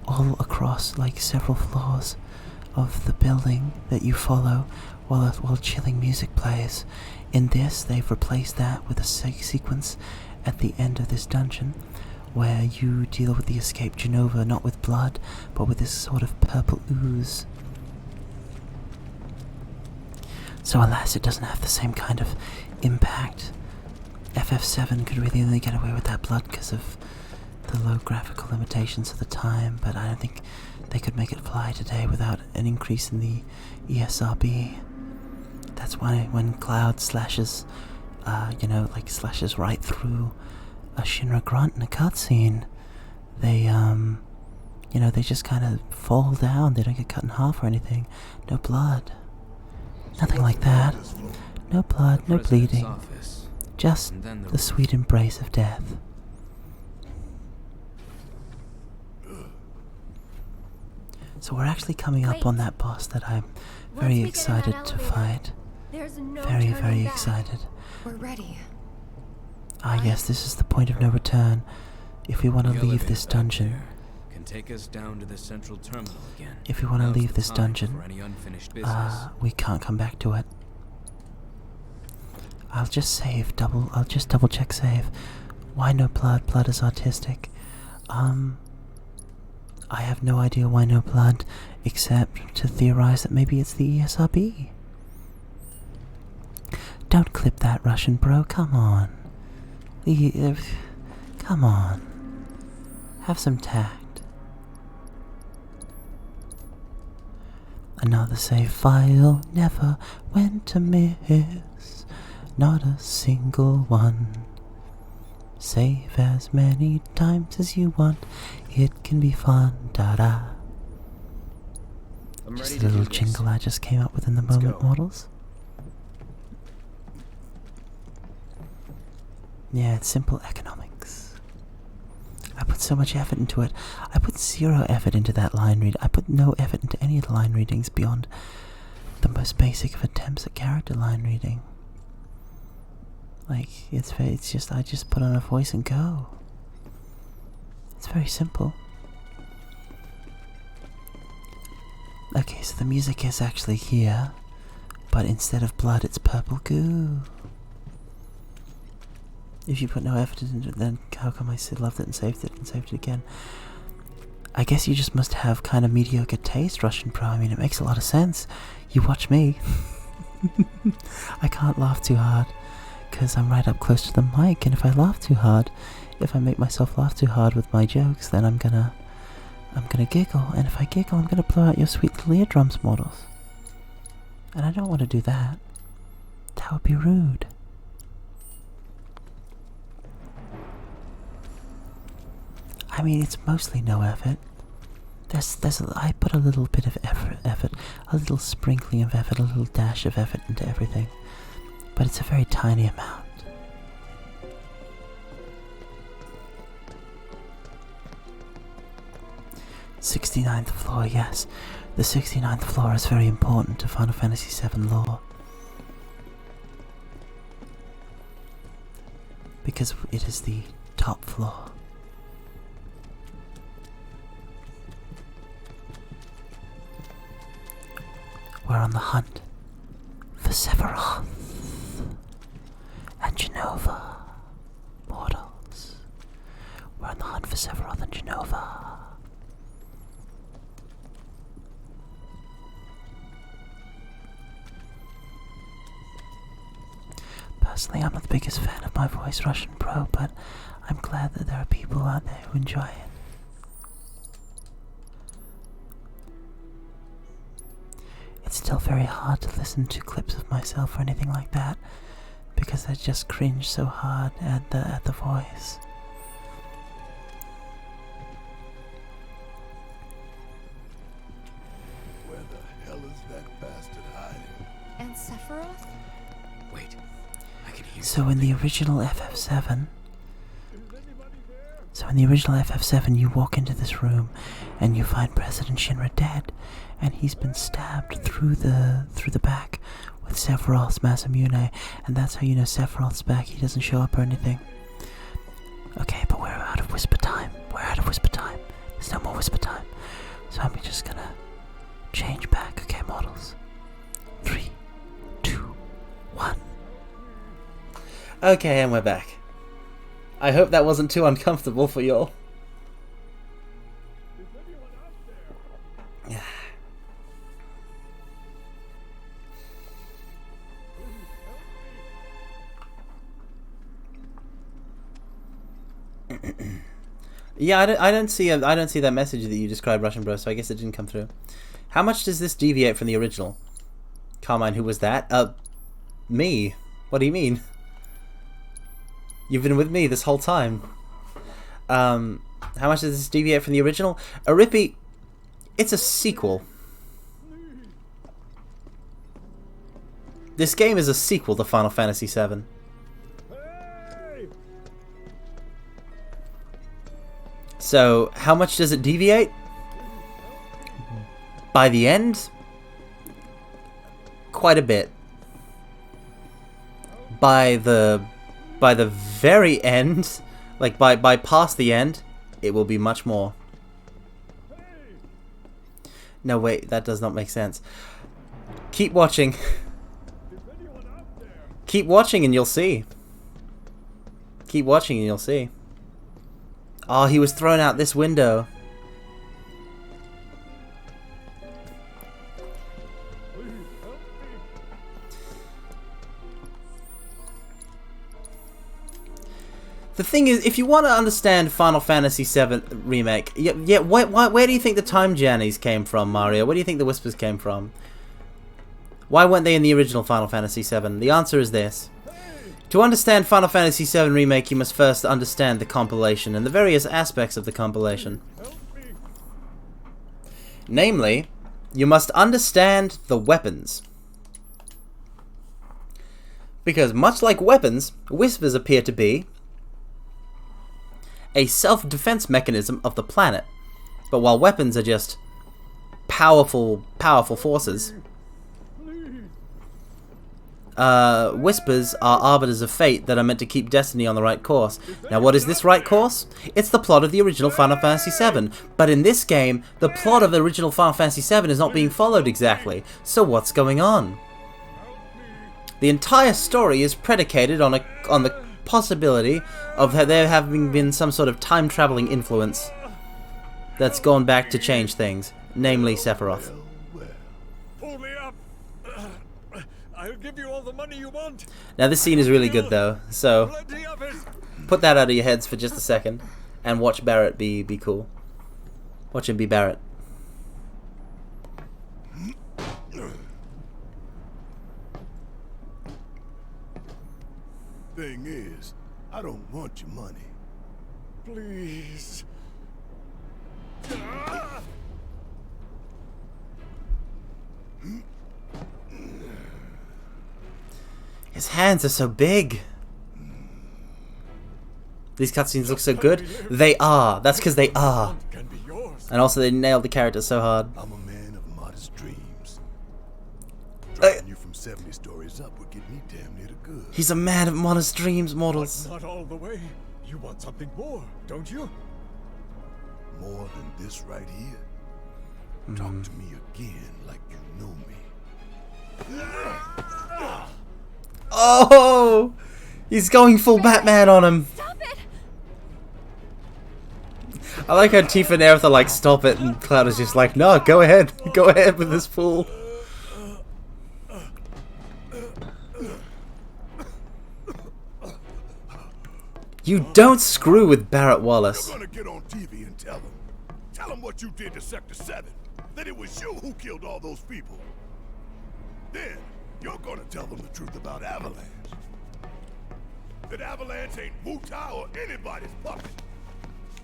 all across like several floors of the building that you follow while chilling music plays. In this, they've replaced that with a sequence at the end of this dungeon where you deal with the escaped Genova, not with blood, but with this sort of purple ooze. So alas, it doesn't have the same kind of impact. FF7 could really only get away with that blood because of the low graphical limitations of the time, but I don't think they could make it fly today without an increase in the ESRB. That's why when Cloud slashes, slashes right through a Shinra grunt in a cutscene, they you know, they just kind of fall down. They don't get cut in half or anything. No blood. Nothing like that. No blood, no bleeding. Just the sweet embrace of death. So we're actually coming up on that boss that I'm very excited to fight. Very, very excited. We're ready. Ah yes, this is the point of no return. If we want to leave this dungeon, Can take us down to the central terminal again. if we want to Now's leave the this time dungeon, for any unfinished business. we can't come back to it. I'll just save, I'll just double check save. Why no blood? Blood is artistic. I have no idea why no blood, except to theorize that maybe it's the ESRB. Don't clip that, Russian bro, come on. Come on. Have some tact. Another save file never went amiss. Not a single one. Save as many times as you want. It can be fun. Da-da. Just a little jingle I just came up with in the moment, models. Yeah, it's simple economics. I put so much effort into it. I put 0 effort into that line read. I put no effort into any of the line readings beyond the most basic of attempts at character line reading. Like, it's just, I just put on a voice and go. It's very simple. Okay, so the music is actually here, but instead of blood, it's purple goo. If you put no effort into it, then how come I loved it and saved it again? I guess you just must have kind of mediocre taste, Russian Pro. I mean, it makes a lot of sense. You watch me. I can't laugh too hard, because I'm right up close to the mic, and if I laugh too hard, if I make myself laugh too hard with my jokes, then I'm gonna giggle, and if I giggle, I'm gonna blow out your sweet little eardrums, mortals. And I don't want to do that. That would be rude. I mean, it's mostly no effort. I put a little bit of effort, a little sprinkling of effort, a little dash of effort into everything, but it's a very tiny amount. '69th floor, yes. The 69th floor is very important to Final Fantasy VII lore, because it is the top floor. We're on the hunt for Sephiroth and Genova. Mortals. We're on the hunt for Sephiroth and Genova. Personally, I'm not the biggest fan of my voice, Russian Pro, but I'm glad that there are people out there who enjoy it. It's still very hard to listen to clips of myself or anything like that, because I just cringe so hard at the voice. Where the hell is that bastard hiding? And Sephiroth? Wait, I can hear. So in the original FF7, you walk into this room and you find President Shinra dead, and he's been stabbed through the back with Sephiroth's Masamune, and that's how you know Sephiroth's back. He doesn't show up or anything. Okay, but we're out of whisper time. There's no more whisper time. So I'm just gonna change back. Okay, models. 3, 2, 1. Okay, and we're back. I hope that wasn't too uncomfortable for y'all. Yeah, I don't see that message that you described, Russian Bro, so I guess it didn't come through. How much does this deviate from the original? Carmine, who was that? Me. What do you mean? You've been with me this whole time. How much does this deviate from the original? Arippy, it's a sequel. This game is a sequel to Final Fantasy VII. So, how much does it deviate? By the end? Quite a bit. By the very end, like by past the end, it will be much more. No, wait, that does not make sense. Keep watching. Keep watching and you'll see. Keep watching and you'll see. Oh, he was thrown out this window. The thing is, if you want to understand Final Fantasy VII Remake, where do you think the time journeys came from, Mario? Where do you think the whispers came from? Why weren't they in the original Final Fantasy VII? The answer is this. To understand Final Fantasy VII Remake, you must first understand the compilation and the various aspects of the compilation. Namely, you must understand the weapons. Because much like weapons, whispers appear to be a self-defense mechanism of the planet. But while weapons are just powerful forces, whispers are arbiters of fate that are meant to keep destiny on the right course. Now, what is this right course? It's the plot of the original Final Fantasy VII. But in this game, the plot of the original Final Fantasy VII is not being followed exactly. So what's going on? The entire story is predicated on the possibility of there having been some sort of time-traveling influence that's gone back to change things, namely Sephiroth. Pull me up. I'll give you all the money you want. Now this scene is really good though, so put that out of your heads for just a second and watch Barrett be cool. Watch him be Barrett. Thing is, I don't want your money. Please. His hands are so big. These cutscenes look so good. They are. That's because they are. And also they nailed the character so hard. I'm a man of modest dreams. Dropping you from 70 stories up would get me damn near to good. He's a man of modest dreams, mortals. Not all the way. You want something more, don't you? More than this right here? Talk to me again like you know me. Oh! He's going full Batman on him. Stop it! I like how Tifa and Aerith are like, stop it, and Cloud is just like, no, go ahead. Go ahead with this fool. You don't screw with Barrett Wallace. You're gonna get on TV and tell them. Tell them what you did to Sector 7. That it was you who killed all those people. Then, you're gonna tell them the truth about Avalanche. That Avalanche ain't Wutai or anybody's puppet.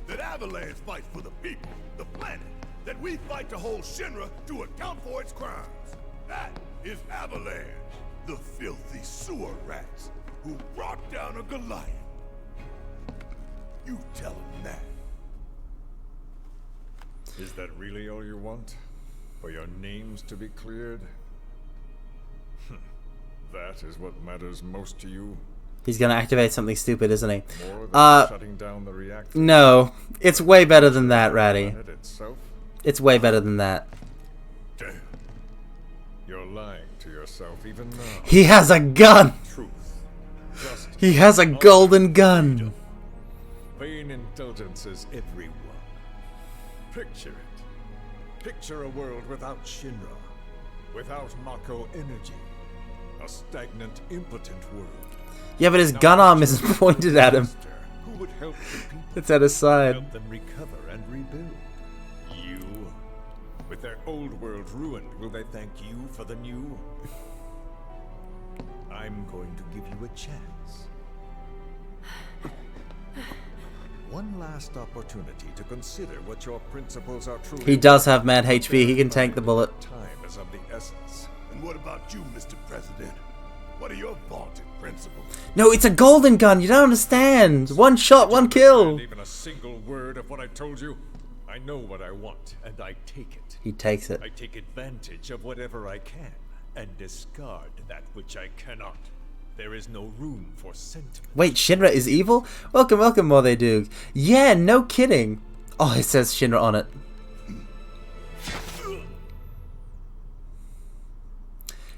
That Avalanche fights for the people, the planet. That we fight to hold Shinra to account for its crimes. That is Avalanche. The filthy sewer rats who brought down a Goliath. You tell him that. Is that really all you want? For your names to be cleared? That is what matters most to you? He's gonna activate something stupid, isn't he? More than shutting down the reactor? No. It's way better than that, Ratty. Itself? It's way better than that. Damn. You're lying to yourself even now. He has a gun! Truth. Justice. He has a golden gun! Vain indulgences, everyone. Picture it. Picture a world without Shinra. Without Mako energy. A stagnant, impotent world. Yeah, but his gun arm isn't pointed at him. Who would help the people? It's at his side. Help them recover and rebuild. You? With their old world ruined, will they thank you for the new? I'm going to give you a chance. one last opportunity to consider what your principles are truly. He does have mad HP. He can tank the bullet. Time is of the essence. And what about you, Mr. President? What are your vaunted principles? No, it's a golden gun. You don't understand. One shot, one kill. Not even a single word of what I told you. I know what I want, and I take it. He takes it. I take advantage of whatever I can, and discard that which I cannot. There is no room for sentiment. Wait, Shinra is evil? Welcome, welcome, Modedoog. Yeah, no kidding. Oh, it says Shinra on it.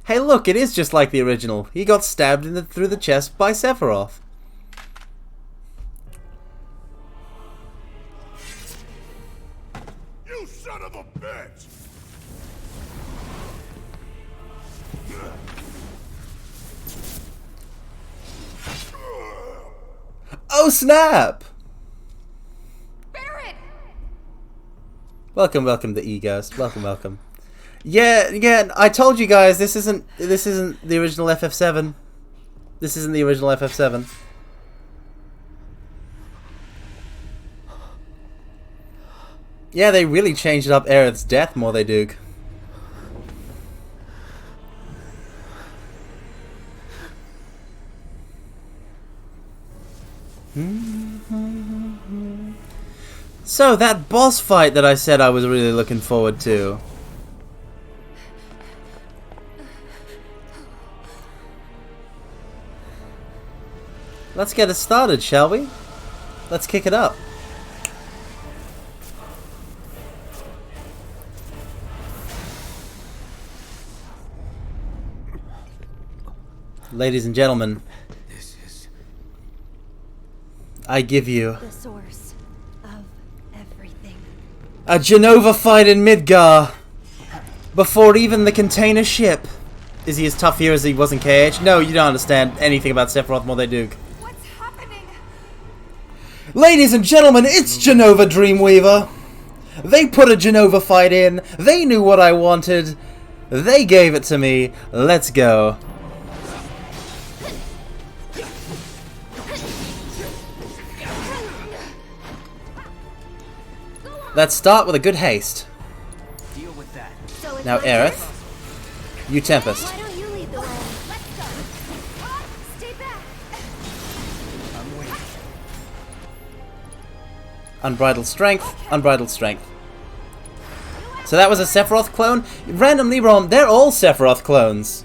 Hey, look, it is just like the original. He got stabbed through the chest by Sephiroth. You son of a bitch! Oh, snap! Barret! Welcome, welcome, the E-Ghost. Welcome, welcome. Yeah, I told you guys this isn't the original FF7. This isn't the original FF7. Yeah, they really changed up Aerith's death more, they do. So, that boss fight that I said I was really looking forward to. Let's get it started, shall we? Let's kick it up. Ladies and gentlemen, I give you the source of everything. A Jenova fight in Midgar before even the container ship. Is he as tough here as he was in KH? No, you don't understand anything about Sephiroth more than they do. What's happening? Ladies and gentlemen, it's Jenova Dreamweaver. They put a Jenova fight in. They knew what I wanted. They gave it to me. Let's go. Let's start with a good haste. Deal with that. So Now, Aerith, you Tempest. Why don't you lead the way? Let's go. Stay back. I'm waiting. Unbridled strength, unbridled strength. So that was a Sephiroth clone? Randomly, Rom, they're all Sephiroth clones.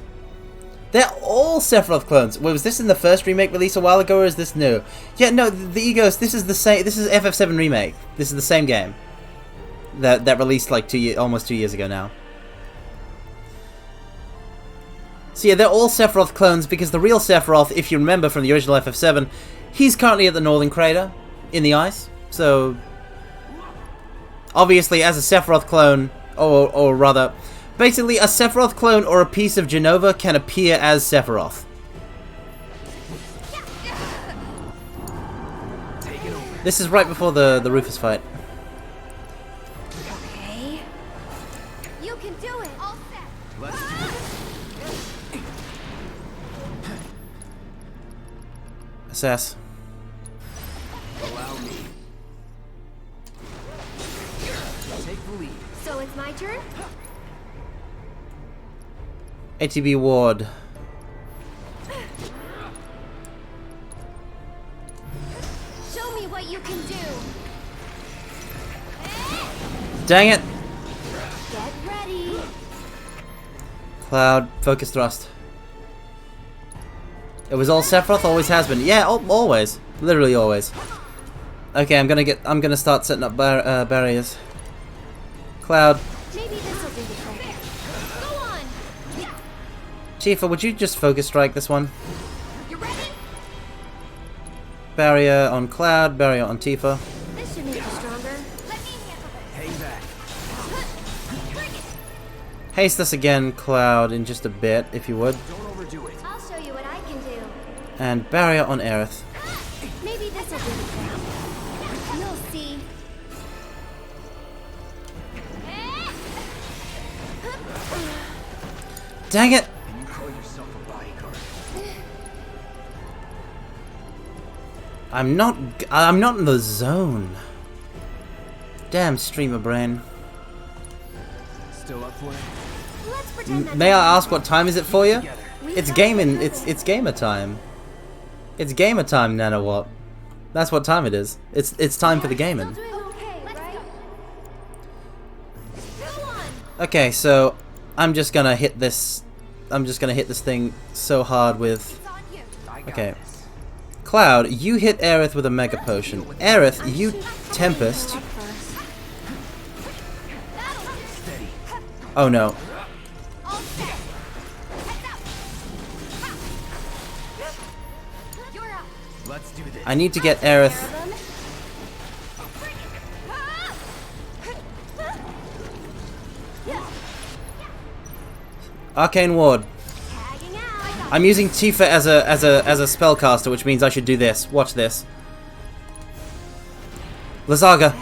They're all Sephiroth clones. Was this in the first remake release a while ago, or is this new? Yeah, no, the Egos, this is the same. This is FF7 Remake. This is the same game. That released like almost 2 years ago now. So yeah, they're all Sephiroth clones because the real Sephiroth, if you remember from the original FF7, he's currently at the Northern Crater in the ice. So obviously, as a Sephiroth clone, or rather, basically a Sephiroth clone or a piece of Jenova can appear as Sephiroth. This is right before the Rufus fight. Okay. You can do it. All set. Let's Assess. allow me. Take the lead. So it's my turn? ATB Ward. Show me what you can do. Dang it! Get ready. Cloud, focus thrust. It was all Sephiroth, always has been. Yeah, always. Literally always. Okay, I'm gonna start setting up barriers. Cloud. Maybe this'll do the trick. Go on. Tifa, would you just focus strike this one? You ready? Barrier on Cloud, barrier on Tifa. This should make you stronger. Let me handle Hang back. this. Haste us again, Cloud, in just a bit, if you would. Don't overdo it. I'll show you what I can do. And barrier on Aerith. Maybe this'll do the trick. You'll see. Dang it! Can you call yourself a bodyguard? I'm not in the zone. Damn streamer brain. Still up for it? Let's pretend that May I ask what time is it for you? It's gaming. It's gamer time. It's gamer time, Nanowatt. That's what time it is. It's time for the gaming. Okay, so I'm just gonna hit this. I'm just gonna hit this thing so hard with. Okay. Cloud, you hit Aerith with a Mega Potion. Aerith, you Tempest. Oh no. Let's do this. I need to get Aerith. Arcane Ward. I'm using Tifa as a spellcaster, which means I should do this. Watch this. Lazaga.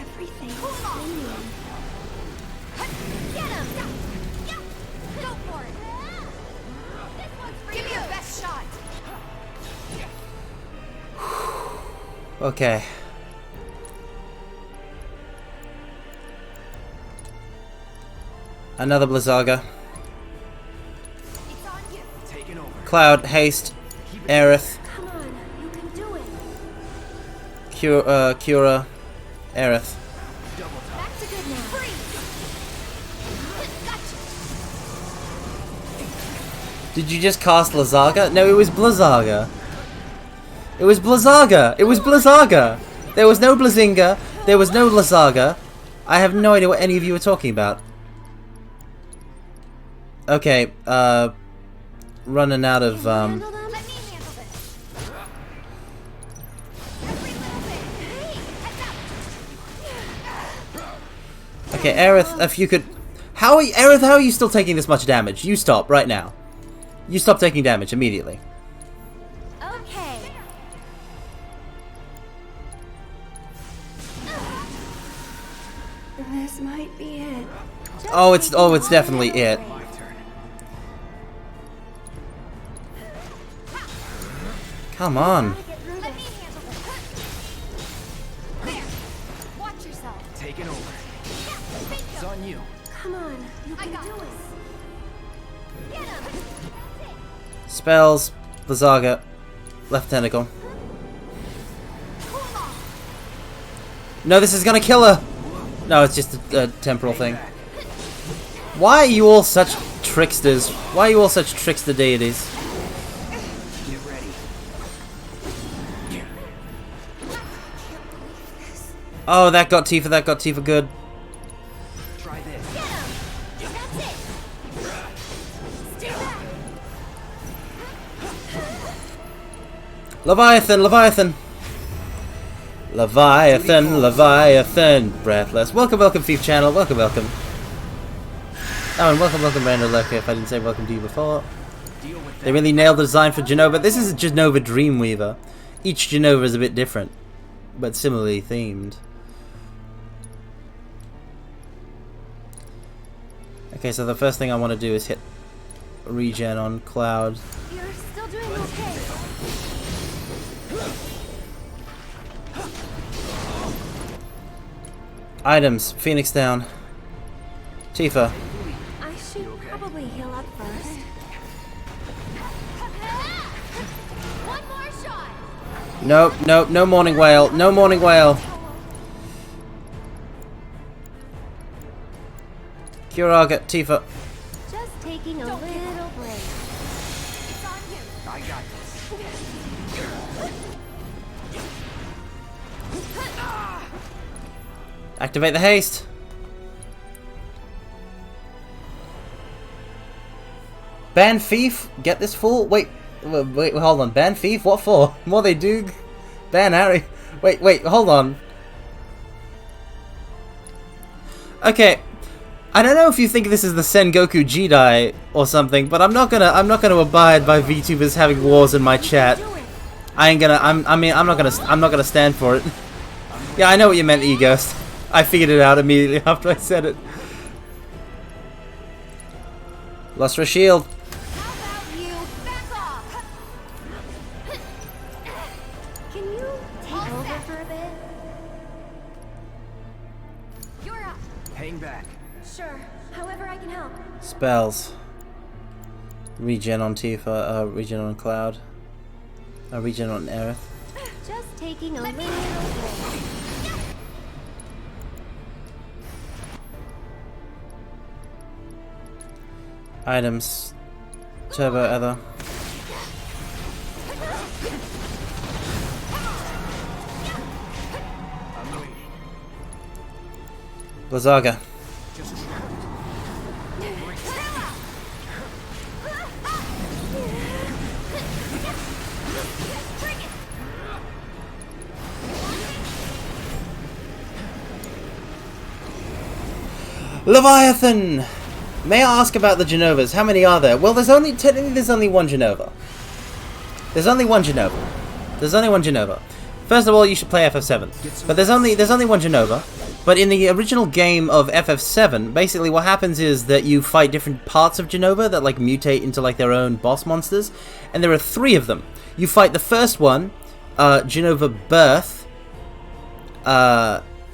Okay. Another Blizzaga. Cloud, haste, Aerith. Cura, Aerith. Did you just cast Lazaga? No, it was Blizzaga. It was Blizzaga! It was Blizzaga! There was no Blizzinga. There was no Lazaga. I have no idea what any of you are talking about. Okay, running out of, Okay, Aerith, if you could... Aerith, how are you still taking this much damage? You stop, right now. You stop taking damage, immediately. Okay. This might be it. Oh, it's definitely it. Come on. Watch yourself. Taking over. It's on you. Come on, you can do it. Get him. Spells, Blizzaga, left tentacle. No, this is gonna kill her! No, it's just a temporal thing. Why are you all such tricksters? Why are you all such trickster deities? Get ready. Oh, that got Tifa good. Try this. Leviathan, Leviathan! Leviathan, Leviathan! Breathless. Welcome, FFVII channel, welcome. Oh, and welcome, Randall Loco, if I didn't say welcome to you before. They really nailed the design for Genova. This is Genova Dreamweaver. Each Genova is a bit different, but similarly themed. Okay, so the first thing I want to do is hit regen on Cloud. You're still doing okay. Items, Phoenix down. Tifa. I should probably heal up first. One more shot. Nope, no Morning Whale, no Morning Whale. Curaga, Tifa. Just taking a little break. It's on you. I got this. Activate the haste. Ban Thief? Get this fool? Wait, hold on. Ban Thief? What for? More they do? Ban Harry? Wait, hold on. Okay, I don't know if you think this is the Sengoku Jedi or something, but I'm not gonna abide by VTubers having wars in my chat. I'm not gonna stand for it. Yeah, I know what you meant, E-Ghost. I figured it out immediately after I said it. Lost her shield. How about you back off? Can you take Hang back. Sure. However I can help. Spells. Regen on Tifa, regen on Cloud. Regen on Aerith. Just taking a little break. Items. Turbo Ether. Blizzaga. Leviathan! May I ask about the Genovas? How many are there? Well, technically there's only one Genova. There's only one Genova. There's only one Genova. First of all, you should play FF7. But there's only one Genova. But in the original game of FF7, basically what happens is that you fight different parts of Genova that like mutate into like their own boss monsters, and there are 3 of them. You fight the first one, Genova Birth.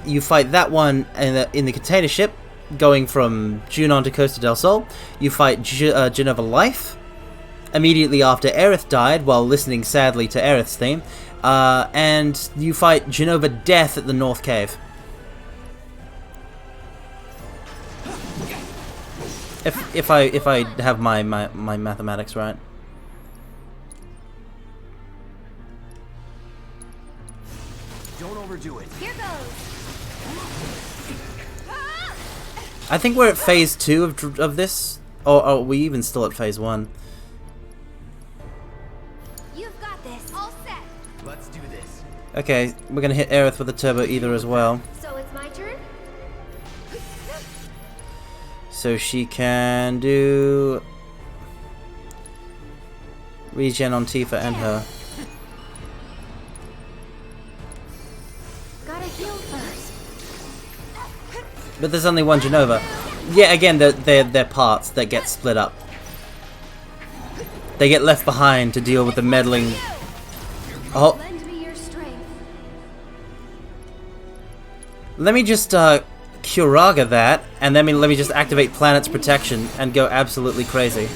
You fight that one in the container ship, going from Junon to Costa del Sol. You fight Genova Life immediately after Aerith died, while listening sadly to Aerith's theme, and you fight Genova Death at the North Cave. If I have my mathematics right. Don't overdo it. Here goes. I think we're at phase 2 of this, or are we even still at phase 1? You've got this. All set. Let's do this. Okay, we're gonna hit Aerith with a Turbo Ether as well. So it's my turn? So she can do regen on Tifa and her. Gotta heal first. But there's only one Genova. Yeah, again, they're parts that get split up. They get left behind to deal with the meddling. Oh. Lend me your strength. Let me just Curaga that, and then let me just activate Planet's Protection and go absolutely crazy.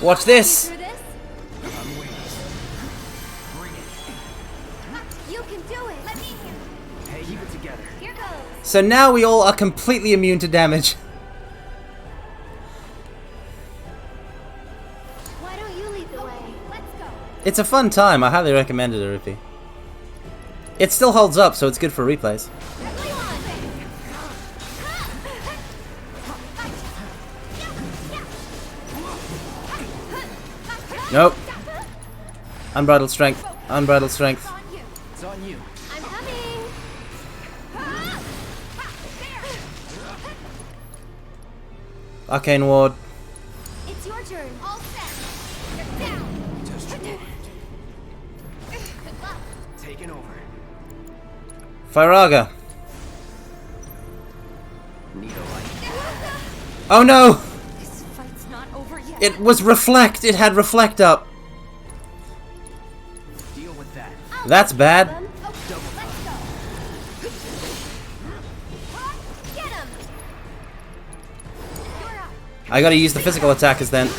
Watch this! You can do it. Let me Hey, keep it together. Here goes. So now we all are completely immune to damage. Why don't you lead the way? Let's go. It's a fun time. I highly recommend it, Arupi. It still holds up, so it's good for replays. Nope. Unbridled strength. Unbridled strength. It's on you. I'm coming. Arcane Ward. It's your turn. All set. You're down. Taking over. Firaga. Oh no! This fight's not over yet. It was Reflect. It had Reflect up. Deal with that. That's bad. Get him. I gotta use the physical attackers then.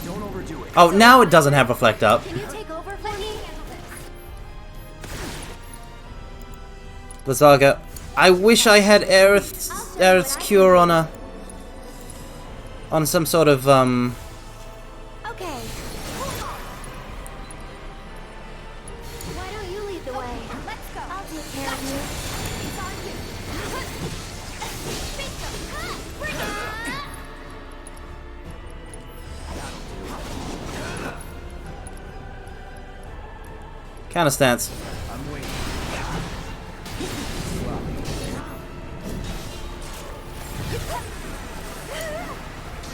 Don't overdo it. Oh, now it doesn't have Reflect up. Can you take over for me? Blizzaga. I wish I had Aerith's cure on a... on some sort of, Okay. Why don't you lead the way? Let's go. I'll take care of you. It's on you. Bring it. counter stance. I'm waiting.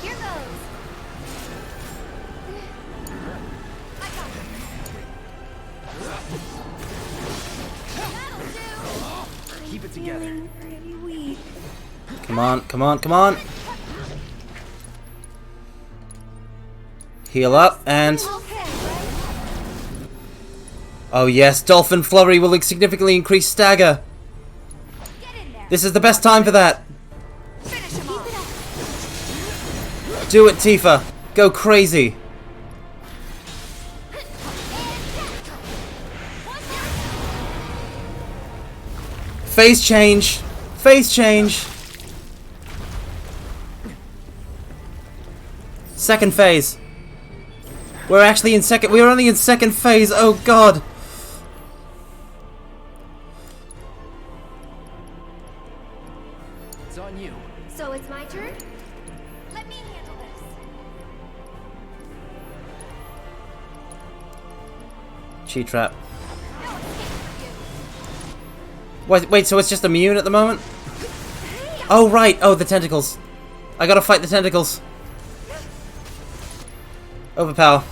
Here goes. Keep it together. Pretty weak. Come on, come on, come on. Heal up and... Oh yes, Dolphin Flurry will significantly increase stagger. This is the best time for that. Do it, Tifa. Go crazy. Phase change. Phase change. Second phase. We're actually in second. We're only in second phase. Oh god. It's on you. So it's my turn? Let me handle this. Cheat trap. Wait, so it's just immune at the moment? Oh right. Oh, the tentacles. I gotta fight the tentacles. Overpower.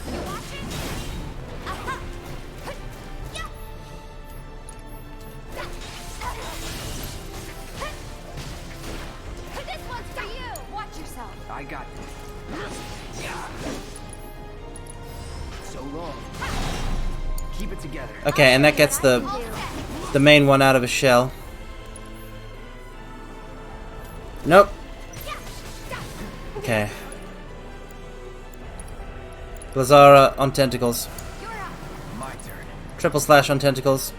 This one's for you. Watch yourself. I got this. So long. Keep it together. Okay, and that gets the main one out of his shell. Nope. Okay. Lazara on tentacles. My turn. Triple slash on tentacles.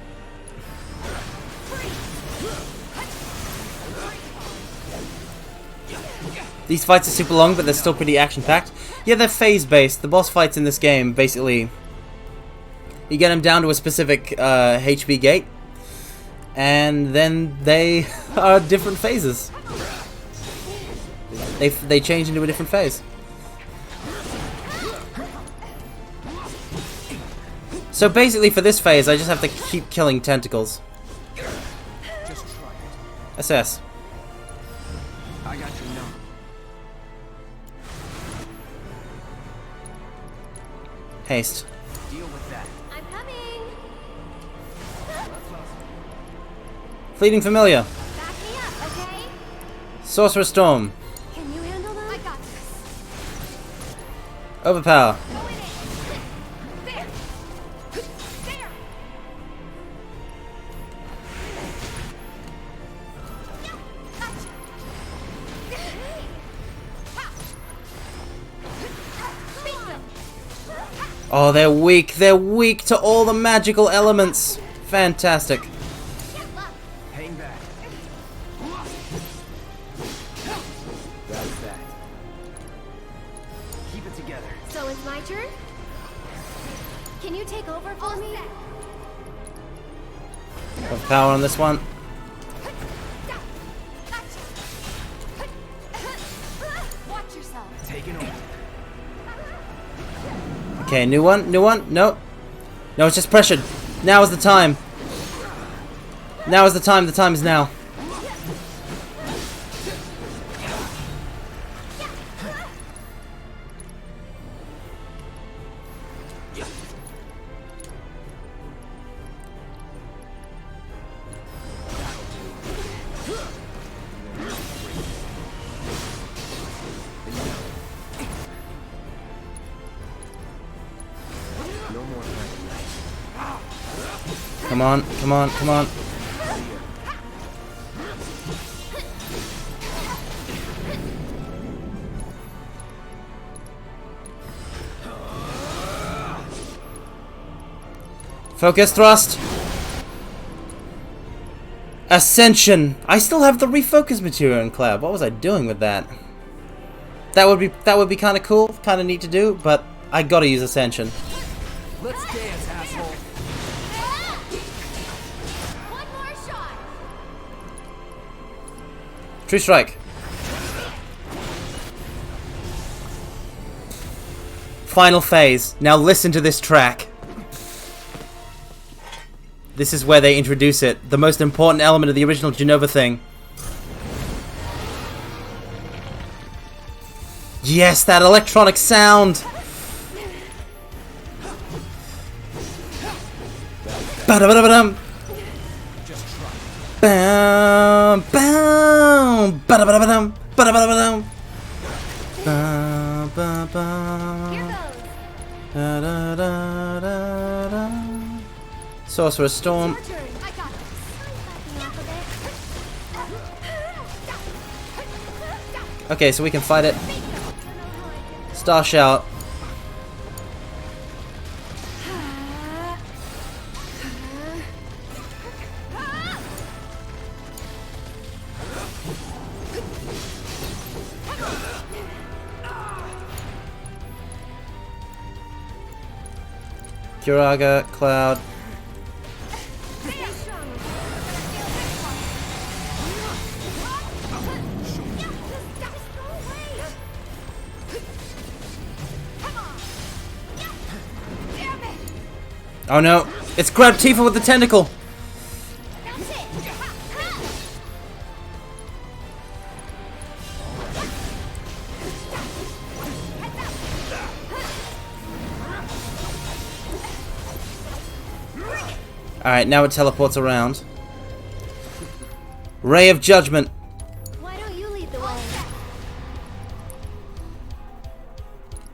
These fights are super long, but they're still pretty action-packed. Yeah, they're phase-based. The boss fights in this game, basically, you get them down to a specific HB gate, and then they are different phases. They change into a different phase. So basically, for this phase, I just have to keep killing tentacles. Just try it. SS. I got your number. Haste. Deal with that. I'm coming. Fleeting Familiar. Back me up, okay? Sorcerer Storm. Can you handle them? I got this. Overpower. Go in it. There. There. Oh, they're weak. They're weak to all the magical elements. Fantastic. Hang back. That's that. Keep it together. So it's my turn? Can you take over for me? Overpower on this one. Watch yourself. Taking over. Okay, new one. New one. Nope. No, it's just pressured. Now is the time. Now is the time. The time is now. No more fighting. Come on. Come on. Come on. Focus thrust. Ascension. I still have the refocus material in Cloud. What was I doing with that? That would be kind of cool, kind of neat to do, but I gotta use Ascension. Let's dance, asshole. One more shot. True strike. Final phase. Now listen to this track. This is where they introduce it. The most important element of the original Genova thing. Yes, that electronic sound! Ba-da-ba-da-ba-dum! Bam! Bam! Ba-da-ba-da-ba-dum! Ba-da-ba-da-ba-dum! Ba-ba-ba. Da-da-da-da-da. Sorcerer's Storm. Okay, so we can fight it. Star Shout. Kiraga, Cloud. Oh no, it's grabbed Tifa with the tentacle. Alright, now it teleports around. Ray of Judgment. Why don't you lead the way?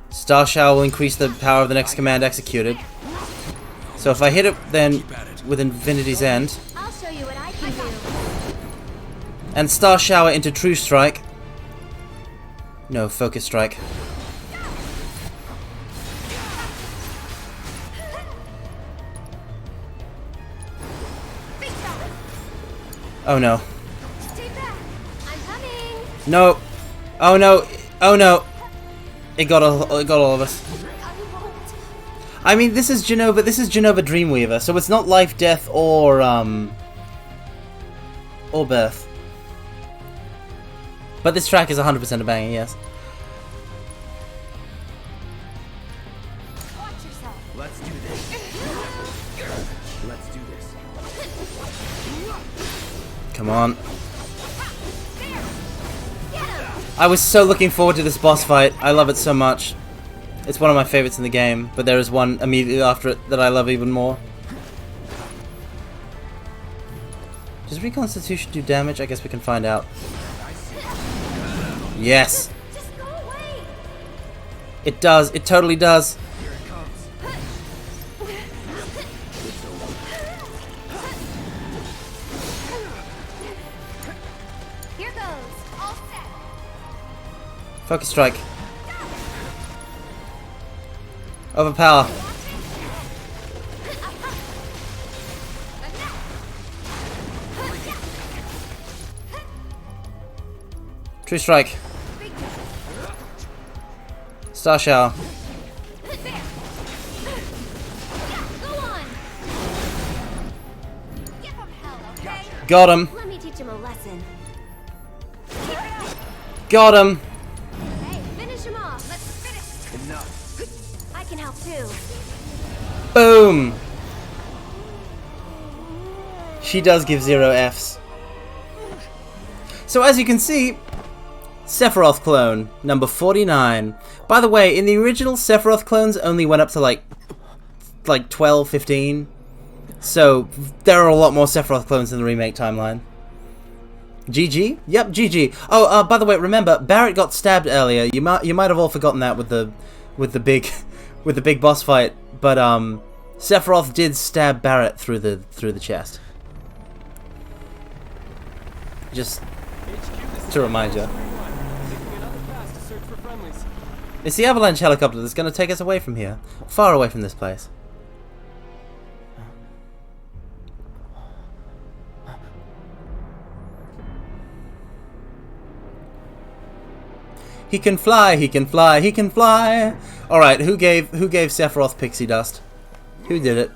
Star Shower will increase the power of the next command executed. So if I hit it then with Infinity's End. I'll show you what I can do. And Star Shower into True Strike. No, Focus Strike. Oh no. No. Oh no. Oh no. It got all of us. I mean, this is Genova Dreamweaver, so it's not life, death, or birth. But this track is 100% a banger, yes. Let's do this. Let's do this. Come on. I was so looking forward to this boss fight. I love it so much. It's one of my favorites in the game, but there is one immediately after it that I love even more. Does Reconstitution do damage? I guess we can find out. Yes! It does. It totally does. Here goes. All set. Focus Strike. Overpower. True Strike. Star Shower. Got him. Let me teach him a lesson. Got him. Hey, finish him off. Let's finish. Enough. I can help too. Boom. She does give 0 Fs. So as you can see, Sephiroth clone, number 49. By the way, in the original, Sephiroth clones only went up to like 12, 15. So there are a lot more Sephiroth clones in the remake timeline. GG? Yep, GG. Oh, by the way, remember Barrett got stabbed earlier. You might have all forgotten that with the big boss fight. But Sephiroth did stab Barrett through the chest. Just to remind you. It's the avalanche helicopter that's going to take us away from here. Far away from this place. He can fly, he can fly, he can fly! Alright, who gave Sephiroth pixie dust? Who did it?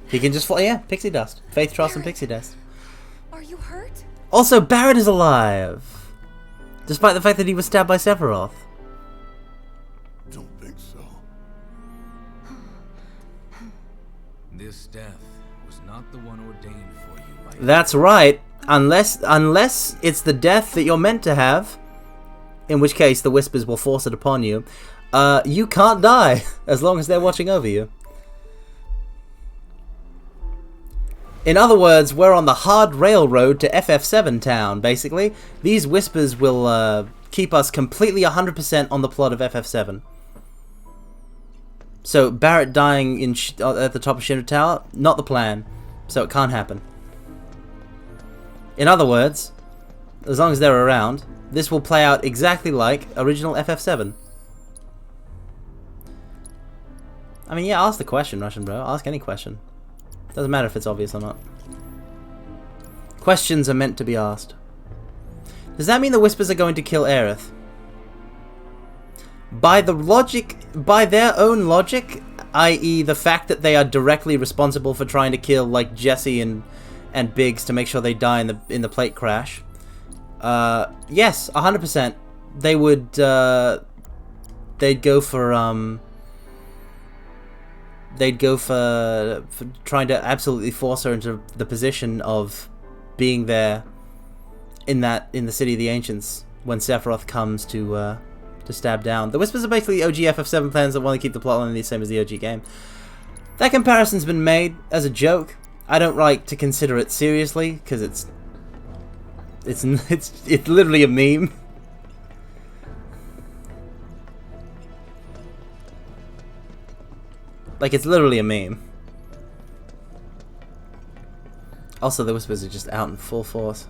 He can just fly, yeah, pixie dust. Faith, trust, and pixie dust. Are you hurt? Also, Barrett is alive! Despite the fact that he was stabbed by Sephiroth. Don't think so. This death was not the one ordained for you by That's right. Unless it's the death that you're meant to have, in which case the Whispers will force it upon you, you can't die as long as they're watching over you. In other words, we're on the hard railroad to FF7 town, basically. These Whispers will keep us completely 100% on the plot of FF7. So Barrett dying at the top of Shinra Tower, not the plan. So it can't happen. In other words, as long as they're around, this will play out exactly like original FF7. I mean, yeah, ask the question, Russian bro. Ask any question. Doesn't matter if it's obvious or not. Questions are meant to be asked. Does that mean the Whispers are going to kill Aerith? By their own logic, i.e. the fact that they are directly responsible for trying to kill, like, Jesse and Biggs to make sure they die in the plate crash. Yes, 100%. They would, they'd go for trying to absolutely force her into the position of being there in the City of the Ancients when Sephiroth comes to stab down. The Whispers are basically OG FF7 plans that want to keep the plotline the same as the OG game. That comparison's been made as a joke. I don't like to consider it seriously because it's literally a meme. Like, it's literally a meme. Also, the Whispers are just out in full force.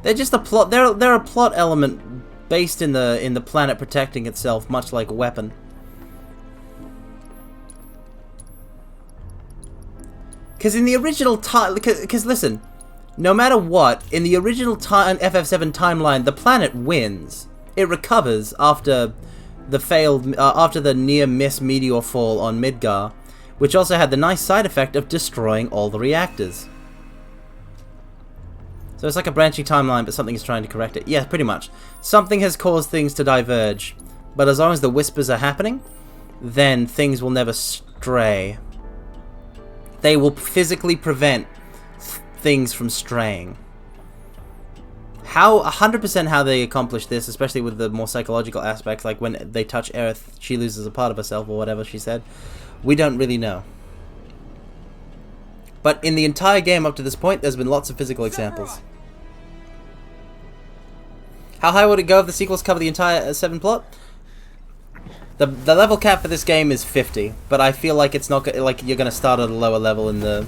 They're just a plot. They're a plot element based in the planet protecting itself, much like a weapon. Because in the original time, because listen, no matter what, in the original FF7 timeline, the planet wins. It recovers after the near miss meteor fall on Midgar, which also had the nice side effect of destroying all the reactors. So it's like a branching timeline, but something is trying to correct it. Yeah, pretty much. Something has caused things to diverge, but as long as the Whispers are happening, then things will never stray. They will physically prevent things from straying. 100% how they accomplish this, especially with the more psychological aspects, like when they touch Aerith, she loses a part of herself, or whatever she said. We don't really know. But in the entire game up to this point, there's been lots of physical examples. How high would it go if the sequels cover the entire 7 plot? The level cap for this game is 50, but I feel like it's not like you're gonna start at a lower level in the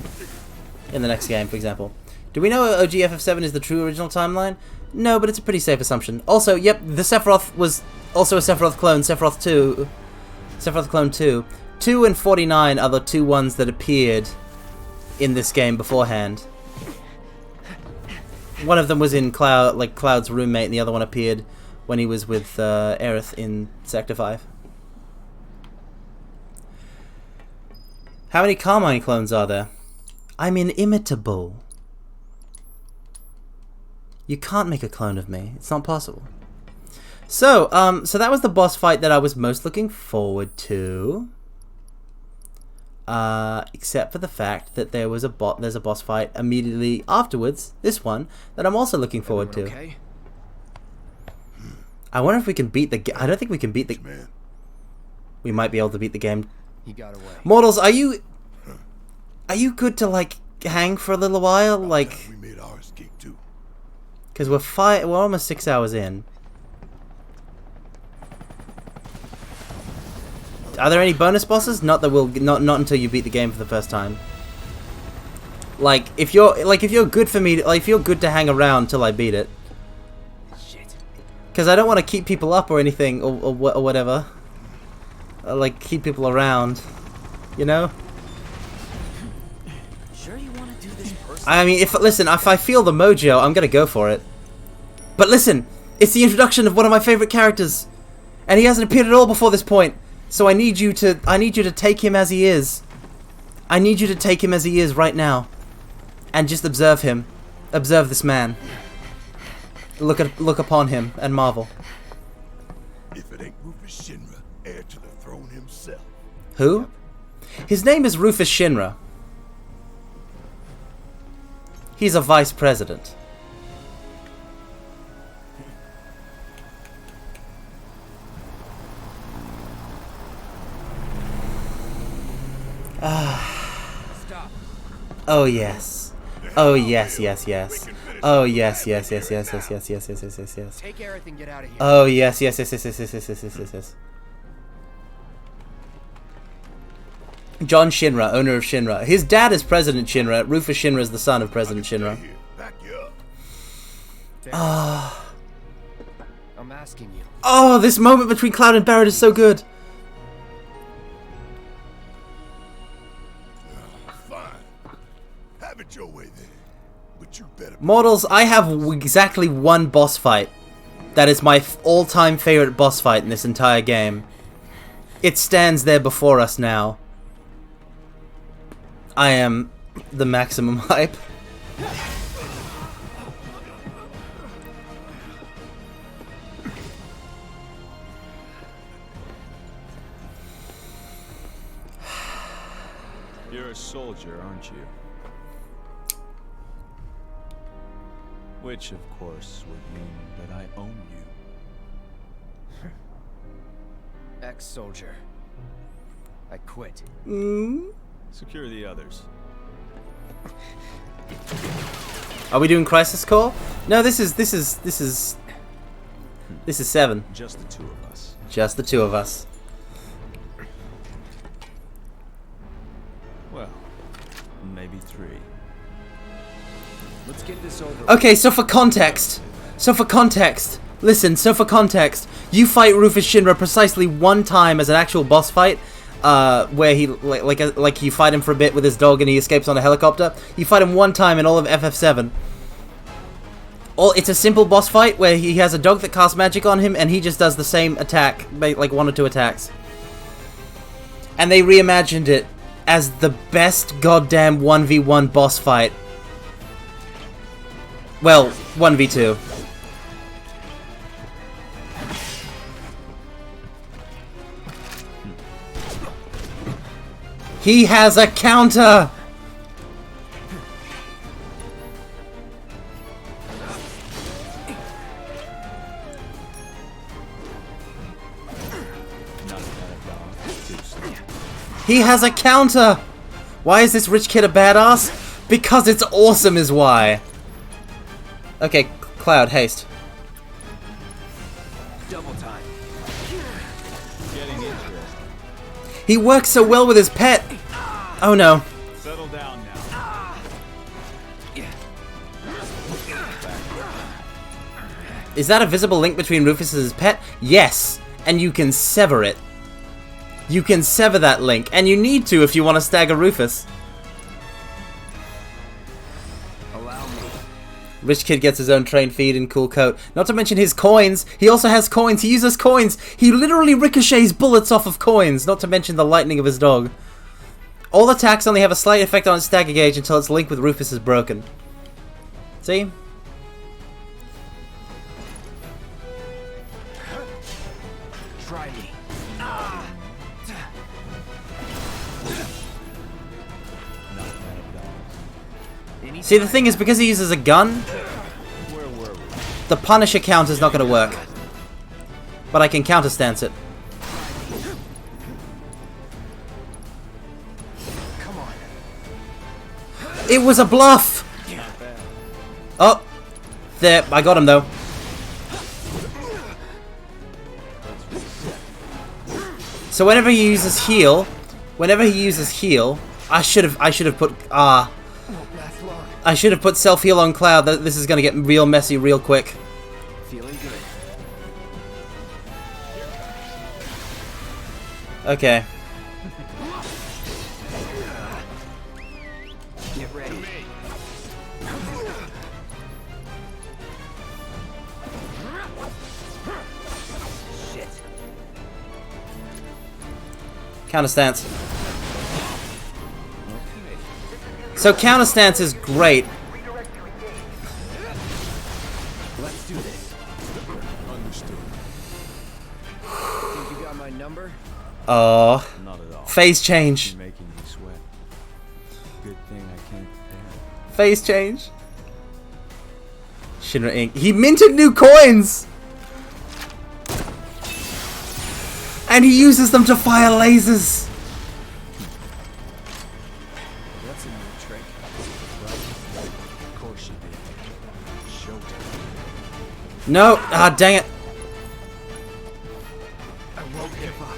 next game, for example. Do we know OG FF7 is the true original timeline? No, but it's a pretty safe assumption. Also, yep, the Sephiroth was also a Sephiroth clone, Sephiroth Clone 2. 2 and 49 are the two ones that appeared in this game beforehand. One of them was in Cloud's roommate, and the other one appeared when he was with Aerith in Sector 5. How many Carmine clones are there? I'm inimitable. You can't make a clone of me. It's not possible. So, so that was the boss fight that I was most looking forward to. Except for the fact that there's a boss fight immediately afterwards, this one, that I'm also looking forward to. Okay? I wonder if we can beat the I don't think we can beat the... We might be able to beat the game. He got away. Mortals, are you good to, like, hang for a little while? Like... We made our escape too. Because we're almost 6 hours in. Are there any bonus bosses? Not until you beat the game for the first time. Like if you're good for me, like if you're good to hang around till I beat it. Shit. Because I don't want to keep people up or anything or whatever. Like keep people around, you know. Sure you want to do this personally? I mean, if I feel the mojo, I'm gonna go for it. But listen, it's the introduction of one of my favorite characters, and he hasn't appeared at all before this point. So I need you to take him as he is. I need you to take him as he is right now, and just observe him. Observe this man. Look upon him and marvel. If it ain't Rufus Shinra, heir to the throne himself. Who? His name is Rufus Shinra. He's a vice president. Stop. Oh yes. Oh yes, yes, yes. Oh yes, yes, yes, yes, yes, yes, yes, yes, yes, yes, yes. Take Aerith and get out of here. Oh yes, yes, yes, yes, yes, yes, yes, yes, yes, yes. John Shinra, owner of Shinra. His dad is President Shinra. Rufus Shinra is the son of President Shinra. Ah. I'm asking you. Oh, this moment between Cloud and Barrett is so good. Fine. Have it your way then. But you better. Mortals, I have exactly one boss fight. That is my all-time favorite boss fight in this entire game. It stands there before us now. I am the maximum hype. You're a soldier, aren't you? Which, of course, would mean that I own you. Ex-soldier. I quit. Secure the others. Are we doing Crisis Core? No, this is 7. Just the two of us. Just the two of us. Well, maybe 3. Let's get this over. Okay, so for context, listen, you fight Rufus Shinra precisely one time as an actual boss fight, where he, like you fight him for a bit with his dog and he escapes on a helicopter. You fight him one time in all of FF7. It's a simple boss fight where he has a dog that casts magic on him and he just does the same attack, like 1 or 2 attacks. And they reimagined it as the best goddamn 1v1 boss fight. Well, 1v2. He has a counter! He has a counter! Why is this rich kid a badass? Because it's awesome is why. Okay, Cloud, haste. Double time. Getting interesting. He works so well with his pet! Oh no. Settle down now. Is that a visible link between Rufus and his pet? Yes! And you can sever it. You can sever that link, and you need to if you want to stagger Rufus. Allow me. Rich kid gets his own train feed and cool coat. Not to mention his coins. He also has coins. He uses coins. He literally ricochets bullets off of coins. Not to mention the lightning of his dog. All attacks only have a slight effect on its stagger gauge until its link with Rufus is broken. See? Try me. See, the thing is, because he uses a gun, Where were we? the Punisher counter is not going to work. But I can counterstance it. Come on. It was a bluff! Oh! There, I got him though. So whenever he uses heal, I should have put I should have put self-heal on Cloud. This is gonna get real messy real quick. Feeling good. Okay. Get ready. Shit. Counterstance. So counterstance is great. Let's do this. Understood. Think you got my number? Oh. Not at all. Phase change. You're making me sweat. Good thing I can't prepare. Phase change. Shinra Inc. He minted new coins! And he uses them to fire lasers! That's a new trick. Of course you did. No! Ah, dang it! I won't give up.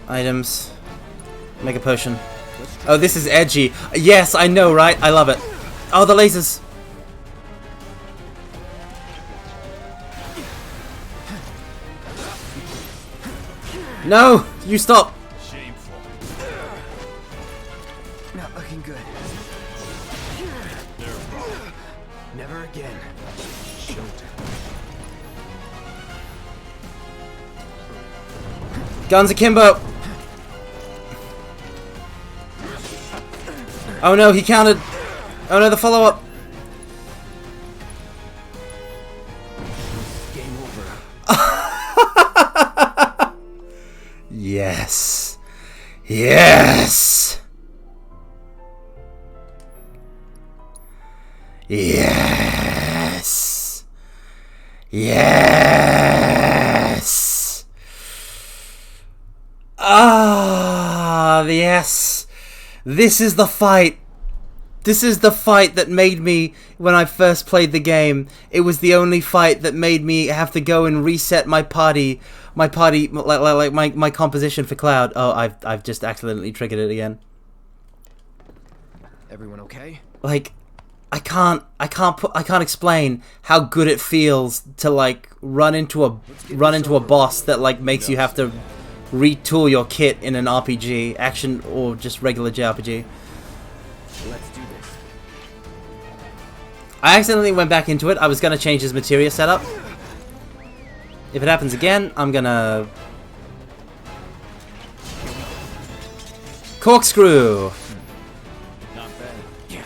Items. Make a potion. Oh, this is edgy. Yes, I know, right? I love it. Oh, the lasers. No! You stop! Shameful. Not looking good. Never again. Guns akimbo! Oh no, he counted! Oh no, the follow-up! Game over. Yes! Yes! Yes! Yes! Ah, yes! This is the fight! This is the fight that made me, when I first played the game, it was the only fight that made me have to go and reset my party, like my composition for Cloud. Oh, I've just accidentally triggered it again. Everyone okay? Like, I can't explain how good it feels to like run into a boss that like makes you have to retool your kit in an RPG, action or just regular JRPG. Let's do this. I accidentally went back into it. I was gonna change his materia setup. If it happens again, I'm gonna corkscrew. Not bad. Yeah.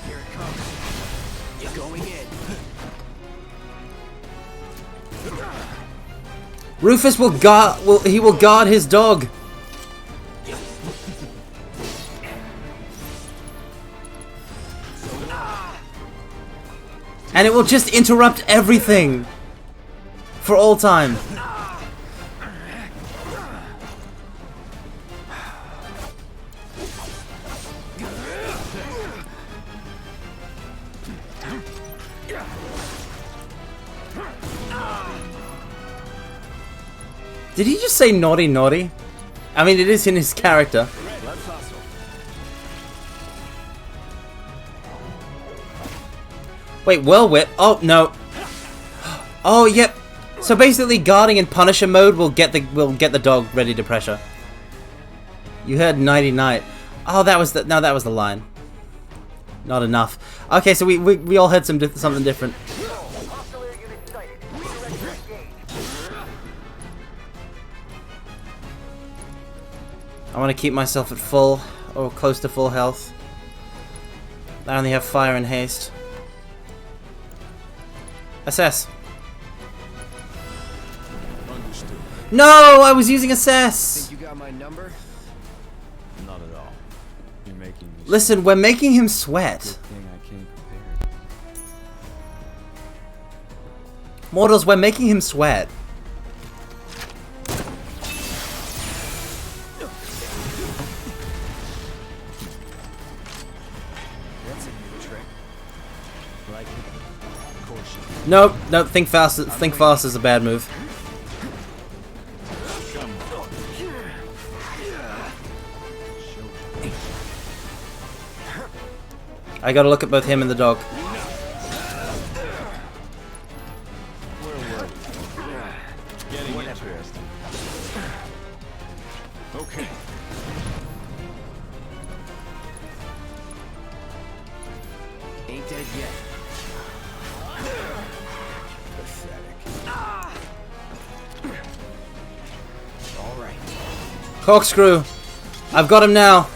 Here it comes. You're going in. Rufus will guard his dog. And it will just interrupt everything for all time. Did he just say naughty naughty? I mean, it is in his character. Let's hustle. Wait, whirlwhip? Oh, no. Oh, yep. So basically, guarding in Punisher mode will get the dog ready to pressure. You heard nighty night. Oh, that was the line. Not enough. Okay, so we all heard something different. I want to keep myself at full or close to full health. I only have fire and haste. Assess. Understood. No, I was using assess. Think you got my number? Not at all. You're making me Listen, we're making him sweat. Good thing I came prepared. Mortals, we're making him sweat. That's a new trick. Like it. Of course you do. Nope, nope. Think fast. Think fast is a bad move. Come on. I gotta look at both him and the dog. Where were we? Getting interesting. Okay. Ain't dead yet. Pathetic. All right. Corkscrew. I've got him now.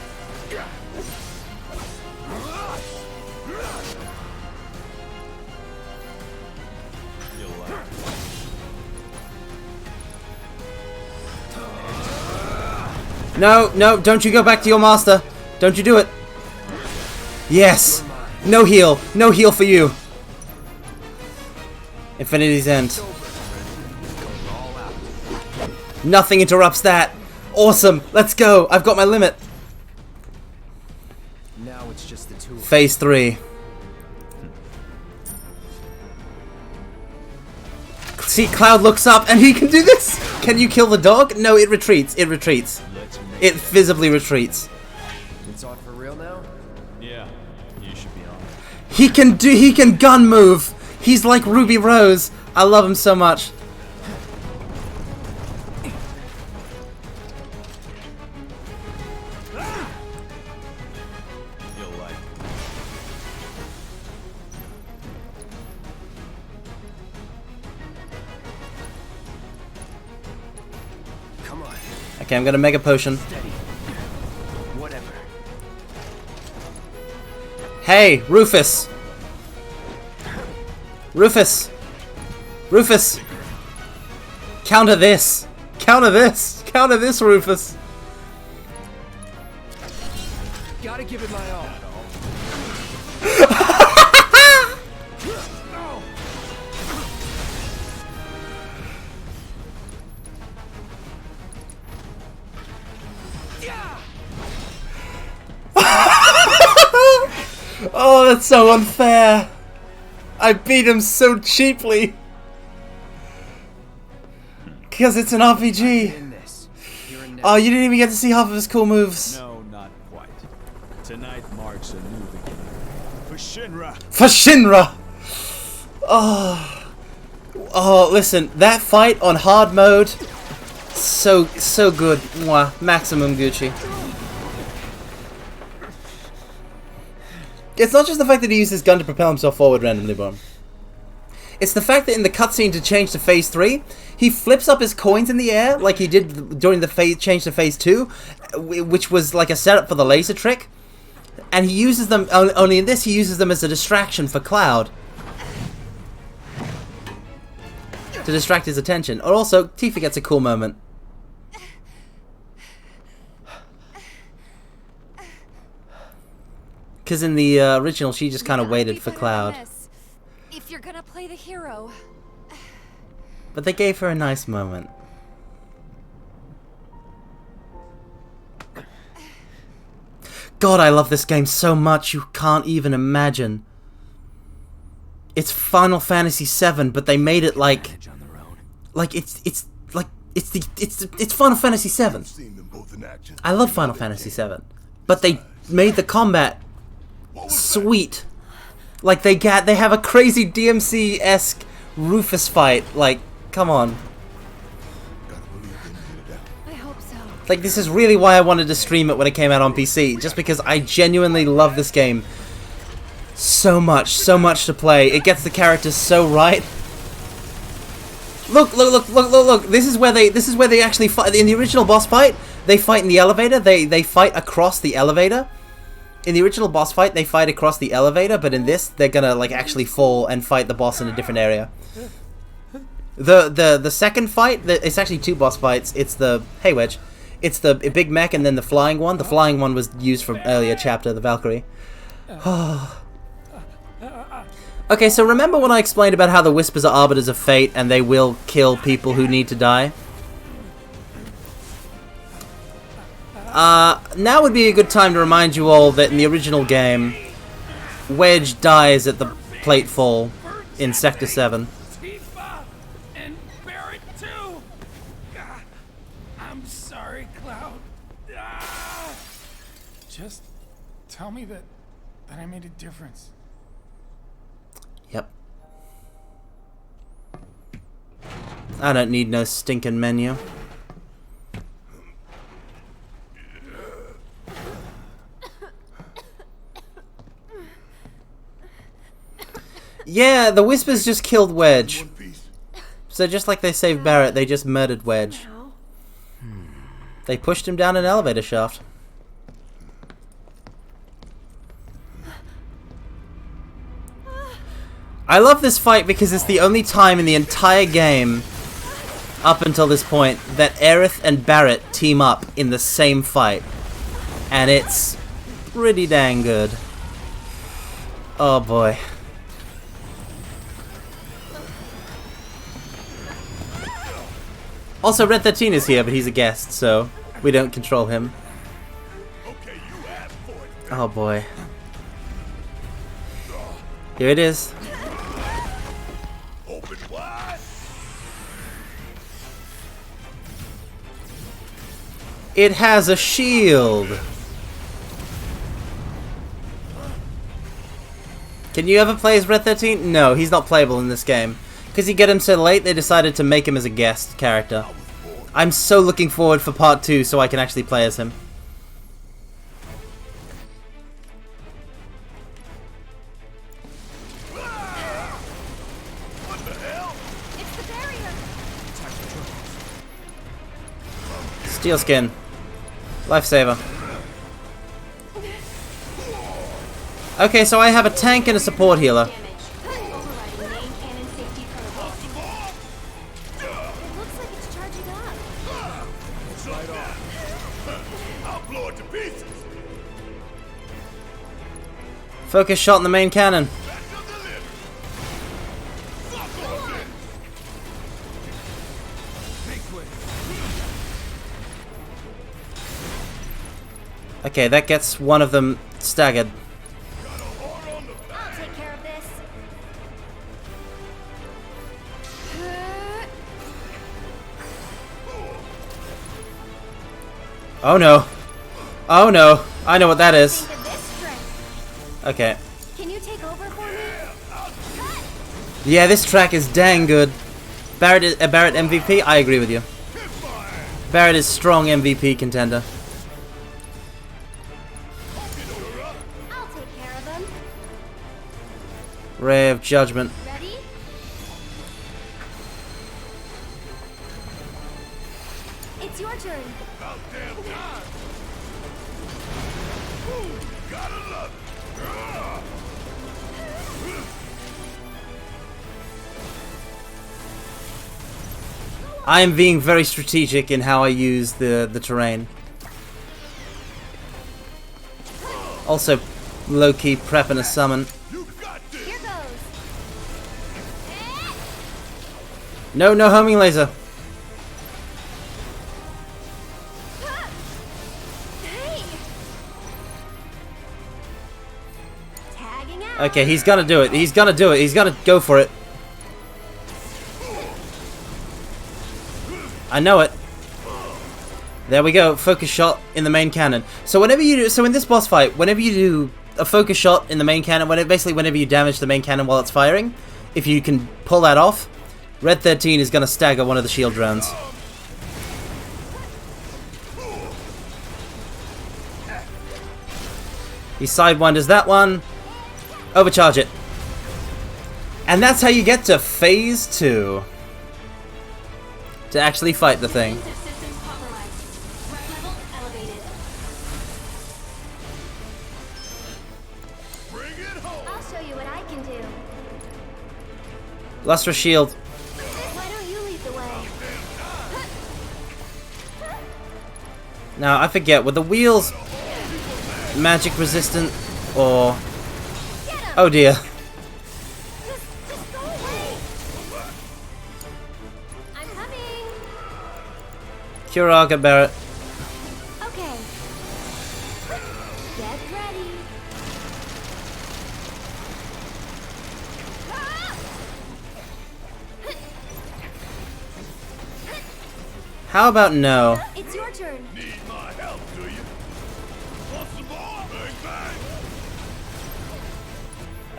No, no, don't you go back to your master. Don't you do it. Yes. No heal. No heal for you. Infinity's End. Nothing interrupts that. Awesome. Let's go. I've got my limit. Now it's just the two of Phase 3. See, Cloud looks up and he can do this. Can you kill the dog? No, it retreats. It retreats. It visibly retreats. It's on for real now? Yeah, you should be on. He can gun move. He's like Ruby Rose. I love him so much. You'll like. Come on. Okay, I'm gonna make a potion. Steady. Whatever. Hey, Rufus. Rufus. Rufus. Counter this. Counter this. Counter this, Rufus. Gotta give it my all. Oh, that's so unfair. I beat him so cheaply. Because it's an RPG. Oh, you didn't even get to see half of his cool moves. No, not quite. Tonight marks a new beginning. For Shinra. For Shinra! Oh, listen, that fight on hard mode, so good. Mwah, maximum Gucci. It's not just the fact that he used his gun to propel himself forward randomly, bro. It's the fact that in the cutscene to change to Phase 3, he flips up his coins in the air like he did during the change to Phase 2, which was like a setup for the laser trick. And he uses them, only in this, he uses them as a distraction for Cloud. To distract his attention. Or also, Tifa gets a cool moment. Because in the original, she just kind of waited for Cloud. If you're gonna play the hero. But they gave her a nice moment. God, I love this game so much you can't even imagine. It's Final Fantasy VII, but they made it like it's Final Fantasy VII. I love Final Fantasy VII, but they made the combat sweet. Like they have a crazy DMC-esque Rufus fight. Like, come on. I hope so. Like, this is really why I wanted to stream it when it came out on PC, just because I genuinely love this game so much to play. It gets the characters so right. Look! This is where they actually fight. In the original boss fight, they fight in the elevator. They fight across the elevator. In the original boss fight, they fight across the elevator, but in this, they're gonna like actually fall and fight the boss in a different area. The second fight, it's actually two boss fights. It's the hey Wedge, it's the big mech and then the flying one. The flying one was used from earlier chapter, the Valkyrie. Okay, so remember when I explained about how the Whispers are arbiters of fate and they will kill people who need to die? Now would be a good time to remind you all that in the original game, Wedge dies at the platefall in Sector 7. Tifa and Barrett too. I'm sorry, Cloud. Just tell me that I made a difference. Yep. I don't need no stinking menu. Yeah, the Whispers just killed Wedge. So just like they saved Barrett, they just murdered Wedge. They pushed him down an elevator shaft. I love this fight because it's the only time in the entire game, up until this point, that Aerith and Barrett team up in the same fight. And it's pretty dang good. Oh boy. Also, Red 13 is here, but he's a guest, so we don't control him. Oh boy. Here it is. Open wide. It has a shield. Can you ever play as Red 13? No, he's not playable in this game. Because you get him so late, they decided to make him as a guest character. I'm so looking forward for part 2 so I can actually play as him. Steel skin. Lifesaver. Okay, so I have a tank and a support healer. Focus shot in the main cannon. Okay, that gets one of them staggered. I'll take care of this. Oh no. Oh no. I know what that is. Okay. Can you take over for me? Yeah, this track is dang good. Barrett MVP? I agree with you. Barrett is strong MVP contender. I'll take care of them. Ray of Judgment. Ready? It's your turn. About damn time. Gotta love it. I am being very strategic in how I use the terrain. Also, low-key prepping a summon. Here goes. No, no homing laser. Hey. Tagging out. Okay, he's gonna do it. He's gonna do it. He's gonna go for it. I know it. There we go. Focus shot in the main cannon. So whenever you do, so in this boss fight, whenever you do a focus shot in the main cannon, whenever you damage the main cannon while it's firing, if you can pull that off, Red 13 is gonna stagger one of the shield drones. He sidewinders that one. Overcharge it. And that's how you get to phase 2. To actually fight the thing. I'll show you what I can do. Lustrous shield. Why don't you lead the way? Now I forget, were the wheels magic resistant or... Oh dear. Kuraga Barrett. Okay. Get ready. How about no? It's your turn. Need my help, do you? Want some more? Bang, bang.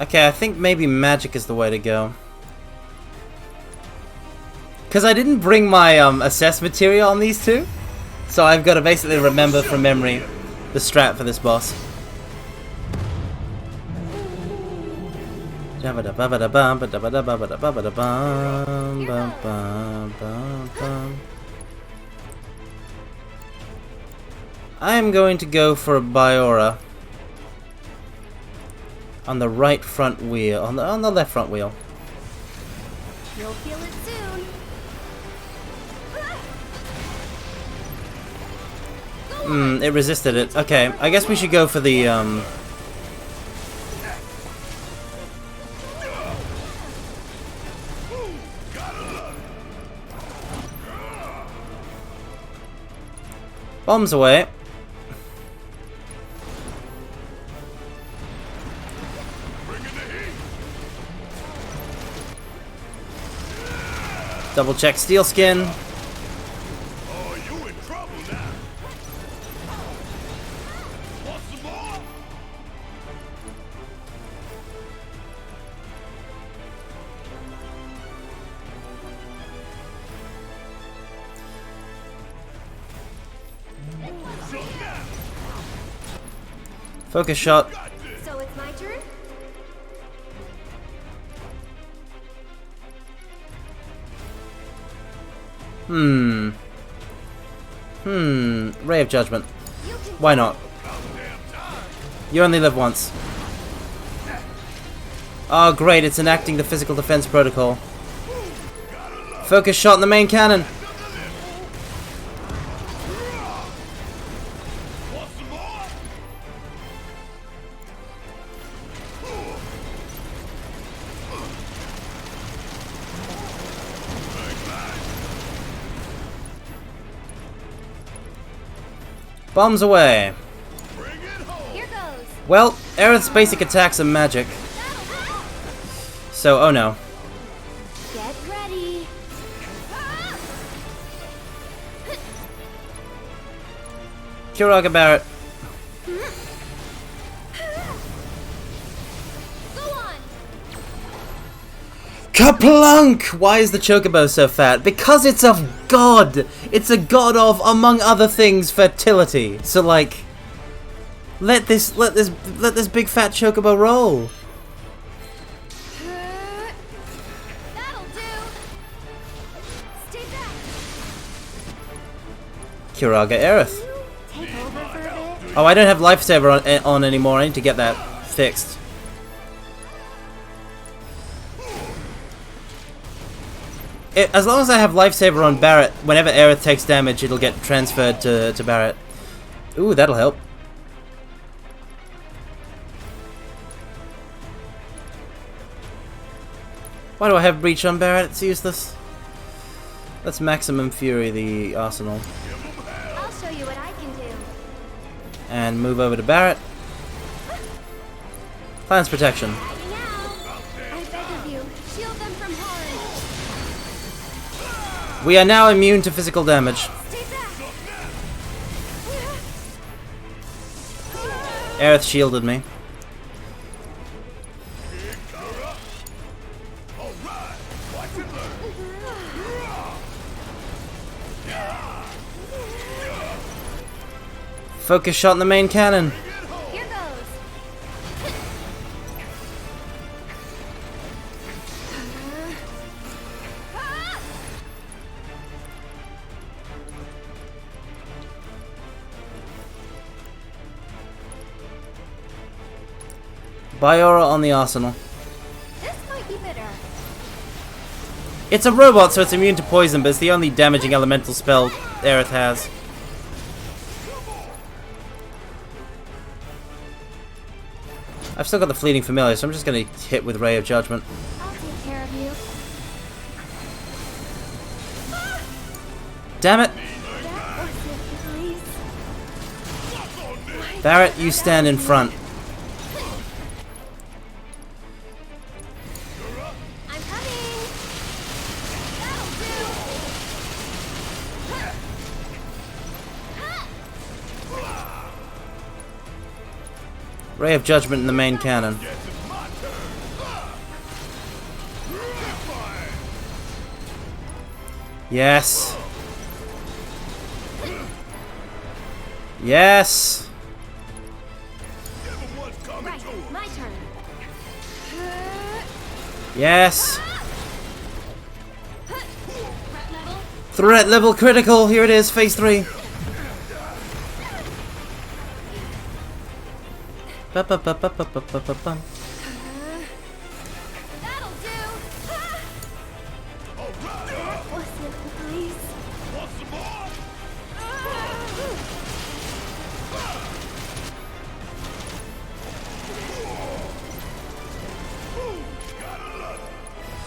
Okay, I think maybe magic is the way to go. Because I didn't bring my assess material on these two, so I've got to basically remember from memory the strat for this boss. I am going to go for a Biora on the right front wheel, on the left front wheel. You'll feel it soon. It resisted it. Okay, I guess we should go for the, Bombs away. Double check steel skin. Focus shot. So it's my turn? Ray of Judgment. Why not? You only live once. Oh great, it's enacting the physical defense protocol. Focus shot in the main cannon. Bombs away. Here goes. Well, Aerith's basic attacks are magic. So, oh no. Get ready. Kiraga Barret. Kaplunk! Why is the chocobo so fat? Because it's a god! It's a god of, among other things, fertility. So like, let this big fat chocobo roll. That'll do. Stay back. Kiraga Aerith. Take over for a bit. Oh, I don't have lifesaver on anymore. I need to get that fixed. As long as I have lifesaver on Barret, whenever Aerith takes damage, it'll get transferred to Barret. Ooh, that'll help. Why do I have Breach on Barret? It's useless. Let's Maximum Fury the arsenal. I'll show you what I can do. And move over to Barret. Plans protection. I beg of you, shield them from harm. We are now immune to physical damage. Stay back. Aerith shielded me. Focus shot in the main cannon. Here goes. Biora on the arsenal. This might be better. It's a robot, so it's immune to poison, but it's the only damaging elemental spell Aerith has. I've still got the Fleeting Familiar, so I'm just going to hit with Ray of Judgment. I'll take care of you. Damn it! Barret, you stand in front. I'm coming. That'll do. Ray of Judgment in the main cannon. Yes. Yes. Right, my turn. Yes. Threat level critical. Here it is, phase 3. Ba-ba-ba-ba-ba-ba-ba-bum. That'll do. That wasn't nice.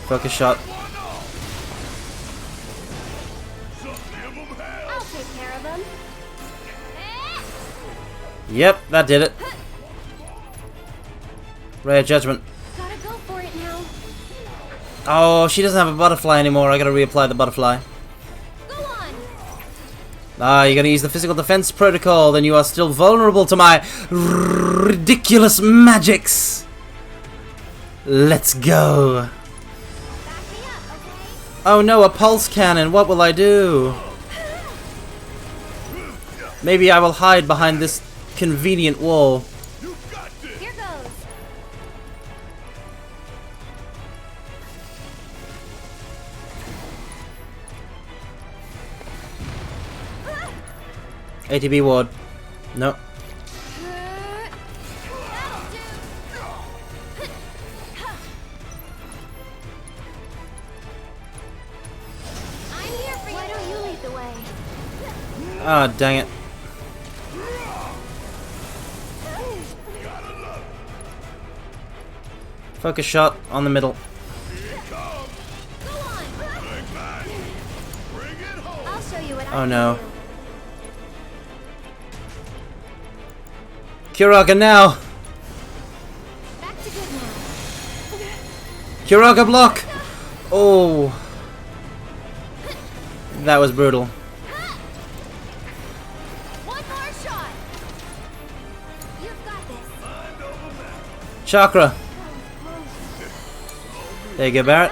Focus shot. I'll take care of them. Yep, that did it. Ray of Judgment. Gotta go for it now. Oh, she doesn't have a butterfly anymore. I gotta reapply the butterfly. Go on. Ah, you gotta use the physical defense protocol, then you are still vulnerable to my ridiculous magics. Let's go. Oh no, a pulse cannon. What will I do? Maybe I will hide behind this convenient wall. Here goes. ATB ward. No. I'm here for you. Why don't you lead the way? Ah, dang it. Focus shot on the middle. I'll show you what Oh no. Kiraga now! Back to good now. Kiraga block! Oh. That was brutal. One more shot. You've got this. Chakra! There you go, Barrett.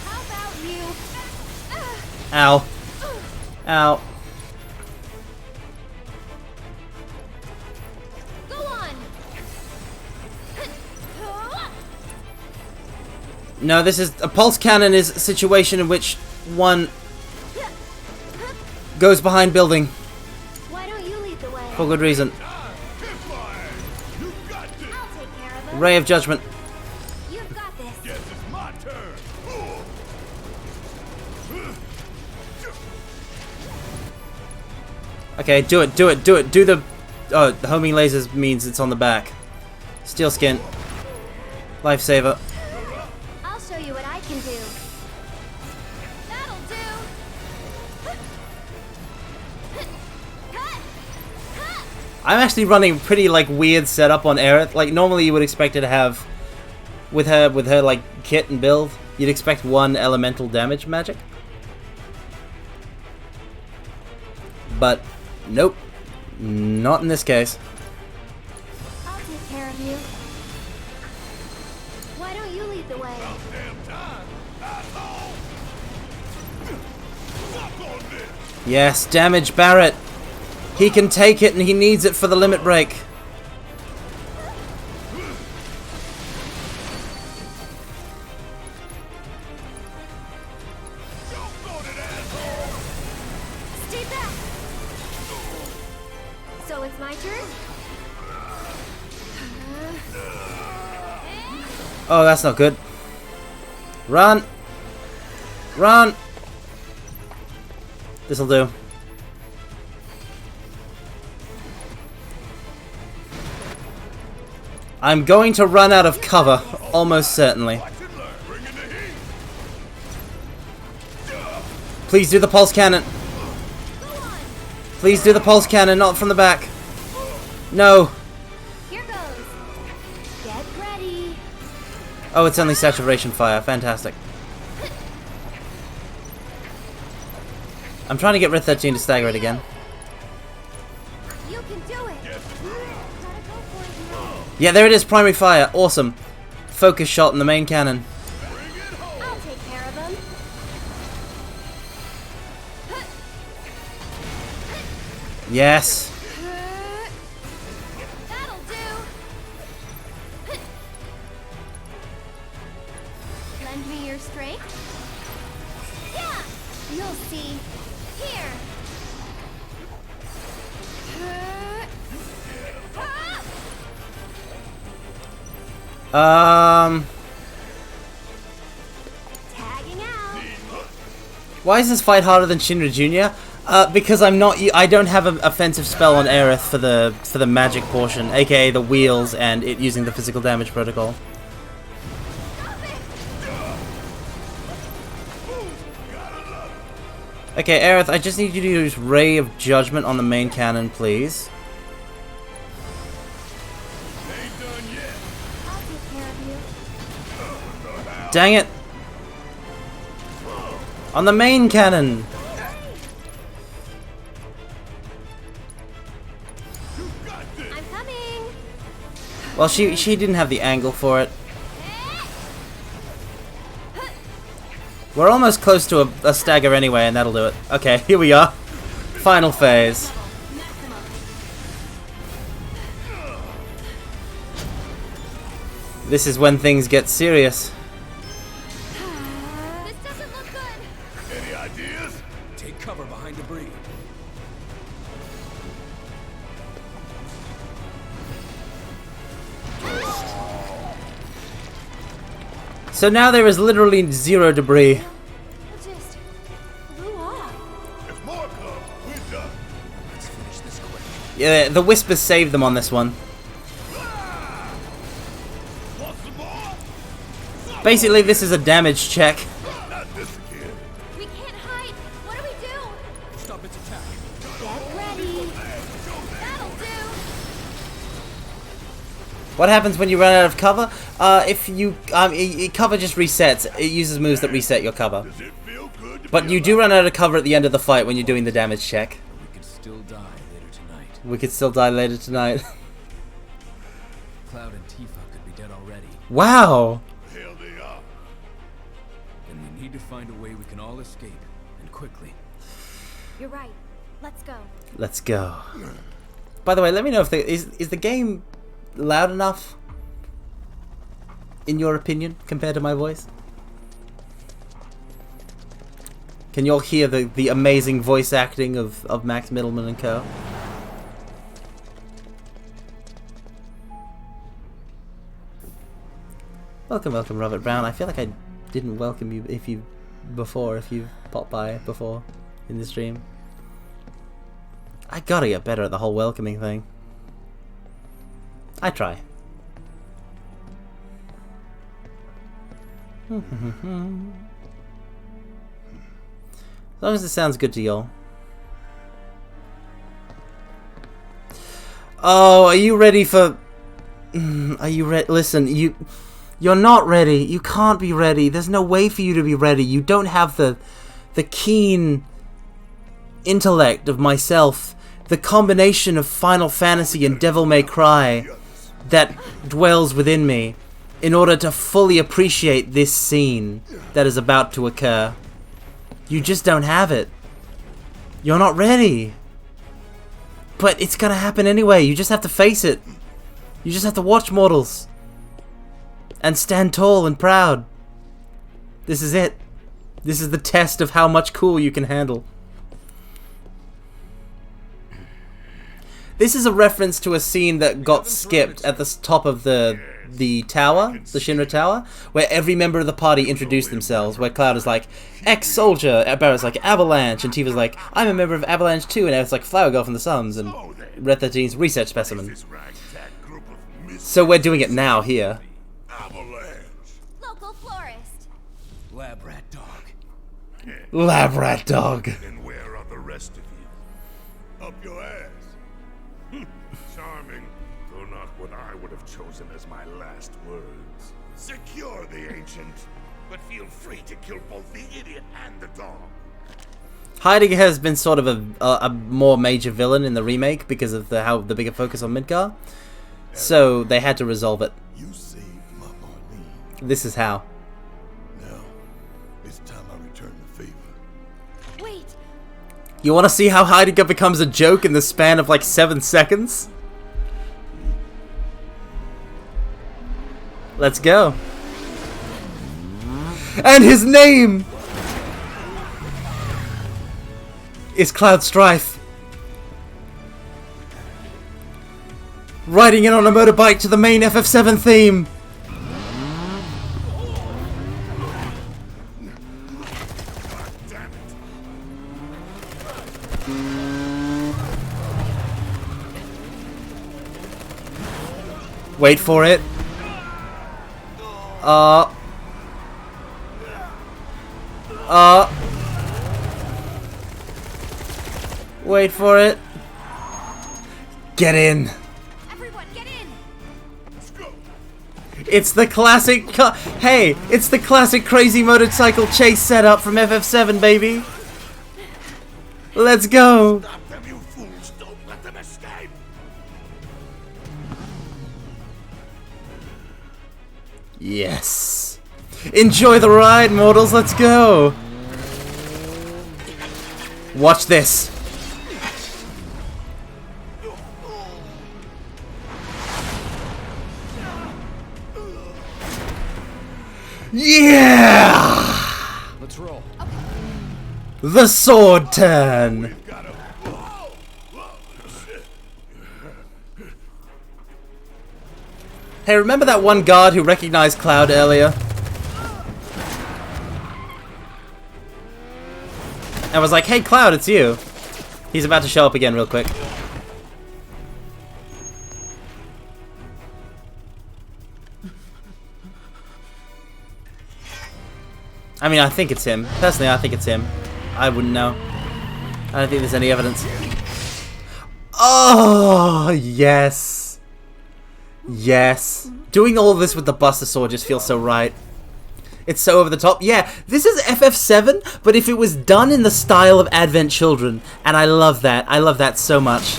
How about you? Ow. Ow. Go on. No, this is a pulse cannon is a situation in which one goes behind building Why don't you lead the way? for good reason. I'll take care of them. Ray of Judgment. You've got this. Guess it's my turn. Okay, do it, do it, do it. Do the... Oh, the homing lasers means it's on the back. Steel skin. Lifesaver. I'll show you what I can do. That'll do. I'm actually running pretty like weird setup on Aerith. Like normally you would expect her to have with her like kit and build, you'd expect one elemental damage magic. But nope. Not in this case. I'll take care of you. Why don't you lead the way? Yes, damage Barrett. He can take it and he needs it for the limit break. Stay back. So it's my turn? Oh, that's not good. Run! Run! This'll do. I'm going to run out of cover, almost certainly. Please do the pulse cannon. Please do the pulse cannon, not from the back. No. Here goes. Get ready. Oh, it's only saturation fire. Fantastic. I'm trying to get Red 13 to stagger it again. You can do it. Yeah, there it is. Primary fire. Awesome. Focus shot in the main cannon. I'll take care of them. Yes. That'll do. Lend me your strength. Yeah, you'll see. Here. Tagging out. Why is this fight harder than Shinra Jr.? Because I don't have an offensive spell on Aerith for the magic portion, aka the wheels and it using the physical damage protocol. Okay, Aerith, I just need you to use Ray of Judgment on the main cannon, please. Dang it! On the main cannon! I'm coming. Well, she didn't have the angle for it. We're almost close to a stagger anyway, and that'll do it. Okay, here we are. Final phase. This is when things get serious. This doesn't look good. Any ideas? Take cover behind debris. So now there is literally zero debris. It just blew off. If more come, we're done. Let's finish this quick. Yeah, the Whispers saved them on this one. Want some more? Basically, this is a damage check. Not this again. We can't hide. What do we do? Stop its attack. Get ready. That'll do. What happens when you run out of cover? If you cover just resets. It uses moves that reset your cover. Does it feel good to But be you do run out of cover at the end of the fight when you're doing the damage check. We could still die later tonight. We could still die later tonight. Cloud and Tifa could be dead already. Wow! Hell they are. And we need to find a way we can all escape, and quickly. You're right. Let's go. Let's go. By the way, let me know if is the game loud enough, in your opinion, compared to my voice? Can you all hear the amazing voice acting of Max Middleman and co? Welcome, welcome, Robert Brown. I feel like I didn't welcome you if you've popped by before in the stream. I gotta get better at the whole welcoming thing. I try. As long as it sounds good to y'all. Oh, are you ready for... Are you ready? Listen, you're not ready. You can't be ready. There's no way for you to be ready. You don't have the keen intellect of myself. The combination of Final Fantasy and Devil May Cry that dwells within me in order to fully appreciate this scene that is about to occur. You just don't have it. You're not ready. But it's gonna happen anyway. You just have to face it. You just have to watch, mortals. And stand tall and proud. This is it. This is the test of how much cool you can handle. This is a reference to a scene that got skipped at the top of the tower, the Shinra tower, where every member of the party introduced themselves, where Cloud is like, ex-soldier, Barrett's like, Avalanche, and Tifa's like, I'm a member of Avalanche too, and Eric's like, Flower Girl from the Suns, and Red 13's Research Specimen. So we're doing it now, here. Local florist. Lab rat dog. Lab rat dog. And where are the rest of you? Up your ass. Charming, though not what I would have chosen as my last words. Secure the ancient, but feel free to kill both the idiot and the dog. Heidegger has been sort of a more major villain in the remake because of the bigger focus on Midgar. So they had to resolve it. You saved my Marlene. This is how. Now, it's time I return the favor. Wait. You want to see how Heidegger becomes a joke in the span of like 7 seconds? Let's go. And his name is Cloud Strife. Riding in on a motorbike to the main FF7 theme. Wait for it. Wait for it. Get in. Everyone, get in! It's the classic. Hey, it's the classic crazy motorcycle chase setup from FF7, baby. Let's go. Stop them, you fools! Don't let them escape! Yes. Enjoy the ride, mortals. Let's go. Watch this. Yeah! Let's roll. The sword turn. Hey, remember that one guard who recognized Cloud earlier? And was like, hey Cloud, it's you. He's about to show up again real quick. I mean, I think it's him. Personally, I think it's him. I wouldn't know. I don't think there's any evidence. Oh, yes. Yes. Doing all this with the Buster Sword just feels so right. It's so over the top. Yeah, this is FF7, but if it was done in the style of Advent Children, and I love that. I love that so much.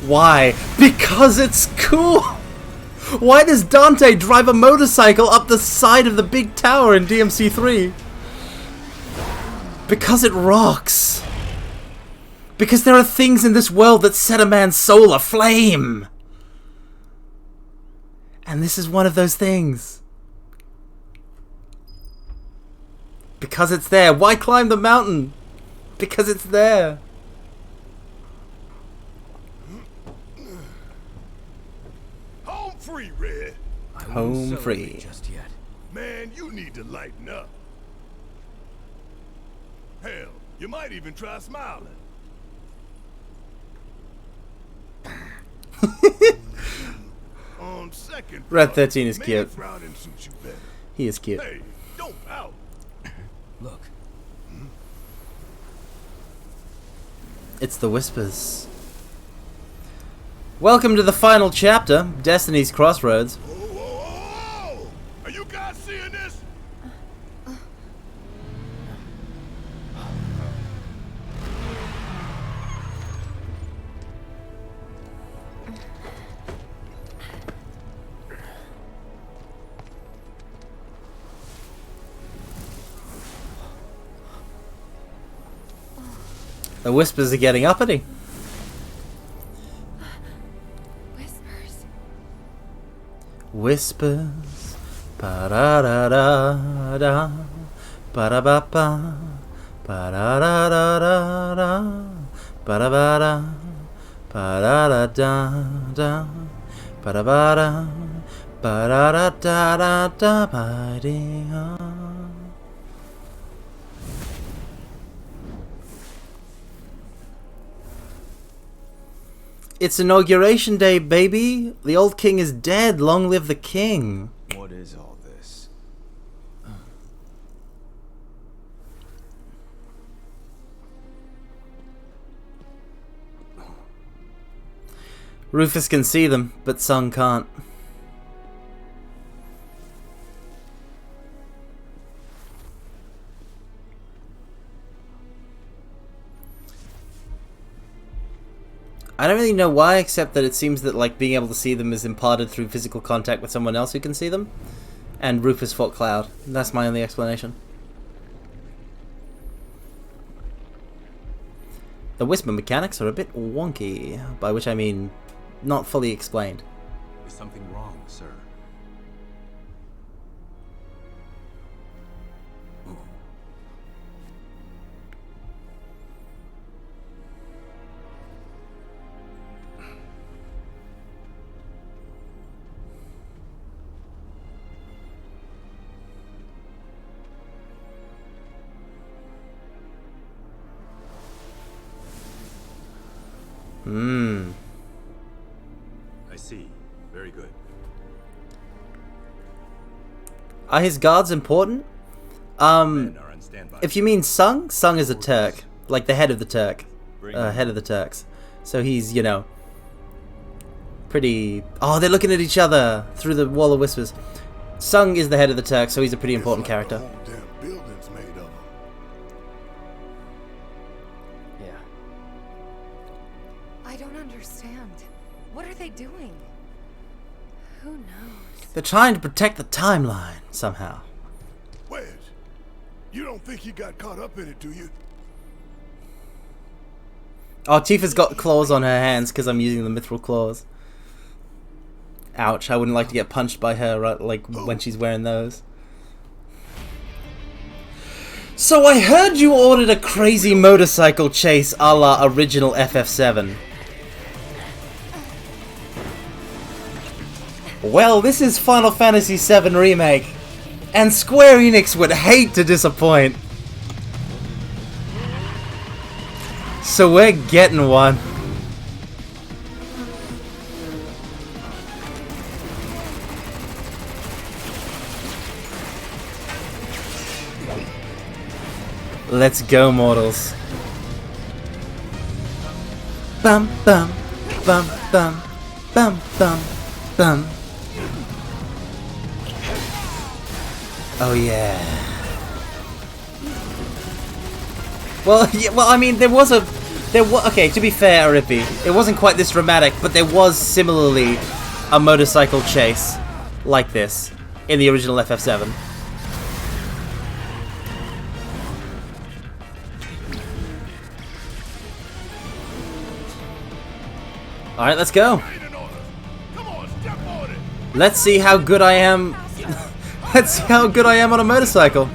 Why? Because it's cool. Why does Dante drive a motorcycle up the side of the big tower in DMC3? Because it rocks. Because there are things in this world that set a man's soul aflame. And this is one of those things. Because it's there. Why climb the mountain? Because it's there. Home free, Red. Home free. Just yet. Man, you need to lighten up. Hell, you might even try smiling. On second Red 13 is cute. frowning suits you better. He is cute. Hey, don't pout. Look. It's the Whispers. Welcome to the final chapter, Destiny's Crossroads. Are you guys seeing this? The Whispers are getting uppity. Whispers, ba da da da da, ba da ba ba, ba da da da da da, ba da ba da, ba da da da da, ba da ba da, ba da da da da da, ba da. It's Inauguration Day, baby! The old king is dead, long live the king! What is all this? Rufus can see them, but Sung can't. I don't really know why, except that it seems that like being able to see them is imparted through physical contact with someone else who can see them. And Rufus fought Cloud. That's my only explanation. The Whisper mechanics are a bit wonky, by which I mean not fully explained. Is something wrong, sir? I see. Very good. Are his guards important? If you mean Sung, Sung is a Turk. like the head of the Turks. So he's, you know, pretty... Oh, they're looking at each other through the wall of whispers. Sung is the head of the Turks, so he's a pretty important character. The whole damn building's made of them. Yeah. I don't understand. What are they doing? Who knows? They're trying to protect the timeline, somehow. Wedge, you don't think you got caught up in it, do you? Oh, Tifa's got claws on her hands because I'm using the mithril claws. Ouch, I wouldn't like to get punched by her, right, like, when she's wearing those. So I heard you ordered a crazy motorcycle chase a la original FF7. Well, this is Final Fantasy VII Remake, and Square Enix would hate to disappoint. So we're getting one. Let's go, mortals. Bum bum bum bum bum bum bum. Oh yeah. Well, yeah, well, I mean, okay, to be fair, Rippy, it wasn't quite this dramatic, but there was similarly a motorcycle chase like this in the original FF7. Alright, let's go. Let's see how good I am. Let's see how good I am on a motorcycle.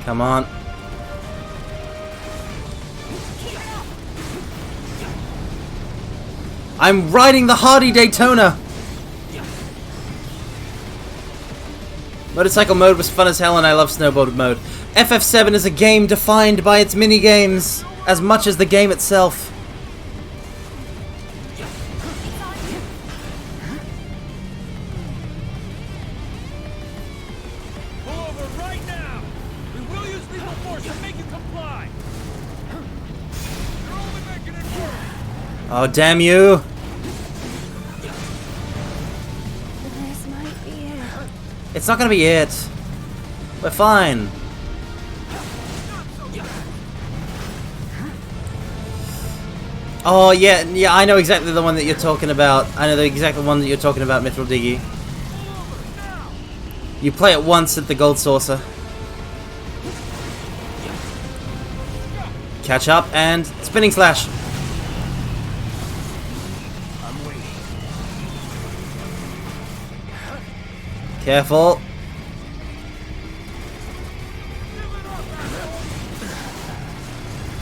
Come on. I'm riding the Hardy Daytona. Motorcycle mode was fun as hell and I love snowboard mode. FF7 is a game defined by its mini-games as much as the game itself. Pull over right now! We will use lethal force to make you comply! You're only making it worse! Oh, damn you! This might be it. It's not gonna be it. We're fine. Oh, yeah, I know exactly the one that you're talking about. I know the exact one that you're talking about, Mithril Diggy. You play it once at the Gold Saucer. Catch up and spinning slash. Careful.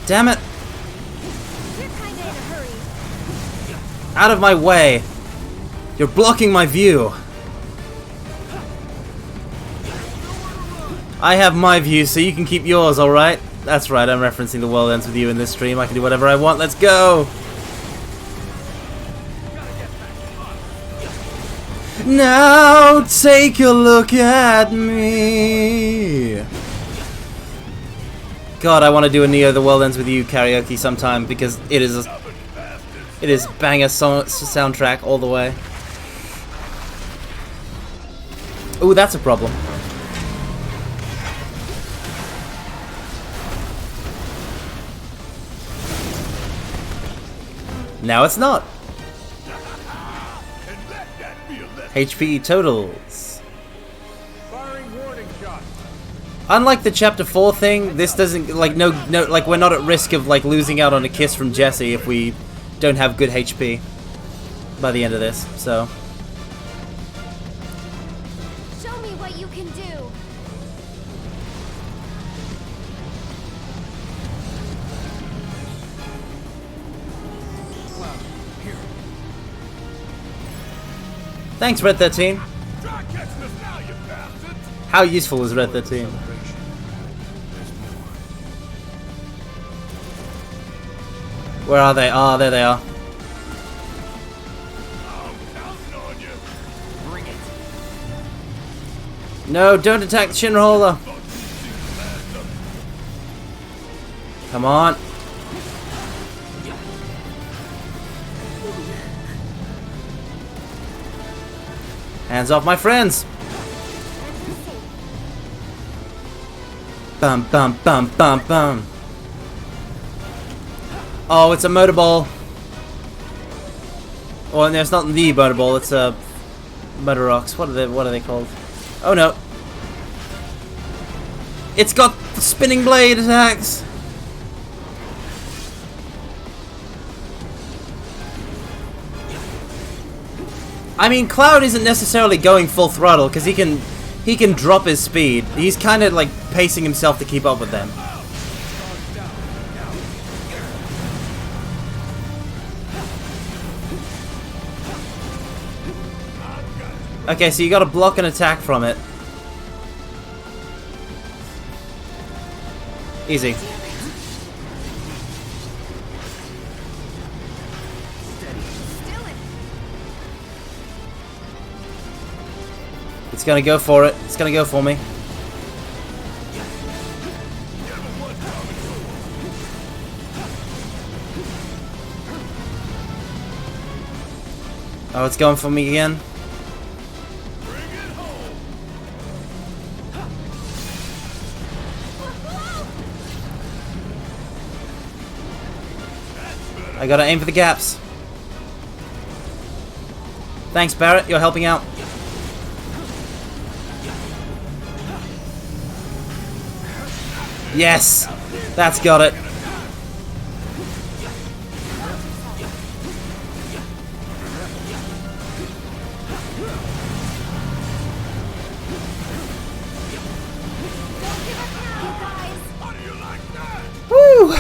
Damn it. Out of my way! You're blocking my view! I have my view, so you can keep yours, alright? That's right, I'm referencing The World Ends With You in this stream. I can do whatever I want, let's go! Now take a look at me! God, I want to do a Neo The World Ends With You karaoke sometime, because it is banger soundtrack all the way. Ooh, that's a problem. Now it's not. HP totals. Unlike the Chapter 4 thing, this doesn't, like, like, we're not at risk of, like, losing out on a kiss from Jesse if we don't have good HP by the end of this, so. Show me what you can do. Thanks, Red 13. How useful is Red 13? Where are they? Ah, there they are. Bring it. No, don't attack the Shinra holder. Come on. Hands off my friends. Bum bum bum bum bum. Oh, it's a motor ball. Oh, and it's not the motor ball, it's a motor rocks. What are they called? Oh no. It's got spinning blade attacks. I mean, Cloud isn't necessarily going full throttle because he can drop his speed. He's kind of like pacing himself to keep up with them. Okay, so you gotta block an attack from it. Easy. It's gonna go for it. It's gonna go for me. Oh, it's going for me again. I gotta aim for the gaps. Thanks, Barrett. You're helping out. Yes! That's got it. Woo!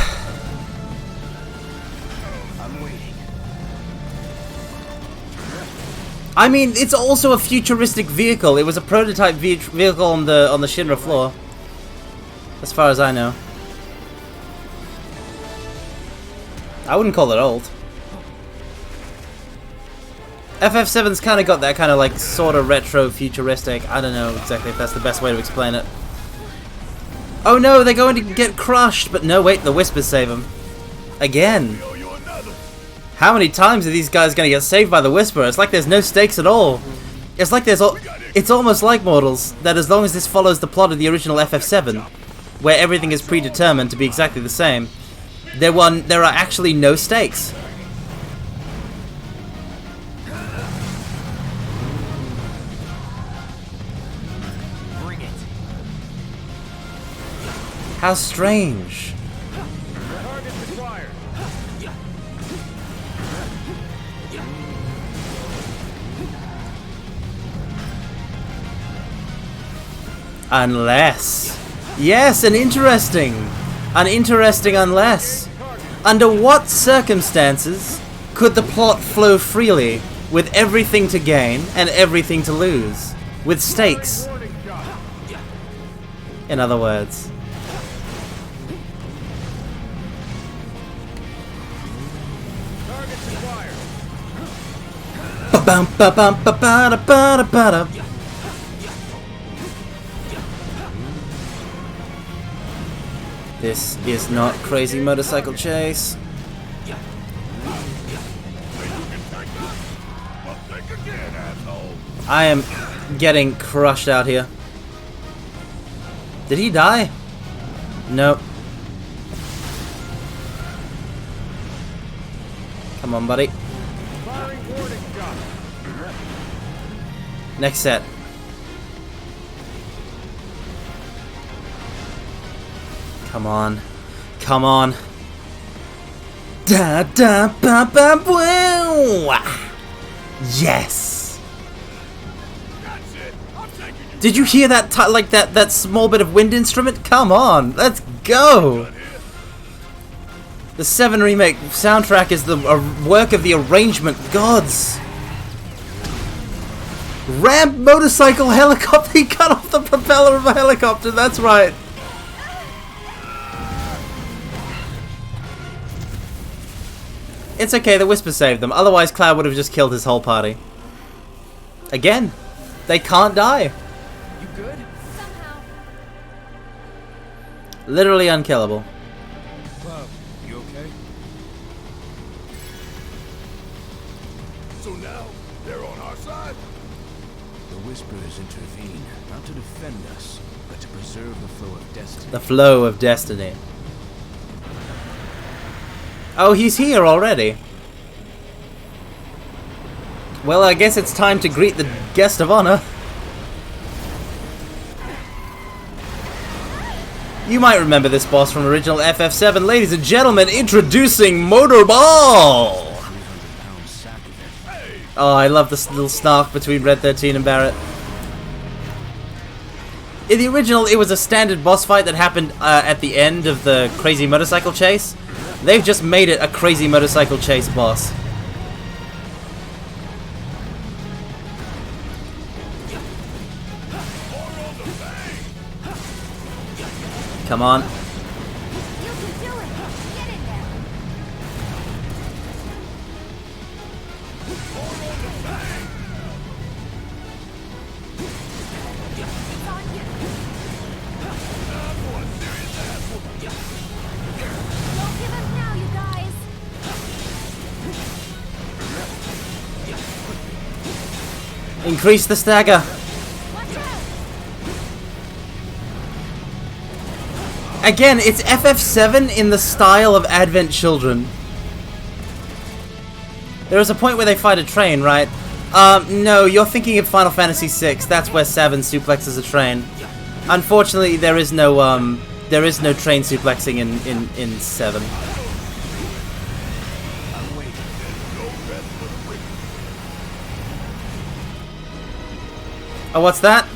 I mean, it's also a futuristic vehicle. It was a prototype vehicle on the Shinra floor. As far as I know. I wouldn't call it old. FF7's kind of got that kind of like sort of retro futuristic. I don't know exactly if that's the best way to explain it. Oh no, they're going to get crushed, but no, wait, the Whispers save them. Again. How many times are these guys going to get saved by the Whisper? It's like there's no stakes at all. It's like it's almost like Mortals, that as long as this follows the plot of the original FF7, where everything is predetermined to be exactly the same, there are actually no stakes. Bring it. How strange. Target acquired. Unless... Yes, an interesting unless. Under what circumstances could the plot flow freely, with everything to gain and everything to lose? With stakes. In other words. Ba-bum, ba-bum, ba-ba-da-ba-da-ba-da. This is not Crazy Motorcycle Chase. I am getting crushed out here. Did he die? Nope. Come on, buddy. Next set. Come on. Come on. Da da ba ba boo. Yes. Did you hear that like that small bit of wind instrument? Come on. Let's go. The 7 Remake soundtrack is the work of the arrangement gods. Ramp motorcycle helicopter. He cut off the propeller of a helicopter. That's right. It's okay, the Whisper saved them. Otherwise, Cloud would have just killed his whole party. Again, they can't die. You good? Literally unkillable. Cloud, you okay? So now, they're on our side? The Whisperers intervene, not to defend us, but to preserve the flow of destiny. The flow of destiny. Oh, he's here already. Well, I guess it's time to greet the guest of honor. You might remember this boss from original FF7. Ladies and gentlemen, introducing Motorball! Oh, I love this little snark between Red 13 and Barrett. In the original, it was a standard boss fight that happened at the end of the crazy motorcycle chase. They've just made it a crazy motorcycle chase boss. Come on. Increase the stagger. Again, it's FF7 in the style of Advent Children. There is a point where they fight a train, right? No, you're thinking of Final Fantasy VI. That's where Sabin suplexes a train. Unfortunately, there is no train suplexing in 7. Oh, what's that?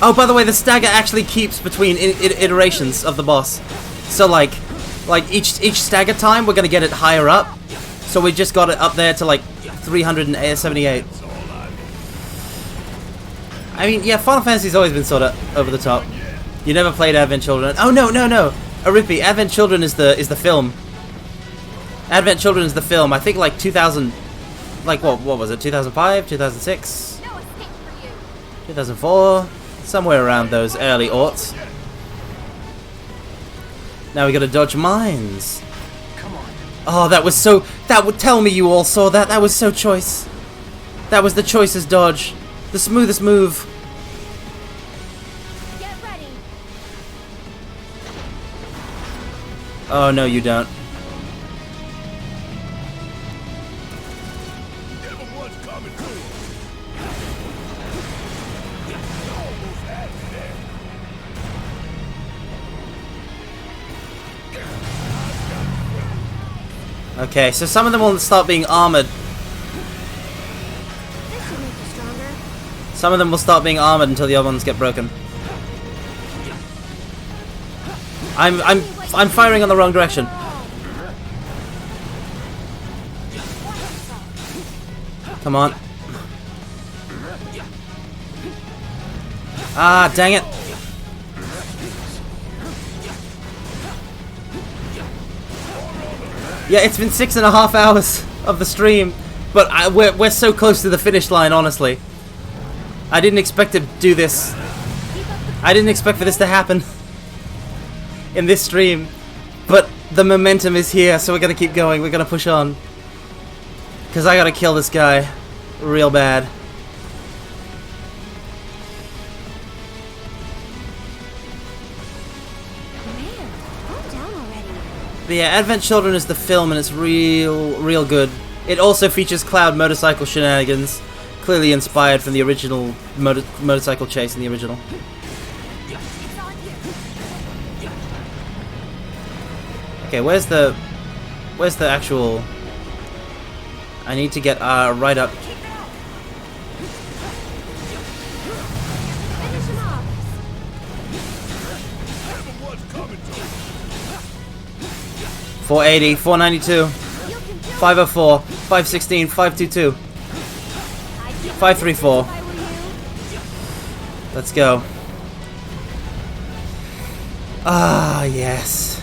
Oh, by the way, the stagger actually keeps between iterations of the boss. So, like each stagger time, we're gonna get it higher up. So we just got it up there to like 378. I mean, yeah, Final Fantasy's always been sort of over the top. You never played Advent Children? Oh no, Aripi, Advent Children is the film. Advent Children is the film. I think like 2000. Like what was it? 2005, 2006, 2004, somewhere around those early aughts. Now we gotta dodge mines. Oh, that was so. That would tell me you all saw that. That was so choice. That was the choicest dodge, the smoothest move. Get ready. Oh no, you don't. Okay, so some of them will start being armored. Some of them will start being armored until the other ones get broken. I'm firing on the wrong direction. Come on. Ah, dang it. Yeah, it's been 6.5 hours of the stream, but we're so close to the finish line, honestly. I didn't expect to do this. I didn't expect for this to happen in this stream, but the momentum is here, so we're gonna keep going. We're gonna push on. Because I gotta kill this guy real bad. But yeah, Advent Children is the film, and it's real good. It also features Cloud motorcycle shenanigans, clearly inspired from the original motorcycle chase in the original. Okay, where's the actual? I need to get right up. Finish him off. 480, 492, 504, 516, 522, 534. Let's go. Ah, yes.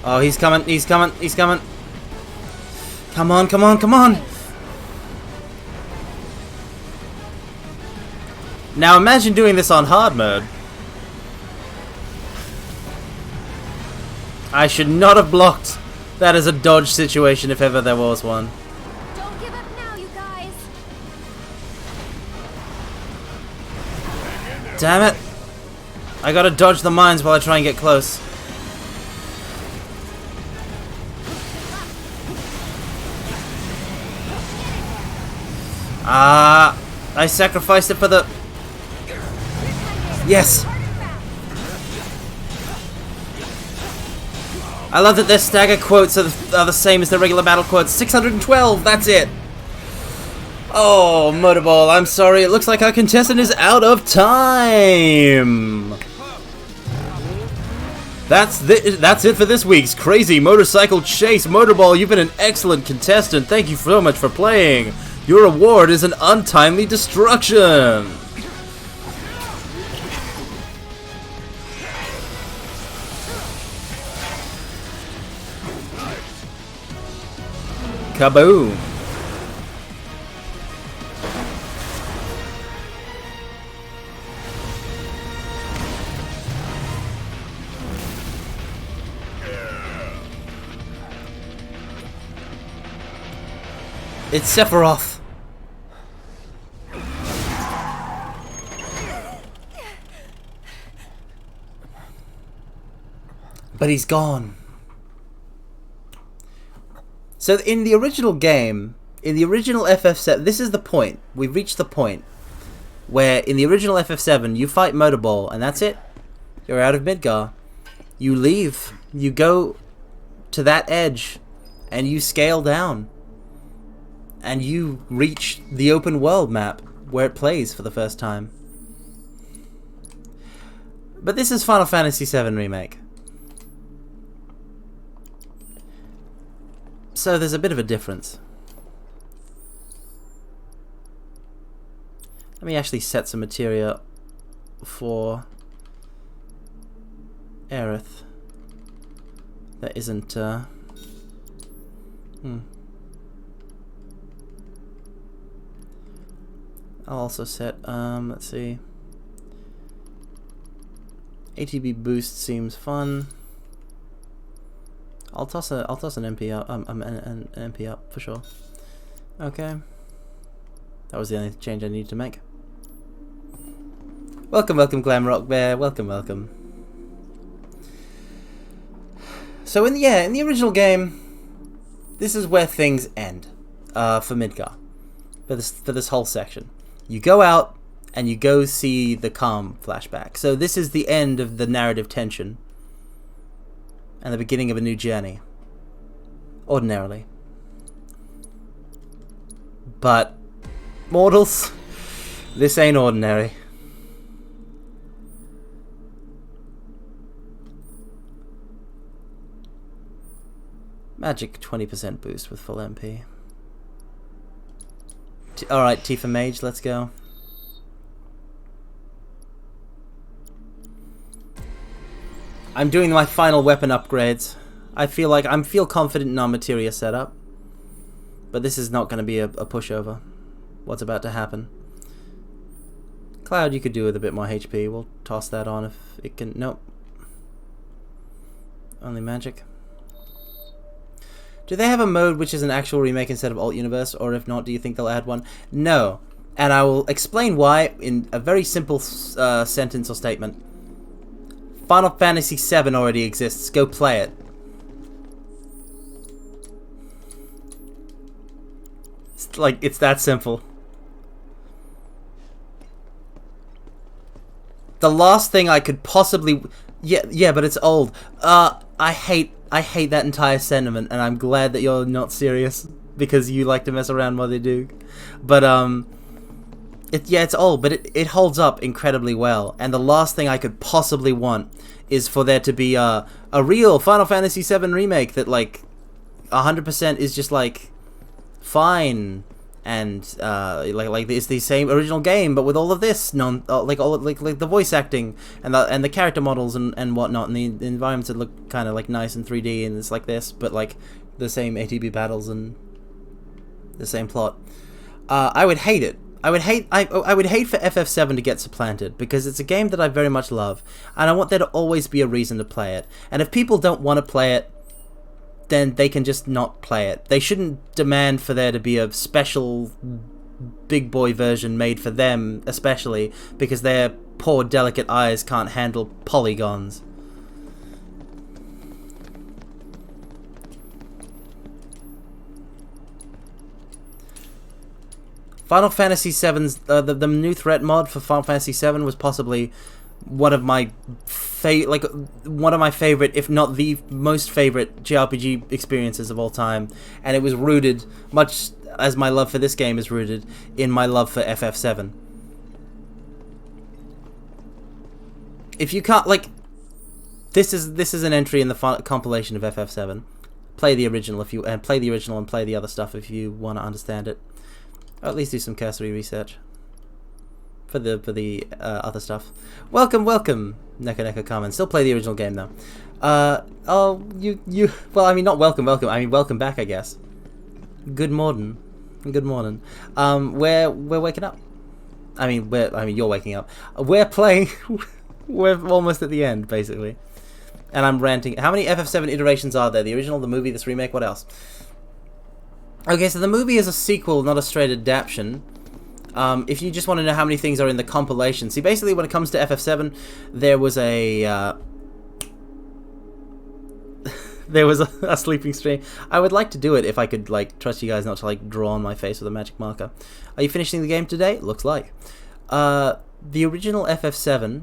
Oh, he's coming, he's coming, he's coming. Come on, come on, come on. Now imagine doing this on hard mode. I should not have blocked. That is a dodge situation if ever there was one. Don't give up now, you guys. Damn it. I gotta dodge the mines while I try and get close. I sacrificed it for the... Yes! I love that their stagger quotes are the same as the regular battle quotes. 612, that's it! Oh, Motorball, I'm sorry. It looks like our contestant is out of time! That's it for this week's Crazy Motorcycle Chase. Motorball, you've been an excellent contestant. Thank you so much for playing. Your reward is an untimely destruction. Kaboom. It's Sephiroth. But he's gone. So in the original game, in the original FF7, this is the point. We've reached the point where in the original FF7, you fight Motorball, and that's it. You're out of Midgar. You leave. You go to that edge, and you scale down. And you reach the open world map where it plays for the first time. But this is Final Fantasy VII Remake. So there's a bit of a difference. Let me actually set some materia for Aerith. That isn't, I'll also set, let's see. ATB boost seems fun. I'll toss an MP up, an MP up for sure. Okay. That was the only change I needed to make. Welcome, welcome, Glamrock Bear. Welcome, welcome. So in the original game, this is where things end for Midgar. For this whole section. You go out and you go see the Calm flashback. So this is the end of the narrative tension and the beginning of a new journey. Ordinarily. But mortals, this ain't ordinary. Magic 20% boost with full MP. Alright, Tifa Mage, let's go. I'm doing my final weapon upgrades. I feel confident in our materia setup. But this is not going to be a pushover. What's about to happen? Cloud, you could do with a bit more HP. We'll toss that on if it can... Nope. Only magic. Do they have a mode which is an actual remake instead of alt universe, or if not, do you think they'll add one? No, and I will explain why in a very simple sentence or statement. Final Fantasy VII already exists. Go play it. It's that simple. The last thing I could possibly... Yeah, but it's old. I hate that entire sentiment, and I'm glad that you're not serious because you like to mess around while they do. But it's old, but it holds up incredibly well. And the last thing I could possibly want is for there to be a real Final Fantasy VII remake that 100% is just fine and it's the same original game, but with all of this the voice acting and the character models and whatnot, and the environments that look kind of nice and 3D, and it's like this, but the same ATB battles and the same plot. I would hate it. I would hate for FF7 to get supplanted, because it's a game that I very much love, and I want there to always be a reason to play it. And if people don't want to play it, then they can just not play it. They shouldn't demand for there to be a special big boy version made for them, especially because their poor delicate eyes can't handle polygons. Final Fantasy VII's the new threat mod for Final Fantasy VII was possibly one of my favorite, if not the most favorite JRPG experiences of all time, and it was rooted, much as my love for this game is rooted, in my love for FF7. If you can't, like, this is an entry in the compilation of FF7. Play the original and play the other stuff if you want to understand it. Or at least do some cursory research for the other stuff. Welcome, Neko Carmen. Still play the original game though. Well, I mean, not welcome. I mean, welcome back, I guess. Good morning. We're waking up. I mean, you're waking up. We're playing. We're almost at the end, basically. And I'm ranting. How many FF7 iterations are there? The original, the movie, this remake. What else? Okay, so the movie is a sequel, not a straight adaptation. If you just want to know how many things are in the compilation, see, basically when it comes to FF7, there was a sleeping stream. I would like to do it if I could, like, trust you guys not to, like, draw on my face with a magic marker. Are you finishing the game today? Looks like. The original FF7,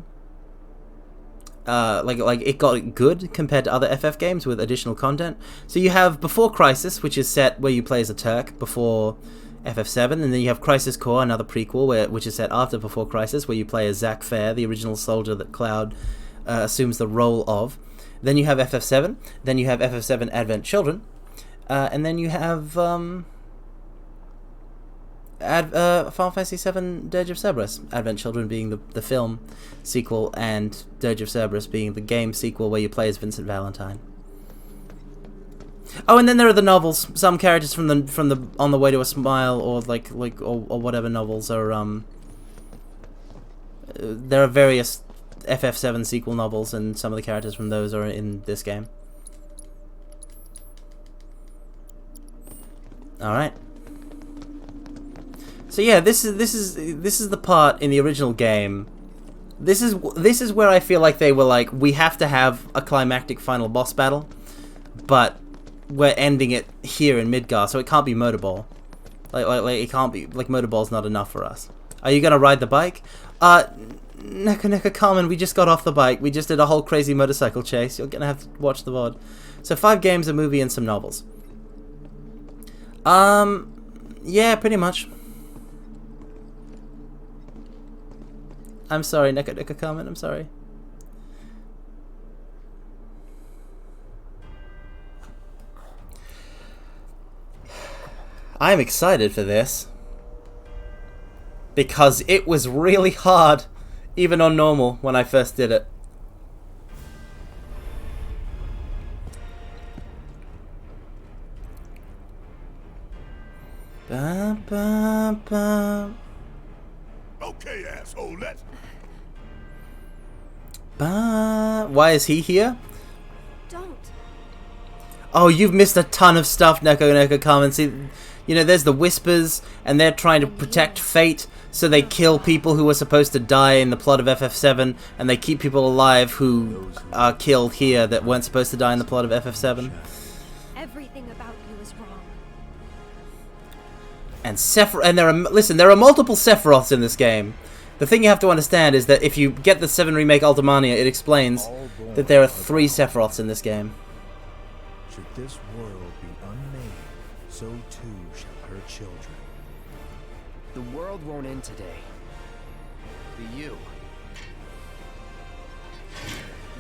it got good compared to other FF games with additional content. So you have Before Crisis, which is set where you play as a Turk before FF7, and then you have Crisis Core, another prequel, which is set after Before Crisis, where you play as Zack Fair, the original soldier that Cloud assumes the role of. Then you have FF7, then you have FF7 Advent Children, and then you have Final Fantasy VII Dirge of Cerberus, Advent Children being the film sequel, and Dirge of Cerberus being the game sequel where you play as Vincent Valentine. Oh, and then there are the novels. Some characters from the On the Way to a Smile or or whatever novels are there are various FF7 sequel novels, and some of the characters from those are in this game. All right. So yeah, this is the part in the original game. This is where I feel like they were like, we have to have a climactic final boss battle, but we're ending it here in Midgar, so it can't be Motorball. Like it can't be, like, Motorball's not enough for us. Are you gonna ride the bike? Neko Carmen, we just got off the bike. We just did a whole crazy motorcycle chase. You're gonna have to watch the VOD. So 5 games, a movie, and some novels. Yeah, pretty much. I'm sorry, Neko Carmen, I'm sorry. I'm excited for this, because it was really hard, even on normal, when I first did it. Ba, ba, ba. Okay, asshole, let's... Why is he here? Don't. Oh, you've missed a ton of stuff, Neko Carmen. See, you know, there's the Whispers, and they're trying to protect Fate, so they kill people who are supposed to die in the plot of FF7, and they keep people alive who are killed here that weren't supposed to die in the plot of FF7. Everything about you is wrong. And there are multiple Sephiroths in this game. The thing you have to understand is that if you get the 7 Remake Ultimania, it explains that there are 3 Sephiroths in this game. Should this world be unmade, so too shall her children. The world won't end today. But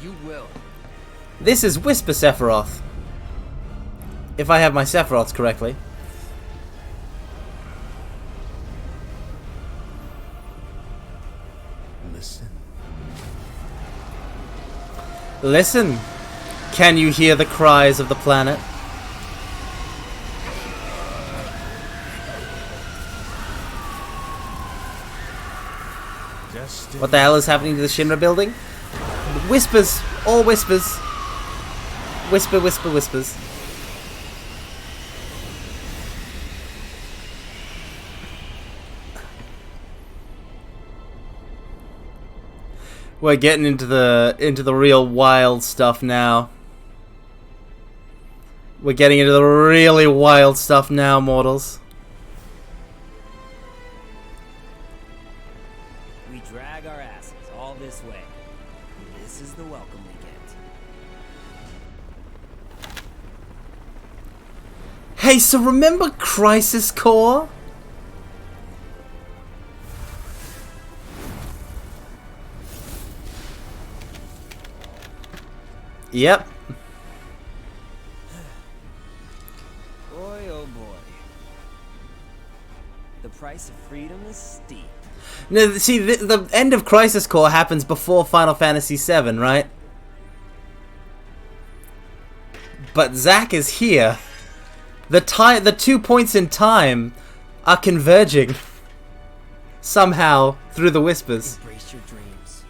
you will. This is Whisper Sephiroth, if I have my Sephiroths correctly. Listen. Can you hear the cries of the planet? What the hell is happening to the Shinra building? Whispers! All whispers! Whisper, whisper, whispers. We're getting into the real wild stuff now. We're getting into the really wild stuff now, mortals. We drag our asses all this way. This is the welcome we get. Hey, so remember Crisis Core? Yep. Boy, oh boy. The price of freedom is steep. No, see, the end of Crisis Core happens before Final Fantasy VII, right? But Zack is here. The 2 points in time are converging somehow through the whispers. Embrace your dreams.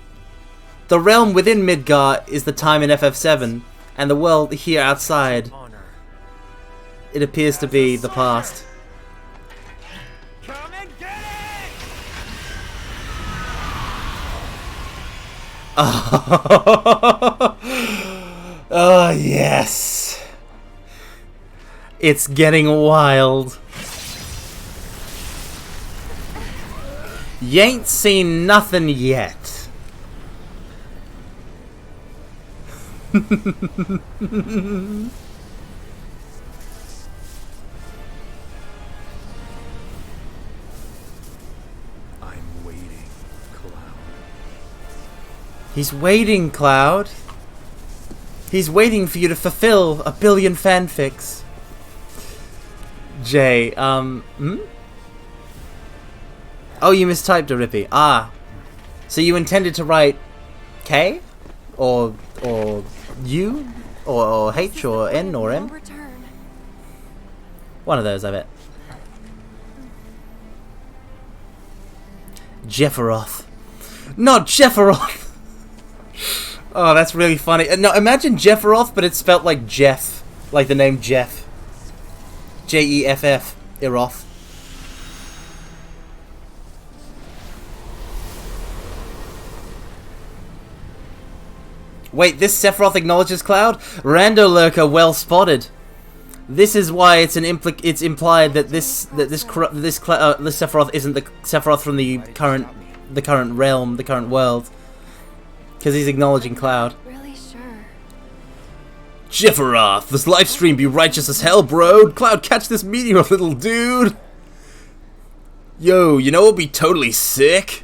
The realm within Midgar is the time in FF7, and the world here outside, it appears to be the past. Come and get it! Oh, yes. It's getting wild. You ain't seen nothing yet. I'm waiting, Cloud. He's waiting, Cloud. He's waiting for you to fulfill 1 billion fanfics. Jay, Oh, you mistyped a Rippy. Ah. So you intended to write K? Or U? Or H or N or M? One of those, I bet. Jefferoth. Not Jefferoth! Oh, that's really funny. No, imagine Jefferoth, but it's spelt like Jeff. Like the name Jeff. Jeff. Iroth. Wait, this Sephiroth acknowledges Cloud? Rando Lurker, well spotted. This is why it's implied that this Sephiroth isn't the Sephiroth from the current realm, the current world, because he's acknowledging Cloud. Really sure. Jefferoth, this livestream be righteous as hell, bro. Cloud, catch this meteor, little dude. Yo, you know what'd be totally sick?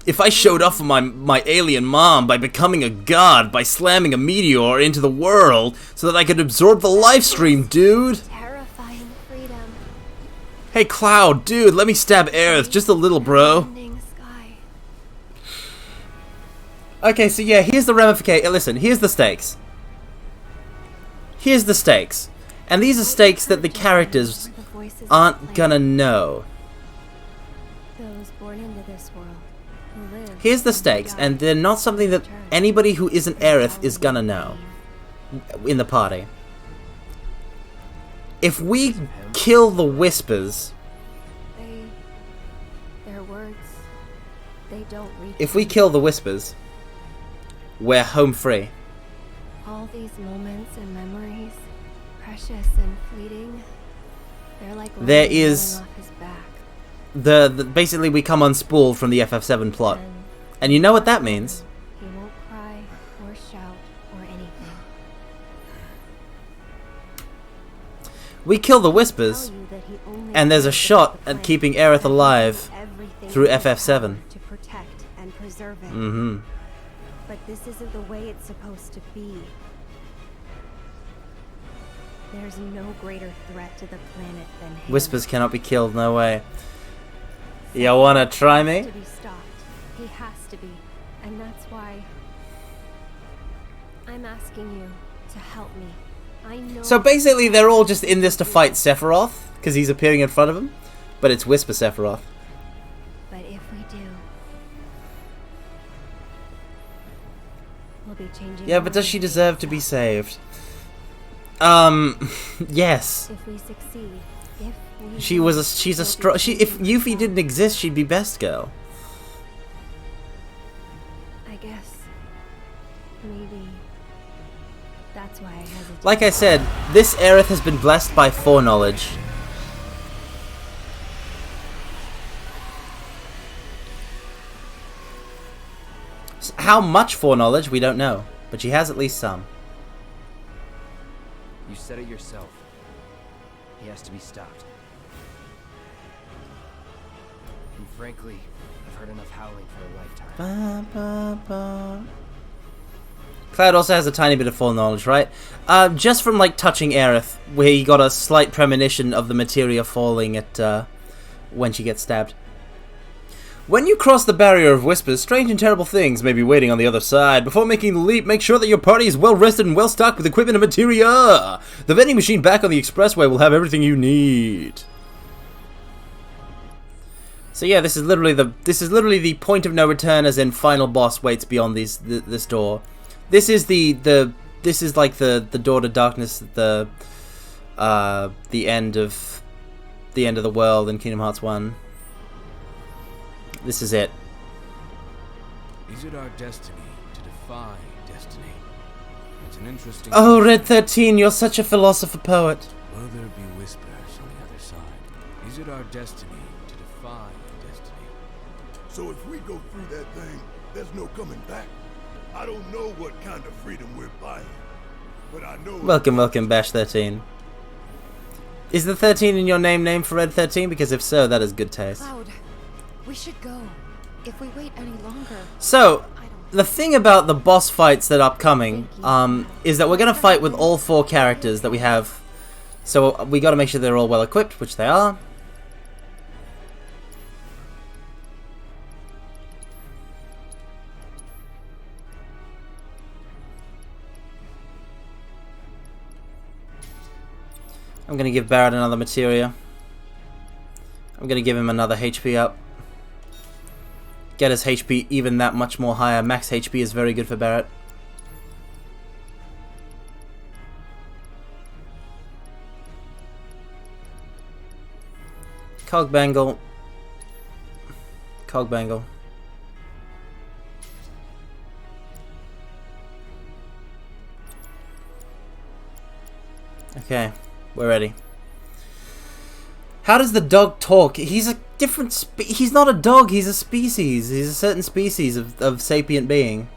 If I showed off for my alien mom by becoming a god, by slamming a meteor into the world, so that I could absorb the livestream, dude! Terrifying freedom. Hey Cloud, dude, let me stab Aerith just a little, bro. Okay, so yeah, here's the ramification. Listen, here's the stakes. Here's the stakes. And these are stakes that the characters aren't gonna know. Those born into this world. Here's the stakes, and they're not something that anybody who isn't Aerith is gonna know in the party. If we kill the Whispers, their words, they don't reach. if we kill the Whispers, we're home free. All these moments and memories, precious and fleeting, they're like There rolling is off his back. the basically we come unspooled from the FF7 plot. And you know what that means? He won't cry or shout or anything. We kill the Whispers, and there's a shot at keeping Aerith alive through FF7. To protect and preserve it. Mm-hmm. But this isn't the way it's supposed to be. There's no greater threat to the planet than him. Whispers cannot be killed, no way. You wanna try me? To be stopped. He has to be. And that's why I'm asking you to help me. I know. So basically they're all just in this to fight Sephiroth, because he's appearing in front of them, but it's Whisper Sephiroth. But if we do, We'll be changing. Yeah, but does she deserve to be saved? Yes. If we succeed, if we She's a strong. If Yuffie didn't exist, she'd be best girl. I guess maybe that's why I hesitate. Like I said, this Aerith has been blessed by foreknowledge. How much foreknowledge, we don't know, but she has at least some. You said it yourself. He has to be stopped. And frankly, I've heard enough howling for a lifetime. Cloud also has a tiny bit of foreknowledge, right? Just from like touching Aerith, where he got a slight premonition of the materia falling at when she gets stabbed. When you cross the barrier of whispers, strange and terrible things may be waiting on the other side. Before making the leap, make sure that your party is well rested and well stocked with equipment and materia. The vending machine back on the expressway will have everything you need. So yeah, this is literally the point of no return, as in final boss waits beyond this door. This is like the door to darkness, the end of the world in Kingdom Hearts 1. This is it. Is it our destiny to defy destiny? It's an interesting... Oh, Red 13, you're such a philosopher poet. Will there be whispers on the other side? Is it our destiny to defy destiny? So if we go through that thing, there's no coming back. I don't know what kind of freedom we're buying, but I know... Welcome, Bash 13. Is the 13 in your name named for Red 13? Because if so, that is good taste. Cloud, we should go. If we wait any longer... So, the thing about the boss fights that are upcoming, is that we're going to fight with all 4 characters that we have. So we got to make sure they're all well equipped, which they are. I'm going to give Barrett another materia. I'm going to give him another HP up. Get his HP even that much more higher. Max HP is very good for Barrett. Cogbangle. Cogbangle. Okay, we're ready. How does the dog talk? He's a different he's not a dog, he's a species. He's a certain species of sapient being.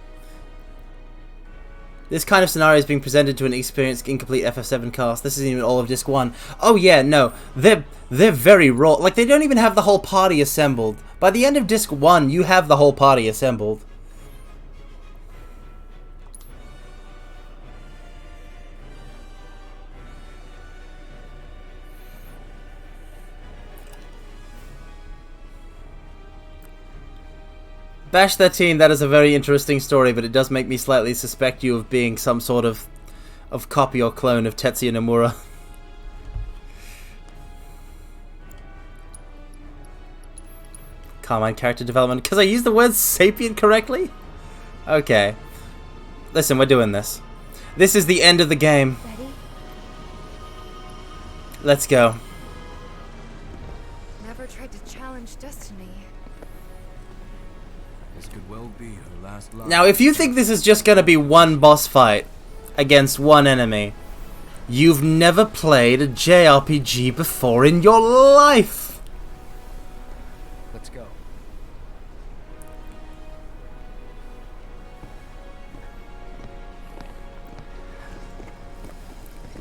This kind of scenario is being presented to an experienced incomplete FF7 cast. This isn't even all of Disc 1. Oh yeah, no. They're very raw. Like, they don't even have the whole party assembled. By the end of Disc 1, you have the whole party assembled. Bash 13, that is a very interesting story, but it does make me slightly suspect you of being some sort of copy or clone of Tetsuya Nomura. Carmine character development. Because I used the word sapient correctly? Okay. Listen, we're doing this. This is the end of the game. Ready? Let's go. Never tried to challenge destiny. This could well be her last line. Now, if you think this is just going to be one boss fight against one enemy, you've never played a JRPG before in your life! Let's go.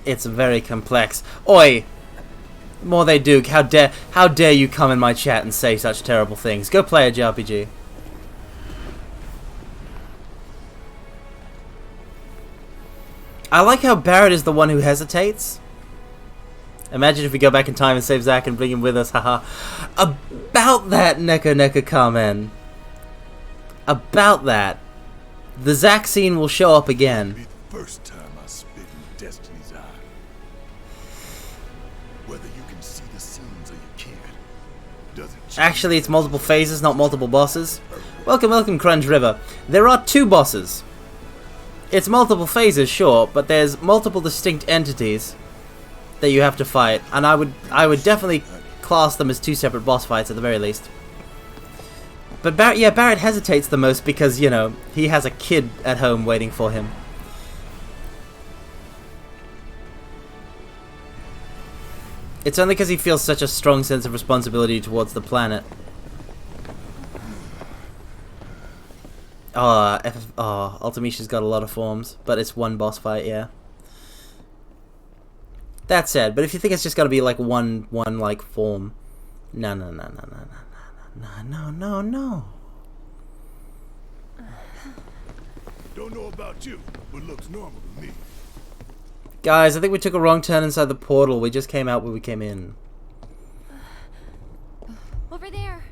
It's very complex. Oi! More they do. How dare you come in my chat and say such terrible things. Go play a JRPG. I like how Barrett is the one who hesitates. Imagine if we go back in time and save Zack and bring him with us, haha. About that, Neko Carmen. About that. The Zack scene will show up again. First time I spit in Destiny's eye. Whether you can see the scenes or you can't, doesn't change. Actually, it's multiple phases, not multiple bosses. Welcome, Crunch River. There are 2 bosses. It's multiple phases, sure, but there's multiple distinct entities that you have to fight, and I would definitely class them as two separate boss fights at the very least. But Barrett hesitates the most because, you know, he has a kid at home waiting for him. It's only because he feels such a strong sense of responsibility towards the planet. Ultimisha's got a lot of forms, but it's one boss fight, yeah. That said, but if you think it's just gotta be like one like form, no. Don't know about you, but looks normal to me. Guys, I think we took a wrong turn inside the portal. We just came out where we came in. Over there.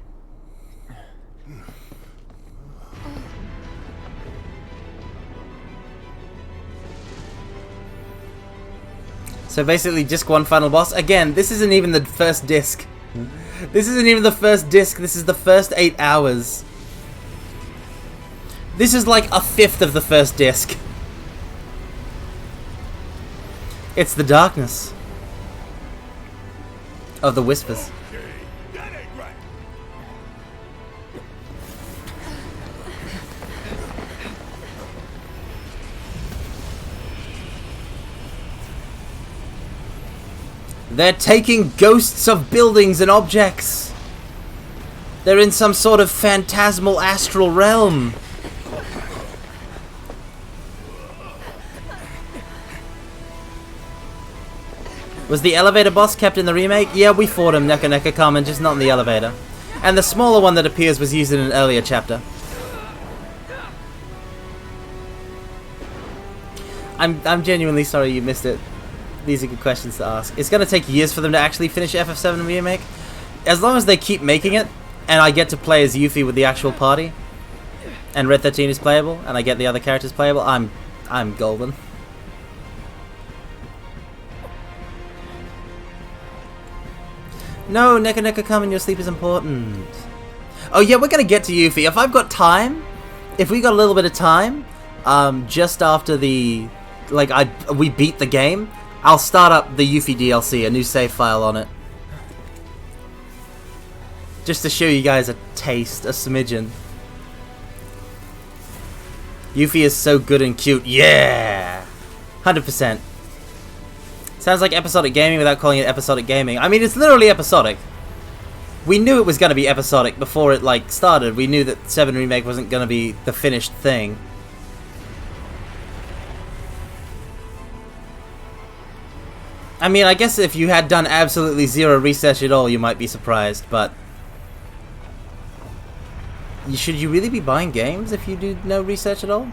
So basically, disc 1 final boss. Again, this isn't even the first disc. This isn't even the first disc. This is the first 8 hours. This is like a fifth of the first disc. It's the darkness of the whispers. They're taking ghosts of buildings and objects. They're in some sort of phantasmal astral realm. Was the elevator boss kept in the remake? Yeah, we fought him, Neko Kamen, just not in the elevator. And the smaller one that appears was used in an earlier chapter. I'm genuinely sorry you missed it. These are good questions to ask. It's going to take years for them to actually finish FF7 Remake. As long as they keep making it, and I get to play as Yuffie with the actual party, and Red 13 is playable, and I get the other characters playable, I'm golden. No, Neko Kamen, your sleep is important. Oh yeah, we're going to get to Yuffie. If I've got time, if we got a little bit of time, just after the, we beat the game, I'll start up the Yuffie DLC, a new save file on it. Just to show you guys a taste, a smidgen. Yuffie is so good and cute, yeah! 100%. Sounds like episodic gaming without calling it episodic gaming. I mean, it's literally episodic. We knew it was going to be episodic before it, started. We knew that 7 Remake wasn't going to be the finished thing. I mean, I guess if you had done absolutely zero research at all, you might be surprised, but... should you really be buying games if you do no research at all?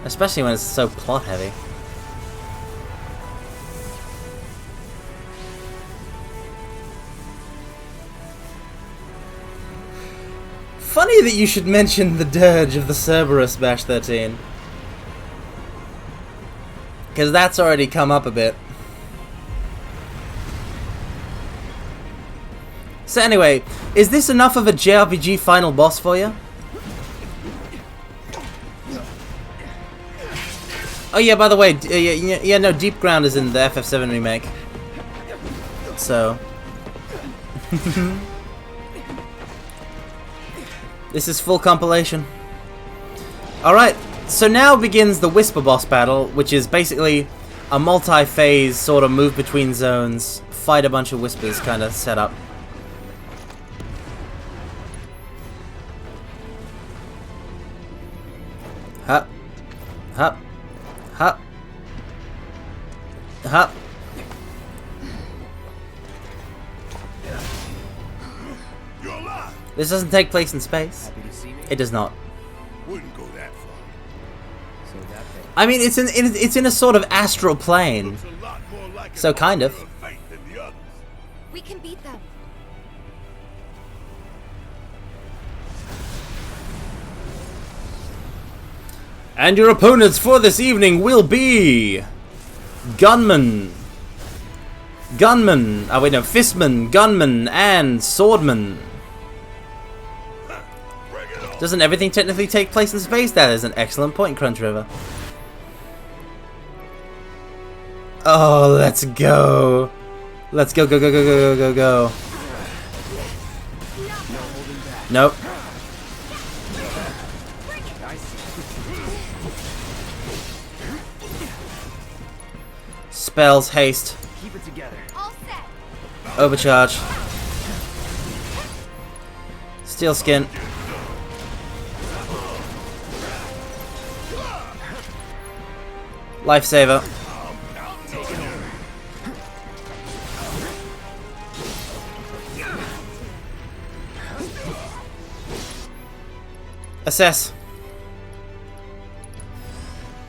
Especially when it's so plot heavy. Funny that you should mention the dirge of the Cerberus, Bash 13. Because that's already come up a bit. So anyway, is this enough of a JRPG final boss for you? Oh yeah, by the way, no, Deep Ground is in the FF7 Remake. So... this is full compilation. Alright, so now begins the Whisper boss battle, which is basically a multi-phase sort of move between zones, fight a bunch of Whispers kind of setup. Hup. Hup. Hup. Hup. This doesn't take place in space. It does not. Wouldn't go that far. I mean, it's in a sort of astral plane. So kind of. We can beat them. And your opponents for this evening will be Gunman. Gunman. Oh wait, no. Fistman, Gunman, and Swordman. Doesn't everything technically take place in space? That is an excellent point, Crunch River. Oh, let's go. Let's go, go, go, go, go, go, go, go. Nope. Spells, haste. Keep it together. Overcharge. Steel skin. Lifesaver. Assess.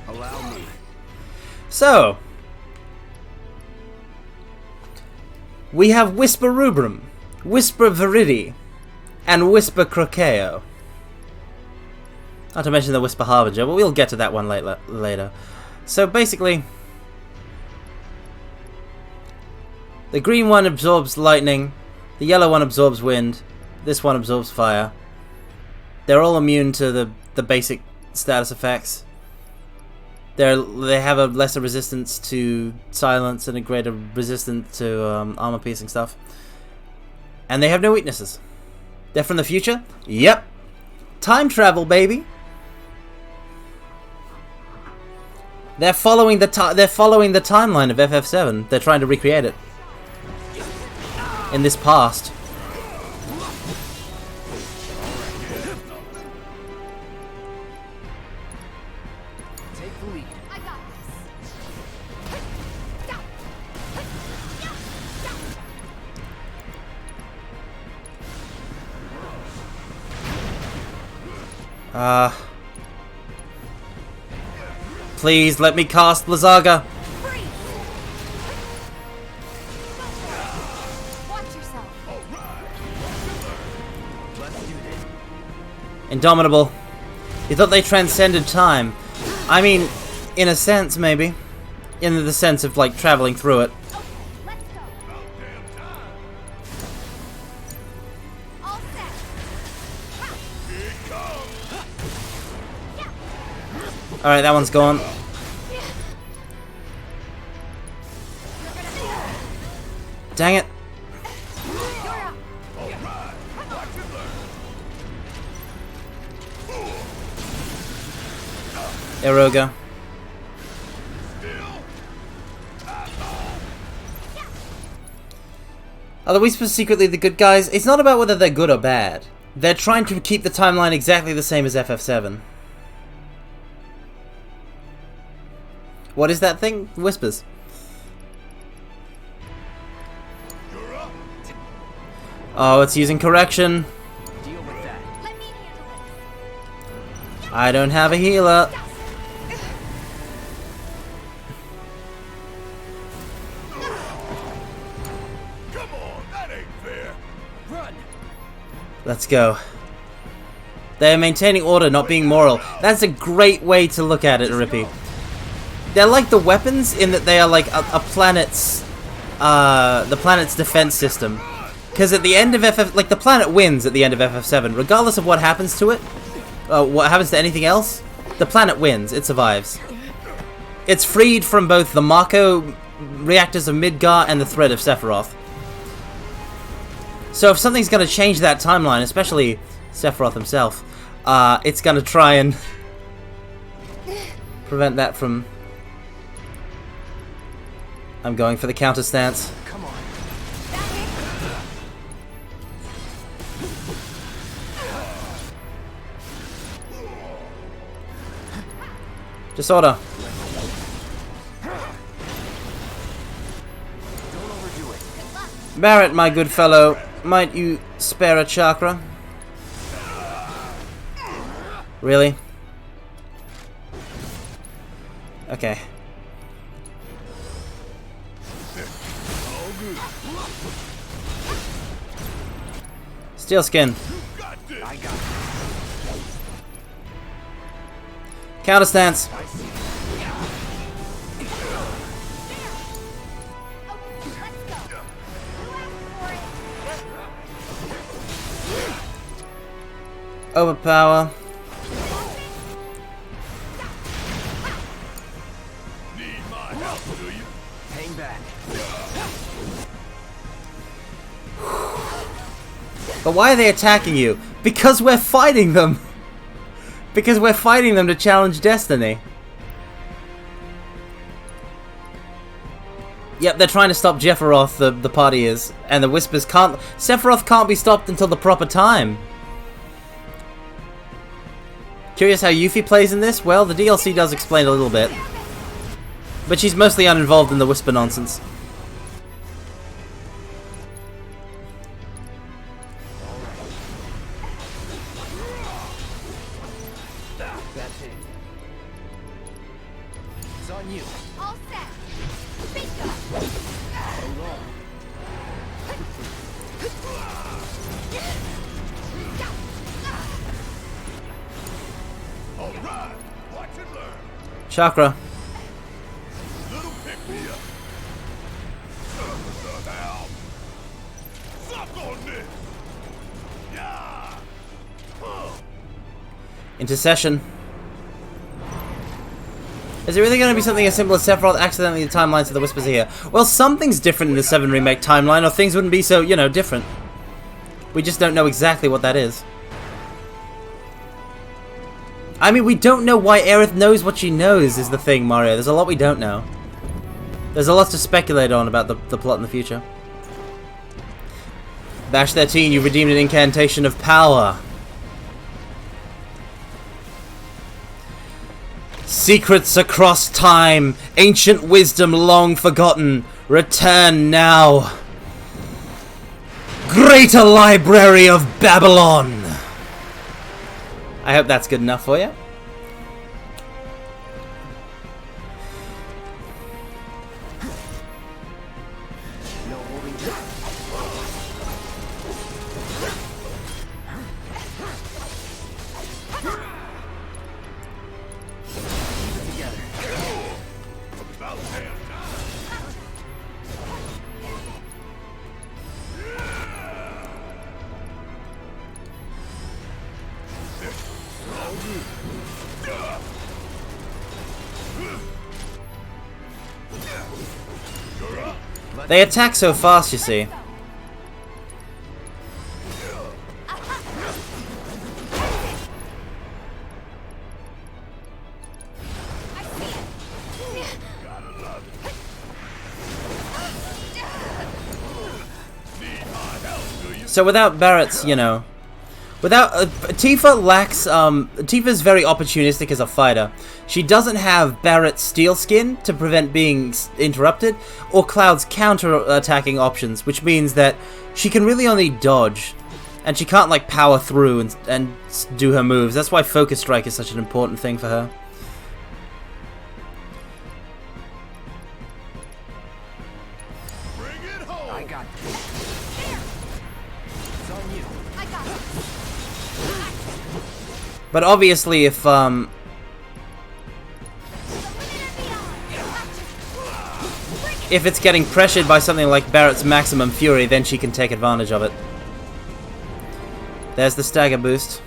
Allow me. So, we have Whisper Rubrum, Whisper Viridi, and Whisper Croceo. Not to mention the Whisper Harbinger, but we'll get to that one later. So basically, the green one absorbs lightning, the yellow one absorbs wind, this one absorbs fire. They're all immune to the basic status effects. They have a lesser resistance to silence and a greater resistance to armor piercing stuff. And they have no weaknesses. They're from the future? Yep. Time travel, baby. They're following the timeline of FF7. They're trying to recreate it in this past. Take the lead. I got this. Please let me cast Blizzaga. Indomitable. You thought they transcended time. I mean, in a sense, maybe. In the sense of, like, traveling through it. Alright, that one's gone. Dang it. Eroga. Are the Whispers secretly the good guys? It's not about whether they're good or bad. They're trying to keep the timeline exactly the same as FF7. What is that thing? Whispers. Oh, it's using correction. Deal with that. I don't have a healer. Come on, that ain't fair. Run. Let's go. They're maintaining order, not being moral. That's a great way to look at it, Rippy. They're like the weapons in that they are like a planet's, the planet's defense system. Because at the end of the planet wins at the end of FF7, regardless of what happens to it, what happens to anything else, the planet wins, it survives. It's freed from both the Mako reactors of Midgar and the threat of Sephiroth. So if something's going to change that timeline, especially Sephiroth himself, it's going to try and prevent that from... I'm going for the counter stance. Come on. Disorder. Don't overdo it. Barrett, my good fellow, might you spare a chakra? Really? Okay. Steel skin. I got it. Counter stance. Overpower. Hang back. But why are they attacking you? Because we're fighting them! Because we're fighting them to challenge Destiny. Yep, they're trying to stop Jefferoth, the party is. And the Whispers can't... Sephiroth can't be stopped until the proper time. Curious how Yuffie plays in this? Well, the DLC does explain a little bit. But she's mostly uninvolved in the Whisper nonsense. That's it. It's on you. All set. Bingo. All right, watch and learn. Chakra. Little pick me up. Now, suck on this. Yeah. Intercession. Is it really going to be something as simple as Sephiroth accidentally the timelines to the Whispers are here? Well, something's different in the 7 Remake timeline, or things wouldn't be so, you know, different. We just don't know exactly what that is. I mean, we don't know why Aerith knows what she knows, is the thing, Mario. There's a lot we don't know. There's a lot to speculate on about the plot in the future. Bash 13, you redeemed an incantation of power. Secrets across time, ancient wisdom long forgotten, return now. Greater Library of Babylon. I hope that's good enough for you. They attack so fast, you see. So without Barrett's, you know, without Tifa lacks. Tifa's very opportunistic as a fighter. She doesn't have Barrett's steel skin to prevent being interrupted, or Cloud's counter-attacking options, which means that she can really only dodge, and she can't like power through and do her moves. That's why Focus Strike is such an important thing for her. I got this. It's on you. I got it. But obviously, if it's getting pressured by something like Barrett's Maximum Fury, then she can take advantage of it. There's the stagger boost.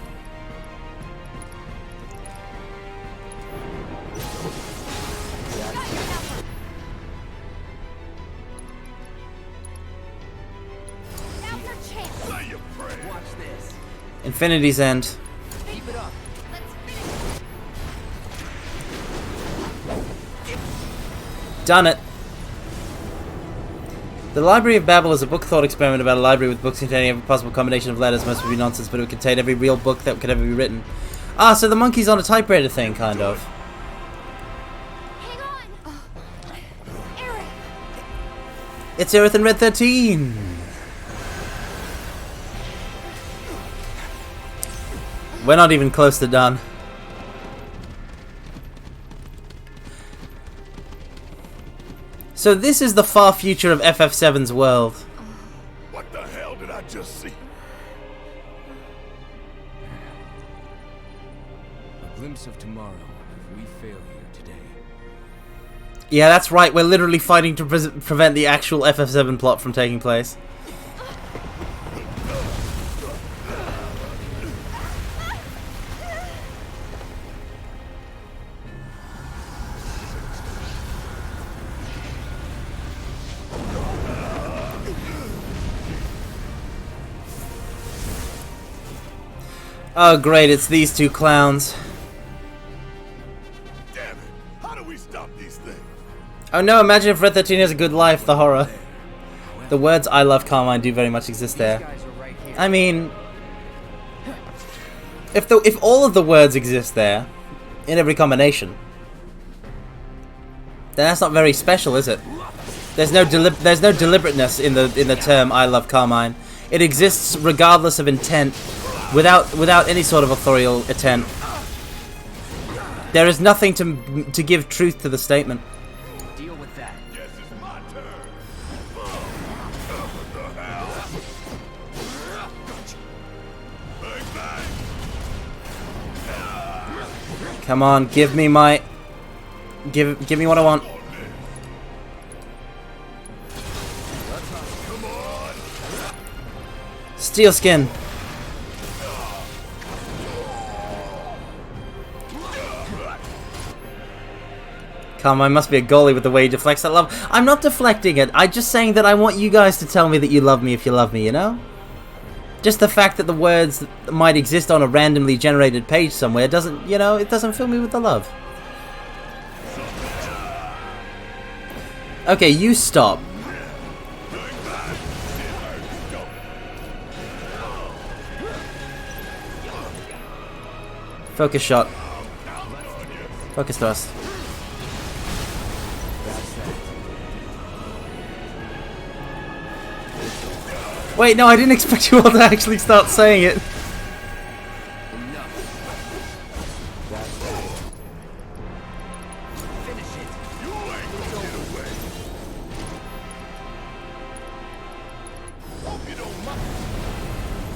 Infinity's End. Keep it up. Done it. The Library of Babel is a book thought experiment about a library with books containing every possible combination of letters. Most would be nonsense, but it would contain every real book that could ever be written. Ah, so the monkey's on a typewriter thing, kind of. Hang on. Aerith. It's Aerith and Red 13. We're not even close to done. So this is the far future of FF7's world. What the hell did I just see? A glimpse of tomorrow if we fail here today. Yeah, that's right. We're literally fighting to prevent the actual FF7 plot from taking place. Oh great, it's these two clowns. Damn it! How do we stop these things? Oh no, imagine if Red 13 has a good life, the horror. The words I love Carmine do very much exist there. I mean, if all of the words exist there, in every combination, then that's not very special, is it? There's no deliberateness in the term I love Carmine. It exists regardless of intent, without any sort of authorial intent. There is nothing to give truth to the statement. Deal with that. Yes, it's my turn. Bang, bang. Come on, give me my... Give me what I want. Steel skin. Carmine must be a goalie with the way he deflects that love. I'm not deflecting it. I'm just saying that I want you guys to tell me that you love me if you love me, you know? Just the fact that the words might exist on a randomly generated page somewhere doesn't, you know, it doesn't fill me with the love. Okay, you stop. Focus shot. Focus thrust. Wait, no, I didn't expect you all to actually start saying it.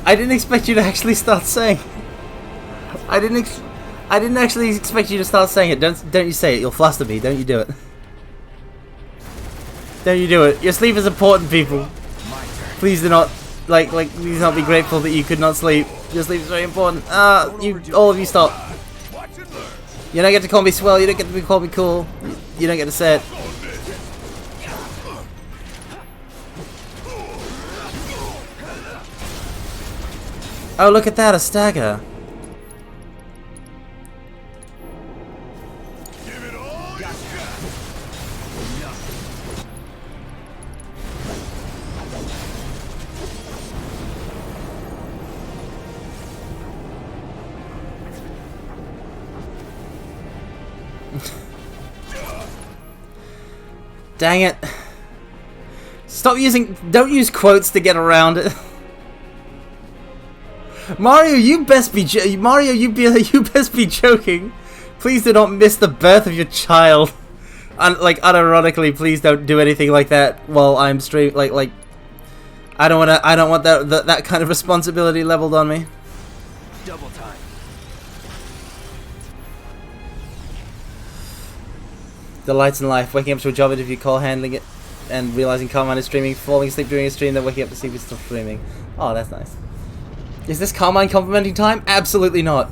I didn't expect you to actually start saying it. I didn't actually expect you to start saying it. Don't you say it. You'll fluster me. Don't you do it. Don't you do it. Your sleep is important, people. Please do not, please not be grateful that you could not sleep. Your sleep is very important. All of you stop. You don't get to call me swell. You don't get to call me cool. You don't get to say it. Oh, look at that, a stagger. Dang it. Stop using... Don't use quotes to get around it. Mario, you best be joking. Please do not miss the birth of your child. Unironically, please don't do anything like that while I'm streaming. I don't want that kind of responsibility leveled on me. Double time. The lights in life, waking up to a job interview call, handling it, and realizing Carmine is streaming, falling asleep during a stream, then waking up to see if he's still streaming. Oh, that's nice. Is this Carmine complimenting time? Absolutely not.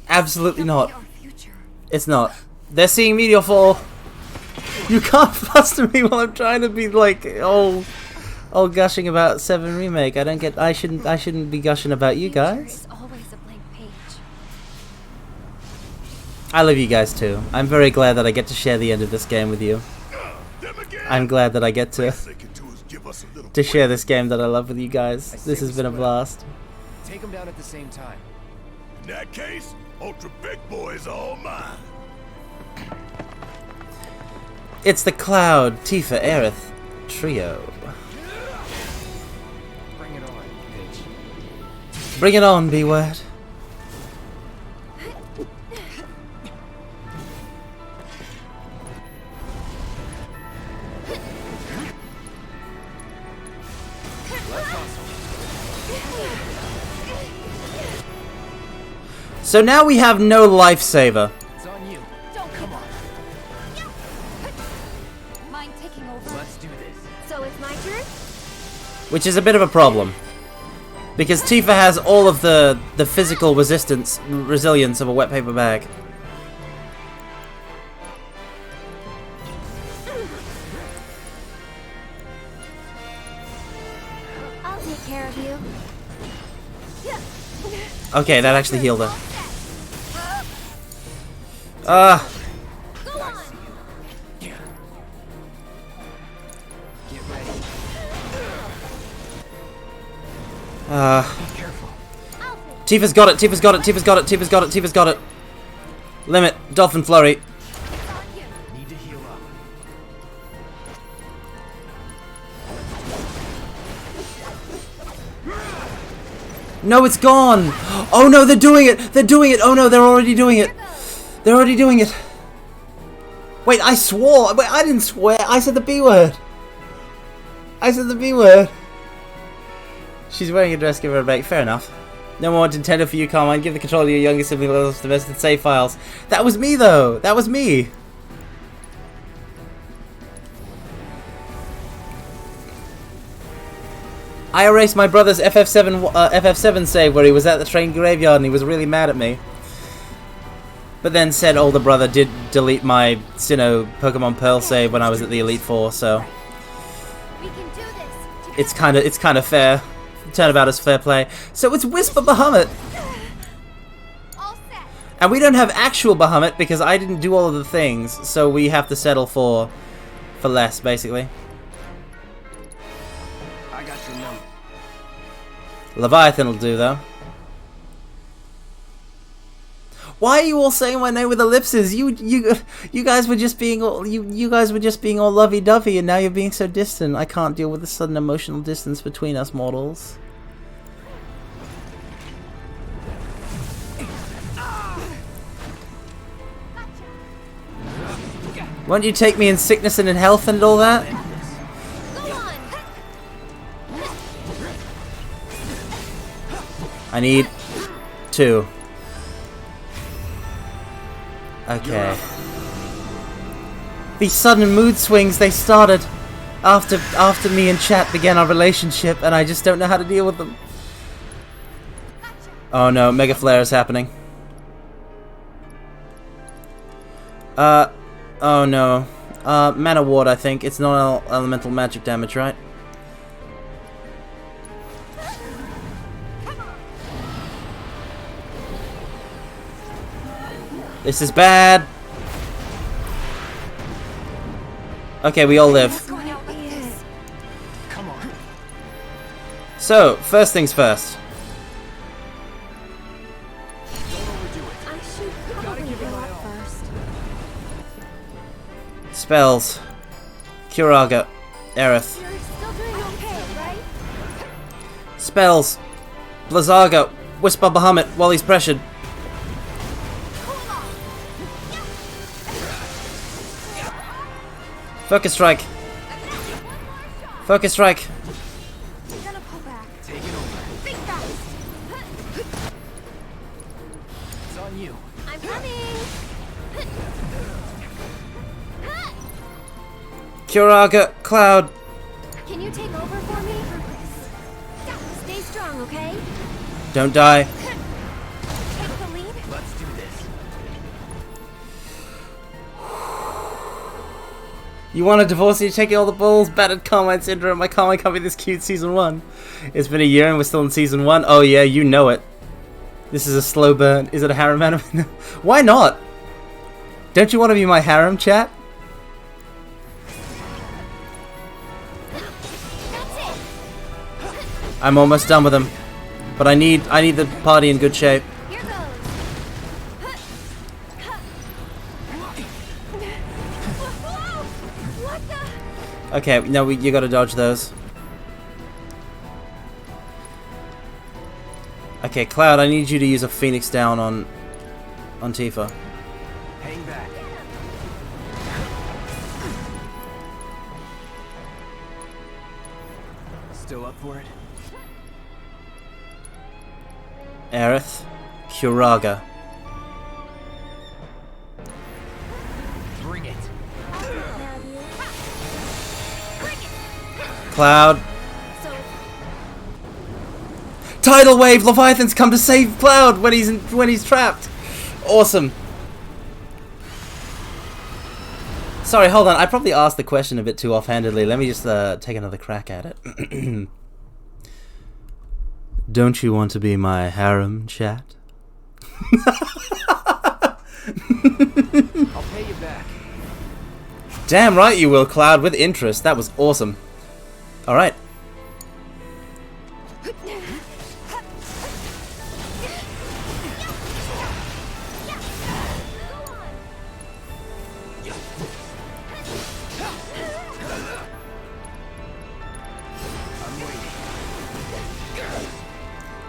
Absolutely not. It's not. They're seeing Meteor fall. You can't fluster me while I'm trying to be all gushing about 7 Remake. I shouldn't be gushing about you guys. I love you guys too. I'm very glad that I get to share the end of this game with you. I'm glad that I get to share this game that I love with you guys. This has been a blast. Take them down at the same time. In that case, Ultra Big Boy is all mine. It's the Cloud, Tifa, Aerith trio. Bring it on, bitch. Bring it on, B-word. So now we have no lifesaver. It's on you. Don't come on. Mind taking over? Let's do this. So it's my turn? Which is a bit of a problem. Because Tifa has all of the physical resilience of a wet paper bag. I'll take care of you. Okay, that actually healed her. Tifa's got it, Tifa's got it, Tifa's got it, Tifa's got it, Tifa's got it. Limit, Dolphin Flurry. No, it's gone! Oh no, they're doing it! They're doing it! Oh no, they're already doing it! They're already doing it! Wait, I swore! Wait, I didn't swear! I said the B word! I said the B word! She's wearing a dress, give her a break. Fair enough. No more Nintendo for you, Carmine. Give the control to your younger sibling levels to the best and save files. That was me, though! That was me! I erased my brother's FF7 save where he was at the train graveyard and he was really mad at me. But then said older brother did delete my Sinnoh Pokemon Pearl save when I was at the Elite Four, so it's kind of fair. Turnabout is fair play. So it's Whisper Bahamut, and we don't have actual Bahamut because I didn't do all of the things, so we have to settle for less, basically. Leviathan will do, though. Why are you all saying my name with ellipses? You guys were just being all you guys were just being all lovey-dovey, and now you're being so distant. I can't deal with the sudden emotional distance between us mortals. Won't you take me in sickness and in health and all that? I need 2. Okay. These sudden mood swings, they started after me and chat began our relationship, and I just don't know how to deal with them. Oh no, Mega Flare is happening. Oh no. Mana Ward, I think. It's not elemental magic damage, right? This is bad. Okay, we all live. So, first things first. Spells. Curaga. Aerith. Spells. Blizzaga. Whisper Bahamut while he's pressured. Focus Strike. Focus Strike. It's on you. I'm coming. Curaga. Cloud. Can you take over for me? Stay strong, okay? Don't die. Take the lead. Let's do this. You want a divorce? You're taking all the balls. Battered Carmine Syndrome. My Carmine can't be this cute. Season 1. It's been a year and we're still in Season 1. Oh yeah, you know it. This is a slow burn. Is it a harem anime? Why not? Don't you want to be my harem, chat? I'm almost done with him, but I need the party in good shape. Okay, no, you gotta dodge those. Okay, Cloud, I need you to use a Phoenix down on Tifa. Hang back. Still up for it? Aerith, Curaga. Bring it. Cloud. Tidal Wave! Leviathan's come to save Cloud when he's trapped. Awesome. Sorry, hold on. I probably asked the question a bit too offhandedly. Let me just take another crack at it. Don't you want to be my harem, chat? I'll pay you back. Damn right you will, Cloud, with interest. That was awesome. Alright.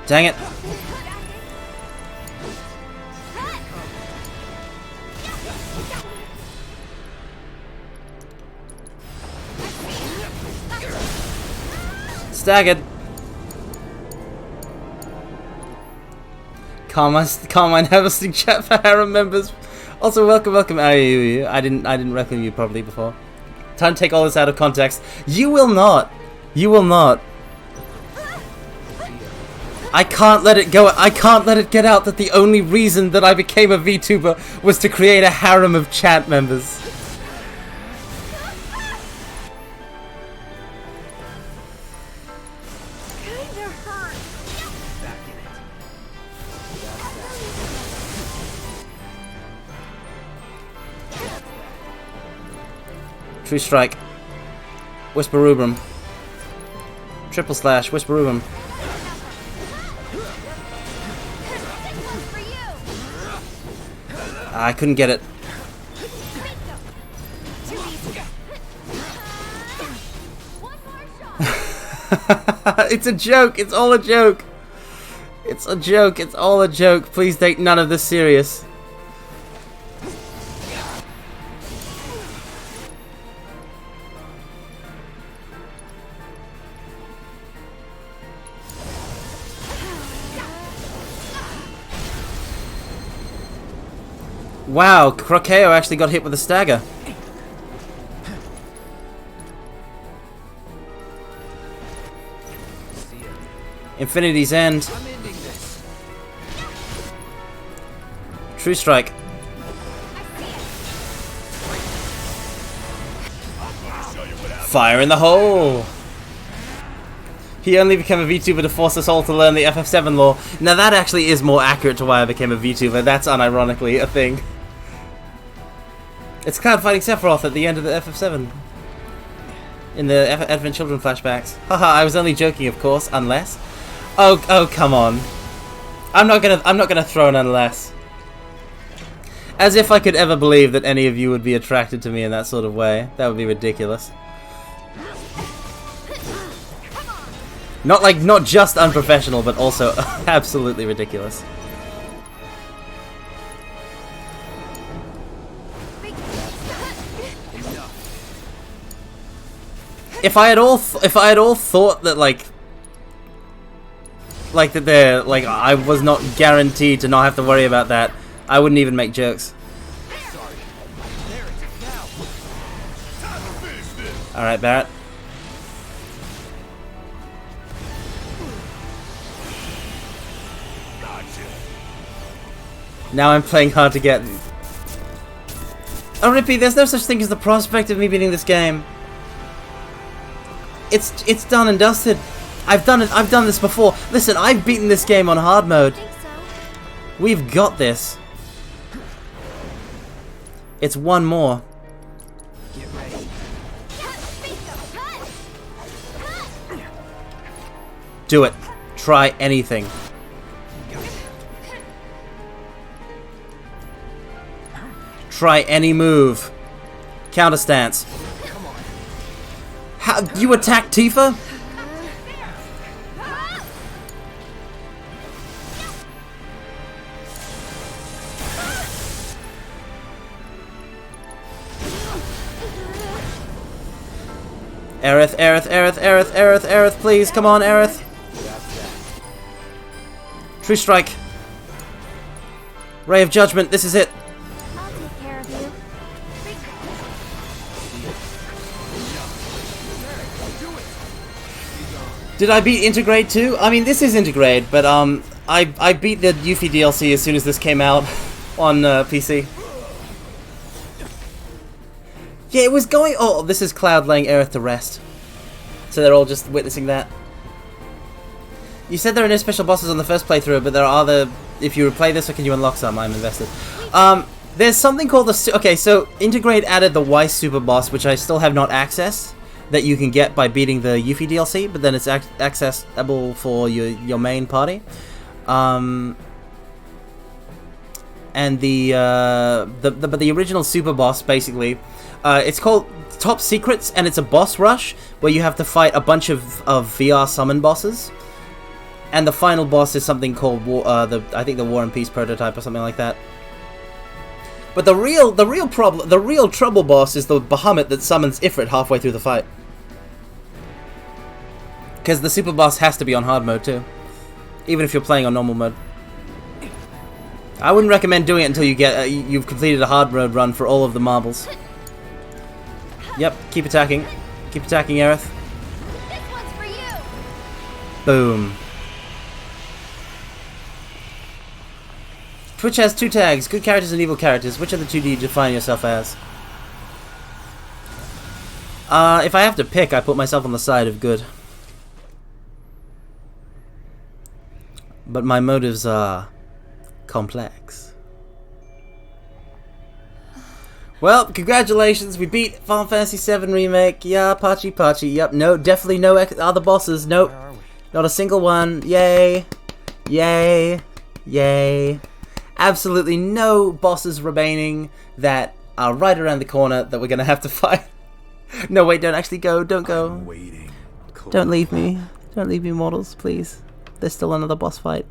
Dang it. Staggered. Carmine harvesting chat for harem members. Also, welcome. I didn't welcome you properly before. Time to take all this out of context. You will not. You will not. I can't let it go. I can't let it get out that the only reason that I became a VTuber was to create a harem of chat members. True strike. Whisper Rubrum. Triple slash. Whisper Rubrum. I couldn't get it. It's a joke. It's all a joke. It's a joke. It's all a joke. Please take none of this serious. Wow, Croceo actually got hit with a stagger. Infinity's End. True strike. Fire in the hole! He only became a VTuber to force us all to learn the FF7 lore. Now that actually is more accurate to why I became a VTuber. That's unironically a thing. It's Cloud fighting Sephiroth at the end of the FF7. In the Advent Children flashbacks. Haha, I was only joking, of course, unless... Oh, come on. I'm not gonna throw an unless. As if I could ever believe that any of you would be attracted to me in that sort of way. That would be ridiculous. Not just unprofessional, but also absolutely ridiculous. If I had all thought that I was not guaranteed to not have to worry about that, I wouldn't even make jokes. All right, Barrett. Now I'm playing hard to get. Oh, Rippy, there's no such thing as the prospect of me beating this game. It's done and dusted. I've done it. I've done this before. Listen, I've beaten this game on hard mode. We've got this. It's one more. Get ready. Do it. Try anything. Try any move. Counter stance. How you attack Tifa? Aerith, please, come on, Aerith. True strike. Ray of Judgment, this is it. I'll take care of you. Did I beat Integrate too? I mean, this is Integrate, but I beat the Yuffie DLC as soon as this came out on PC. Yeah, it was going... Oh, this is Cloud laying Aerith to rest. So they're all just witnessing that. You said there are no special bosses on the first playthrough, but there are other... If you replay this, or can you unlock some? I'm invested. There's something called the... Okay, so Integrate added the Y Super Boss, which I still have not accessed, that you can get by beating the Yuffie DLC, but then it's accessible for your main party. And the original Super Boss, basically, it's called Top Secrets, and it's a boss rush where you have to fight a bunch of VR summon bosses. And the final boss is something called I think the War and Peace prototype or something like that. But the real trouble boss is the Bahamut that summons Ifrit halfway through the fight. Because the super boss has to be on hard mode too, even if you're playing on normal mode. I wouldn't recommend doing it until you get you've completed a hard mode run for all of the marbles. Yep, keep attacking, Aerith. This one's for you. Boom. Twitch has 2 tags, good characters and evil characters. Which of the 2 do you define yourself as? If I have to pick, I put myself on the side of good. But my motives are complex. Well, congratulations, we beat Final Fantasy VII Remake. Yeah, Pachi. Yep, no, definitely no other bosses. Nope, not a single one. Yay. Absolutely no bosses remaining that are right around the corner that we're gonna have to fight. No, wait, don't actually go. Don't go. Don't leave me. Don't leave me, mortals, please. There's still another boss fight.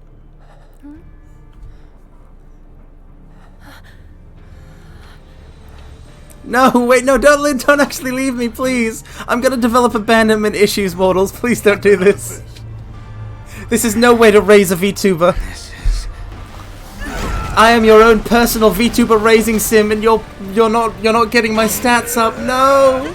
No, wait, no, don't actually leave me, please. I'm gonna develop abandonment issues, mortals. Please don't do this. This is no way to raise a VTuber. I am your own personal VTuber raising sim, and you're not getting my stats up. No.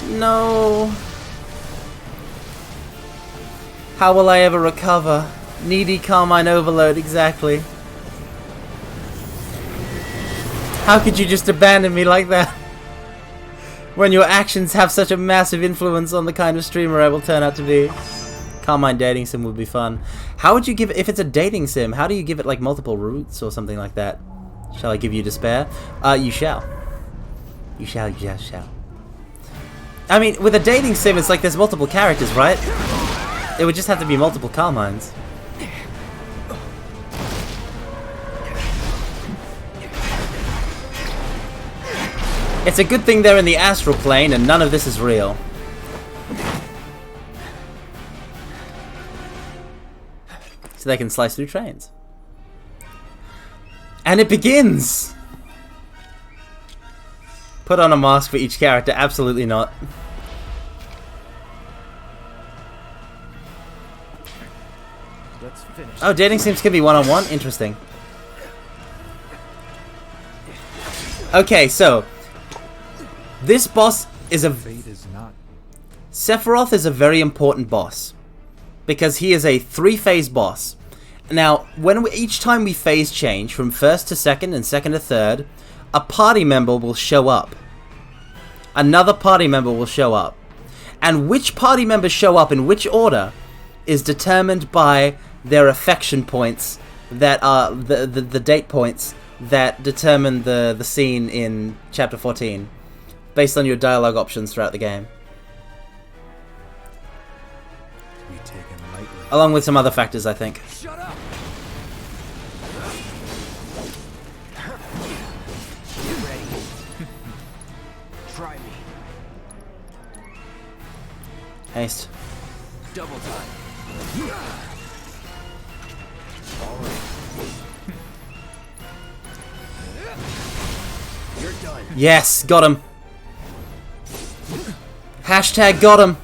No. How will I ever recover? Needy Carmine Overload, exactly. How could you just abandon me like that? When your actions have such a massive influence on the kind of streamer I will turn out to be. Carmine Dating Sim would be fun. How would you give it, if it's a dating sim, how do you give it like multiple routes or something like that? Shall I give you despair? You shall. You shall. I mean, with a dating sim, it's like there's multiple characters, right? It would just have to be multiple Carmines. It's a good thing they're in the astral plane and none of this is real. So they can slice through trains. And it begins! Put on a mask for each character, absolutely not. Let's finish. Oh, dating sims can be one-on-one? Interesting. Okay, so this boss is a... Sephiroth is a very important boss. Because he is a 3-phase boss. Now, each time we phase change from first to second and second to third, a party member will show up. Another party member will show up. And which party members show up in which order is determined by their affection points that are the date points that determine the scene in chapter 14 based on your dialogue options throughout the game. Along with some other factors, I think. Shut up. Get ready. Try me. Haste. Double time. All right. You're done. Yes, got him. Hashtag got him.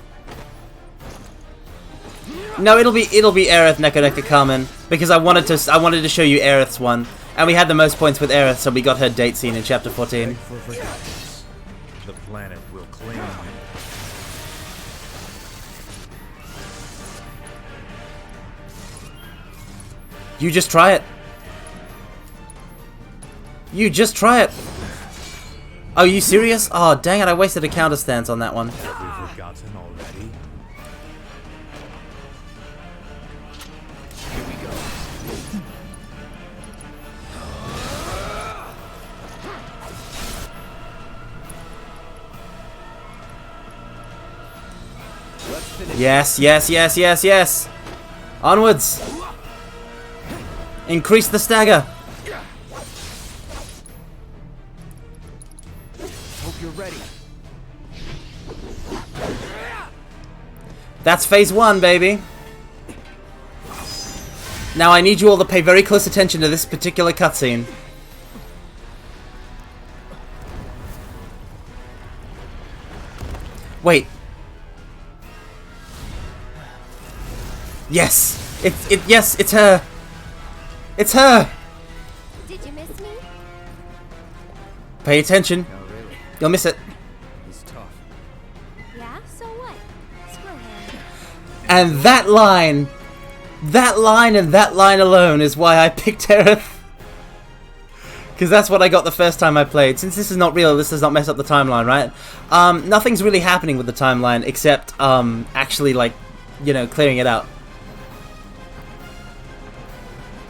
No, it'll be Aerith Neko Carmen because I wanted to show you Aerith's one, and we had the most points with Aerith, so we got her date scene in chapter 14. The planet will claim you. You just try it. You just try it. Oh, you serious? Oh, dang it, I wasted a counter stance on that one. Have we forgotten already? Here we go. Let's finish. Yes, yes, yes, yes, yes. Onwards. Increase the stagger. Hope you're ready. That's phase 1, baby. Now I need you all to pay very close attention to this particular cutscene. Wait. Yes. Yes, it's her. It's her. Did you miss me? Pay attention. No, really. You'll miss it. He's tough. Yeah, so what? Screw him. And that line and that line alone is why I picked Aerith. Because that's what I got the first time I played. Since this is not real, this does not mess up the timeline, right? Nothing's really happening with the timeline except actually, like, you know, clearing it out.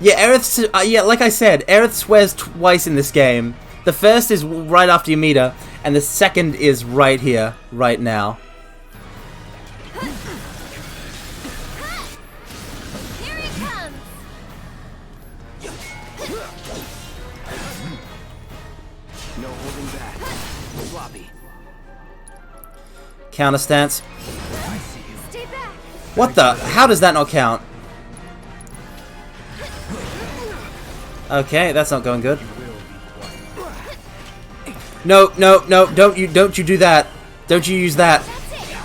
Yeah, Aerith, yeah, like I said, Aerith swears twice in this game. The first is right after you meet her, and the second is right here, right now. Here he comes. No holding back. Sloppy. Counter stance. I see you. Stay back. What the? How does that not count? Okay, that's not going good. No, no, no! Don't you do that! Don't you use that! That's it.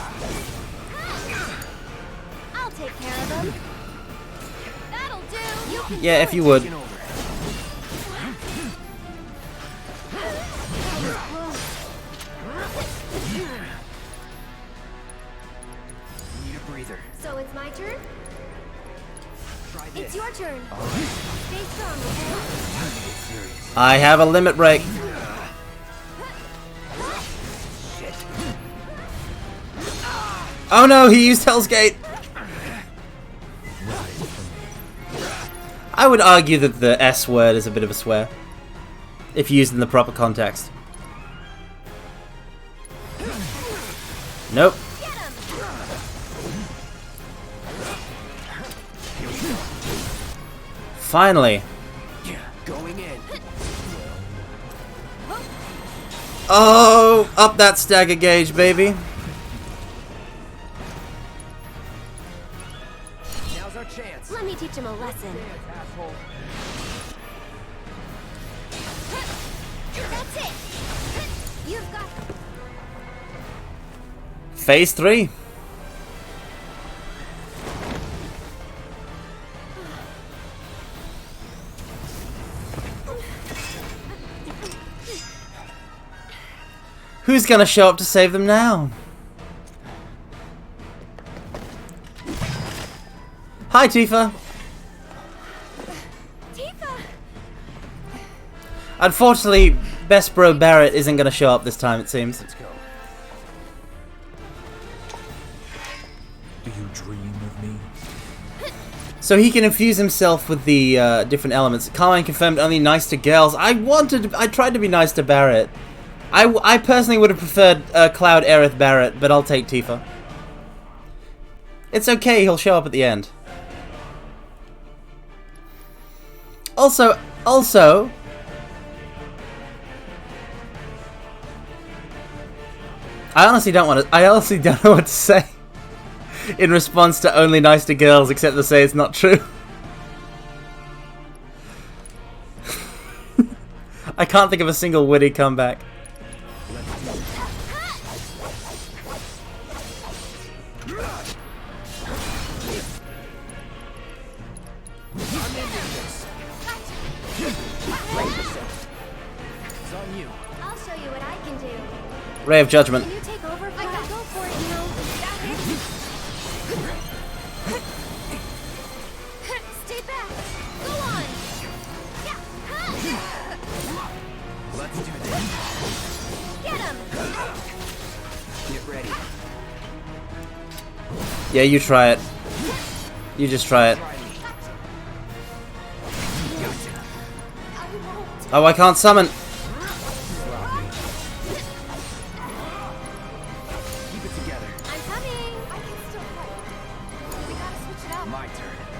I'll take care of him. That'll do. You can Yeah, do if you it. would. Need a breather. So it's my turn? Try this. It's your turn. Stay strong, okay? I have a limit break. Oh no, he used Hell's Gate! I would argue that the S word is a bit of a swear. If used in the proper context. Nope. Finally. Going in. Oh, up that stagger gauge, baby. Now's our chance. Let me teach him a lesson. Asshole. That's it. You've got. Phase 3. Who's gonna show up to save them now? Hi, Tifa. Tifa. Unfortunately, Best Bro Barrett isn't gonna show up this time, it seems. Let's go. Do you dream of me? So he can infuse himself with the different elements. Carmine confirmed only nice to girls. I tried to be nice to Barrett. I personally would have preferred Cloud Aerith Barrett, but I'll take Tifa. It's okay, he'll show up at the end. Also, I honestly don't know what to say in response to only nice to girls, except to say it's not true. I can't think of a single witty comeback. It's on you. I'll show you what I can do. Ray of Judgment. Can you take over? I gotta go for it, you know. Stay back. Go on. Let's do this. Yeah, you try it. You just try it. Oh, I can't summon.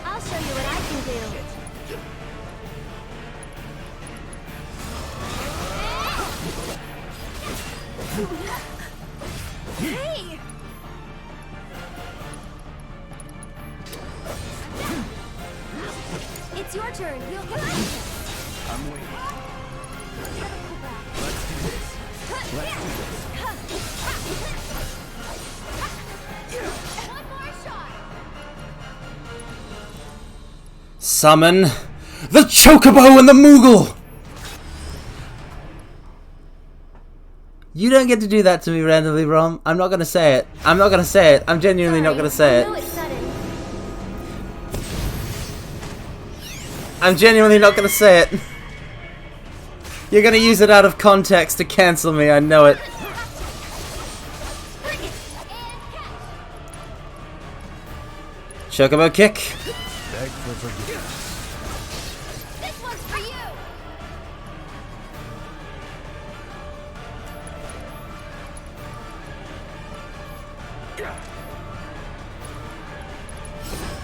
I'll show you what I can do. Hey! It's your turn. You'll get I'm waiting. Let's do this. Let's do this. One more shot. Summon the Chocobo and the Moogle! You don't get to do that to me randomly, Rom. I'm not gonna say it. I'm not gonna say it. I'm genuinely not gonna say it. I'm genuinely not gonna say it. You're gonna use it out of context to cancel me, I know it. Chocobo kick. Beg for forgiveness. This one's for you.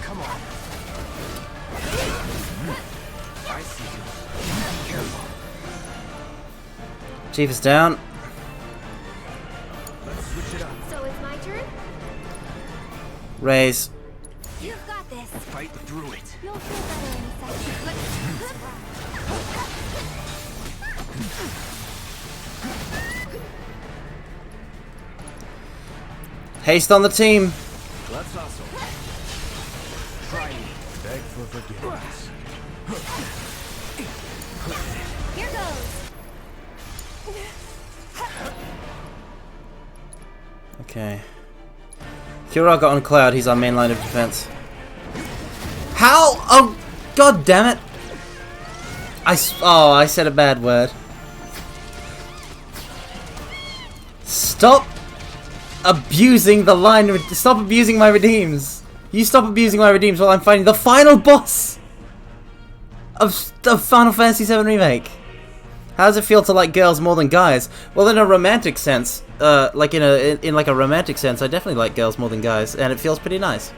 Come on. I see you. Careful. Chief is down. Let's switch it up. So it's my turn? Raise. You've got this. Fight through it. You'll feel better in a Haste on the team. Let's hustle. Try me. Beg for forgiveness. Here goes. Okay. Kira got on Cloud, he's our main line of defense. How? Oh, god damn it. I said a bad word. Stop abusing the line. Stop abusing my redeems. You stop abusing my redeems while I'm fighting the final boss of Final Fantasy VII Remake. How does it feel to like girls more than guys? Well, in a romantic sense, like in a romantic sense, I definitely like girls more than guys, and it feels pretty nice.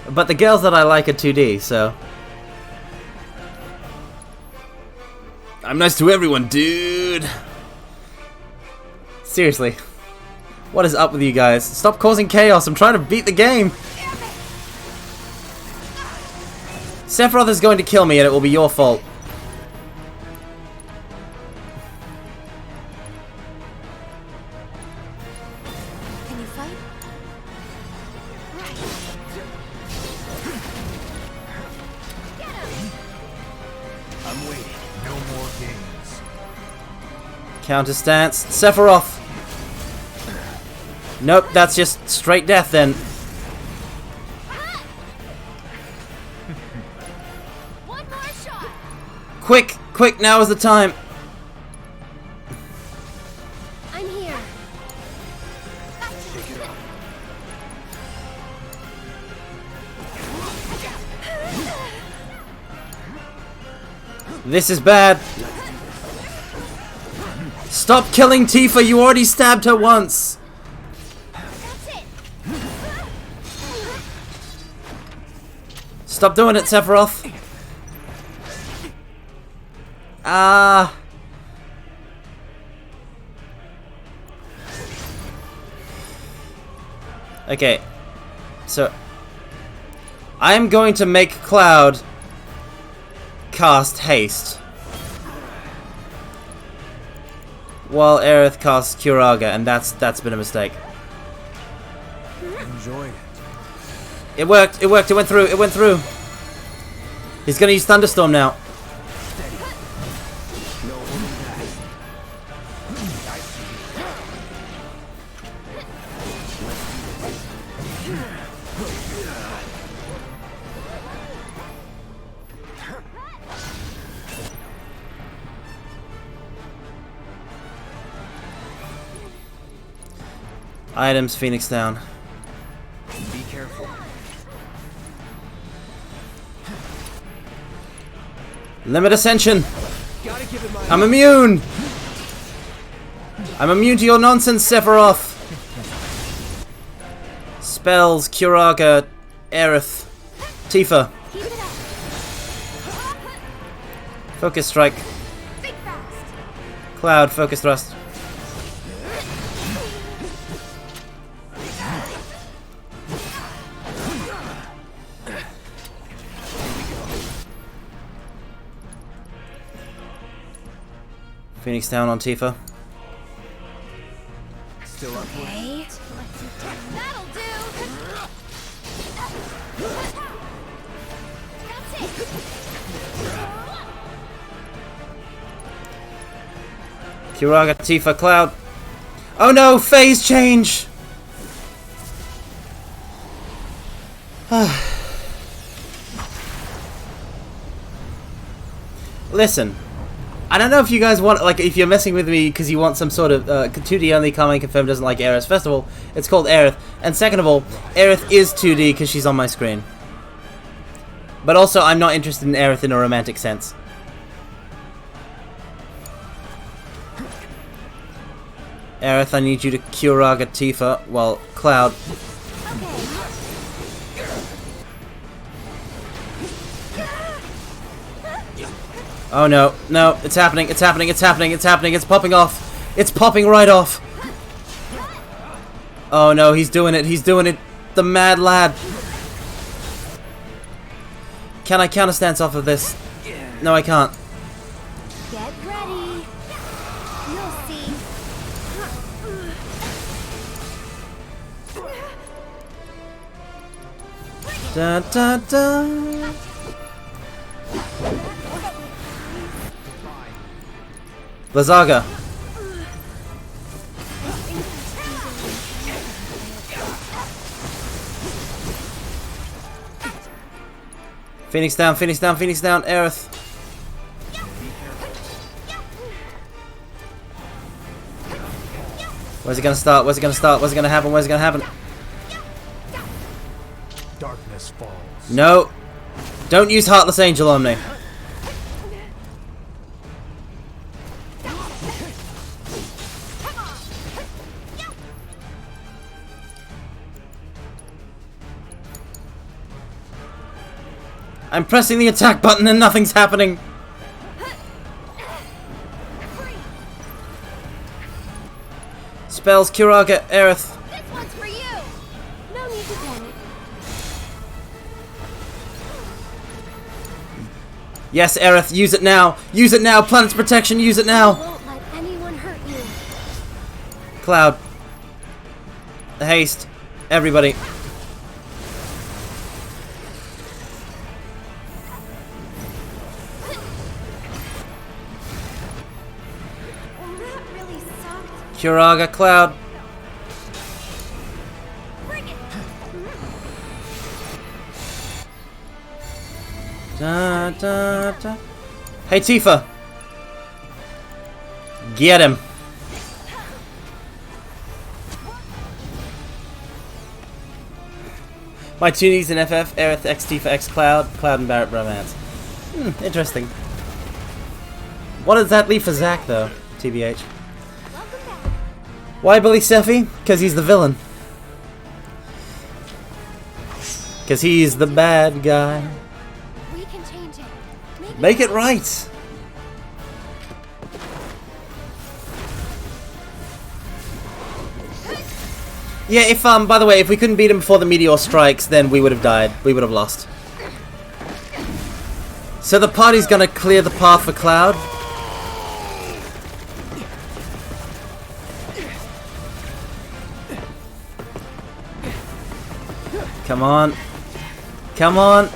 But the girls that I like are 2D, so I'm nice to everyone, dude. Seriously, what is up with you guys? Stop causing chaos. I'm trying to beat the game. Sephiroth is going to kill me, and it will be your fault. Can you fight? Right. Get him. I'm waiting. No more games. Counter stance. Sephiroth. Nope, that's just straight death then. One more shot. Quick, quick, now is the time. I'm here. Pick it up. This is bad. Stop killing Tifa, you already stabbed her once. Stop doing it, Sephiroth. Ah. Okay. So I am going to make Cloud cast haste while Aerith casts Curaga, and that's been a mistake. Enjoy it. It worked, it worked, it went through. He's gonna use Thunderstorm now. No holding back. I see you. Items, Phoenix down. Be Limit ascension. I'm immune. I'm immune to your nonsense, Sephiroth. Spells, Curaga, Aerith, Tifa. Focus strike. Cloud, focus thrust. Phoenix down on Tifa. Still up. Okay. That'll do. That's it. Curaga, Tifa, Cloud. Oh no, phase change. Listen. I don't know if you guys want, like, if you're messing with me because you want some sort of 2D only comment confirmed doesn't like Aerith. First of all, it's called Aerith. And second of all, Aerith is 2D because she's on my screen. But also, I'm not interested in Aerith in a romantic sense. Aerith, I need you to Curaga Tifa, well, Cloud. Oh no, no, it's happening, it's happening, it's happening, it's happening, it's popping off. It's popping right off. Oh no, he's doing it, the mad lad. Can I counter stance off of this? No, I can't. Get ready. You'll see. Da da da. Lazaga. Phoenix down, Phoenix down, Phoenix down, Aerith. Where's it gonna start? Where's it gonna start? Where's it gonna happen? Where's it gonna happen? Darkness falls. No. Don't use Heartless Angel on me. I'm pressing the attack button and nothing's happening. Spells, Curaga, Aerith. This one's for you. No need to panic. Yes, Aerith, use it now. Use it now. Planet's protection, use it now. Won't let anyone hurt you. Cloud. Haste. Everybody. Curaga, Cloud. Da, da, da. Hey, Tifa. Get him. My tunies in FF, Aerith, X, Tifa, X, Cloud, Cloud and Barrett bromance. Interesting. What does that leave for Zack, though? TBH. Why Billy Steffi? Because he's the villain. Because he's the bad guy. We can change it. Make it right. Yeah, if by the way, if we couldn't beat him before the meteor strikes, then we would have died. We would have lost. So the party's gonna clear the path for Cloud. Come on. Come on.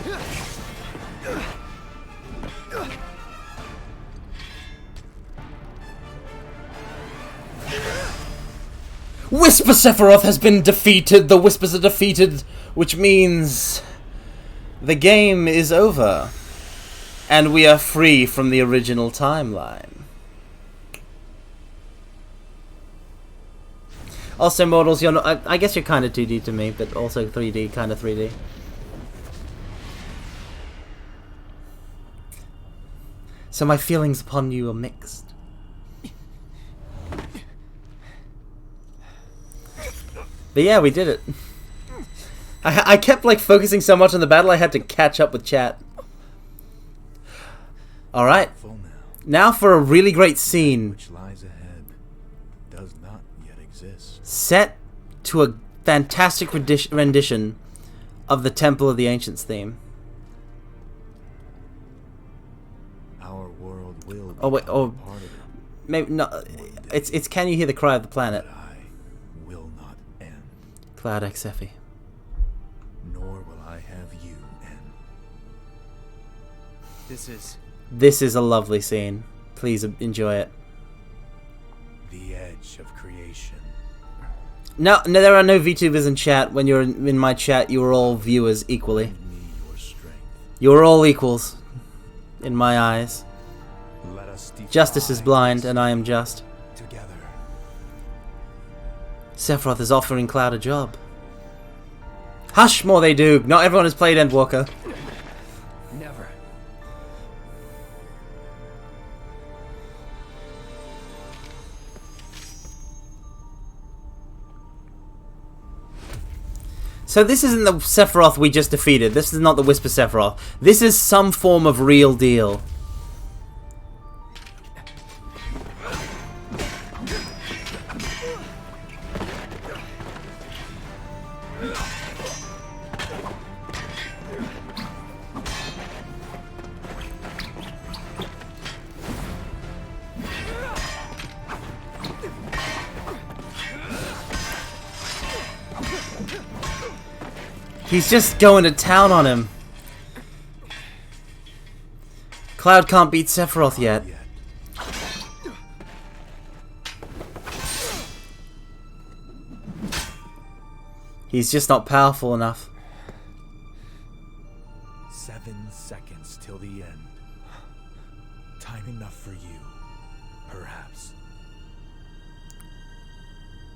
Whisper Sephiroth has been defeated. The Whispers are defeated, which means the game is over. And we are free from the original timeline. Also, Mortals, you're not, I guess you're kind of 2D to me, but also 3D, kind of 3D. So my feelings upon you are mixed. But yeah, we did it. I kept like focusing so much on the battle I had to catch up with chat. Alright. Now for a really great scene. Which lies ahead does not yet exist. Set to a fantastic rendition of the Temple of the Ancients theme. Our world will Oh wait, oh, part of it. maybe no. It's Can You Hear the Cry of the Planet? Will not end. Cloud X Effie. Nor will I have you end. This is a lovely scene. Please enjoy it. The edge of creation. No, there are no VTubers in chat. When you're in my chat, you are all viewers equally. You are all equals in my eyes. Justice is blind, and I am just. Together. Sephiroth is offering Cloud a job. Hush, more they do. Not everyone has played Endwalker. Never. So this isn't the Sephiroth we just defeated. This is not the Whisper Sephiroth. This is some form of real deal. He's just going to town on him. Cloud can't beat Sephiroth yet. He's just not powerful enough. 7 seconds till the end. Time enough for you, perhaps.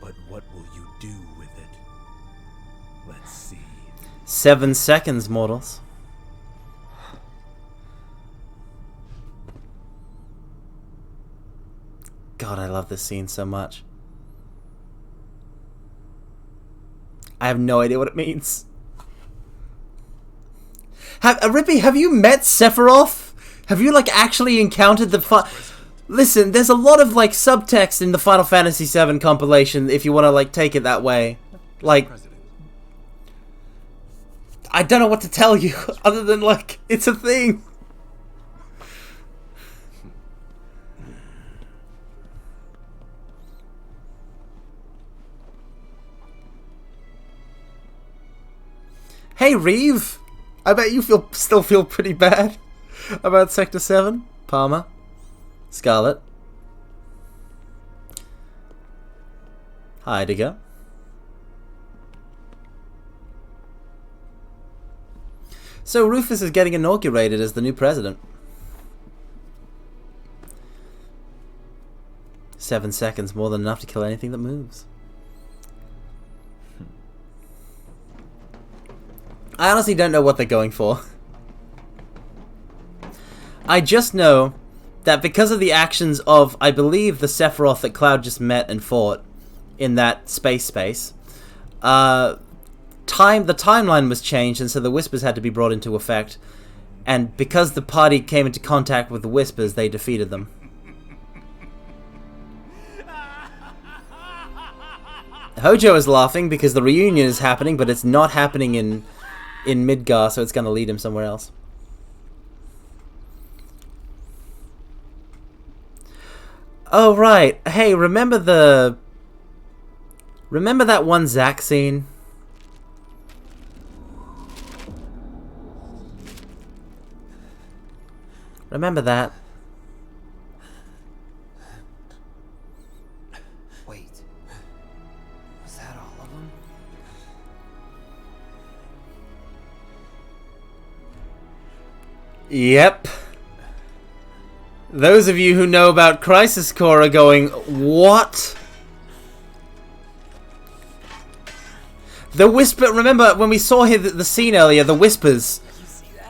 But what will you do with it? Let's see. 7 seconds, mortals. God, I love this scene so much. I have no idea what it means. Rippy, have you met Sephiroth? Have you, like, actually encountered the Listen, there's a lot of, like, subtext in the Final Fantasy VII compilation if you want to, like, take it that way. Like, I don't know what to tell you other than, like, it's a thing. Hey, Reeve! I bet you still feel pretty bad about Sector 7. Palmer. Scarlet. Heidegger. So Rufus is getting inaugurated as the new president. 7 seconds, more than enough to kill anything that moves. I honestly don't know what they're going for. I just know that because of the actions of, I believe, the Sephiroth that Cloud just met and fought in that space, the timeline was changed, and so the Whispers had to be brought into effect. And because the party came into contact with the Whispers, they defeated them. Hojo is laughing because the reunion is happening, but it's not happening in Midgar, so it's going to lead him somewhere else. Oh, right. Hey, remember that one Zack scene? Remember that? Wait. Was that all of them? Yep. Those of you who know about Crisis Core are going, what? The Whisper, remember when we saw here the scene earlier, the Whispers.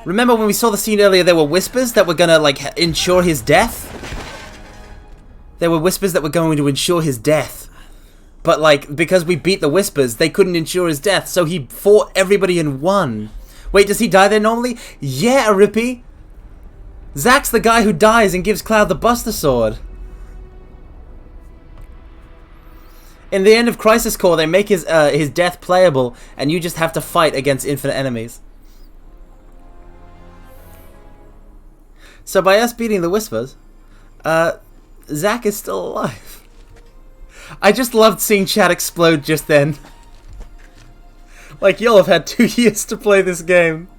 Remember when we saw the scene earlier, there were whispers that were gonna, like, ensure his death? There were whispers that were going to ensure his death. But, like, because we beat the whispers, they couldn't ensure his death, so he fought everybody and won. Wait, does he die there normally? Yeah, Rippy! Zack's the guy who dies and gives Cloud the Buster Sword. In the end of Crisis Core, they make his death playable, and you just have to fight against infinite enemies. So by us beating the Whispers, Zack is still alive. I just loved seeing chat explode just then. Like, y'all have had 2 years to play this game.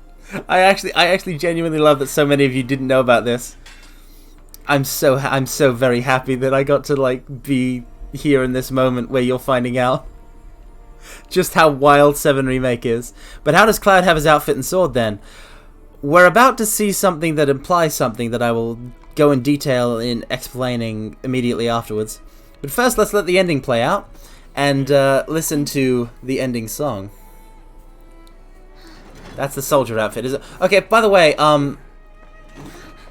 I actually genuinely love that so many of you didn't know about this. I'm so very happy that I got to, like, be here in this moment where you're finding out just how wild 7 Remake is. But how does Cloud have his outfit and sword then? We're about to see something that implies something that I will go in detail in explaining immediately afterwards. But first, let's let the ending play out and listen to the ending song. That's the soldier outfit, is it? Okay, by the way,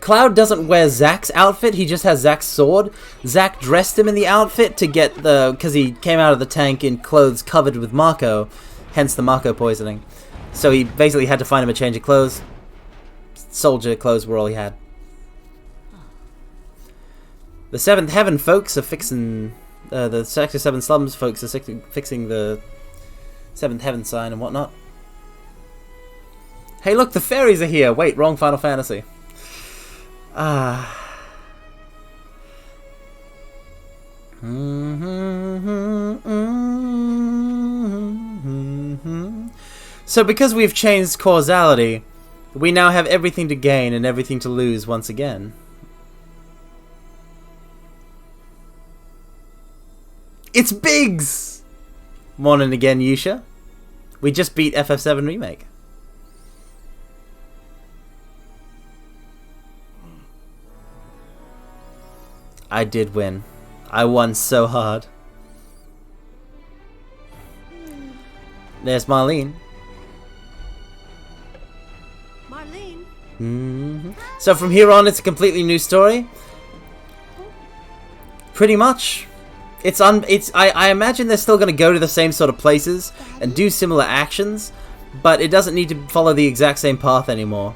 Cloud doesn't wear Zack's outfit, he just has Zack's sword. Zack dressed him in the outfit to get because he came out of the tank in clothes covered with Mako, hence the Mako poisoning. So he basically had to find him a change of clothes. Soldier clothes were all he had. The 7th Heaven folks are fixing, the Sector 7 slums folks are fixing the 7th Heaven sign and whatnot. Hey look, the fairies are here! Wait, wrong Final Fantasy. So because we've changed causality, we now have everything to gain and everything to lose once again. It's Biggs! Morning again, Yusha. We just beat FF7 Remake. I did win. I won so hard. There's Marlene. Marlene? So from here on, it's a completely new story. Pretty much. I imagine they're still going to go to the same sort of places and do similar actions, but it doesn't need to follow the exact same path anymore.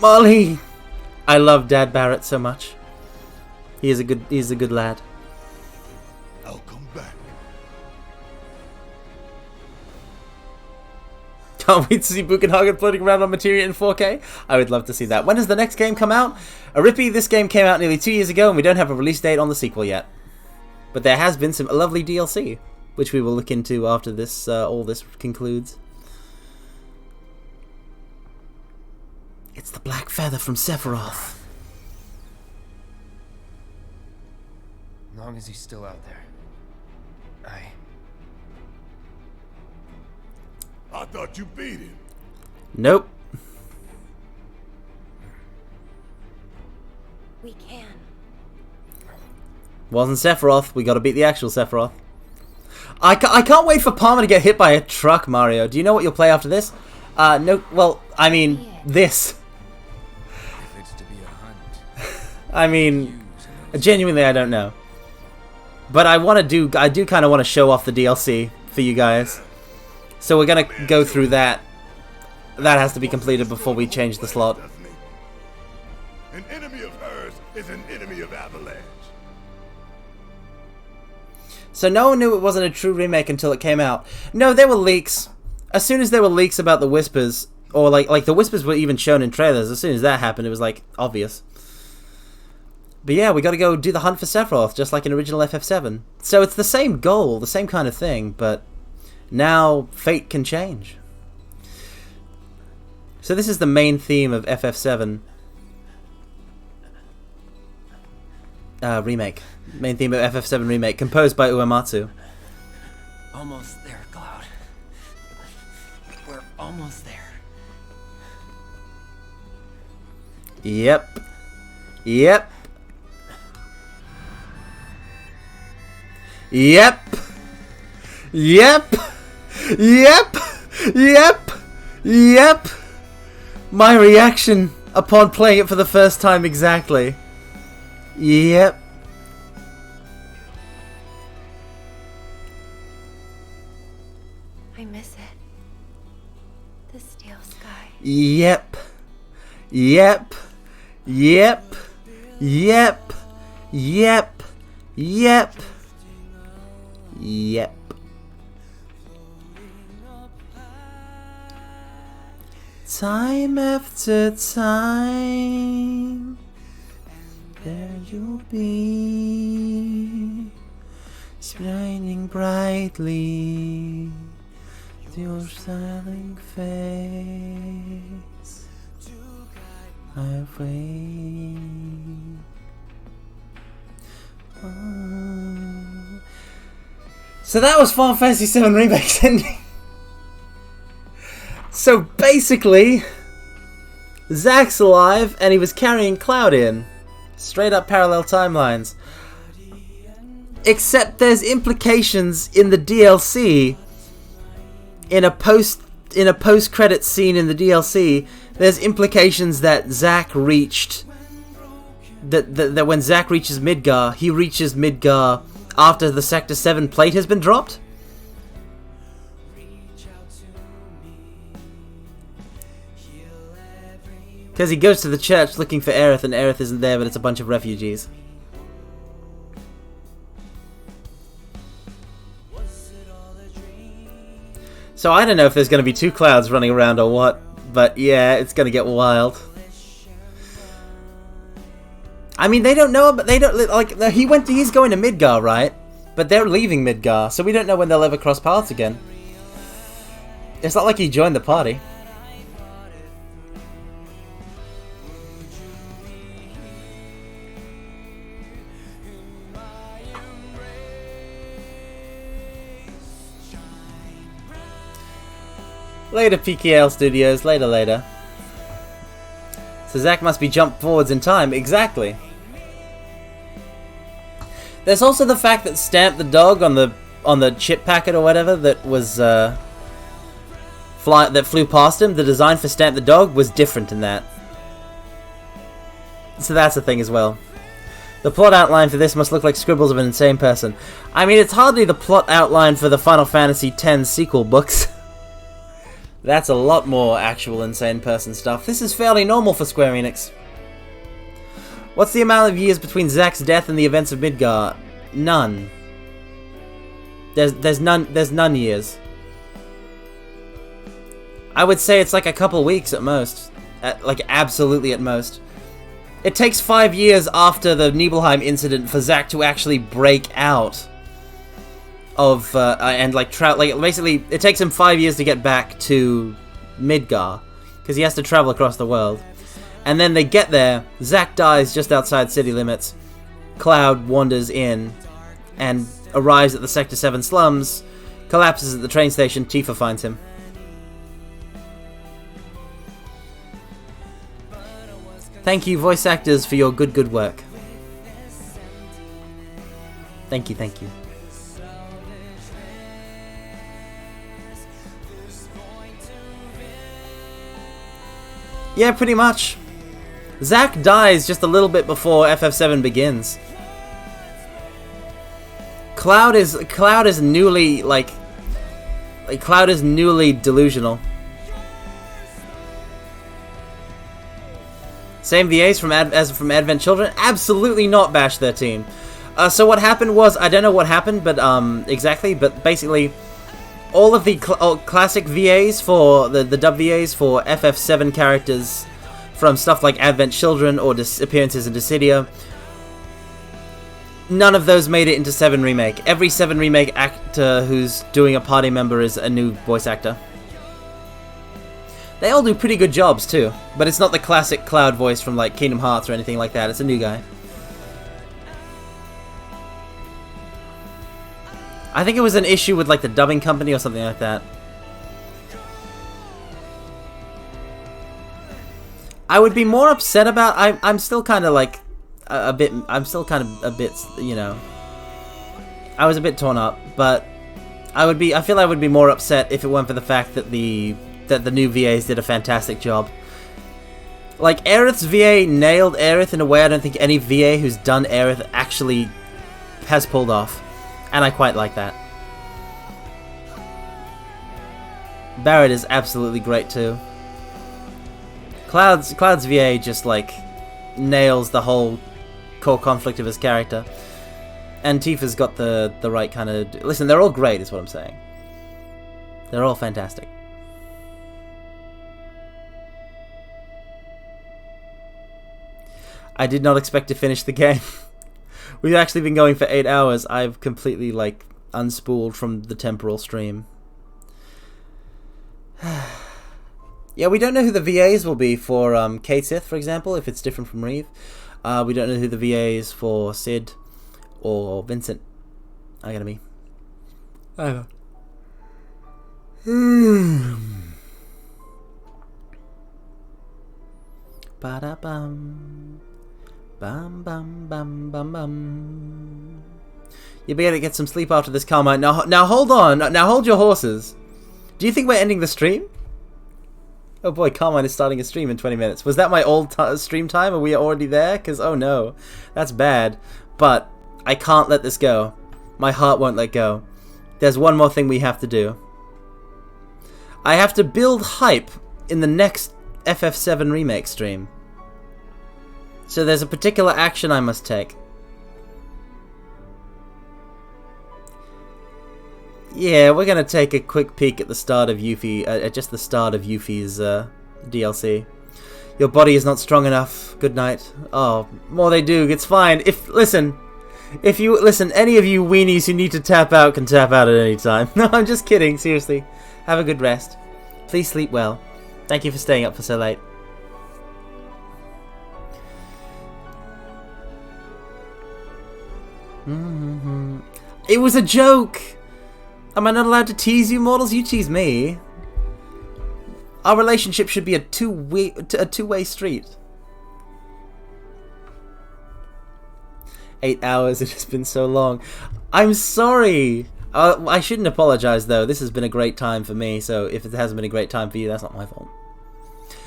Marlene! I love Dad Barrett so much. He's a good lad. I'll come back. Can't wait to see Bukenhagen floating around on Materia in 4K. I would love to see that. When does the next game come out? Rippy, this game came out nearly 2 years ago and we don't have a release date on the sequel yet. But there has been some lovely DLC, which we will look into after this all this concludes. It's the Black Feather from Sephiroth. As long as he's still out there. I thought you beat him. Nope. We can. Wasn't Sephiroth. We gotta beat the actual Sephiroth. I can't wait for Palmer to get hit by a truck, Mario. Do you know what you'll play after this? No, well, I mean, this. If it's to be a hunt. I mean, genuinely, I don't know. But I do kind of want to show off the DLC for you guys. So we're gonna go through that. That has to be completed before we change the slot. An enemy of hers is an enemy of Avalanche. So no one knew it wasn't a true remake until it came out. No, there were leaks. As soon as there were leaks about the Whispers, or like the Whispers were even shown in trailers, as soon as that happened, it was like obvious. But yeah, we gotta go do the hunt for Sephiroth, just like in original FF7. So it's the same goal, the same kind of thing, but now fate can change. So this is the main theme of FF7 Remake. Main theme of FF7 Remake, composed by Uematsu. Almost there, Cloud. We're almost there. Yep. Yep. Yep. Yep! Yep! Yep! Yep! My reaction upon playing it for the first time exactly. Yep. I miss it. The steel sky. Yep. Yep. Yep. Yep. Yep. Yep. Yep. Time after time, there you'll be, shining brightly with your smiling face. I wait. So that was Final Fantasy VII Remake's ending. So basically, Zack's alive and he was carrying Cloud in. Straight up parallel timelines. Except there's implications in the DLC. In a post-credit scene in the DLC, there's implications that Zack reached that when Zack reaches Midgar, he reaches Midgar after the Sector 7 plate has been dropped. Because he goes to the church looking for Aerith, and Aerith isn't there, but it's a bunch of refugees. So I don't know if there's going to be two Clouds running around or what, but yeah, it's going to get wild. I mean, they don't know, but they don't, like, he's going to Midgar, right? But they're leaving Midgar, so we don't know when they'll ever cross paths again. It's not like he joined the party. Later, PKL Studios. Later. So Zack must be jumped forwards in time. Exactly. There's also the fact that Stamp the dog on the chip packet or whatever that was that flew past him. The design for Stamp the dog was different in that. So that's a thing as well. The plot outline for this must look like scribbles of an insane person. I mean, it's hardly the plot outline for the Final Fantasy X sequel books. That's a lot more actual insane person stuff. This is fairly normal for Square Enix. What's the amount of years between Zack's death and the events of Midgar? None. There's none years. I would say it's like a couple weeks at most. Like absolutely at most. It takes 5 years after the Nibelheim incident for Zack to actually break out of and like basically it takes him 5 years to get back to Midgar because he has to travel across the world, and then they get there. Zack dies just outside city limits. Cloud wanders in and arrives at the Sector 7 slums, collapses at the train station. Tifa finds him. Thank you, voice actors, for your good work. Thank you. Yeah, pretty much. Zack dies just a little bit before FF7 begins. Cloud is newly Cloud is newly delusional. Same VAs as from Advent Children? Absolutely not, Bash 13. So what happened was, I don't know what happened, but exactly, but basically all of the classic VAs for the dub VAs for FF7 characters from stuff like Advent Children or appearances in Dissidia, none of those made it into 7 Remake. Every 7 Remake actor who's doing a party member is a new voice actor. They all do pretty good jobs too, but it's not the classic Cloud voice from like Kingdom Hearts or anything like that. It's a new guy. I think it was an issue with like the dubbing company or something like that. I would be more upset about. I'm still kind of like a bit. I'm still kind of a bit. You know. I was a bit torn up, but I feel I would be more upset if it weren't for the fact that the new VAs did a fantastic job. Like, Aerith's VA nailed Aerith in a way I don't think any VA who's done Aerith actually has pulled off. And I quite like that. Barret is absolutely great too. Cloud's VA just, like, nails the whole core conflict of his character. And Tifa's got the right kind of... Listen, they're all great is what I'm saying. They're all fantastic. I did not expect to finish the game. We've actually been going for 8 hours. I've completely, like, unspooled from the temporal stream. Yeah, we don't know who the VAs will be for Kate Sith, for example, if it's different from Reeve. We don't know who the VAs for Sid or Vincent are going to be. I don't know. Ba-da-bum. Bum bum bum bum bum. You better get some sleep after this, Carmine. Now hold on. Now hold your horses. Do you think we're ending the stream? Oh boy, Carmine is starting a stream in 20 minutes. Was that my old stream time? Are we already there? Because, oh no, that's bad. But I can't let this go. My heart won't let go. There's one more thing we have to do. I have to build hype in the next FF7 Remake stream. So there's a particular action I must take. Yeah, we're gonna take a quick peek at the start of Yuffie, at just the start of Yuffie's DLC. Your body is not strong enough. Good night. Oh, more they do. It's fine. Listen, any of you weenies who need to tap out can tap out at any time. No, I'm just kidding. Seriously, have a good rest. Please sleep well. Thank you for staying up for so late. It was a joke. Am I not allowed to tease you, mortals? You tease me. Our relationship should be a two-way street. 8 hours. It has been so long. I'm sorry. I shouldn't apologize though. This has been a great time for me. So if it hasn't been a great time for you, that's not my fault.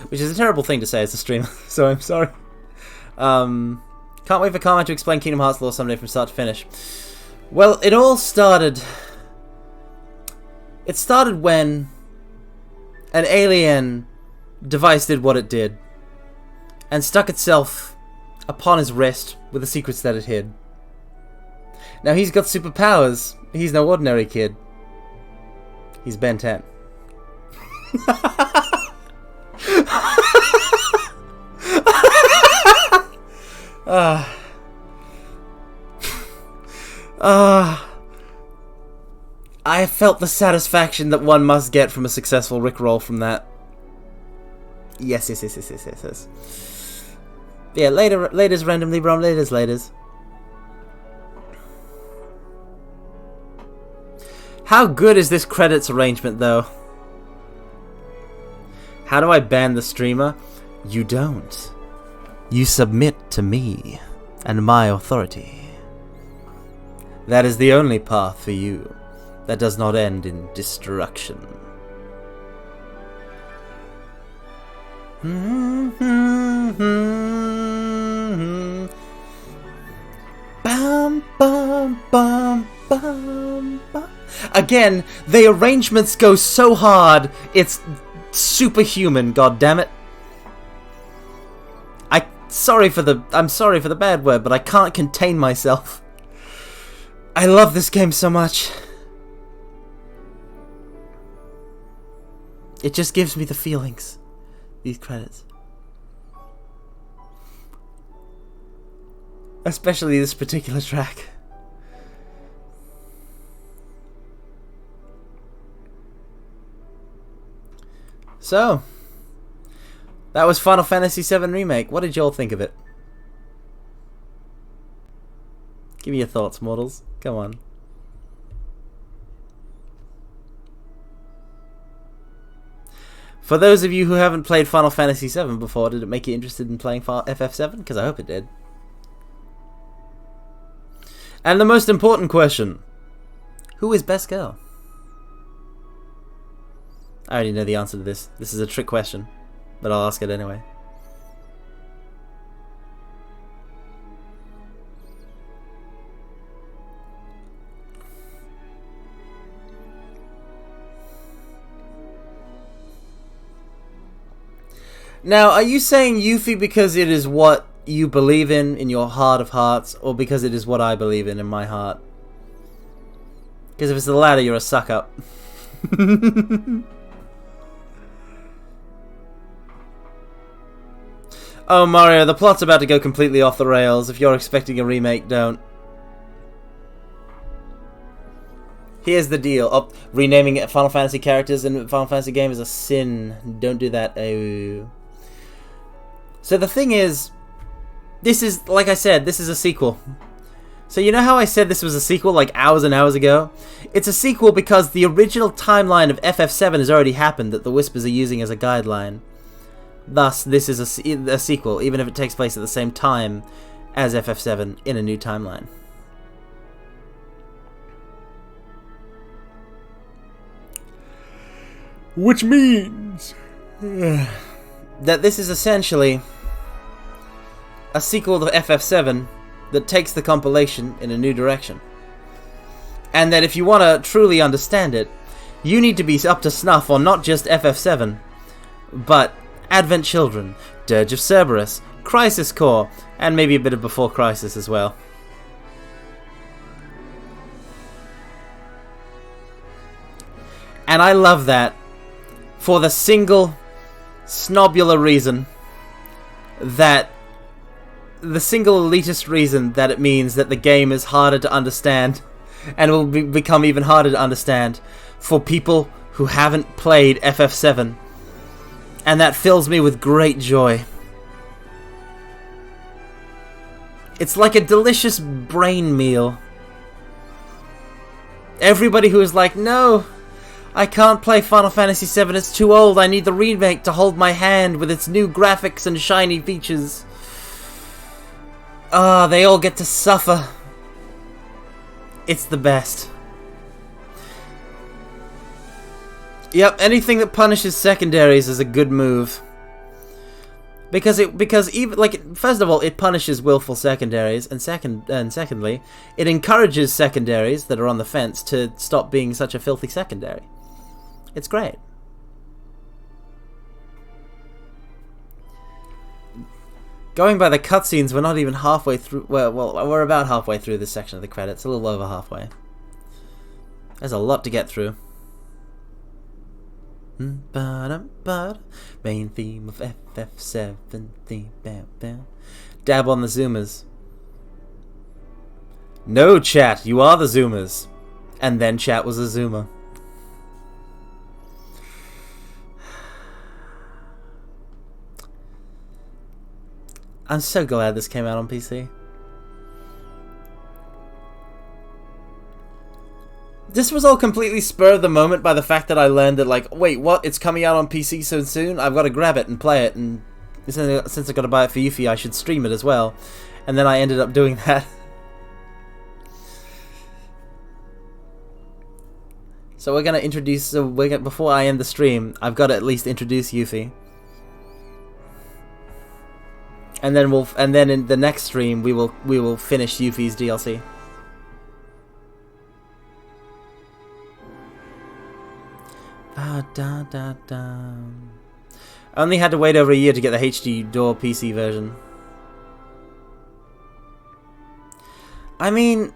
Which is a terrible thing to say as a streamer. So I'm sorry. Can't wait for Carmine to explain Kingdom Hearts lore someday from start to finish. Well, it all started... It started when an alien device did what it did and stuck itself upon his wrist with the secrets that it hid. Now he's got superpowers. He's no ordinary kid. He's Ben 10. I felt the satisfaction that one must get from a successful Rickroll from that. Yes. Yeah, laters randomly, bro. Laters. How good is this credits arrangement, though? How do I ban the streamer? You don't. You submit to me and my authority. That is the only path for you that does not end in destruction. Bum, bum, bum, bum, bum. Again, the arrangements go so hard, it's superhuman, goddammit. I'm sorry for the bad word, but I can't contain myself. I love this game so much. It just gives me the feelings. These credits. Especially this particular track. So, that was Final Fantasy VII Remake. What did y'all think of it? Give me your thoughts, mortals. Come on. For those of you who haven't played Final Fantasy VII before, did it make you interested in playing FF7? Because I hope it did. And the most important question. Who is best girl? I already know the answer to this. This is a trick question, but I'll ask it anyway. Now, are you saying Yuffie because it is what you believe in your heart of hearts, or because it is what I believe in my heart? Because if it's the latter, you're a suck-up. Oh, Mario, the plot's about to go completely off the rails. If you're expecting a remake, don't. Here's the deal. Oh, renaming Final Fantasy characters in a Final Fantasy game is a sin. Don't do that. Oh. So the thing is, this is, like I said, this is a sequel. So you know how I said this was a sequel like hours and hours ago? It's a sequel because the original timeline of FF7 has already happened that the Whispers are using as a guideline. Thus, this is a sequel, even if it takes place at the same time as FF7 in a new timeline. Which means that this is essentially a sequel to FF7 that takes the compilation in a new direction. And that if you want to truly understand it, you need to be up to snuff on not just FF7, but Advent Children, Dirge of Cerberus, Crisis Core, and maybe a bit of Before Crisis as well. And I love that for the single snobular reason that the single elitist reason that it means that the game is harder to understand and will become even harder to understand for people who haven't played FF7. And that fills me with great joy. It's like a delicious brain meal. Everybody who is like, no, I can't play Final Fantasy VII, it's too old, I need the remake to hold my hand with its new graphics and shiny features. Ah, they all get to suffer. It's the best. Yep, anything that punishes secondaries is a good move. Because even like, first of all, it punishes willful secondaries, and secondly, it encourages secondaries that are on the fence to stop being such a filthy secondary. It's great. Going by the cutscenes, we're not even halfway through. Well, we're about halfway through this section of the credits. A little over halfway. There's a lot to get through. Main theme of FF7. Dab on the Zoomers. No, chat, you are the Zoomers. And then chat was a Zoomer. I'm so glad this came out on PC. This was all completely spur of the moment by the fact that I learned that, like, wait, what? It's coming out on PC so soon? I've got to grab it and play it, and since I've got to buy it for Yuffie, I should stream it as well. And then I ended up doing that. So we're going to introduce, before I end the stream, I've got to at least introduce Yuffie. And then in the next stream we will finish Yuffie's DLC. I only had to wait over a year to get the HD DOA PC version. I mean,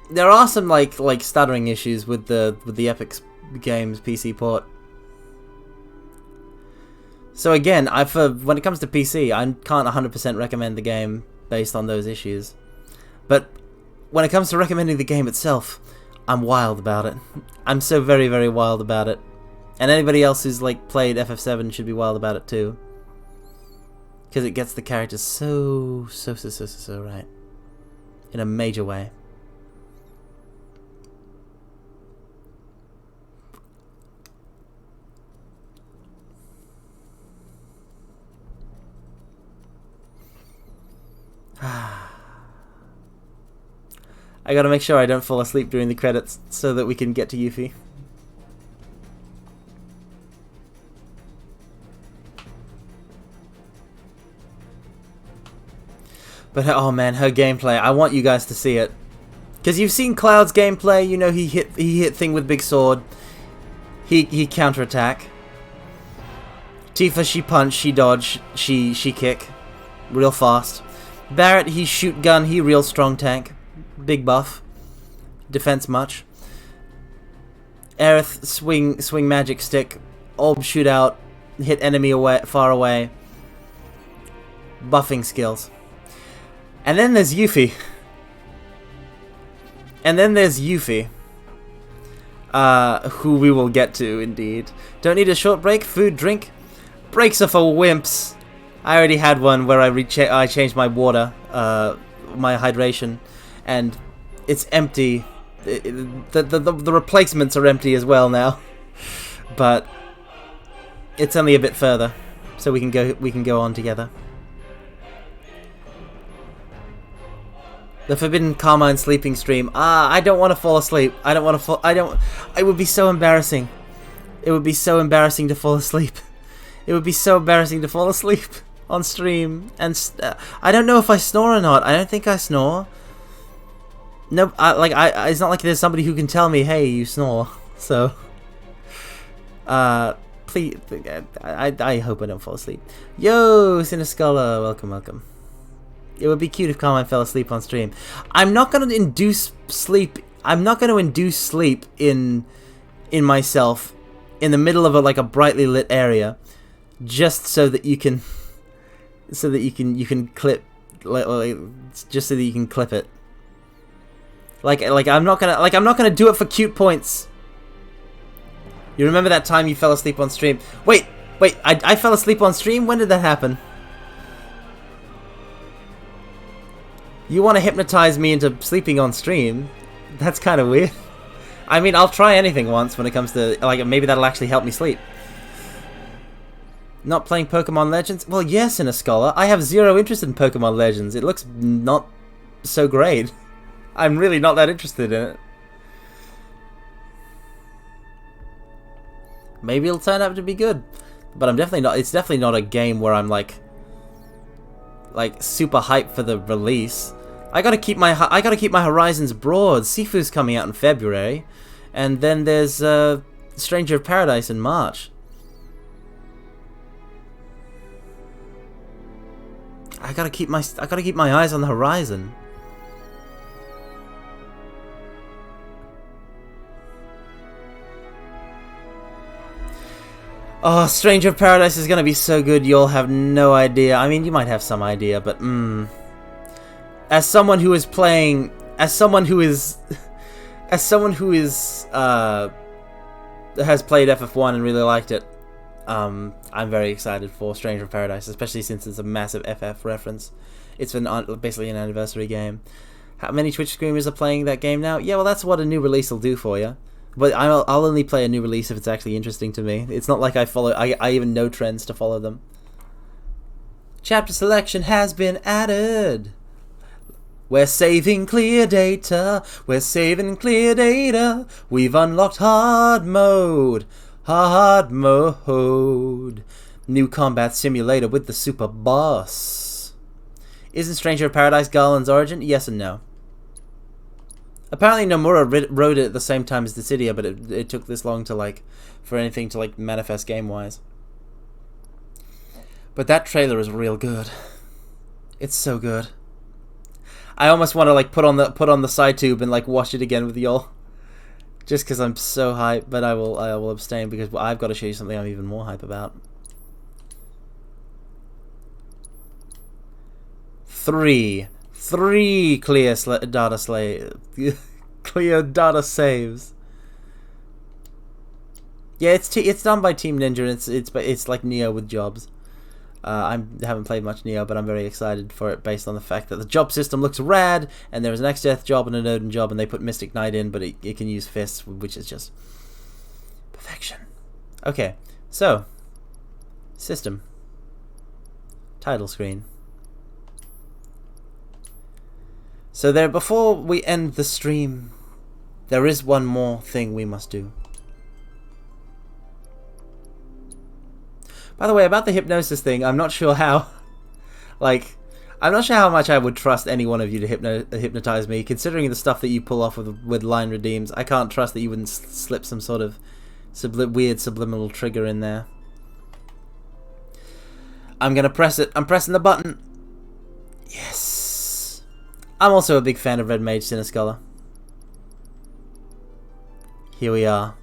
there are some like stuttering issues with the Epic Games PC port. So again, when it comes to PC, I can't 100% recommend the game based on those issues. But when it comes to recommending the game itself, I'm wild about it. I'm so very, very wild about it. And anybody else who's like played FF7 should be wild about it too. Because it gets the characters so right. In a major way. I gotta make sure I don't fall asleep during the credits so that we can get to Yuffie. But oh man, her gameplay, I want you guys to see it. Because you've seen Cloud's gameplay, you know he hit thing with big sword. He counterattack. Tifa, she punch, she dodge, she kick. Real fast. Barrett, he shoot gun, he real strong tank. Big buff. Defense much. Aerith, swing magic stick. Orb shoot out, hit enemy far away. Buffing skills. And then there's Yuffie. Who we will get to, indeed. Don't need a short break? Food, drink? Breaks are for wimps. I already had one where I changed my water, my hydration, and it's empty. The replacements are empty as well now. But it's only a bit further, so we can go on together. The Forbidden Carmine sleeping stream. I don't want to fall asleep. It would be so embarrassing. It would be so embarrassing to fall asleep. It would be so embarrassing to fall asleep on stream. And I don't know if I snore or not. I don't think I snore. No, it's not like there's somebody who can tell me, hey, you snore. So, please, I hope I don't fall asleep. Yo, Cinescola, welcome. It would be cute if Carmine fell asleep on stream. I'm not going to induce sleep. I'm not going to induce sleep in myself in the middle of a brightly lit area, just so that you can clip, just so that you can clip it. I'm not gonna do it for cute points. You remember that time you fell asleep on stream? Wait, I fell asleep on stream? When did that happen? You want to hypnotize me into sleeping on stream? That's kind of weird. I mean, I'll try anything once when it comes to, maybe that'll actually help me sleep. Not playing Pokemon Legends? Well, yes, in a scholar. I have zero interest in Pokemon Legends. It looks not so great. I'm really not that interested in it. Maybe it'll turn out to be good. But I'm definitely not, it's definitely not a game where I'm like super hyped for the release. I gotta keep my horizons broad. Sifu's coming out in February, and then there's Stranger of Paradise in March. I gotta keep my eyes on the horizon. Oh, Stranger of Paradise is gonna be so good, you'll have no idea. I mean, you might have some idea, but as someone who is playing, has played FF1 and really liked it, I'm very excited for Stranger of Paradise, especially since it's a massive FF reference. It's been basically an anniversary game. How many Twitch streamers are playing that game now? Yeah, well, that's what a new release will do for you. But I'll only play a new release if it's actually interesting to me. It's not like I even know trends to follow them. Chapter selection has been added. We're saving clear data. We're saving clear data. We've unlocked hard mode. Hard mode. New combat simulator with the super boss. Isn't Stranger of Paradise Garland's origin? Yes and no. Apparently Nomura wrote it at the same time as Dissidia, but it took this long to for anything to manifest game-wise. But that trailer is real good. It's so good. I almost want to put on the side tube and watch it again with y'all, just because I'm so hyped. But I will abstain because I've got to show you something I'm even more hype about. 3 clear data saves. Yeah, it's done by Team Ninja, and it's like Neo with jobs. I haven't played much Neo, but I'm very excited for it based on the fact that the job system looks rad, and there is an Exdeath job and an Odin job, and they put Mystic Knight in, but it can use fists, which is just perfection. Okay, so system title screen. So before we end the stream, there is one more thing we must do. By the way, about the hypnosis thing, I'm not sure how. I I'm not sure how much I would trust any one of you to hypnotize me, considering the stuff that you pull off with line redeems. I can't trust that you wouldn't slip some sort of weird subliminal trigger in there. I'm gonna press it. I'm pressing the button. Yes. I'm also a big fan of Red Mage Sinischolar. Here we are.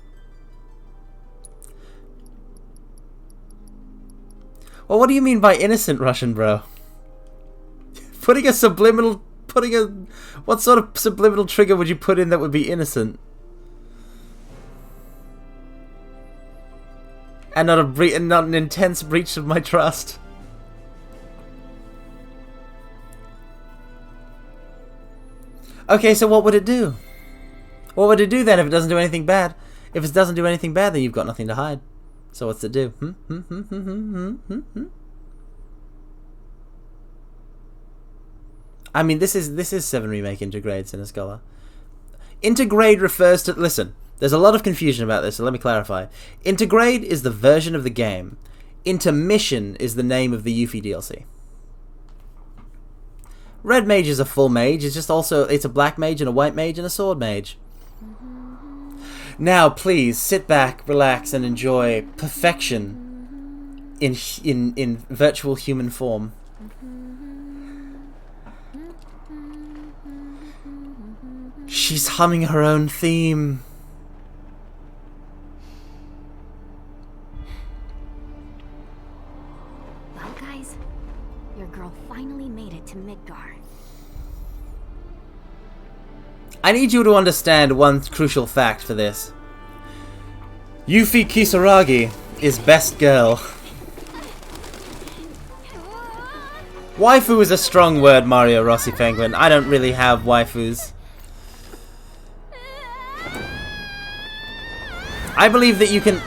Well, what do you mean by innocent, Russian bro? What sort of subliminal trigger would you put in that would be innocent? And not an intense breach of my trust. Okay, so what would it do? What would it do then if it doesn't do anything bad? If it doesn't do anything bad, then you've got nothing to hide. So what's it do? I mean, this is 7 Remake Intergrade, Sinischolar. Intergrade refers to... Listen, there's a lot of confusion about this, so let me clarify. Intergrade is the version of the game. Intermission is the name of the Yuffie DLC. Red Mage is a full mage. It's just also... It's a black mage and a white mage and a sword mage. Now, please, sit back, relax, and enjoy perfection in virtual human form. She's humming her own theme. Well, guys, your girl finally made it to Midgar. I need you to understand one crucial fact for this. Yuffie Kisaragi is best girl. Waifu is a strong word, Mario Rossi Penguin. I don't really have waifus. I believe that you can...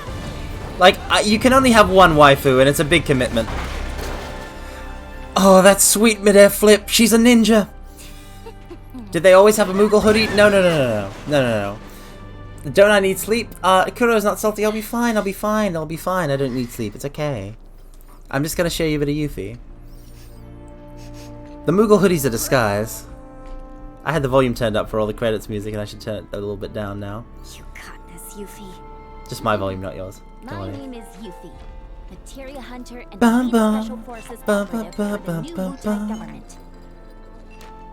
Like, you can only have one waifu, and it's a big commitment. Oh, that sweet mid-air flip. She's a ninja. Did they always have a Moogle hoodie? No. Don't I need sleep? Kuro's not salty. I'll be fine. I'll be fine. I don't need sleep. It's okay. I'm just gonna show you a bit of Yuffie. The Moogle hoodie's a disguise. I had the volume turned up for all the credits music, and I should turn it a little bit down now. You got this, Yuffie. Just my volume, not yours. My name is Yuffie, materia hunter and special forces operative for the new Wutai government.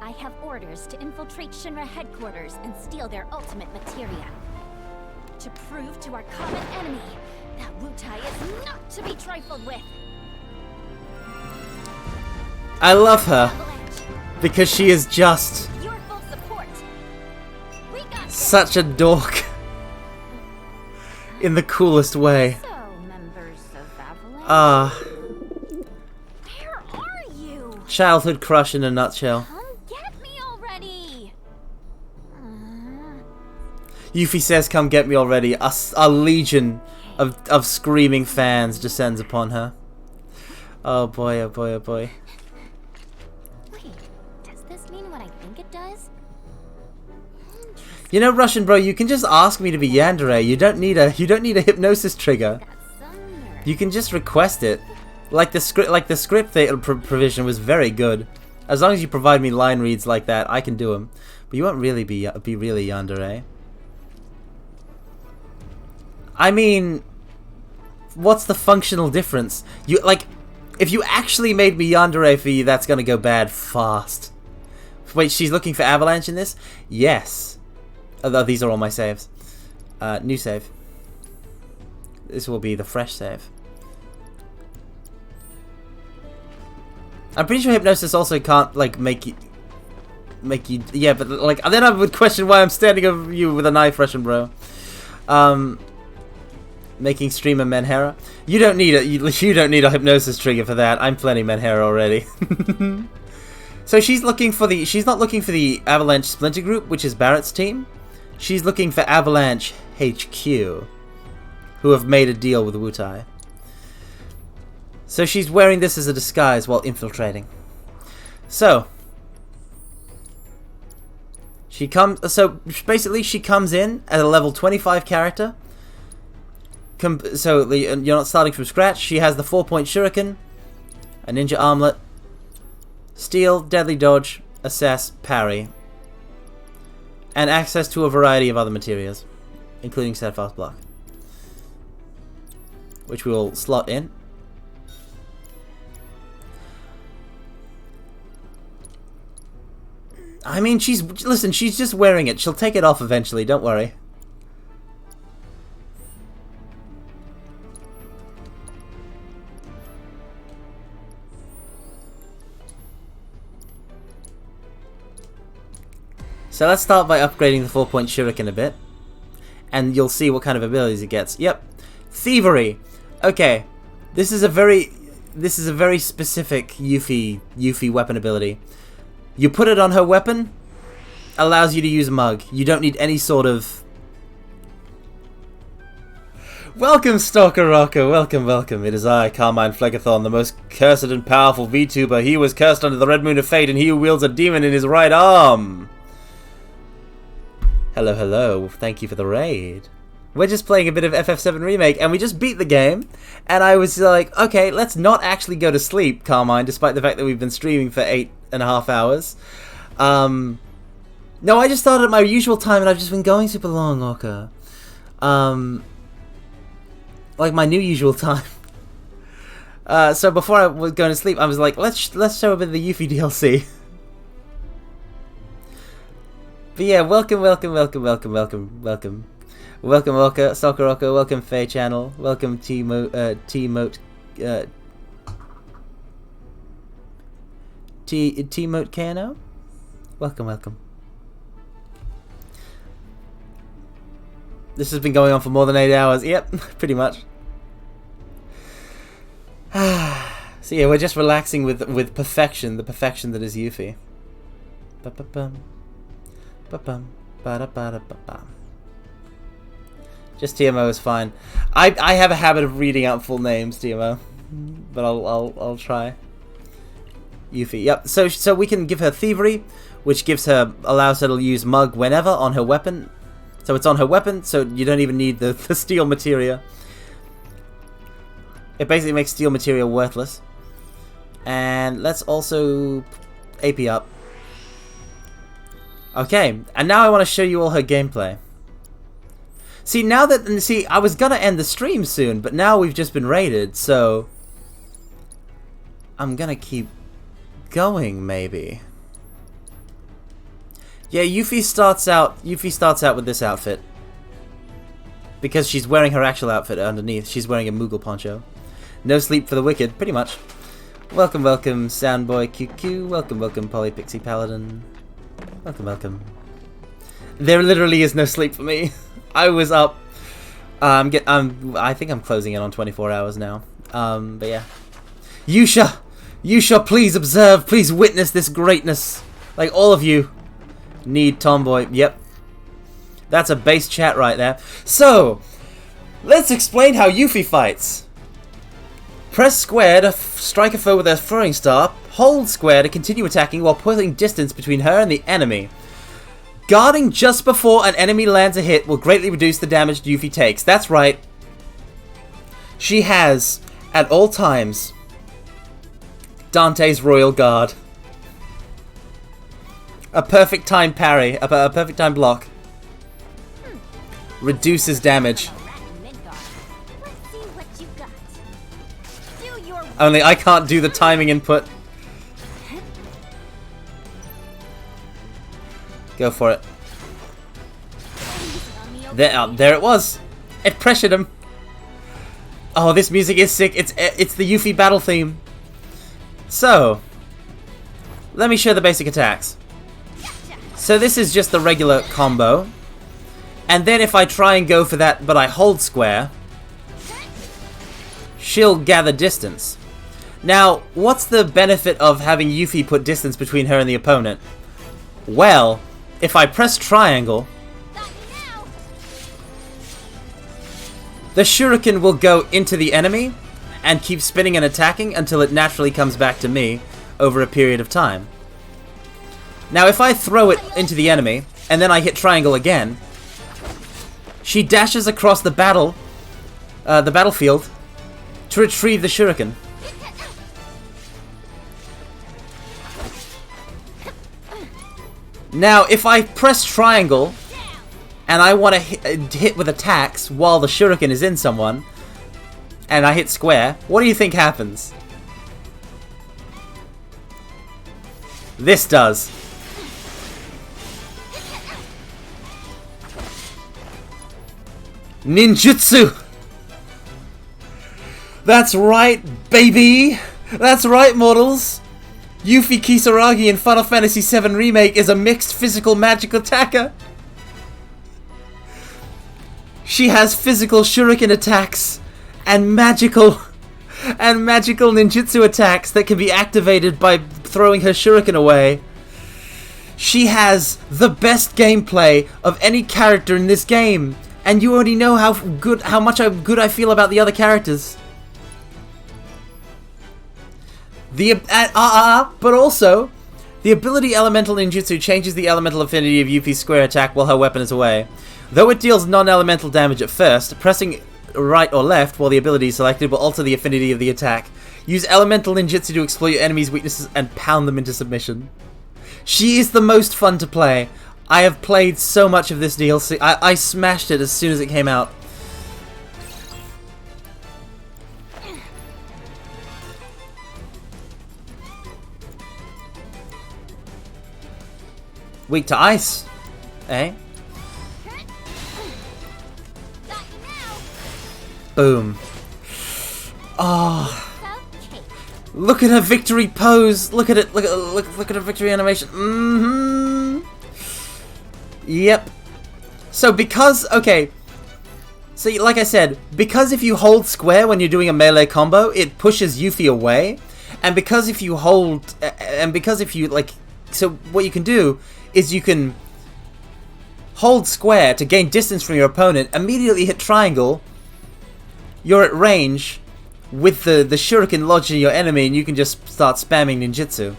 I have orders to infiltrate Shinra headquarters and steal their ultimate materia. To prove to our common enemy that Wutai is not to be trifled with. I love her because she is just Your full support. We got such a dork in the coolest way. So, members of Avalanche. Where are you? Childhood crush in a nutshell. Come get me already. Yuffie says, "Come get me already." A legion of screaming fans descends upon her. Oh boy, oh boy, oh boy. Wait, does this mean what I think it does? You know, Russian bro, you can just ask me to be Yandere. You don't need a hypnosis trigger. You can just request it. Like the script provision was very good. As long as you provide me line reads like that, I can do them. But you won't really be really Yandere. I mean, what's the functional difference? If you actually made me Yandere for you, that's gonna go bad fast. Wait, she's looking for Avalanche in this? Yes. These are all my saves. New save. This will be the fresh save. I'm pretty sure hypnosis also can't make you. Yeah, but then I would question why I'm standing over you with a knife, Russian bro. Making streamer Menhera. You don't need a hypnosis trigger for that. I'm plenty Menhera already. So she's not looking for the Avalanche Splinter Group, which is Barrett's team. She's looking for Avalanche HQ, who have made a deal with Wutai. So she's wearing this as a disguise while infiltrating. So basically she comes in at a level 25 character. So you're not starting from scratch. She has the 4-point shuriken, a ninja armlet, Steal, deadly dodge, assess, parry. And access to a variety of other materials, including steadfast block. Which we will slot in. I mean, listen, she's just wearing it. She'll take it off eventually, don't worry. So let's start by upgrading the 4-point shuriken a bit. And you'll see what kind of abilities it gets. Yep. Thievery. Okay. This is a very specific Yuffie weapon ability. You put it on her weapon, allows you to use Mug. You don't need any sort of... Welcome, Stalker Rocco. Welcome, welcome. It is I, Carmine Phlegathon, the most cursed and powerful VTuber. He was cursed under the Red Moon of Fate, and he who wields a demon in his right arm. Hello, hello. Thank you for the raid. We're just playing a bit of FF7 Remake, and we just beat the game, and I was like, okay, let's not actually go to sleep, Carmine, despite the fact that we've been streaming for 8.5 hours. No, I just started at my usual time, and I've just been going super long, Orca. Like my new usual time. So before I was going to sleep, I was like, let's show a bit of the Yuffie DLC. But yeah, welcome, welcome, welcome, welcome, welcome, welcome. Welcome, Orca, Stalker Orca, welcome, Faye Channel, welcome, T-Mote, T-Mote Kano? Welcome, welcome. This has been going on for more than 8 hours. Yep, pretty much. So yeah, we're just relaxing with perfection, the perfection that is Yuffie. Ba-ba-bum. Ba-bum. Ba-da-ba-da-ba-bum. Just TMO is fine. I have a habit of reading out full names, TMO, but I'll try. Yuffie. Yep. So we can give her thievery, which allows her to use Mug whenever on her weapon. So it's on her weapon, so you don't even need the steel materia. It basically makes steel materia worthless. And let's also AP up. Okay, and now I want to show you all her gameplay. See, I was gonna end the stream soon, but now we've just been raided, so I'm gonna keep going, maybe. Yeah, Yuffie starts out with this outfit. Because she's wearing her actual outfit underneath. She's wearing a Moogle poncho. No sleep for the wicked, pretty much. Welcome, welcome, Soundboy QQ. Welcome, welcome, Polypixie Paladin. Welcome, welcome. There literally is no sleep for me. I was up. I think I'm closing in on 24 hours now. But yeah. Yusha, please observe, please witness this greatness. Like all of you need Tomboy. Yep. That's a base chat right there. So, let's explain how Yuffie fights. Press square to strike a foe with a throwing star. Hold square to continue attacking while putting distance between her and the enemy. Guarding just before an enemy lands a hit will greatly reduce the damage Yuffie takes. That's right. She has, at all times, Dante's Royal Guard. A perfect time parry, a perfect time block. Reduces damage. Only I can't do the timing input. Go for it. There it was. It pressured him. Oh, this music is sick. It's the Yuffie battle theme. So, let me show the basic attacks. So this is just the regular combo. And then if I try and go for that, but I hold square, she'll gather distance. Now, what's the benefit of having Yuffie put distance between her and the opponent? Well, if I press triangle, the shuriken will go into the enemy and keep spinning and attacking until it naturally comes back to me over a period of time. Now, if I throw it into the enemy and then I hit triangle again, she dashes across the battlefield to retrieve the shuriken. Now, if I press triangle, and I want to hit with attacks while the shuriken is in someone, and I hit square, what do you think happens? This does. Ninjutsu! That's right, baby! That's right, mortals! Yuffie Kisaragi in Final Fantasy VII Remake is a mixed physical magic attacker! She has physical shuriken attacks and magical ninjutsu attacks that can be activated by throwing her shuriken away. She has the best gameplay of any character in this game, and you already know how much good I feel about the other characters. But also, the ability Elemental Ninjutsu changes the elemental affinity of Yuffie's square attack while her weapon is away. Though it deals non-elemental damage at first, pressing right or left while the ability is selected will alter the affinity of the attack. Use Elemental Ninjutsu to exploit your enemy's weaknesses and pound them into submission. She is the most fun to play. I have played so much of this DLC. I smashed it as soon as it came out. Weak to ice, eh? Boom. Oh. Look at her victory pose. Look at it. Look at her victory animation. Yep. So like I said, because if you hold square when you're doing a melee combo, it pushes Yuffie away, and because if you so what you can do is you can hold square to gain distance from your opponent, immediately hit triangle, you're at range with the shuriken lodged in your enemy, and you can just start spamming ninjutsu.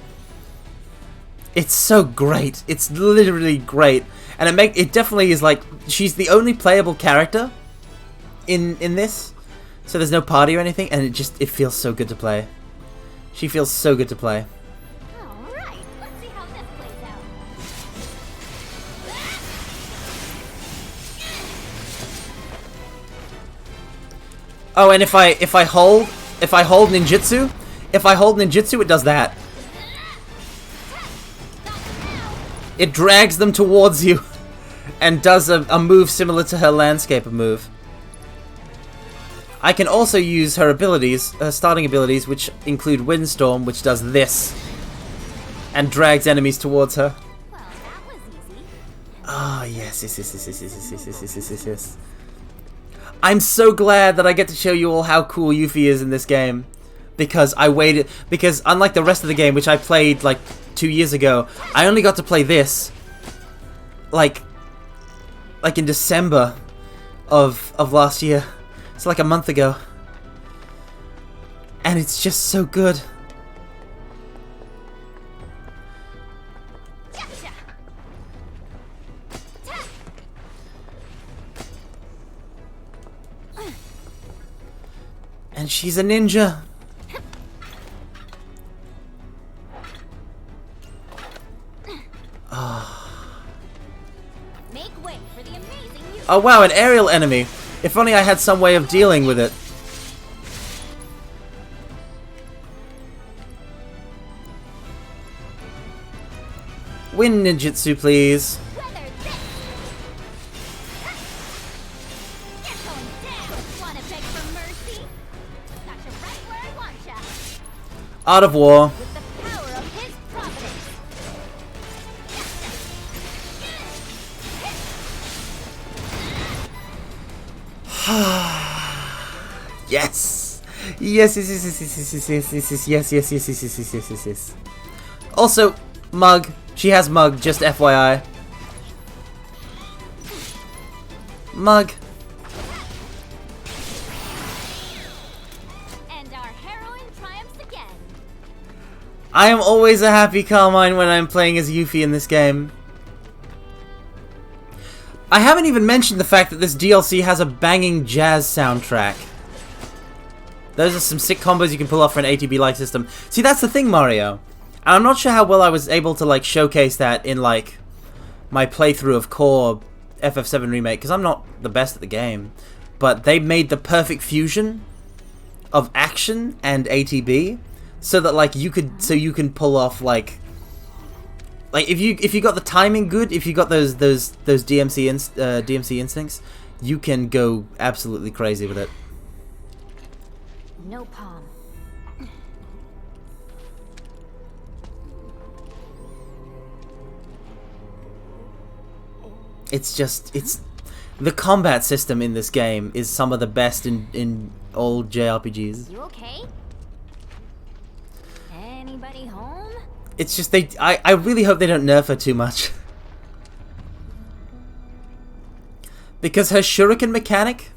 It's so great. It's literally great. And it definitely is like, she's the only playable character in this, so there's no party or anything, and it feels so good to play. She feels so good to play. Oh, and if I hold ninjutsu, it does that. It drags them towards you and does a move similar to her landscaper move. I can also use her abilities, her starting abilities, which include Windstorm, which does this and drags enemies towards her. Ah, yes. I'm so glad that I get to show you all how cool Yuffie is in this game, because unlike the rest of the game, which I played like 2 years ago, I only got to play this like in December of last year. It's like a month ago, and it's just so good. And she's a ninja. Oh wow, an aerial enemy. If only I had some way of dealing with it. Wind ninjutsu, please. Art of War. Yes. Yes. Also, Mug. She has Mug, just FYI. Mug. I am always a happy Carmine when I'm playing as Yuffie in this game. I haven't even mentioned the fact that this DLC has a banging jazz soundtrack. Those are some sick combos you can pull off for an ATB-like system. See, that's the thing, Mario. And I'm not sure how well I was able to, like, showcase that in, like, my playthrough of core FF7 Remake, because I'm not the best at the game, but they made the perfect fusion of action and ATB, so that like you can pull off like if you got the timing good, if you got those DMC instincts, you can go absolutely crazy with it. No palm. It's the combat system in this game is some of the best in all JRPGs. You okay? Anybody home? It's just I really hope they don't nerf her too much. Because her shuriken mechanic,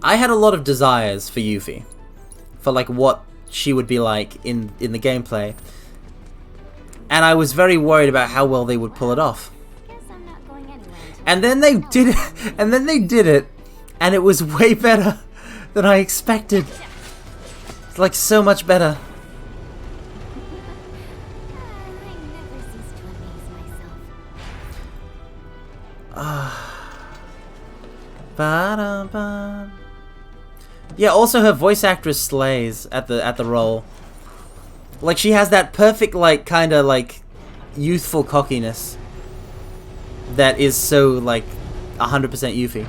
I had a lot of desires for Yuffie, for like what she would be like in the gameplay, and I was very worried about how well they would pull it off. And then they did it, and it was way better than I expected. It's like so much better. Yeah, also her voice actress slays at the role. Like she has that perfect like kind of like youthful cockiness that is so like 100% Yuffie.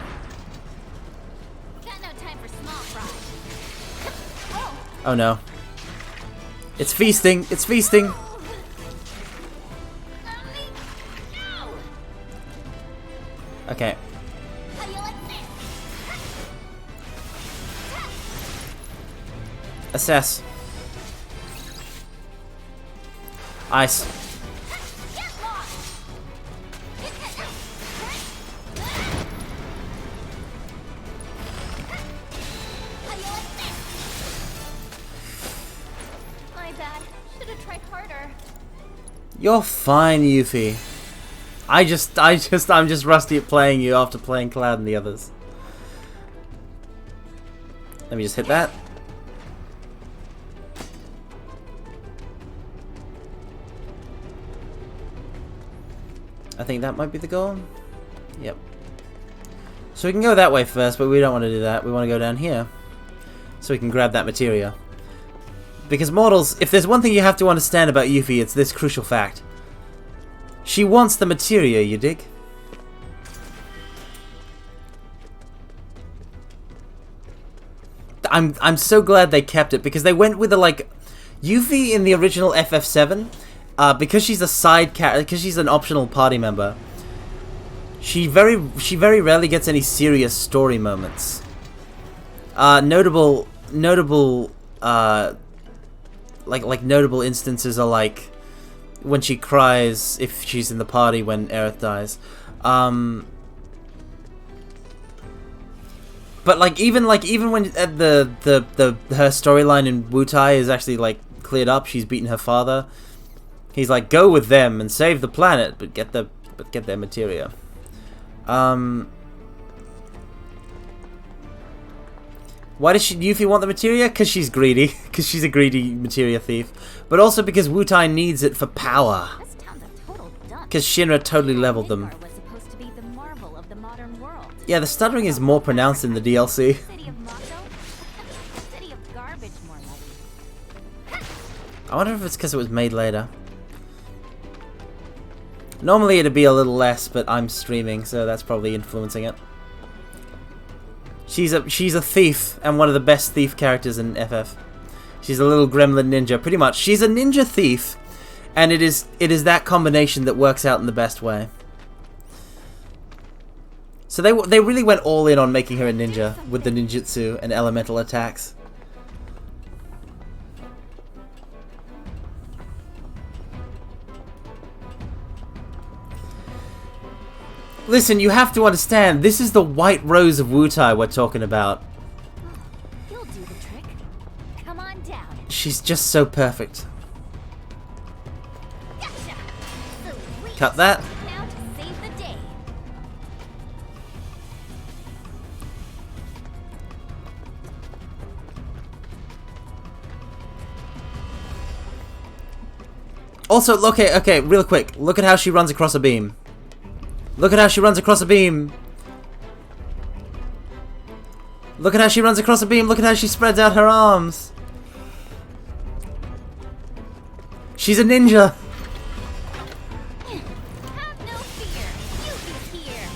Oh no. It's feasting. It's feasting. Okay. Assess. Ice. My bad. Should have tried harder. You're fine, Yuffie. I'm just rusty at playing you after playing Cloud and the others. Let me just hit that. I think that might be the goal. Yep. So we can go that way first, but we don't want to do that. We want to go down here, so we can grab that materia. Because mortals, if there's one thing you have to understand about Yuffie, it's this crucial fact. She wants the materia, you dig? I'm so glad they kept it, because they went with the like Yuffie in the original FF7. Because she's a side character, because she's an optional party member, she very rarely gets any serious story moments. Notable instances are like when she cries if she's in the party when Aerith dies. But like even when her storyline in Wutai is actually like cleared up, she's beaten her father. He's like, go with them and save the planet, but get their materia. Why does Yuffie want the materia? Because she's greedy. Because she's a greedy materia thief. But also because Wutai needs it for power. Because Shinra totally leveled them. Yeah, the stuttering is more pronounced in the DLC. I wonder if it's because it was made later. Normally it'd be a little less, but I'm streaming, so that's probably influencing it. She's a thief, and one of the best thief characters in FF. She's a little gremlin ninja, pretty much. She's a ninja thief, and it is that combination that works out in the best way. So they really went all in on making her a ninja with the ninjutsu and elemental attacks. Listen, you have to understand, this is the White Rose of Wutai we're talking about. You'll do the trick. Come on down. She's just so perfect. Gotcha. Cut that. Now to save the day. Also, okay, real quick. Look at how she runs across a beam. Look at how she runs across a beam. Look at how she runs across a beam. Look at how she spreads out her arms. She's a ninja. Have no fear. Yuffie's here.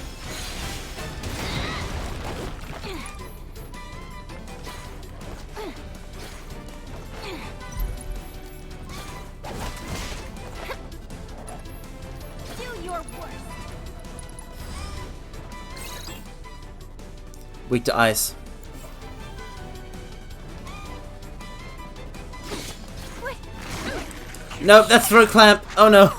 Do your worst. Weak to ice. Nope, that's throat clamp. Oh no.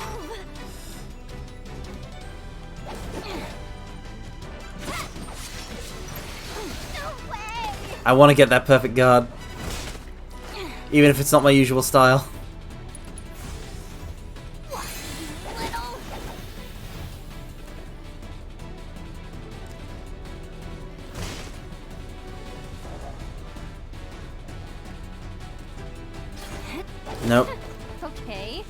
I want to get that perfect guard. Even if it's not my usual style. Nope. Okay.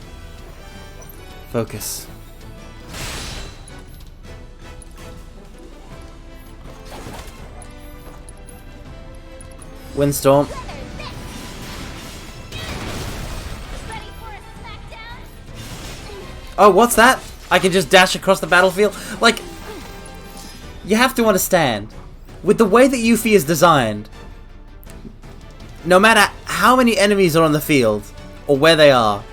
Focus. Windstorm. Oh, what's that? I can just dash across the battlefield? Like, you have to understand, with the way that Yuffie is designed, no matter how many enemies are on the field, or where they are,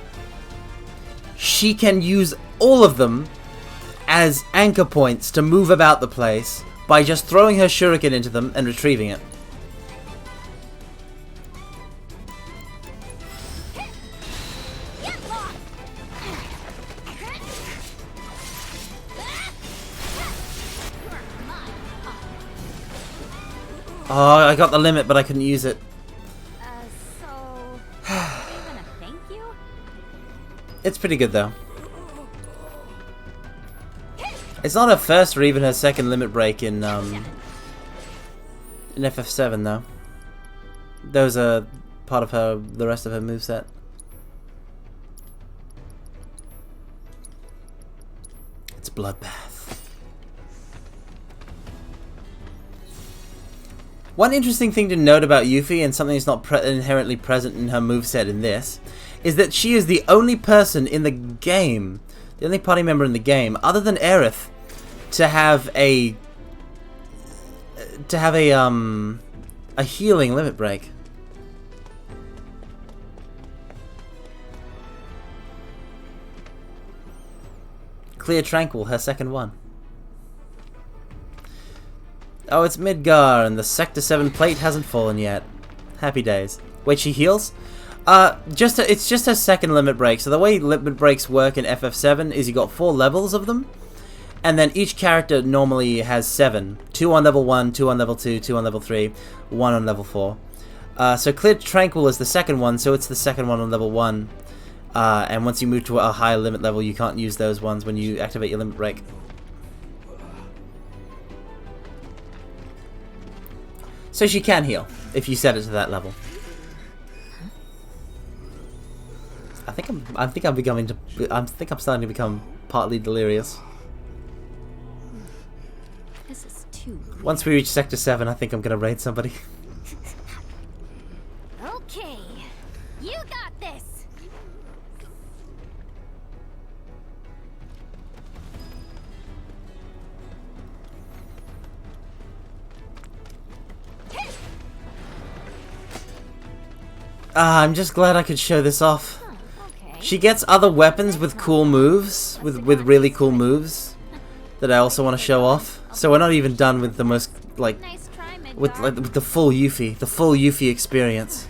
she can use all of them as anchor points to move about the place by just throwing her shuriken into them and retrieving it. Oh, I got the limit, but I couldn't use it. So... even a thank you? It's pretty good, though. It's not her first or even her second limit break in FF7, though. Those are part of the rest of her moveset. It's Bloodbath. One interesting thing to note about Yuffie, and something that's not inherently present in her moveset in this, is that she is the only person in the game, the only party member in the game, other than Aerith, to have a healing limit break. Clear Tranquil, her second one. Oh, it's Midgar, and the Sector 7 plate hasn't fallen yet. Happy days. Wait, she heals? It's just her second limit break. So the way limit breaks work in FF7 is you got 4 levels of them, and then each character normally has 7. 2 on level 1, 2 on level 2, 2 on level 3, 1 on level 4. So Clear Tranquil is the second one, so it's the second one on level 1. And once you move to a higher limit level, you can't use those ones when you activate your limit break. So she can heal if you set it to that level. I think I'm starting to become partly delirious. This is too weird. Once we reach Sector 7, I think I'm gonna raid somebody. Okay. You got this. I'm just glad I could show this off. She gets other weapons with cool moves, with really cool moves that I also want to show off. So we're not even done with the most with the full Yuffie experience.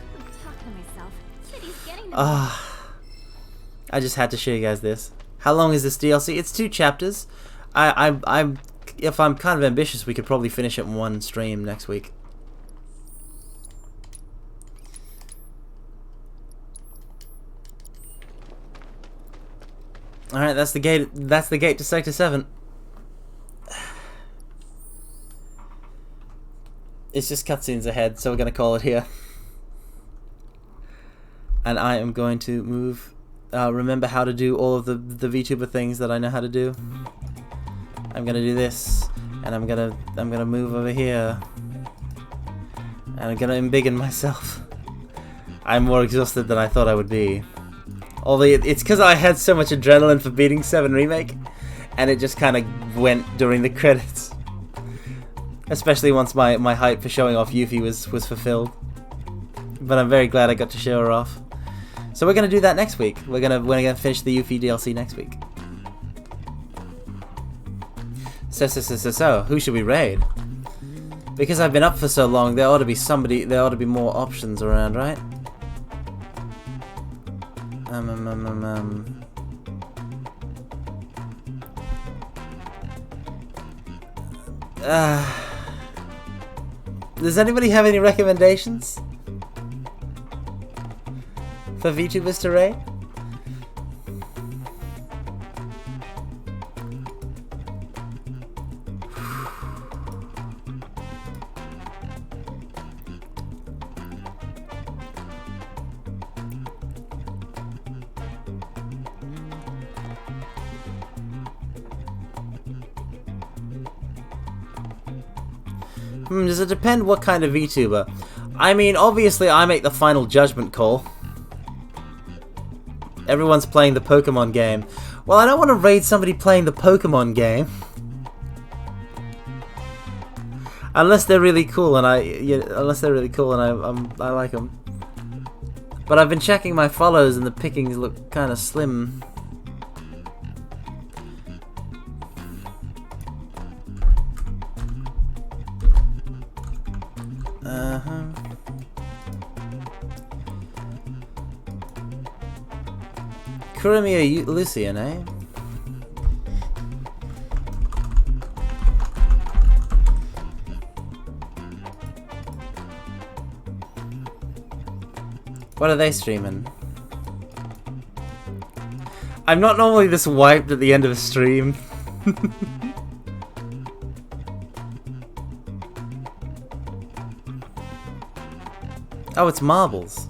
I just had to show you guys this. How long is this DLC? It's 2 chapters. If I'm kind of ambitious, we could probably finish it in one stream next week. Alright, that's the gate. That's the gate to Sector 7. It's just cutscenes ahead, so we're gonna call it here. And I am going to move remember how to do all of the VTuber things that I know how to do. I'm gonna do this, and I'm gonna move over here, and I'm gonna embiggen myself. I'm more exhausted than I thought I would be. Although it's because I had so much adrenaline for beating 7 Remake, and it just kind of went during the credits. Especially once my hype for showing off Yuffie was fulfilled. But I'm very glad I got to show her off. So we're gonna do that next week. We're gonna finish the Yuffie DLC next week. So, who should we raid? Because I've been up for so long, there ought to be more options around, right? Does anybody have any recommendations for VTubers to raid? Does it depend what kind of VTuber? I mean, obviously I make the final judgment call. Everyone's playing the Pokemon game. Well, I don't want to raid somebody playing the Pokemon game. Unless they're really cool and I like them. But I've been checking my follows and the pickings look kind of slim. Kurumi Lucian, eh? What are they streaming? I'm not normally this wiped at the end of a stream. Oh, it's marbles.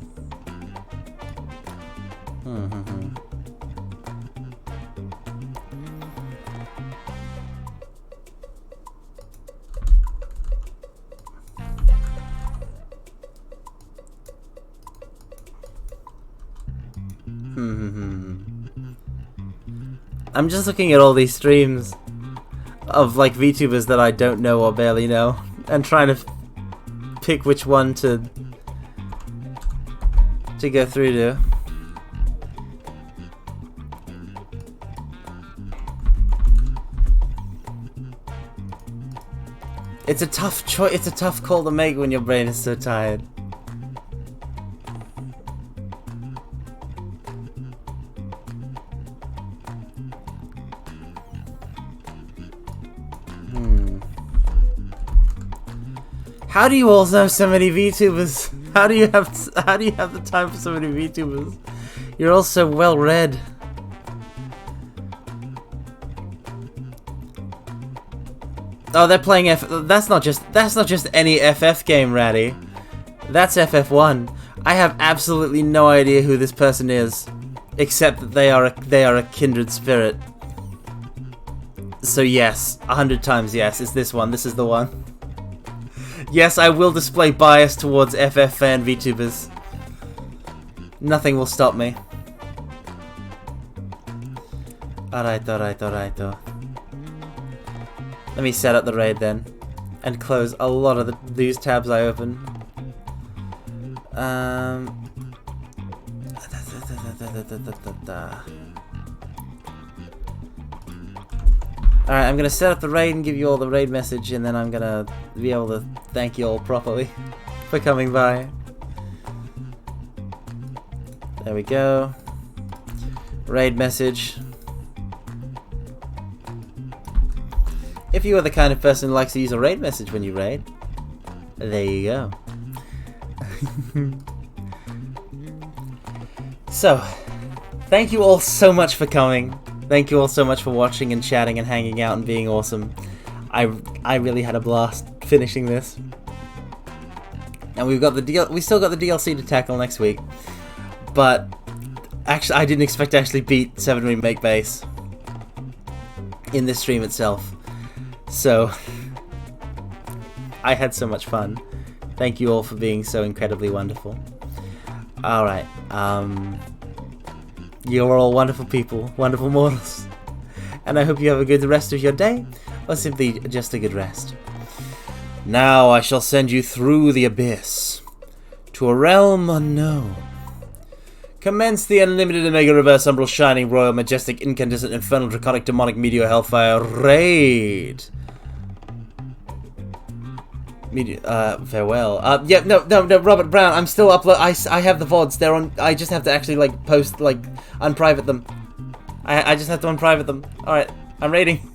I'm just looking at all these streams of like VTubers that I don't know or barely know and trying to pick which one to go through to. It's a tough choice. It's a tough call to make when your brain is so tired. How do you all know so many VTubers? How do you have the time for so many VTubers? You're all so well read. Oh, they're playing that's not just any FF game, Ratty. That's FF1. I have absolutely no idea who this person is, except that they are a kindred spirit. So yes, 100 times yes, it's this one. This is the one. Yes, I will display bias towards FF fan VTubers. Nothing will stop me. Alright. Let me set up the raid then, and close a lot of these tabs I open. Alright, I'm gonna set up the raid and give you all the raid message, and then I'm gonna be able to thank you all properly for coming by. There we go. Raid message. If you are the kind of person who likes to use a raid message when you raid, there you go. So, thank you all so much for coming. Thank you all so much for watching and chatting and hanging out and being awesome. I really had a blast finishing this. And we still got the DLC to tackle next week. But Actually, I didn't expect to actually beat 7 Remake base in this stream itself. So, I had so much fun. Thank you all for being so incredibly wonderful. Alright, you're all wonderful people, wonderful mortals. And I hope you have a good rest of your day, or simply just a good rest. Now I shall send you through the abyss, to a realm unknown. Commence the unlimited Omega Reverse Umbral Shining Royal Majestic Incandescent Infernal Draconic Demonic Meteor Hellfire Raid. Farewell. Yeah, no, Robert Brown, I'm still upload. I have the VODs. They're on. I just have to actually like post, like, unprivate them. I just have to unprivate them. All right, I'm raiding.